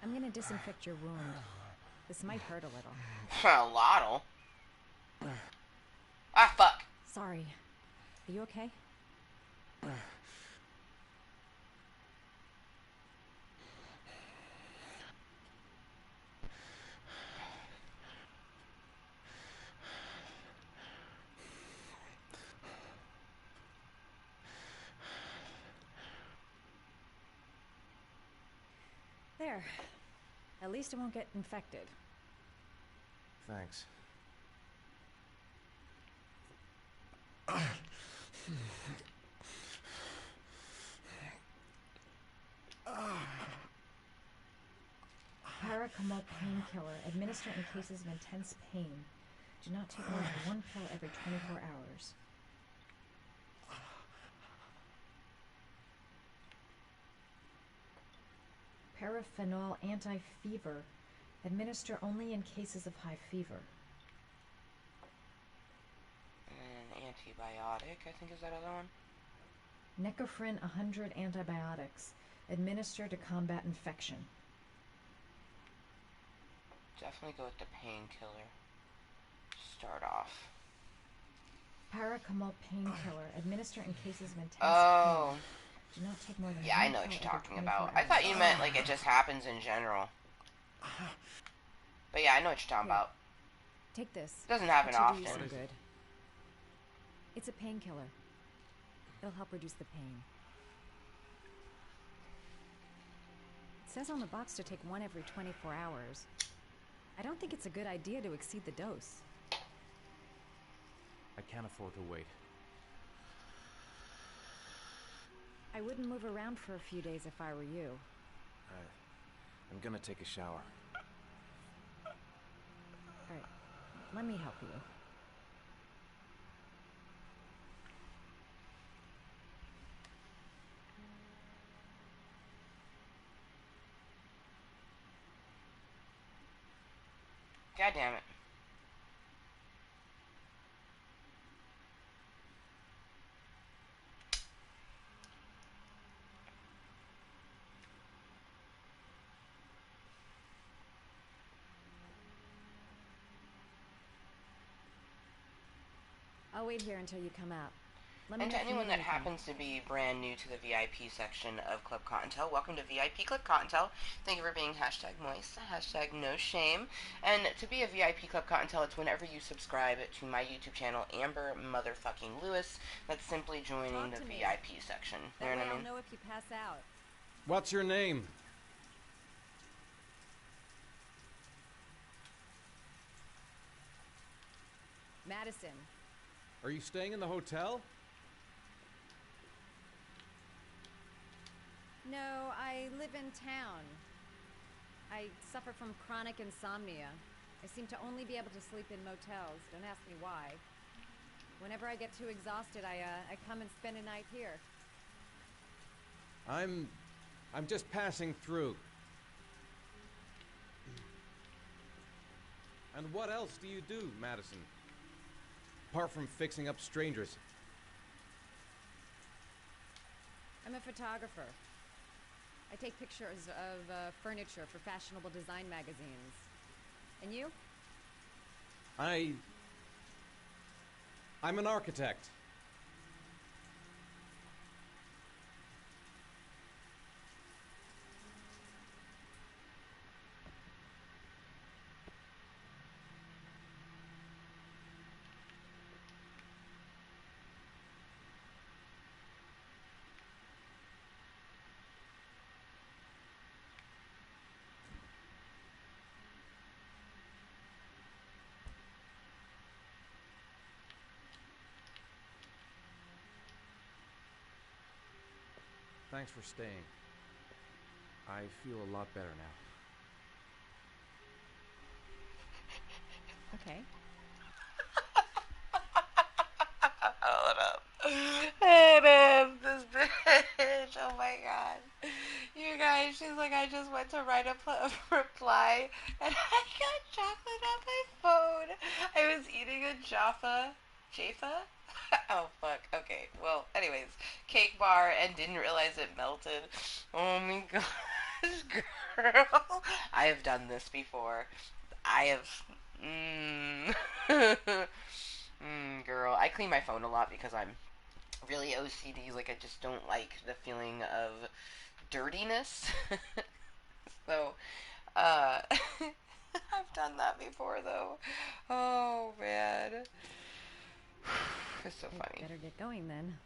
I'm gonna disinfect your wound. This might hurt a little. A lot'll. Ah, fuck. Sorry. Are you okay? There. At least it won't get infected. Thanks. Paracetamol painkiller. Administer in cases of intense pain. Do not take more than one pill every 24 hours. Paraphenol anti-fever. Administer only in cases of high fever. An antibiotic, I think is that other one. Necophren 100 antibiotics. Administer to combat infection. Definitely go with the painkiller. Start off. Paracetamol painkiller. Administer in cases of intense pain. Do not take more than yeah, I know what you're talking about. I thought you meant like it just happens in general. But yeah, I know what you're talking about. Take this. Doesn't happen often. Some good. It's a painkiller. It'll help reduce the pain. It says on the box to take one every 24 hours. I don't think it's a good idea to exceed the dose. I can't afford to wait. I wouldn't move around for a few days if I were you. I'm gonna take a shower. Alright, let me help you. God damn it. I'll wait here until you come out. And to anyone that happens to be brand new to the VIP section of Club Kottontale, welcome to VIP Club Kottontale. Thank you for being hashtag Mooiisstt, hashtag no shame. And to be a VIP Club Kottontale, it's whenever you subscribe to my YouTube channel, Amber Motherfucking Lewis. That's simply joining the VIP section. You know what I mean? I'll know if you pass out. What's your name? Madison. Are you staying in the hotel? No, I live in town. I suffer from chronic insomnia. I seem to only be able to sleep in motels. Don't ask me why. Whenever I get too exhausted, I come and spend a night here. I'm just passing through. And what else do you do, Madison? Apart from fixing up strangers. I'm a photographer. I take pictures of furniture for fashionable design magazines. And you? I'm an architect. Thanks for staying. I feel a lot better now. Okay. Hold up. It is this bitch. Oh my god. You guys, she's like, I just went to write a reply and I got chocolate on my phone. I was eating a Jaffa. Oh fuck. Okay. Well, anyways, cake bar and didn't realize it melted. Oh my gosh, girl. I have done this before. I have. Girl, I clean my phone a lot because I'm really OCD. Like, I just don't like the feeling of dirtiness. So, I've done that before, though. Oh, man. It's so funny. Better get going, then.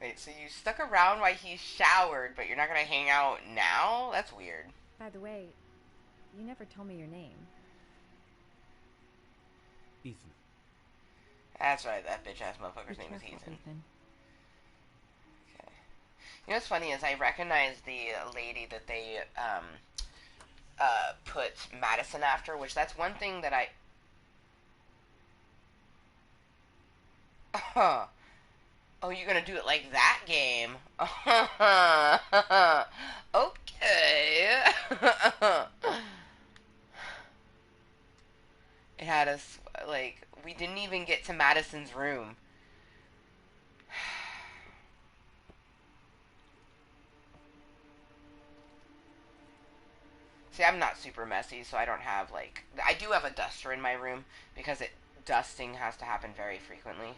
Wait, so you stuck around while he showered, but you're not gonna hang out now? That's weird. By the way, you never told me your name. Ethan. That's right, that bitch-ass motherfucker's name is Ethan. Okay. You know what's funny is I recognize the lady that they, put Madison after, which that's one thing that I... Oh, you're gonna do it like that game? Okay. It had us, like, we didn't even get to Madison's room. See, I'm not super messy, so I don't have, like... I do have a duster in my room, because dusting has to happen very frequently.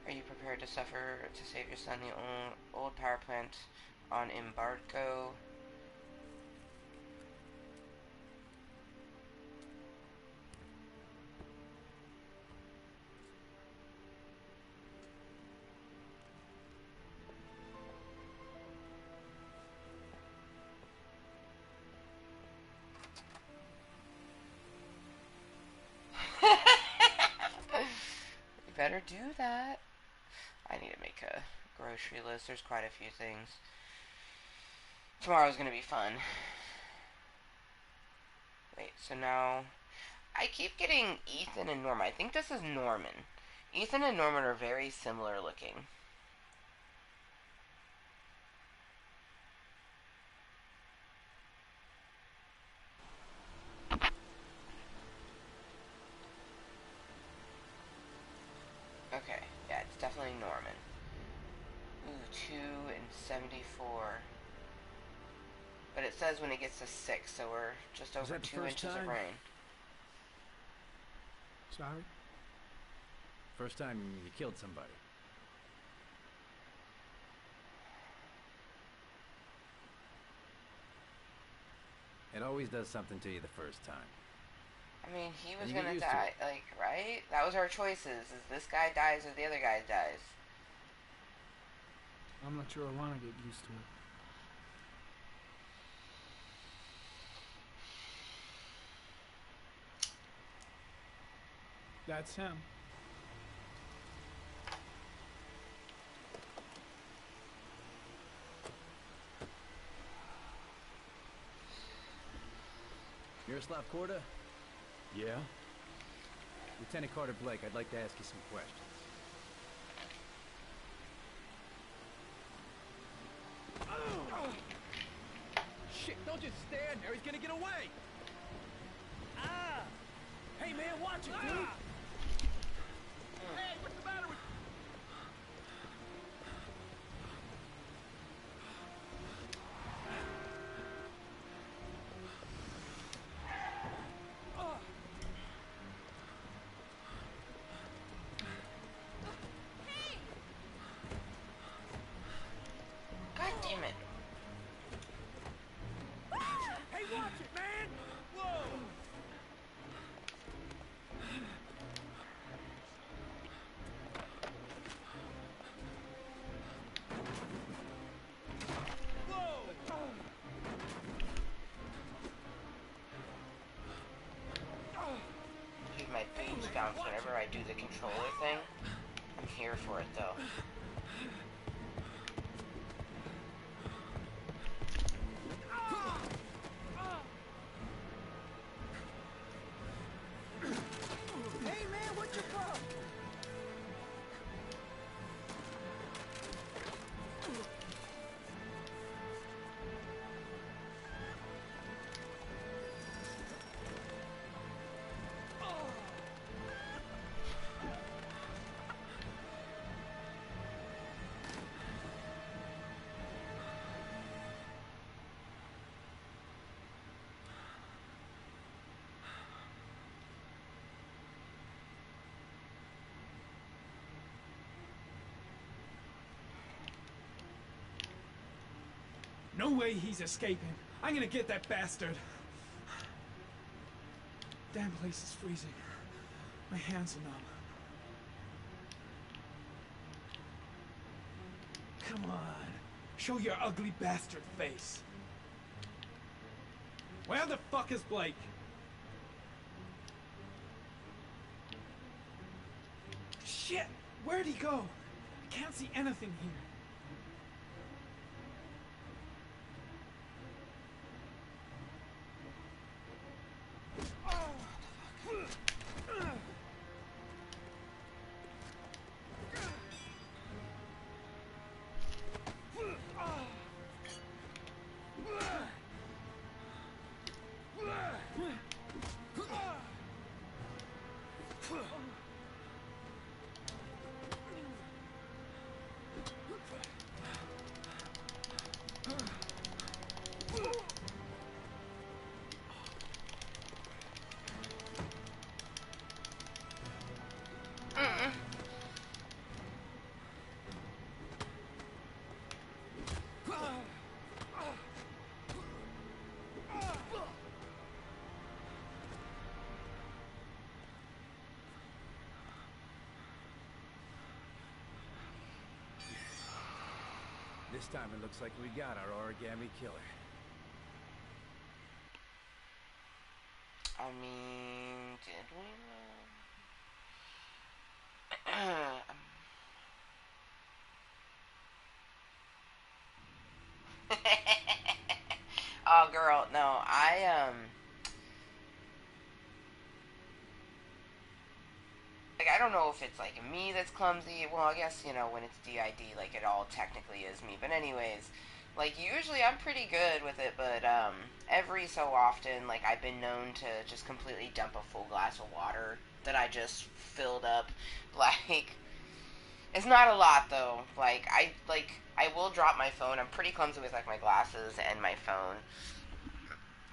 Are you prepared to suffer to save your son? The old power plant on embargo. You better do that. I need to make a grocery list. There's quite a few things. Tomorrow's gonna be fun. Wait, so now... I keep getting Ethan and Norman. I think this is Norman. Ethan and Norman are very similar looking. Okay, yeah, it's definitely Norman. Ooh, 2 and 74. But it says when it gets to 6, so we're just over 2 inches of rain. Sorry? First time you killed somebody. It always does something to you the first time. I mean, he was gonna die, like, right? That was our choices. Is this guy dies or the other guy dies? I'm not sure I want to get used to it. That's him. Miroslav Korda? Yeah? Lieutenant Carter Blake, I'd like to ask you some questions. Shit, don't just stand there. He's gonna get away. Ah! Hey, man, watch it, dude. boobs bounce whenever I do the controller thing. I'm here for it, though. Hey man, what you from? No way he's escaping. I'm gonna get that bastard. Damn place is freezing. My hands are numb. Come on. Show your ugly bastard face. Where the fuck is Blake? Shit! Where'd he go? I can't see anything here. This time it looks like we got our origami killer. I mean, did we? Oh, girl, no, like, I don't know if it's, like, me that's clumsy. Well, I guess, you know, when it's DID, like, it all technically is me. But anyways, like, usually I'm pretty good with it, but, every so often, like, I've been known to just completely dump a full glass of water that I just filled up. Like, it's not a lot, though. Like, I will drop my phone. I'm pretty clumsy with, like, my glasses and my phone,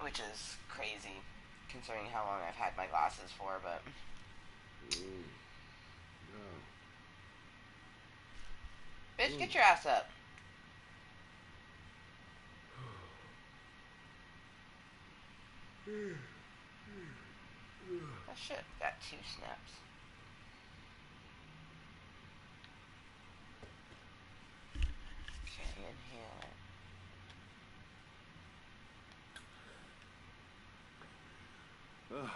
which is crazy, considering how long I've had my glasses for, but... Bitch, get your ass up. Oh shit, got 2 snaps. Okay, inhale it. Ugh.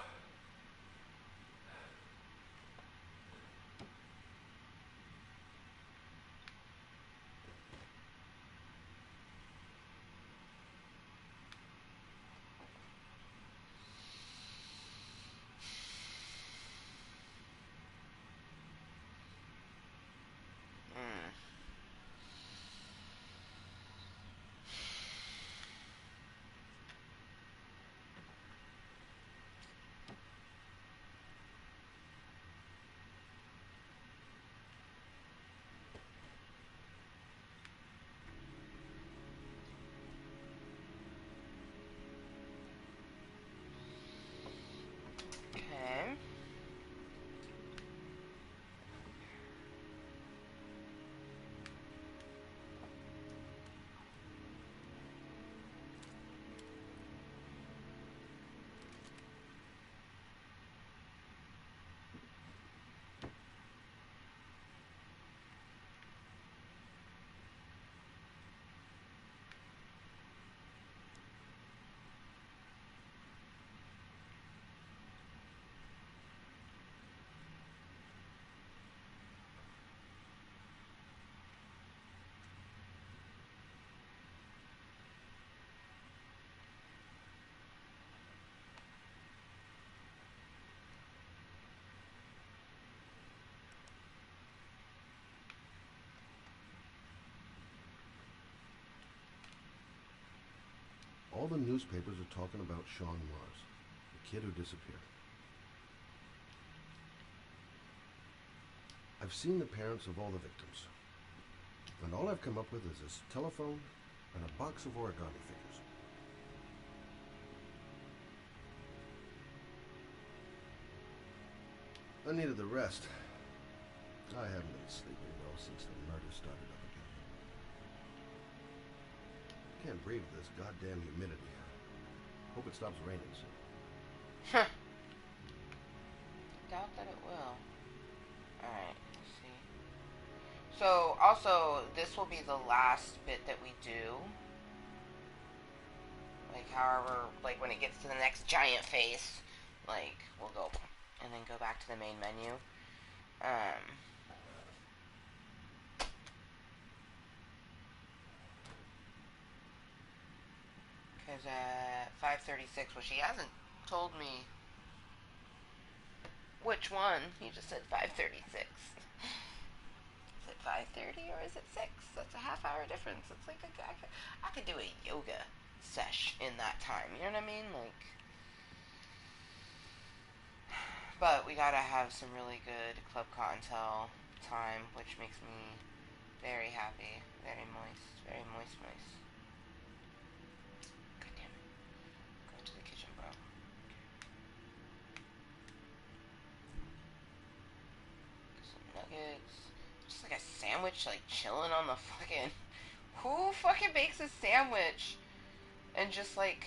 All the newspapers are talking about Sean Mars, the kid who disappeared. I've seen the parents of all the victims, and all I've come up with is this telephone and a box of origami figures. I needed the rest. I haven't been sleeping well since the murder started up again. Can't breathe with this goddamn humidity. Hope it stops raining soon. Huh. Doubt that it will. Alright, let's see. So, also, this will be the last bit that we do. Like, however, like, when it gets to the next giant face, like, we'll go and then go back to the main menu. Because at 5:36, well, she hasn't told me which one. He just said 5:36. Is it 5:30 or is it 6? That's a half-hour difference. It's like I could do a yoga sesh in that time. You know what I mean? Like, but we gotta have some really good Club Kottontale time, which makes me very happy. Very moist. Very moist. God damn it. Go to the kitchen, bro. Some nuggets. Just like a sandwich, like, chilling on the fucking... Who fucking bakes a sandwich and just, like,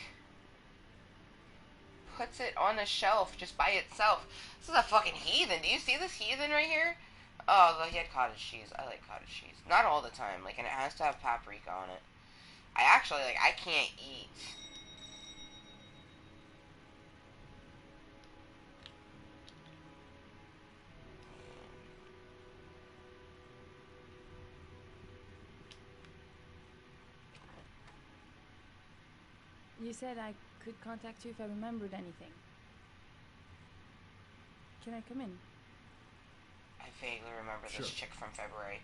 puts it on a shelf just by itself? This is a fucking heathen. Do you see this heathen right here? Oh, he had cottage cheese. I like cottage cheese. Not all the time. Like, and it has to have paprika on it. I actually, like, I can't eat. You said I could contact you if I remembered anything. Can I come in? I vaguely remember this chick from February.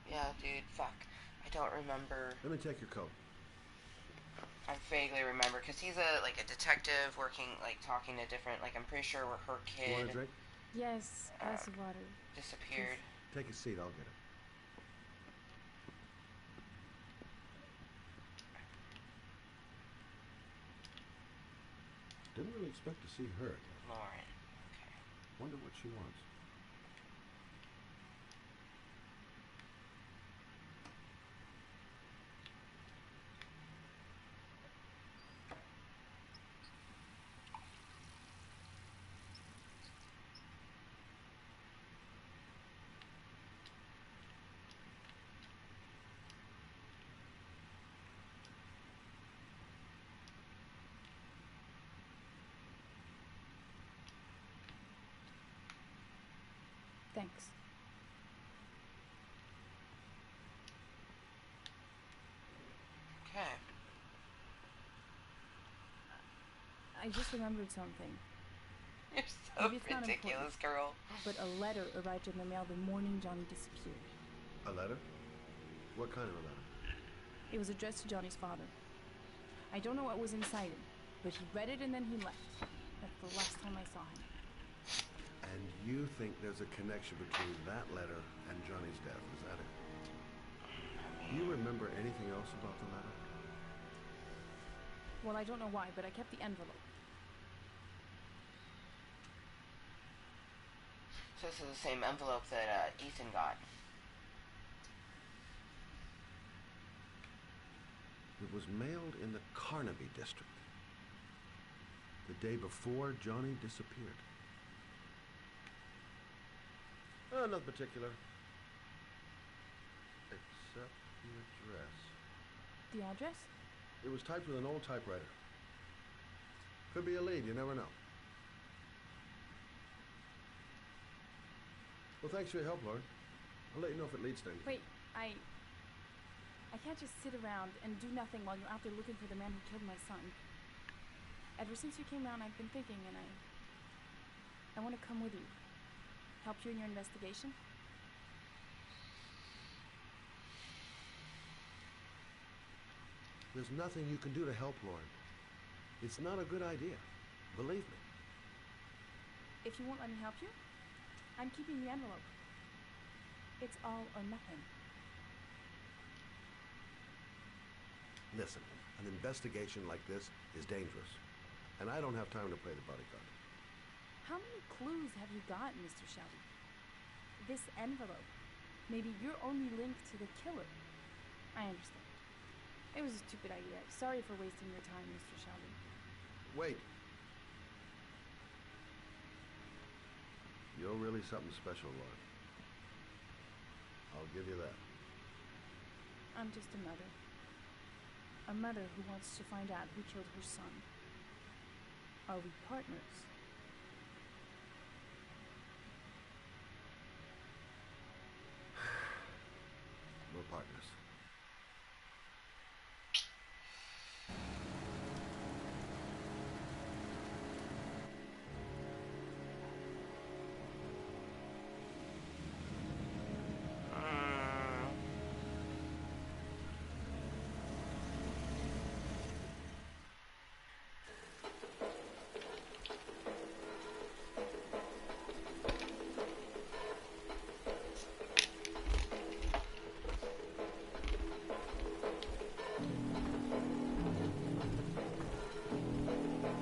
Yeah, dude, fuck. I don't remember. Let me take your coat. I vaguely remember, because he's a detective working, like, talking to different, like, I'm pretty sure her kid... You want a drink? Yes, glass of water. Disappeared. Take a seat, I'll get it. Didn't really expect to see her again. Lauren. Okay. Wonder what she wants. Thanks. Okay. I just remembered something. You're so ridiculous, girl. But a letter arrived in the mail the morning Johnny disappeared. A letter? What kind of a letter? It was addressed to Johnny's father. I don't know what was inside it, but he read it and then he left. That's the last time I saw him. And you think there's a connection between that letter and Johnny's death, is that it? Do you remember anything else about the letter? Well, I don't know why, but I kept the envelope. So this is the same envelope that Ethan got. It was mailed in the Carnaby district. The day before Johnny disappeared. Not particular. Except the address. The address? It was typed with an old typewriter. Could be a lead, you never know. Well, thanks for your help, Lauren. I'll let you know if it leads to anything. Wait, I can't just sit around and do nothing while you're out there looking for the man who killed my son. Ever since you came around, I've been thinking, and I want to come with you. Help you in your investigation? There's nothing you can do to help Lauren. It's not a good idea. Believe me. If you won't let me help you, I'm keeping the envelope. It's all or nothing. Listen, an investigation like this is dangerous. And I don't have time to play the bodyguard. How many clues have you got, Mr. Shelby? This envelope. Maybe your only link to the killer. I understand. It was a stupid idea. Sorry for wasting your time, Mr. Shelby. Wait. You're really something special, Lauren. I'll give you that. I'm just a mother. A mother who wants to find out who killed her son. Are we partners? We're partners.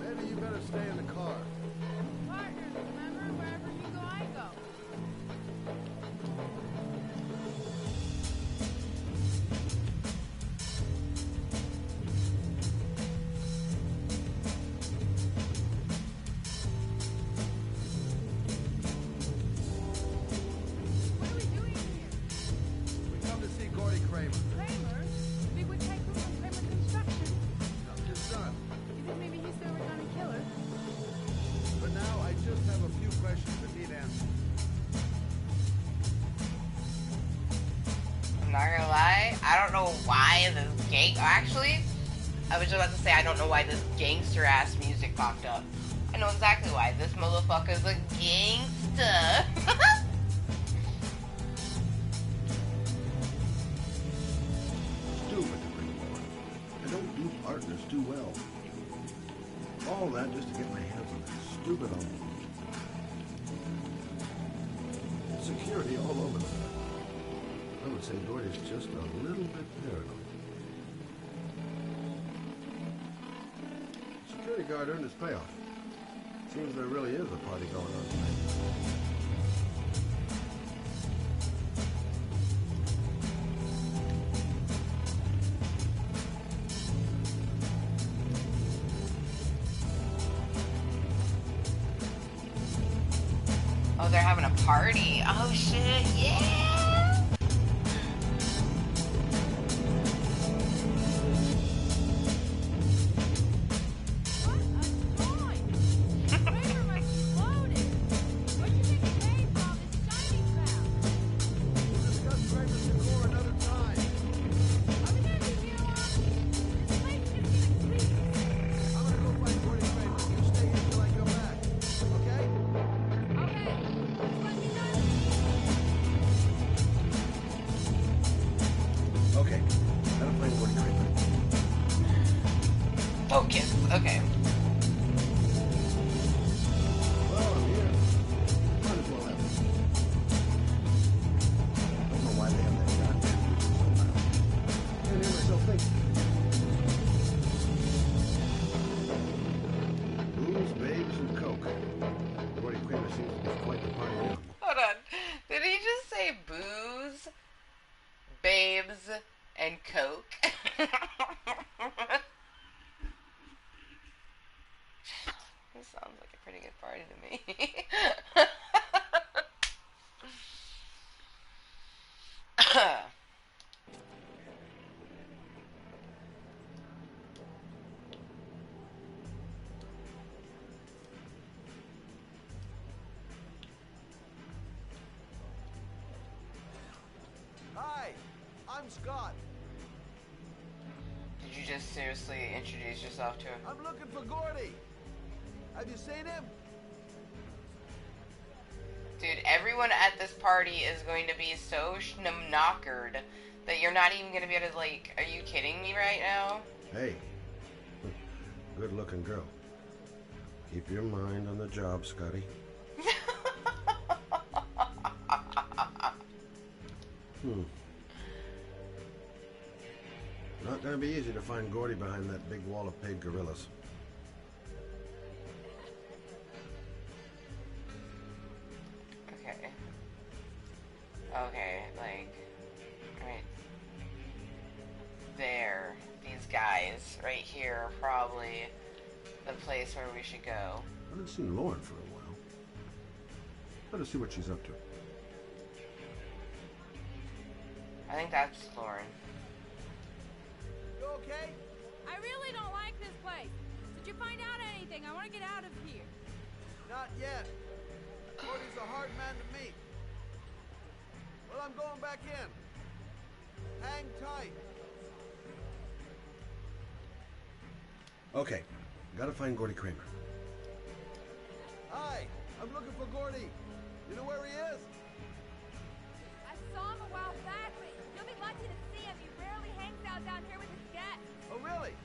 Maybe you better stay in the car. Partners, remember? Wherever you go, I go. What are we doing here? We come to see Gordy Kramer. Kramer? The big wood tycoon from Kramer Construction? His son. You think maybe he's the original killer? But now I just have a few questions that need answers. I'm not gonna lie, I don't know why this actually, I was just about to say I don't know why this gangster ass music popped up. I know exactly why. This motherfucker's a gangster. Stupid to bring Lauren. I don't do partners too well. All that just to get my hands on that stupid envelope. Security all over the place. I would say Gordy's just a little bit paranoid. Security guard earned his payoff. Seems there really is a party going on tonight. Oh, they're having a party. Oh shit, yeah! Okay, that'll play Gordy Kramer. Focus, okay. Well, I'm here. Might as well have it. Don't know why they have that goddamn music so loud. Can't hear myself think. Booze, babes, and coke. Gordy Kramer seems to be quite the party animal. Hold on. Did he just say booze, babes, and coke? This sounds like a pretty good party to me. Hi, I'm Scott. Did you just seriously introduce yourself to him? I'm looking for Gordy. Have you seen him? Dude, everyone at this party is going to be so knockered that you're not even going to be able to, like, are you kidding me right now? Hey, good-looking girl. Keep your mind on the job, Scotty. Not gonna be easy to find Gordy behind that big wall of paid gorillas. Okay. Okay, like, right there. These guys right here are probably the place where we should go. I haven't seen Lauren for a while. Better see what she's up to. I think that's Lauren. You okay? I really don't like this place. Did you find out anything? I want to get out of here. Not yet. Gordy's a hard man to meet. Well, I'm going back in. Hang tight. Okay, gotta find Gordy Kramer. Hi, I'm looking for Gordy. You know where he is? I saw him a while back, but you'll be lucky to see him. He rarely hangs out down here with his guests. Oh, really?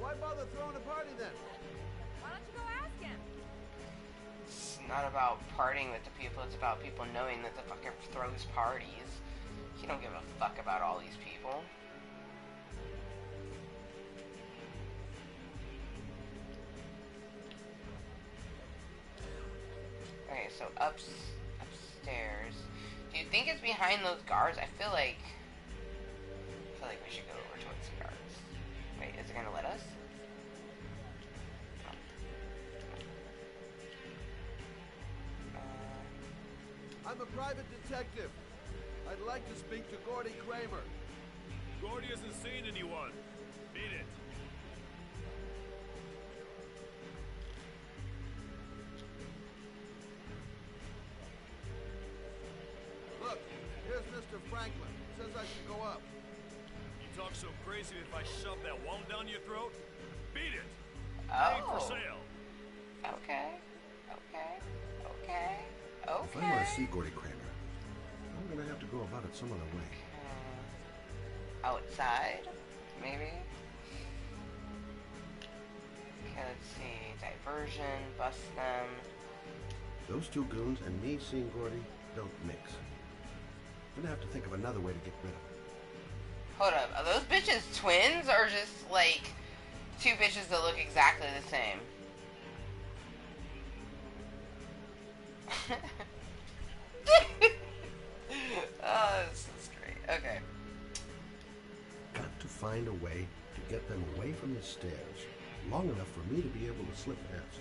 Why bother throwing a party then? Why don't you go ask him? It's not about partying with the people, it's about people knowing that the fucker throws parties. He don't give a fuck about all these people. Okay, so upstairs. Do you think it's behind those guards? I feel like we should go over towards the guards. Wait, is it gonna let us? I'm a private detective. I'd like to speak to Gordy Kramer. Gordy hasn't seen anyone. Beat it. Look, here's Mr. Franklin. Says I should go up. You talk so crazy if I shove that wall down your throat? Beat it. Oh. Ain't for sale. Okay. If I want to see Gordy Kramer, I'm gonna have to go about it some other way. Outside, maybe? Okay, let's see. Diversion, bust them. Those two goons and me seeing Gordy don't mix. I'm gonna have to think of another way to get rid of him. Hold up, are those bitches twins or just like two bitches that look exactly the same? Oh, this is great. Okay. Got to find a way to get them away from the stairs long enough for me to be able to slip past.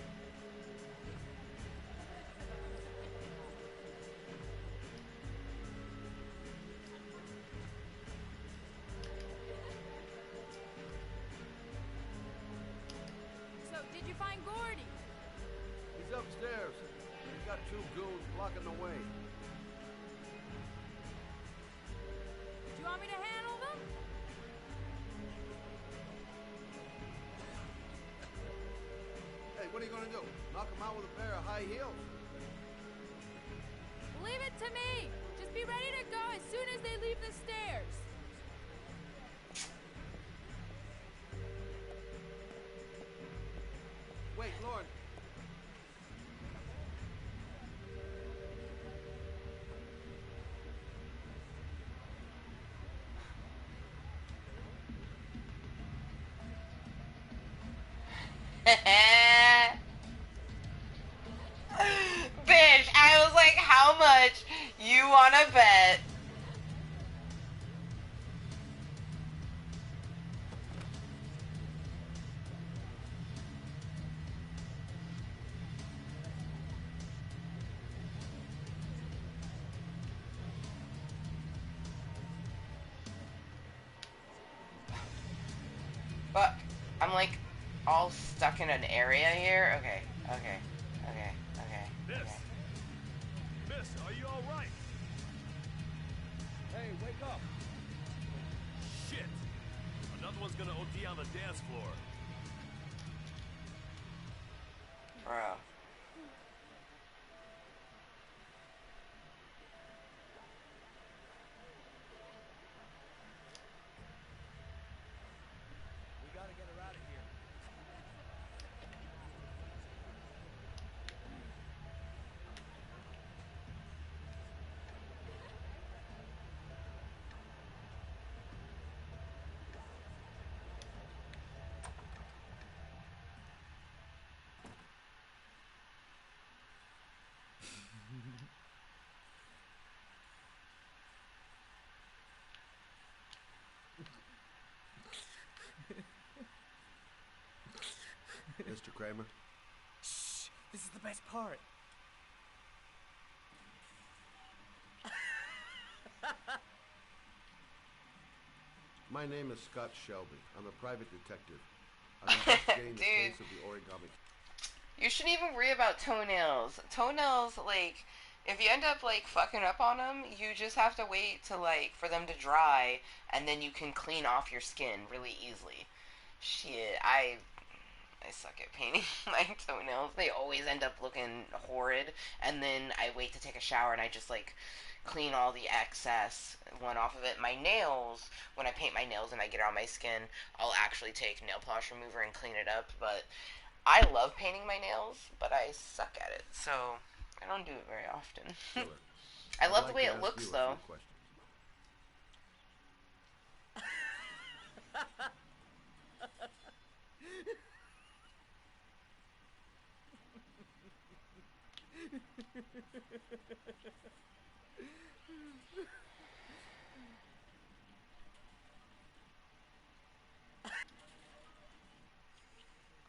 So, did you find Gordy? He's upstairs. He's got two goons blocking the way. Do you want me to handle them? Hey, what are you gonna do? Knock him out with a pair of high heels? Leave it to me. Just be ready to go as soon as they leave the stairs. Wait, Lauren. Bitch, I was like, how much you wanna bet? Fuck. I'm like all stuck in an area here. Okay. Miss, are you alright? Hey, wake up. Shit. Another one's gonna OD on the dance floor. Bro. Kramer? Shh! This is the best part. My name is Scott Shelby. I'm a private detective. I'm investigating the case of the origami. You shouldn't even worry about toenails. Toenails, like, if you end up, like, fucking up on them, you just have to wait to, like, for them to dry, and then you can clean off your skin really easily. Shit, I suck at painting my toenails. They always end up looking horrid, and then I wait to take a shower, and I just, like, clean all the excess one off of it. My nails, when I paint my nails and I get it on my skin, I'll actually take nail polish remover and clean it up, but I love painting my nails, but I suck at it, so I don't do it very often. I love the way it looks, though.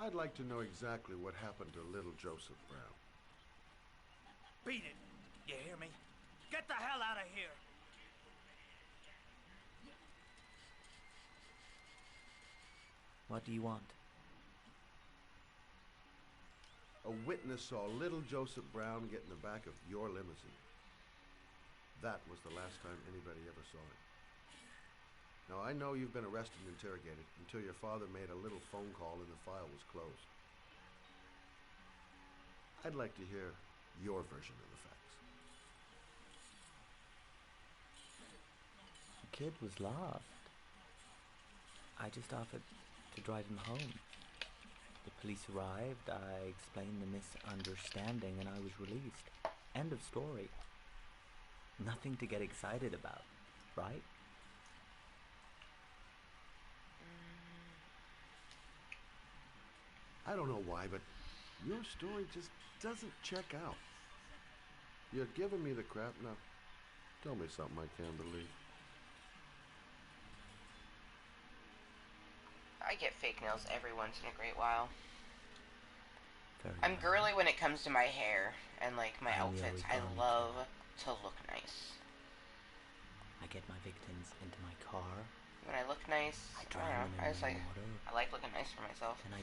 I'd like to know exactly what happened to little Joseph Brown. Beat it. You hear me? Get the hell out of here. What do you want? A witness saw little Joseph Brown get in the back of your limousine. That was the last time anybody ever saw it. Now, I know you've been arrested and interrogated until your father made a little phone call and the file was closed. I'd like to hear your version of the facts. The kid was lost. I just offered to drive him home. The police arrived, I explained the misunderstanding, and I was released. End of story. Nothing to get excited about, right? I don't know why, but your story just doesn't check out. You're giving me the crap now. Tell me something I can't believe. I get fake nails every once in a great while. I'm Very girly when it comes to my hair and, like, my outfits. I love to look nice. I get my victims into my car. When I look nice, I don't know. I just like, I like looking nice for myself. And I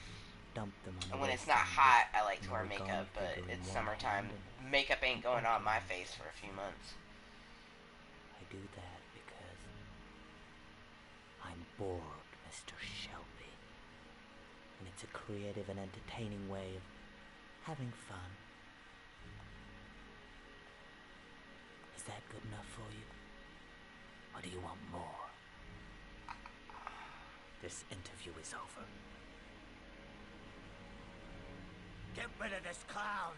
dump them on And the when it's not wasteland hot, I like to with wear an makeup, origami but figure in it's one summertime. hand Makeup ain't going on my face for a few months. I do that because I'm bored, Mr. Shelby. And it's a creative and entertaining way of having fun. Is that good enough for you? Or do you want more? This interview is over. Get rid of this clown.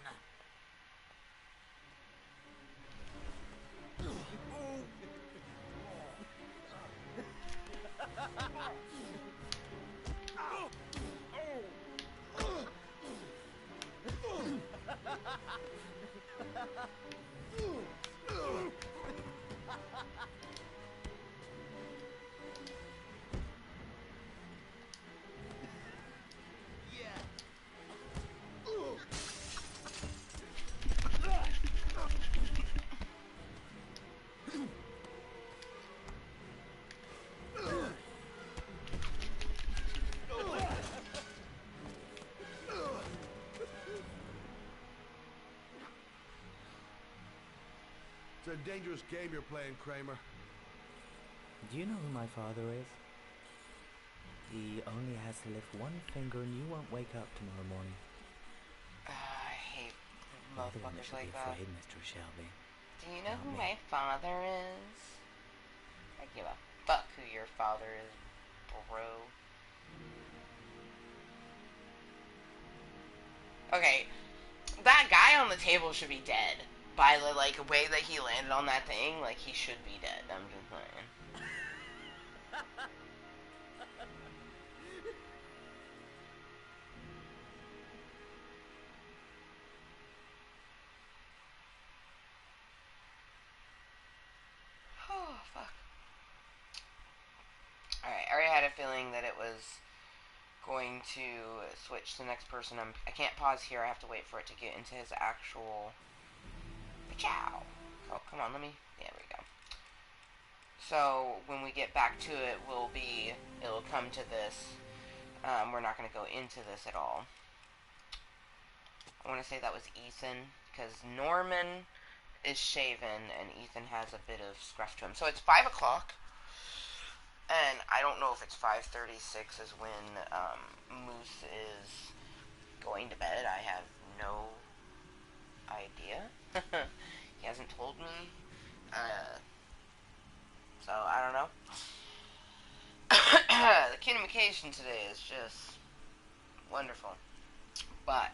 It's a dangerous game you're playing, Kramer. Do you know who my father is? He only has to lift one finger and you won't wake up tomorrow morning. I hate You're the one that motherfuckers should be like that. afraid, Mr. Shelby. Do you know Not who me. my father is? I give a fuck who your father is, bro. Okay, that guy on the table should be dead. By the, like, way that he landed on that thing, like, he should be dead. I'm just saying. Oh, fuck. Alright, I already had a feeling that it was going to switch to the next person. I can't pause here. I have to wait for it to get into his actual... Chow! Oh, come on, there we go. So, when we get back to it, it'll come to this. We're not going to go into this at all. I want to say that was Ethan, because Norman is shaven, and Ethan has a bit of scruff to him. So it's 5 o'clock, and I don't know if it's 5:36 is when Moose is going to bed. I have no idea. He hasn't told me. So I don't know. The communication today is just wonderful. But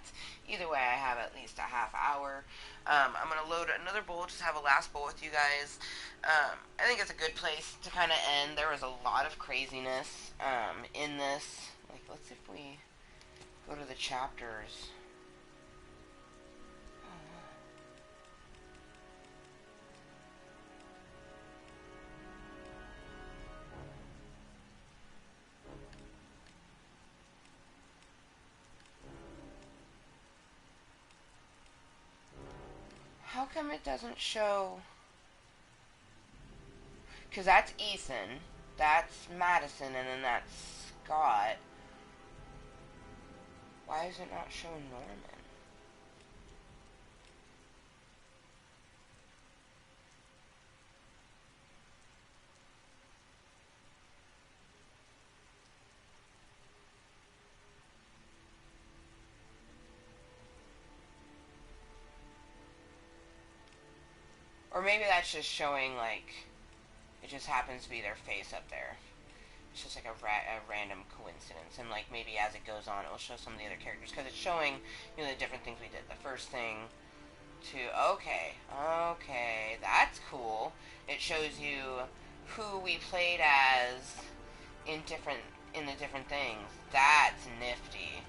either way, I have at least a half hour. I'm going to load another bowl, just have a last bowl with you guys. I think it's a good place to kind of end. There was a lot of craziness in this. Like, let's see if we go to the chapters. How come it doesn't show? Because that's Ethan, that's Madison, and then that's Scott. Why is it not showing Norman? Or maybe that's just showing, like, it just happens to be their face up there. It's just like a random coincidence. And, like, maybe as it goes on, it will show some of the other characters. Because it's showing, you know, the different things we did. The first thing to... Okay, that's cool. It shows you who we played as in the different things. That's nifty.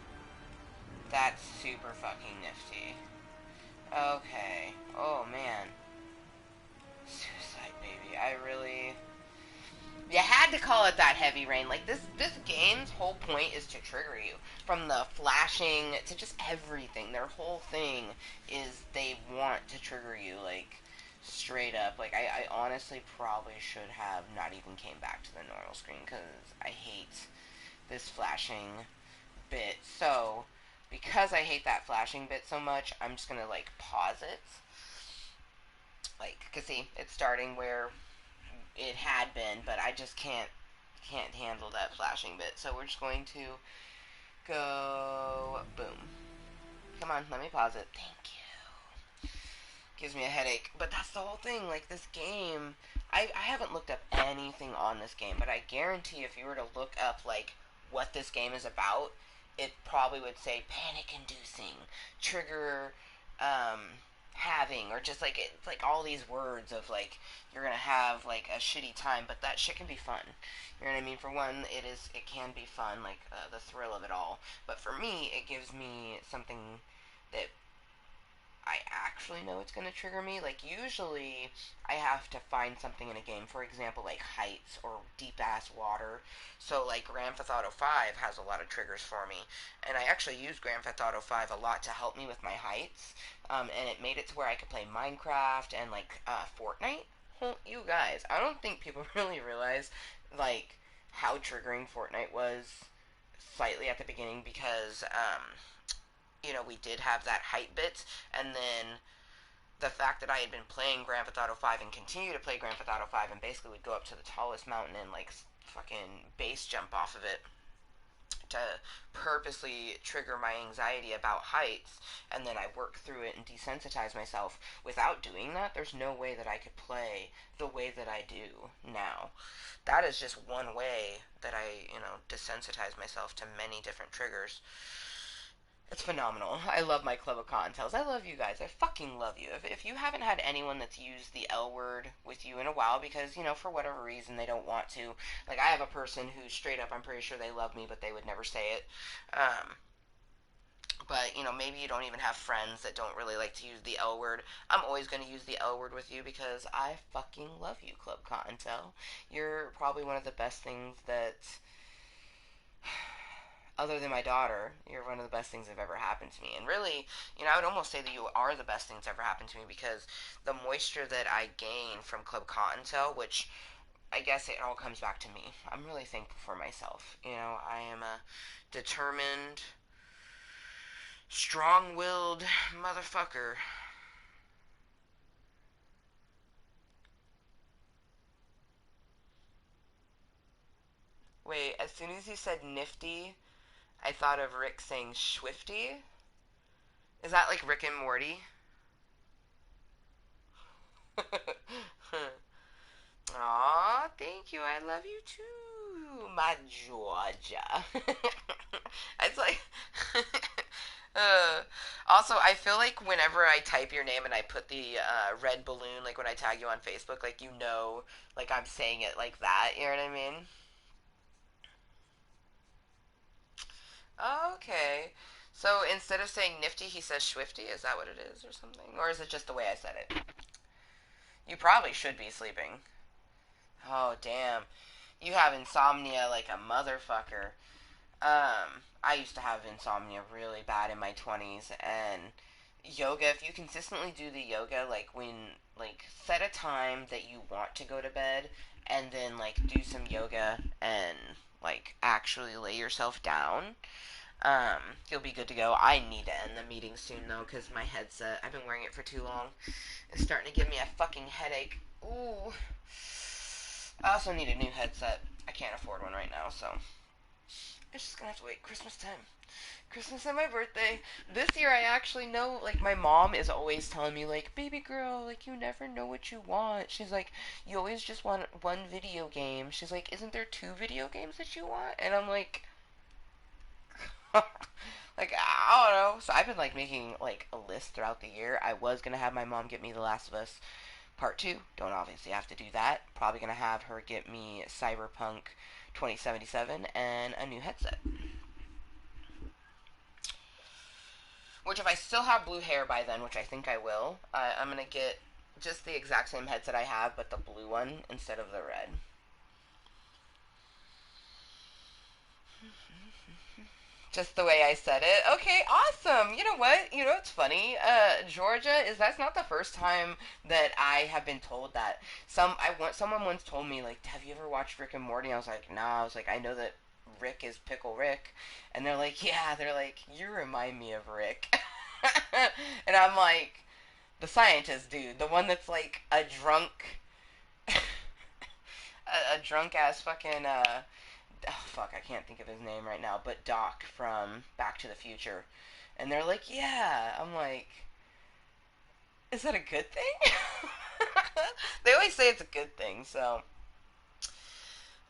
That's super fucking nifty. Okay. Oh, man. Suicide Baby. You had to call it that, Heavy Rain. Like, this game's whole point is to trigger you. From the flashing to just everything. Their whole thing is they want to trigger you, like, straight up. Like, I honestly probably should have not even came back to the normal screen, because I hate this flashing bit. So, because I hate that flashing bit so much, I'm just gonna, like, pause it. Like, cause see, it's starting where it had been, but I just can't handle that flashing bit. So we're just going to go boom. Come on, let me pause it. Thank you. Gives me a headache, but that's the whole thing. Like, this game, I haven't looked up anything on this game, but I guarantee if you were to look up like what this game is about, it probably would say panic-inducing, trigger, having, or just like it's like all these words of like you're gonna have like a shitty time, but that shit can be fun. You know what I mean? For one, it can be fun, like the thrill of it all. But for me, it gives me something that I actually know it's going to trigger me. Like, usually I have to find something in a game, for example, like heights or deep-ass water. So, like, Grand Theft Auto 5 has a lot of triggers for me. And I actually use Grand Theft Auto 5 a lot to help me with my heights. And it made it to where I could play Minecraft and, like, Fortnite. Well, you guys, I don't think people really realize, like, how triggering Fortnite was slightly at the beginning because, you know, we did have that height bit, and then the fact that I had been playing Grand Theft Auto 5 and continue to play Grand Theft Auto 5 and basically would go up to the tallest mountain and, like, fucking base jump off of it to purposely trigger my anxiety about heights, and then I work through it and desensitize myself. Without doing that, there's no way that I could play the way that I do now. That is just one way that I, you know, desensitize myself to many different triggers. It's phenomenal. I love my club of Cottontales. I love you guys. I fucking love you. If you haven't had anyone that's used the L word with you in a while because, you know, for whatever reason they don't want to. Like, I have a person who straight up, I'm pretty sure they love me, but they would never say it. But, you know, maybe you don't even have friends that don't really like to use the L word. I'm always going to use the L word with you because I fucking love you, Club Cottontail. You're probably one of the best things that... other than my daughter, you're one of the best things that have ever happened to me. And really, I would almost say that you are the best things that ever happened to me, because the moisture that I gain from Club Cottontail, which I guess it all comes back to me. I'm really thankful for myself. I am a determined, strong-willed motherfucker. Wait, as soon as you said nifty, I thought of Rick saying swifty. Is that like Rick and Morty? Aw, thank you. I love you too, my Georgia. It's like... also, I feel like whenever I type your name and I put the red balloon, like when I tag you on Facebook, like like I'm saying it like that, you know what I mean? Okay. So instead of saying nifty, he says swifty? Is that what it is or something? Or is it just the way I said it? You probably should be sleeping. Oh, damn. You have insomnia like a motherfucker. I used to have insomnia really bad in my 20s, and yoga, if you consistently do the yoga, set a time that you want to go to bed, and then, do some yoga and, actually lay yourself down, you'll be good to go. I need to end the meeting soon, though, because my headset, I've been wearing it for too long, is starting to give me a fucking headache. Ooh. I also need a new headset. I can't afford one right now, so it's just gonna have to wait. Christmas time. Christmas and my birthday. This year I actually know, my mom is always telling me, baby girl, you never know what you want. She's like, you always just want one video game. She's like, isn't there 2 video games that you want? And I'm like, I don't know. So I've been, making, a list throughout the year. I was gonna have my mom get me The Last of Us Part 2. Don't obviously have to do that. Probably gonna have her get me Cyberpunk 2077 and a new headset. Which, if I still have blue hair by then, which I think I will, I'm gonna get just the exact same headset I have, but the blue one instead of the red. Just the way I said it. Okay, awesome. You know what? You know what's funny? Georgia, that's not the first time that I have been told that. Someone once told me, have you ever watched Rick and Morty? I was like, nah. I was like, I know that Rick is Pickle Rick. And they're like, yeah. They're like, you remind me of Rick. And I'm like, the scientist dude. The one that's a drunk... a drunk-ass fucking, oh fuck, I can't think of his name right now, but Doc from Back to the Future. And they're like, yeah. I'm like, is that a good thing? They always say it's a good thing, so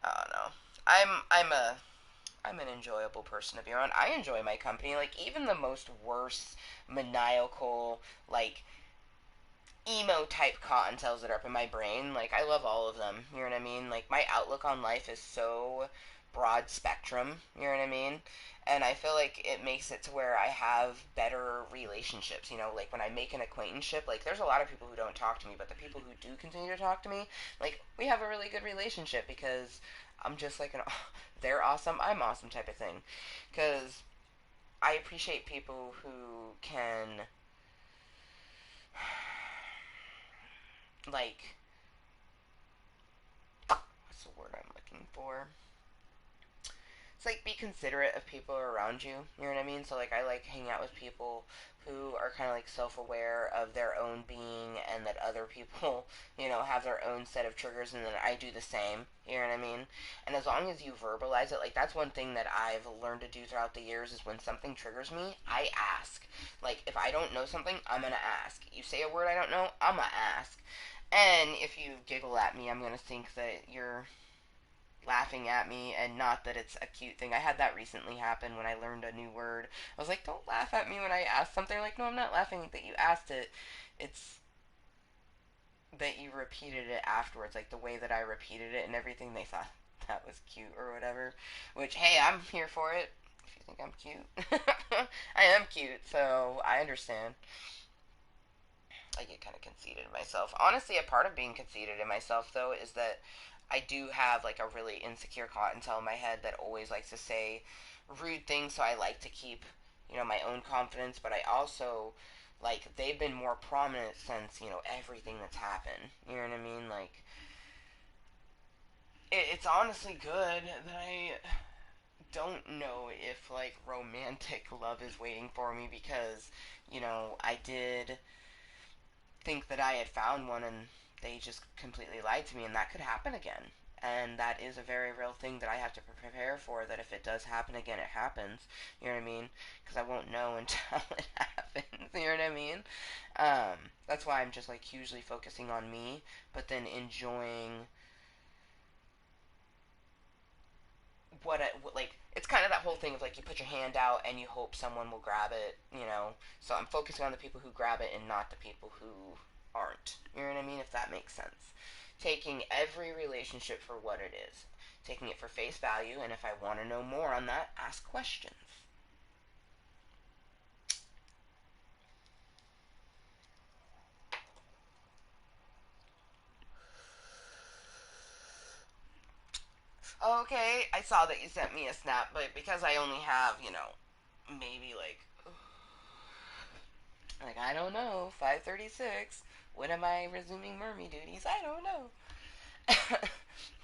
I don't know. I'm an enjoyable person to be around. I enjoy my company. Even the most worst, maniacal, emo type Cottontales that are up in my brain, I love all of them. You know what I mean? My outlook on life is so broad spectrum. You know what I mean? And I feel like it makes it to where I have better relationships. When I make an acquaintanceship, there's a lot of people who don't talk to me, but the people who do continue to talk to me, we have a really good relationship, because I'm just they're awesome, I'm awesome type of thing. Because I appreciate people who can, what's the word I'm looking for? It's be considerate of people around you. You know what I mean? So I hanging out with people who are kind of self-aware of their own being, and that other people, have their own set of triggers, and then I do the same. You know what I mean? And as long as you verbalize it, that's one thing that I've learned to do throughout the years, is when something triggers me, I ask. If I don't know something, I'm gonna ask. You say a word I don't know, I'm gonna ask. And if you giggle at me, I'm gonna think that you're laughing at me, and not that it's a cute thing. I had that recently happen when I learned a new word. I was like, don't laugh at me when I ask something. No, I'm not laughing that you asked it. It's that you repeated it afterwards, the way that I repeated it and everything. They thought that was cute or whatever, which, hey, I'm here for it. If you think I'm cute. I am cute, so I understand. I get kind of conceited in myself. Honestly, a part of being conceited in myself, though, is that I do have, a really insecure Cottontail in my head that always likes to say rude things, so I like to keep, you know, my own confidence, but I also, like, they've been more prominent since, you know, everything that's happened. You know what I mean? Like, it's honestly good that I don't know if, like, romantic love is waiting for me, because, you know, I did think that I had found one and they just completely lied to me, and that could happen again. And that is a very real thing that I have to prepare for, that if it does happen again, it happens. You know what I mean? Because I won't know until it happens. You know what I mean? That's why I'm just, like, hugely focusing on me, but then enjoying like, it's kind of that whole thing of, like, you put your hand out and you hope someone will grab it, you know? So I'm focusing on the people who grab it and not the people who aren't. You know what I mean? If that makes sense. Taking every relationship for what it is. Taking it for face value, and if I want to know more on that, ask questions. Okay, I saw that you sent me a snap, but because I only have, you know, maybe like, I don't know, 5:36. When am I resuming mermy duties? I don't know.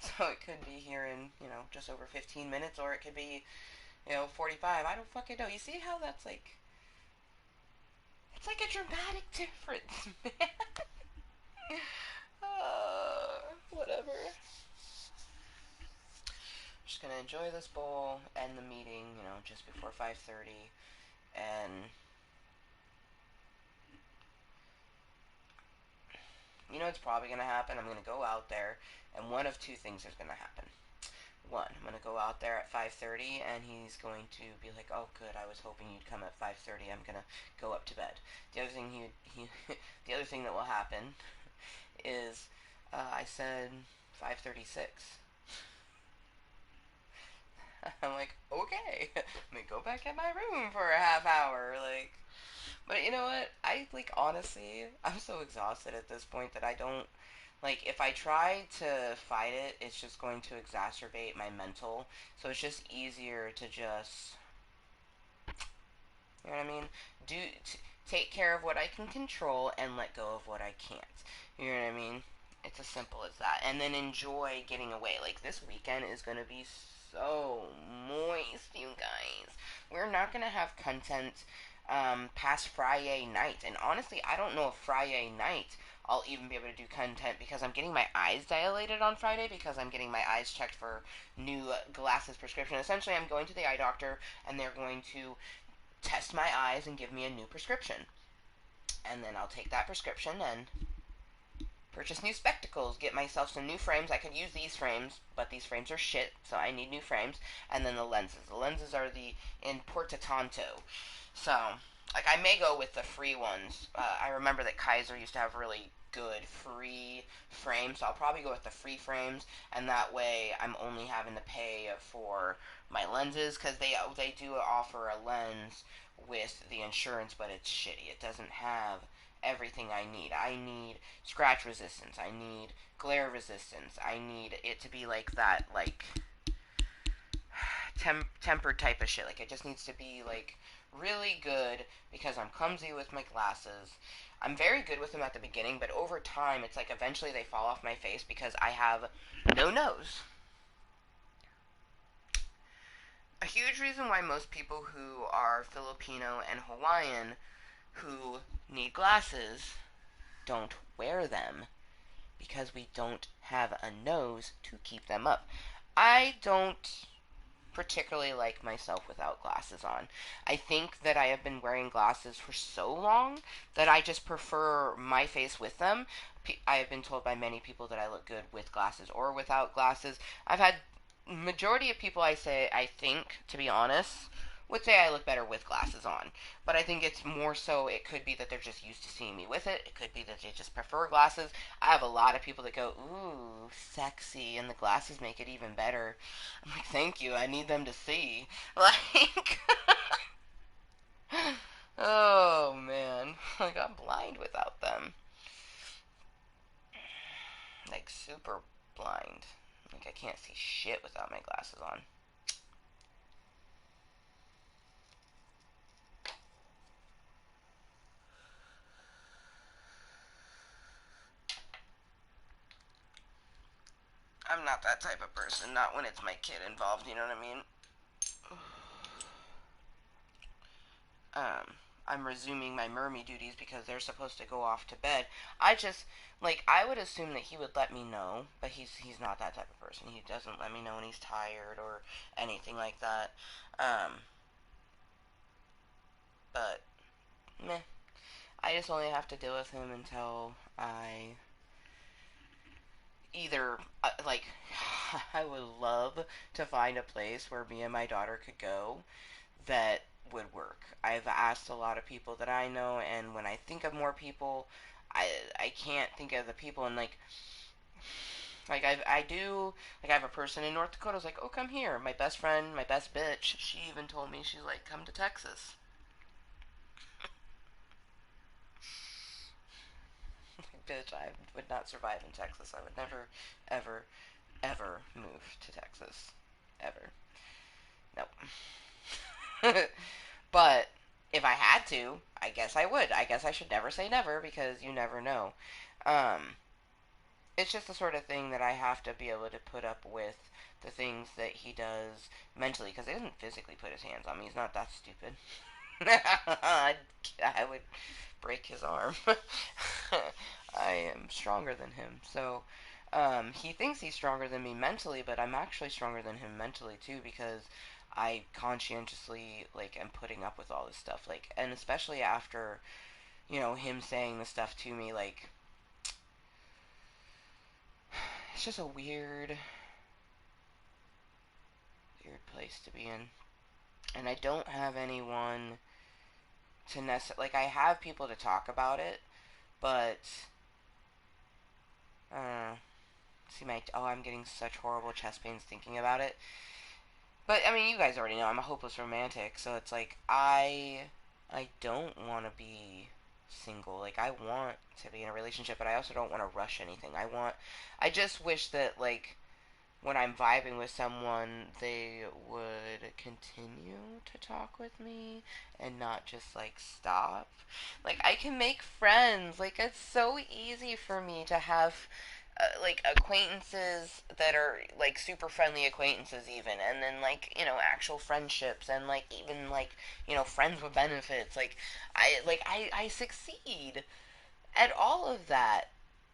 So it could be here in, you know, just over 15 minutes, or it could be, you know, 45. I don't fucking know. You see how that's like, it's like a dramatic difference, man. Whatever. Just gonna enjoy this bowl, end the meeting, you know, just before 5:30, and you know what's probably gonna happen? I'm gonna go out there, and one of two things is gonna happen. One, I'm gonna go out there at 5:30, and he's going to be like, "Oh, good. I was hoping you'd come at 5:30. I'm gonna go up to bed." The other thing the other thing that will happen is, I said 5:36. I'm like, okay, let me go back in my room for a half hour, like. But you know what? Like, honestly, I'm so exhausted at this point that I don't, like, if I try to fight it, it's just going to exacerbate my mental. So it's just easier to just, you know what I mean? Take care of what I can control and let go of what I can't. You know what I mean? It's as simple as that. And then enjoy getting away. Like, this weekend is going to be so moist, you guys. We're not going to have content past Friday night. And honestly, I don't know if Friday night I'll even be able to do content, because I'm getting my eyes dilated on Friday, because I'm getting my eyes checked for new glasses prescription. Essentially, I'm going to the eye doctor, and they're going to test my eyes and give me a new prescription. And then I'll take that prescription and purchase new spectacles, get myself some new frames. I could use these frames, but these frames are shit, so I need new frames. And then the lenses. The lenses are the Importantanto. So, like, I may go with the free ones. I remember that Kaiser used to have really good free frames, so I'll probably go with the free frames, and that way I'm only having to pay for my lenses, because they do offer a lens with the insurance, but it's shitty. It doesn't have everything I need. I need scratch resistance. I need glare resistance. I need it to be like that, like, tempered type of shit. Like, it just needs to be, like, really good, because I'm clumsy with my glasses. I'm very good with them at the beginning, but over time, it's like eventually they fall off my face because I have no nose. A huge reason why most people who are Filipino and Hawaiian who need glasses don't wear them, because we don't have a nose to keep them up. I don't particularly like myself without glasses on. I think that I have been wearing glasses for so long that I just prefer my face with them. I have been told by many people that I look good with glasses or without glasses. I've had majority of people I think, to be honest, would say I look better with glasses on. But I think it's more so, it could be that they're just used to seeing me with it. It could be that they just prefer glasses. I have a lot of people that go, ooh, sexy, and the glasses make it even better. I'm like, thank you, I need them to see. Like, oh man, like, I'm blind without them. Like, super blind. Like, I can't see shit without my glasses on. I'm not that type of person. Not when it's my kid involved, you know what I mean? I'm resuming my mermy duties because they're supposed to go off to bed. I just, like, I would assume that he would let me know, but he's not that type of person. He doesn't let me know when he's tired or anything like that. But, meh. I just only have to deal with him until I either, like, I would love to find a place where me and my daughter could go that would work. I've asked a lot of people that I know, and when I think of more people, I can't think of the people, and like I do, like, I have a person in North Dakota who's like, oh, come here. My best friend, my best bitch, she even told me, she's like, come to Texas. Bitch, I would not survive in Texas. I would never, ever, ever move to Texas. Ever. Nope. But if I had to, I guess I would. I guess I should never say never because you never know. It's just the sort of thing that I have to be able to put up with the things that he does mentally, because he doesn't physically put his hands on me. He's not that stupid. I would break his arm. I am stronger than him. So, he thinks he's stronger than me mentally, but I'm actually stronger than him mentally too, because I conscientiously, like, am putting up with all this stuff. Like, and especially after, you know, him saying the stuff to me, like, it's just a weird place to be in. And I don't have anyone to like, I have people to talk about it, but, see I'm getting such horrible chest pains thinking about it. But, I mean, you guys already know I'm a hopeless romantic, so it's like, I don't want to be single. Like, I want to be in a relationship, but I also don't want to rush anything. I just wish that, like, when I'm vibing with someone, they would continue to talk with me and not just, like, stop. Like, I can make friends. Like, it's so easy for me to have, like, acquaintances that are, like, super friendly acquaintances even, and then, like, you know, actual friendships, and, like, even, like, you know, friends with benefits. Like, I succeed at all of that,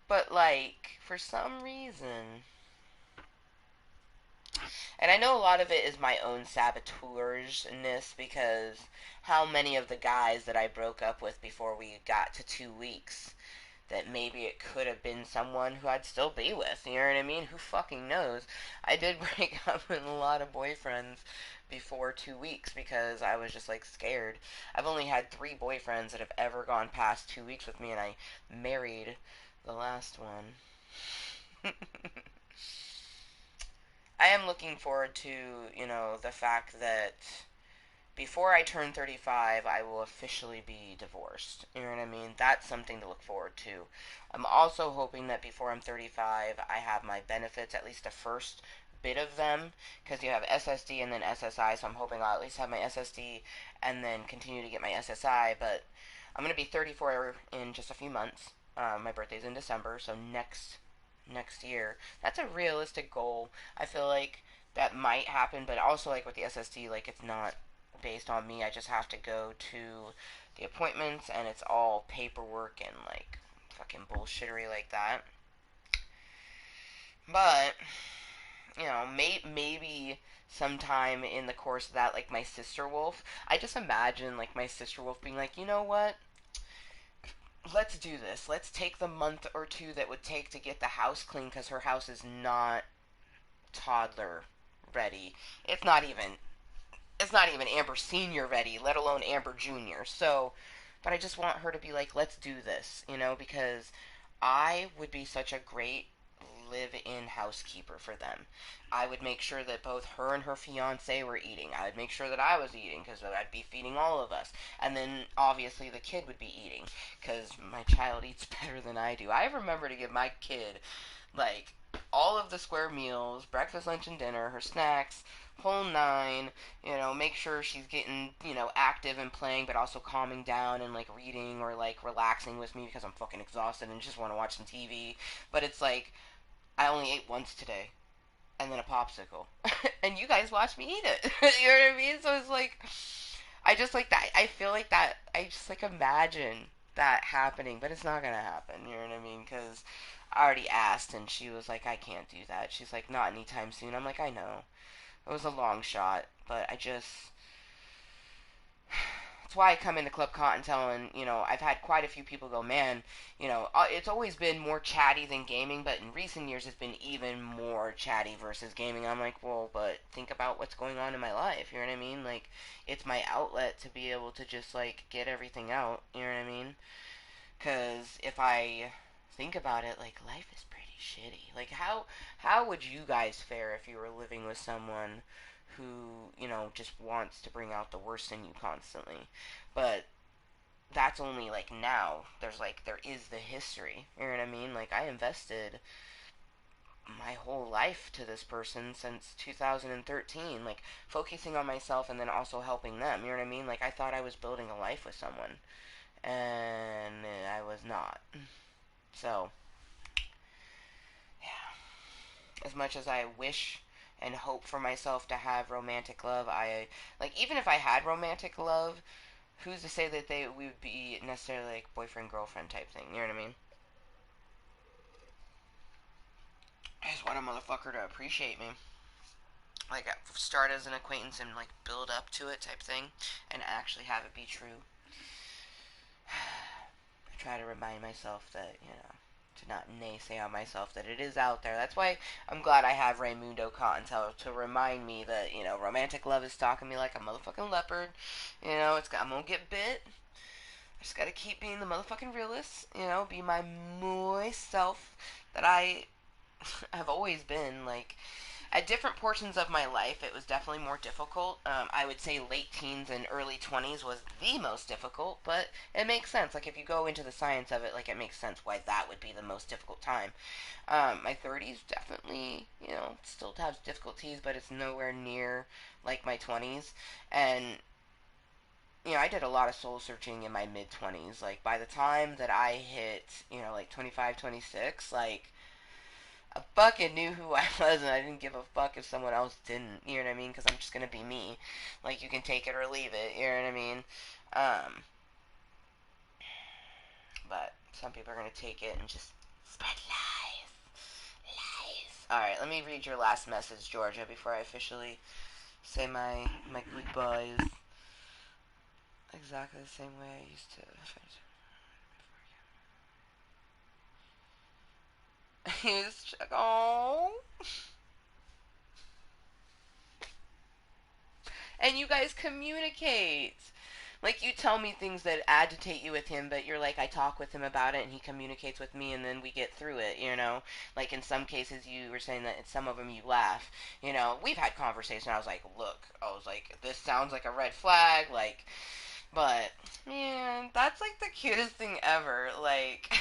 but, like, for some reason, and I know a lot of it is my own saboteursness, because how many of the guys that I broke up with before we got to 2 weeks, that maybe it could have been someone who I'd still be with, you know what I mean? Who fucking knows? I did break up with a lot of boyfriends before 2 weeks because I was just, like, scared. I've only had 3 boyfriends that have ever gone past 2 weeks with me, and I married the last one. I am looking forward to, you know, the fact that before I turn 35, I will officially be divorced. You know what I mean? That's something to look forward to. I'm also hoping that before I'm 35, I have my benefits, at least the first bit of them, because you have SSD and then SSI, so I'm hoping I'll at least have my SSD and then continue to get my SSI, but I'm going to be 34 in just a few months. My birthday's in December, so next year. That's a realistic goal. I feel like that might happen, but also, like, with the SSD, like, it's not based on me. I just have to go to the appointments, and it's all paperwork and, like, fucking bullshittery like that. But, you know, maybe sometime in the course of that, like, my sister wolf, I just imagine, like, my sister wolf being like, you know what? Let's do this. Let's take the month or 2 that would take to get the house clean, because her house is not toddler ready. It's not even Amber Senior ready, let alone Amber Junior. So, but I just want her to be like, let's do this, you know, because I would be such a great live-in housekeeper for them. I would make sure that both her and her fiance were eating. I would make sure that I was eating, because I'd be feeding all of us. And then, obviously, the kid would be eating, because my child eats better than I do. I remember to give my kid, like, all of the square meals, breakfast, lunch, and dinner, her snacks, whole nine, you know, make sure she's getting, you know, active and playing, but also calming down and, like, reading or, like, relaxing with me because I'm fucking exhausted and just want to watch some TV. But it's like, I only ate once today. and then a popsicle. And you guys watch me eat it. You know what I mean? So it's like, I just like that. I feel like that. I just like imagine that happening, but it's not gonna happen. You know what I mean? Because I already asked, and she was like, I can't do that. She's like, not anytime soon. I'm like, I know. It was a long shot, but I just. That's why I come into Club Kottontale, and, you know, I've had quite a few people go, man, you know, it's always been more chatty than gaming, but in recent years it's been even more chatty versus gaming. I'm like, well, but think about what's going on in my life, you know what I mean? Like, it's my outlet to be able to just, like, get everything out, you know what I mean? Because if I think about it, like, life is pretty shitty. Like, how would you guys fare if you were living with someone who, you know, just wants to bring out the worst in you constantly? But that's only, like, now. There is the history. You know what I mean? Like, I invested my whole life to this person since 2013. Like, focusing on myself and then also helping them. You know what I mean? Like, I thought I was building a life with someone. And I was not. So, yeah. As much as I wish and hope for myself to have romantic love, even if I had romantic love, who's to say that we would be necessarily like boyfriend girlfriend type thing? You know what I mean? I just want a motherfucker to appreciate me. Like, start as an acquaintance and like build up to it type thing, and actually have it be true. I try to remind myself that, you know, to not naysay on myself, that it is out there. That's why I'm glad I have Raymundo Cottontale to remind me that, you know, romantic love is stalking me like a motherfucking leopard. You know, I'm gonna get bit. I just gotta keep being the motherfucking realist. You know, be my moist self that I have always been. Like, at different portions of my life, it was definitely more difficult. I would say late teens and early 20s was the most difficult, but it makes sense. Like, if you go into the science of it, like, it makes sense why that would be the most difficult time. My 30s definitely, you know, still has difficulties, but it's nowhere near like my 20s. And, you know, I did a lot of soul searching in my mid 20s. Like, by the time that I hit, you know, like 25, 26, like, I fucking knew who I was, and I didn't give a fuck if someone else didn't, you know what I mean? Because I'm just gonna be me. Like, you can take it or leave it, you know what I mean? But some people are gonna take it and just spread lies. Lies. Alright, let me read your last message, Georgia, before I officially say my goodbyes. Exactly the same way I used to. He's oh. And you guys communicate. Like, you tell me things that agitate you with him, but you're like, I talk with him about it, and he communicates with me, and then we get through it, you know? Like, in some cases, you were saying that in some of them you laugh. You know, we've had conversations, I was like, look, this sounds like a red flag, like, but, man, that's, like, the cutest thing ever. Like,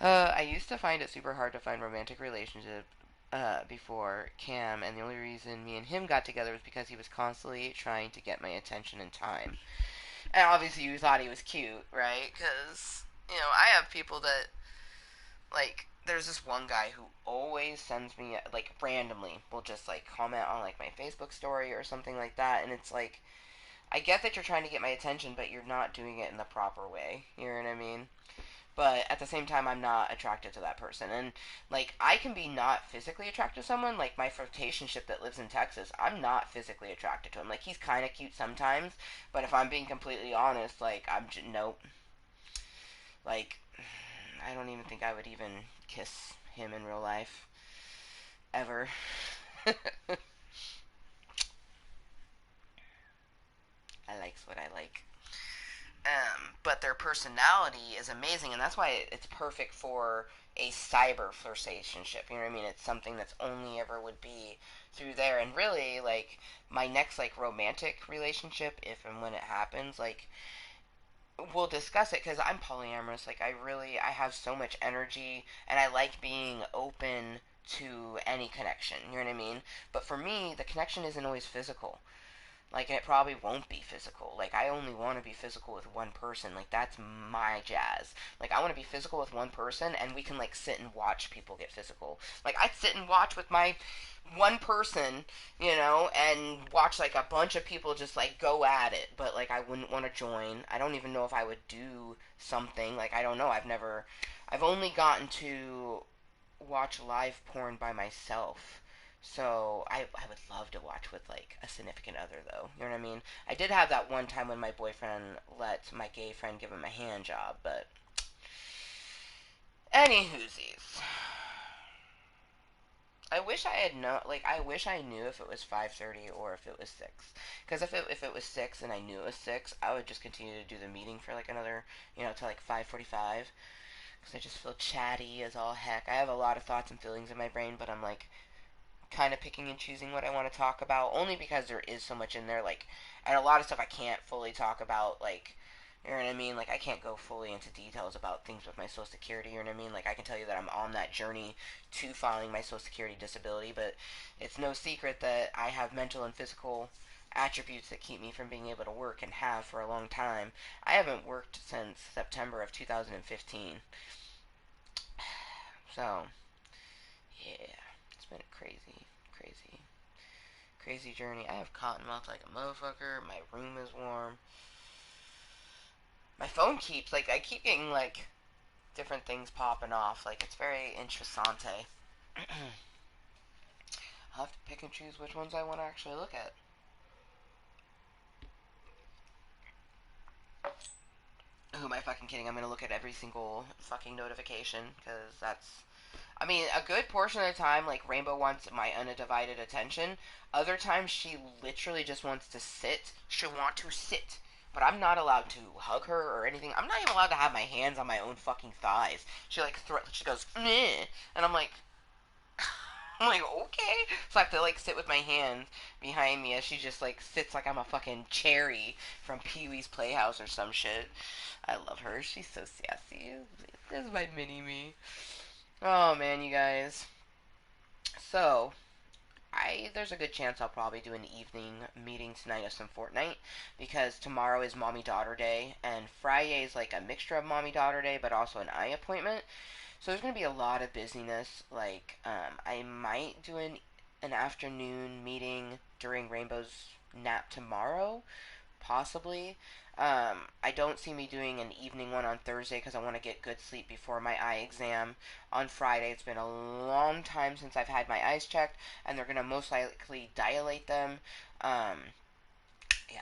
I used to find it super hard to find romantic relationships before Cam, and the only reason me and him got together was because he was constantly trying to get my attention and time. And obviously you thought he was cute, right? Because, you know, I have people that, like, there's this one guy who always sends me, like, randomly, will just, like, comment on, like, my Facebook story or something like that, and it's like, I get that you're trying to get my attention, but you're not doing it in the proper way. You know what I mean? But at the same time, I'm not attracted to that person. And, like, I can be not physically attracted to someone. Like, my flirtationship that lives in Texas, I'm not physically attracted to him. Like, he's kind of cute sometimes, but if I'm being completely honest, like, nope. Like, I don't even think I would even kiss him in real life. Ever. I likes what I like. But their personality is amazing, and that's why it's perfect for a cyber flirtationship. You know what I mean? It's something that's only ever would be through there. And really, like, my next, like, romantic relationship, if and when it happens, like, we'll discuss it, because I'm polyamorous. Like, I have so much energy, and I like being open to any connection. You know what I mean? But for me, the connection isn't always physical. Like, and it probably won't be physical. Like, I only want to be physical with one person. Like, that's my jazz. Like, I want to be physical with one person, and we can, like, sit and watch people get physical. Like, I'd sit and watch with my one person, you know, and watch, like, a bunch of people just, like, go at it. But, like, I wouldn't want to join. I don't even know if I would do something. Like, I don't know. I've only gotten to watch live porn by myself. So I would love to watch with like a significant other though. You know what I mean? I did have that one time when my boyfriend let my gay friend give him a hand job, but any whoosies. I wish I had I wish I knew if it was 5:30 or if it was 6. Because if it was 6 and I knew it was 6, I would just continue to do the meeting for like another, you know, till like 5:45. Because I just feel chatty as all heck. I have a lot of thoughts and feelings in my brain, but I'm like kind of picking and choosing what I want to talk about, only because there is so much in there, like, and a lot of stuff I can't fully talk about, like, you know what I mean, like, I can't go fully into details about things with my Social Security, you know what I mean, like, I can tell you that I'm on that journey to filing my Social Security disability, but it's no secret that I have mental and physical attributes that keep me from being able to work, and have for a long time. I haven't worked since September of 2015, so, yeah, it's been crazy journey. I have cotton mouth like a motherfucker. My room is warm. My phone keeps, like, I keep getting, like, different things popping off. Like, it's very interessante. I'll have to pick and choose which ones I want to actually look at. Who am I fucking kidding? I'm going to look at every single fucking notification, because that's... I mean, a good portion of the time, like, Rainbow wants my undivided attention. Other times, she literally just wants to sit. She'll want to sit. But I'm not allowed to hug her or anything. I'm not even allowed to have my hands on my own fucking thighs. She, like, she goes, meh. And I'm like, okay. So I have to, like, sit with my hands behind me as she just, like, sits like I'm a fucking cherry from Pee-wee's Playhouse or some shit. I love her. She's so sassy. This is my mini-me. Oh, man, you guys. So, there's a good chance I'll probably do an evening meeting tonight of some Fortnite, because tomorrow is Mommy-Daughter Day, and Friday is like a mixture of Mommy-Daughter Day, but also an eye appointment. So there's going to be a lot of busyness. Like, I might do an afternoon meeting during Rainbow's nap tomorrow, possibly. I don't see me doing an evening one on Thursday because I want to get good sleep before my eye exam on Friday. It's been a long time since I've had my eyes checked, and they're going to most likely dilate them. Yeah,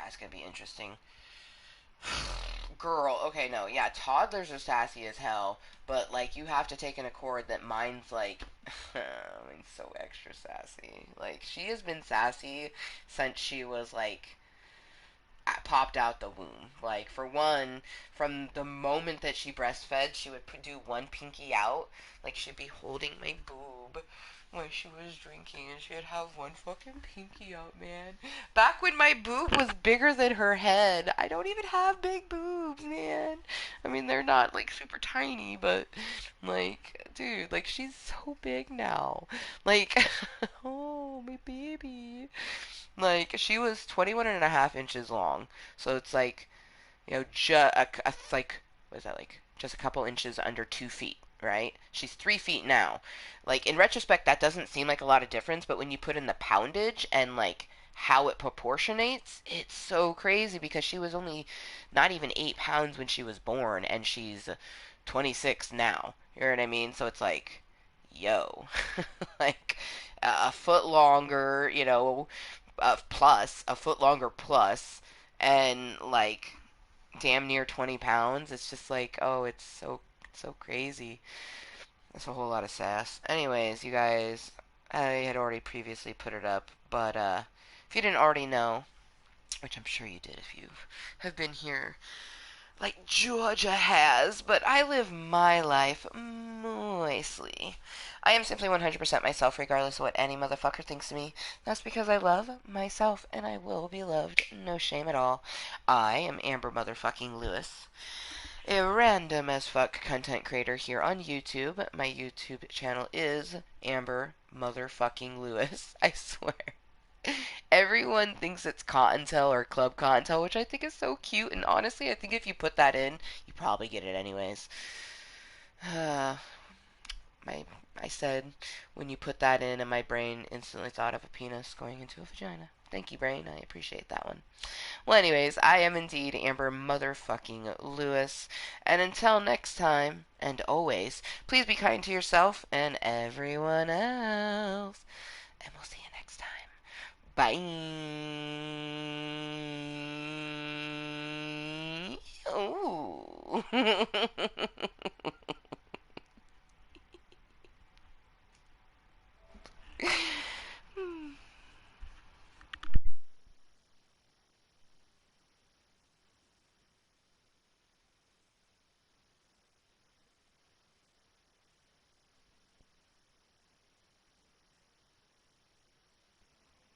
it's going to be interesting. Girl, okay, no, yeah, toddlers are sassy as hell, but, like, you have to take an accord that mine's, like, I mean, so extra sassy. Like, she has been sassy since she was, like, popped out the womb. Like, for one, from the moment that she breastfed, she would do one pinky out. Like, she'd be holding my boob when she was drinking, and she'd have one fucking pinky out, man. Back when my boob was bigger than her head. I don't even have big boobs, man. I mean, they're not, like, super tiny, but, like, dude, like, she's so big now. Like, oh, my baby. Like, she was 21 and a half inches long. So it's like, you know, like, what is that, like, just a couple inches under 2 feet, right? She's 3 feet now. Like, in retrospect, that doesn't seem like a lot of difference, but when you put in the poundage and, like, how it proportionates, it's so crazy, because she was only not even 8 pounds when she was born, and she's 26 now. You know what I mean? So it's like, yo. Like, a foot longer, you know, a foot longer plus, and like damn near 20 pounds. It's just like, oh, it's so crazy. That's a whole lot of sass. Anyways, you guys, I had already previously put it up, but if you didn't already know, which I'm sure you did if you have been here like Georgia has, but I live my life moistly. I am simply 100% myself, regardless of what any motherfucker thinks of me. That's because I love myself, and I will be loved. No shame at all. I am Amber motherfucking Lewis, a random as fuck content creator here on YouTube. My YouTube channel is Amber motherfucking Lewis. I swear. Everyone thinks it's Cottontail or Club Cottontail, which I think is so cute. And honestly, I think if you put that in, you probably get it anyways. my I said when you put that in, and my brain instantly thought of a penis going into a vagina. Thank you, brain. I appreciate that one. Well, anyways, I am indeed Amber motherfucking Lewis. And until next time, and always, please be kind to yourself and everyone else. And we'll see you next time. Bye. Ooh.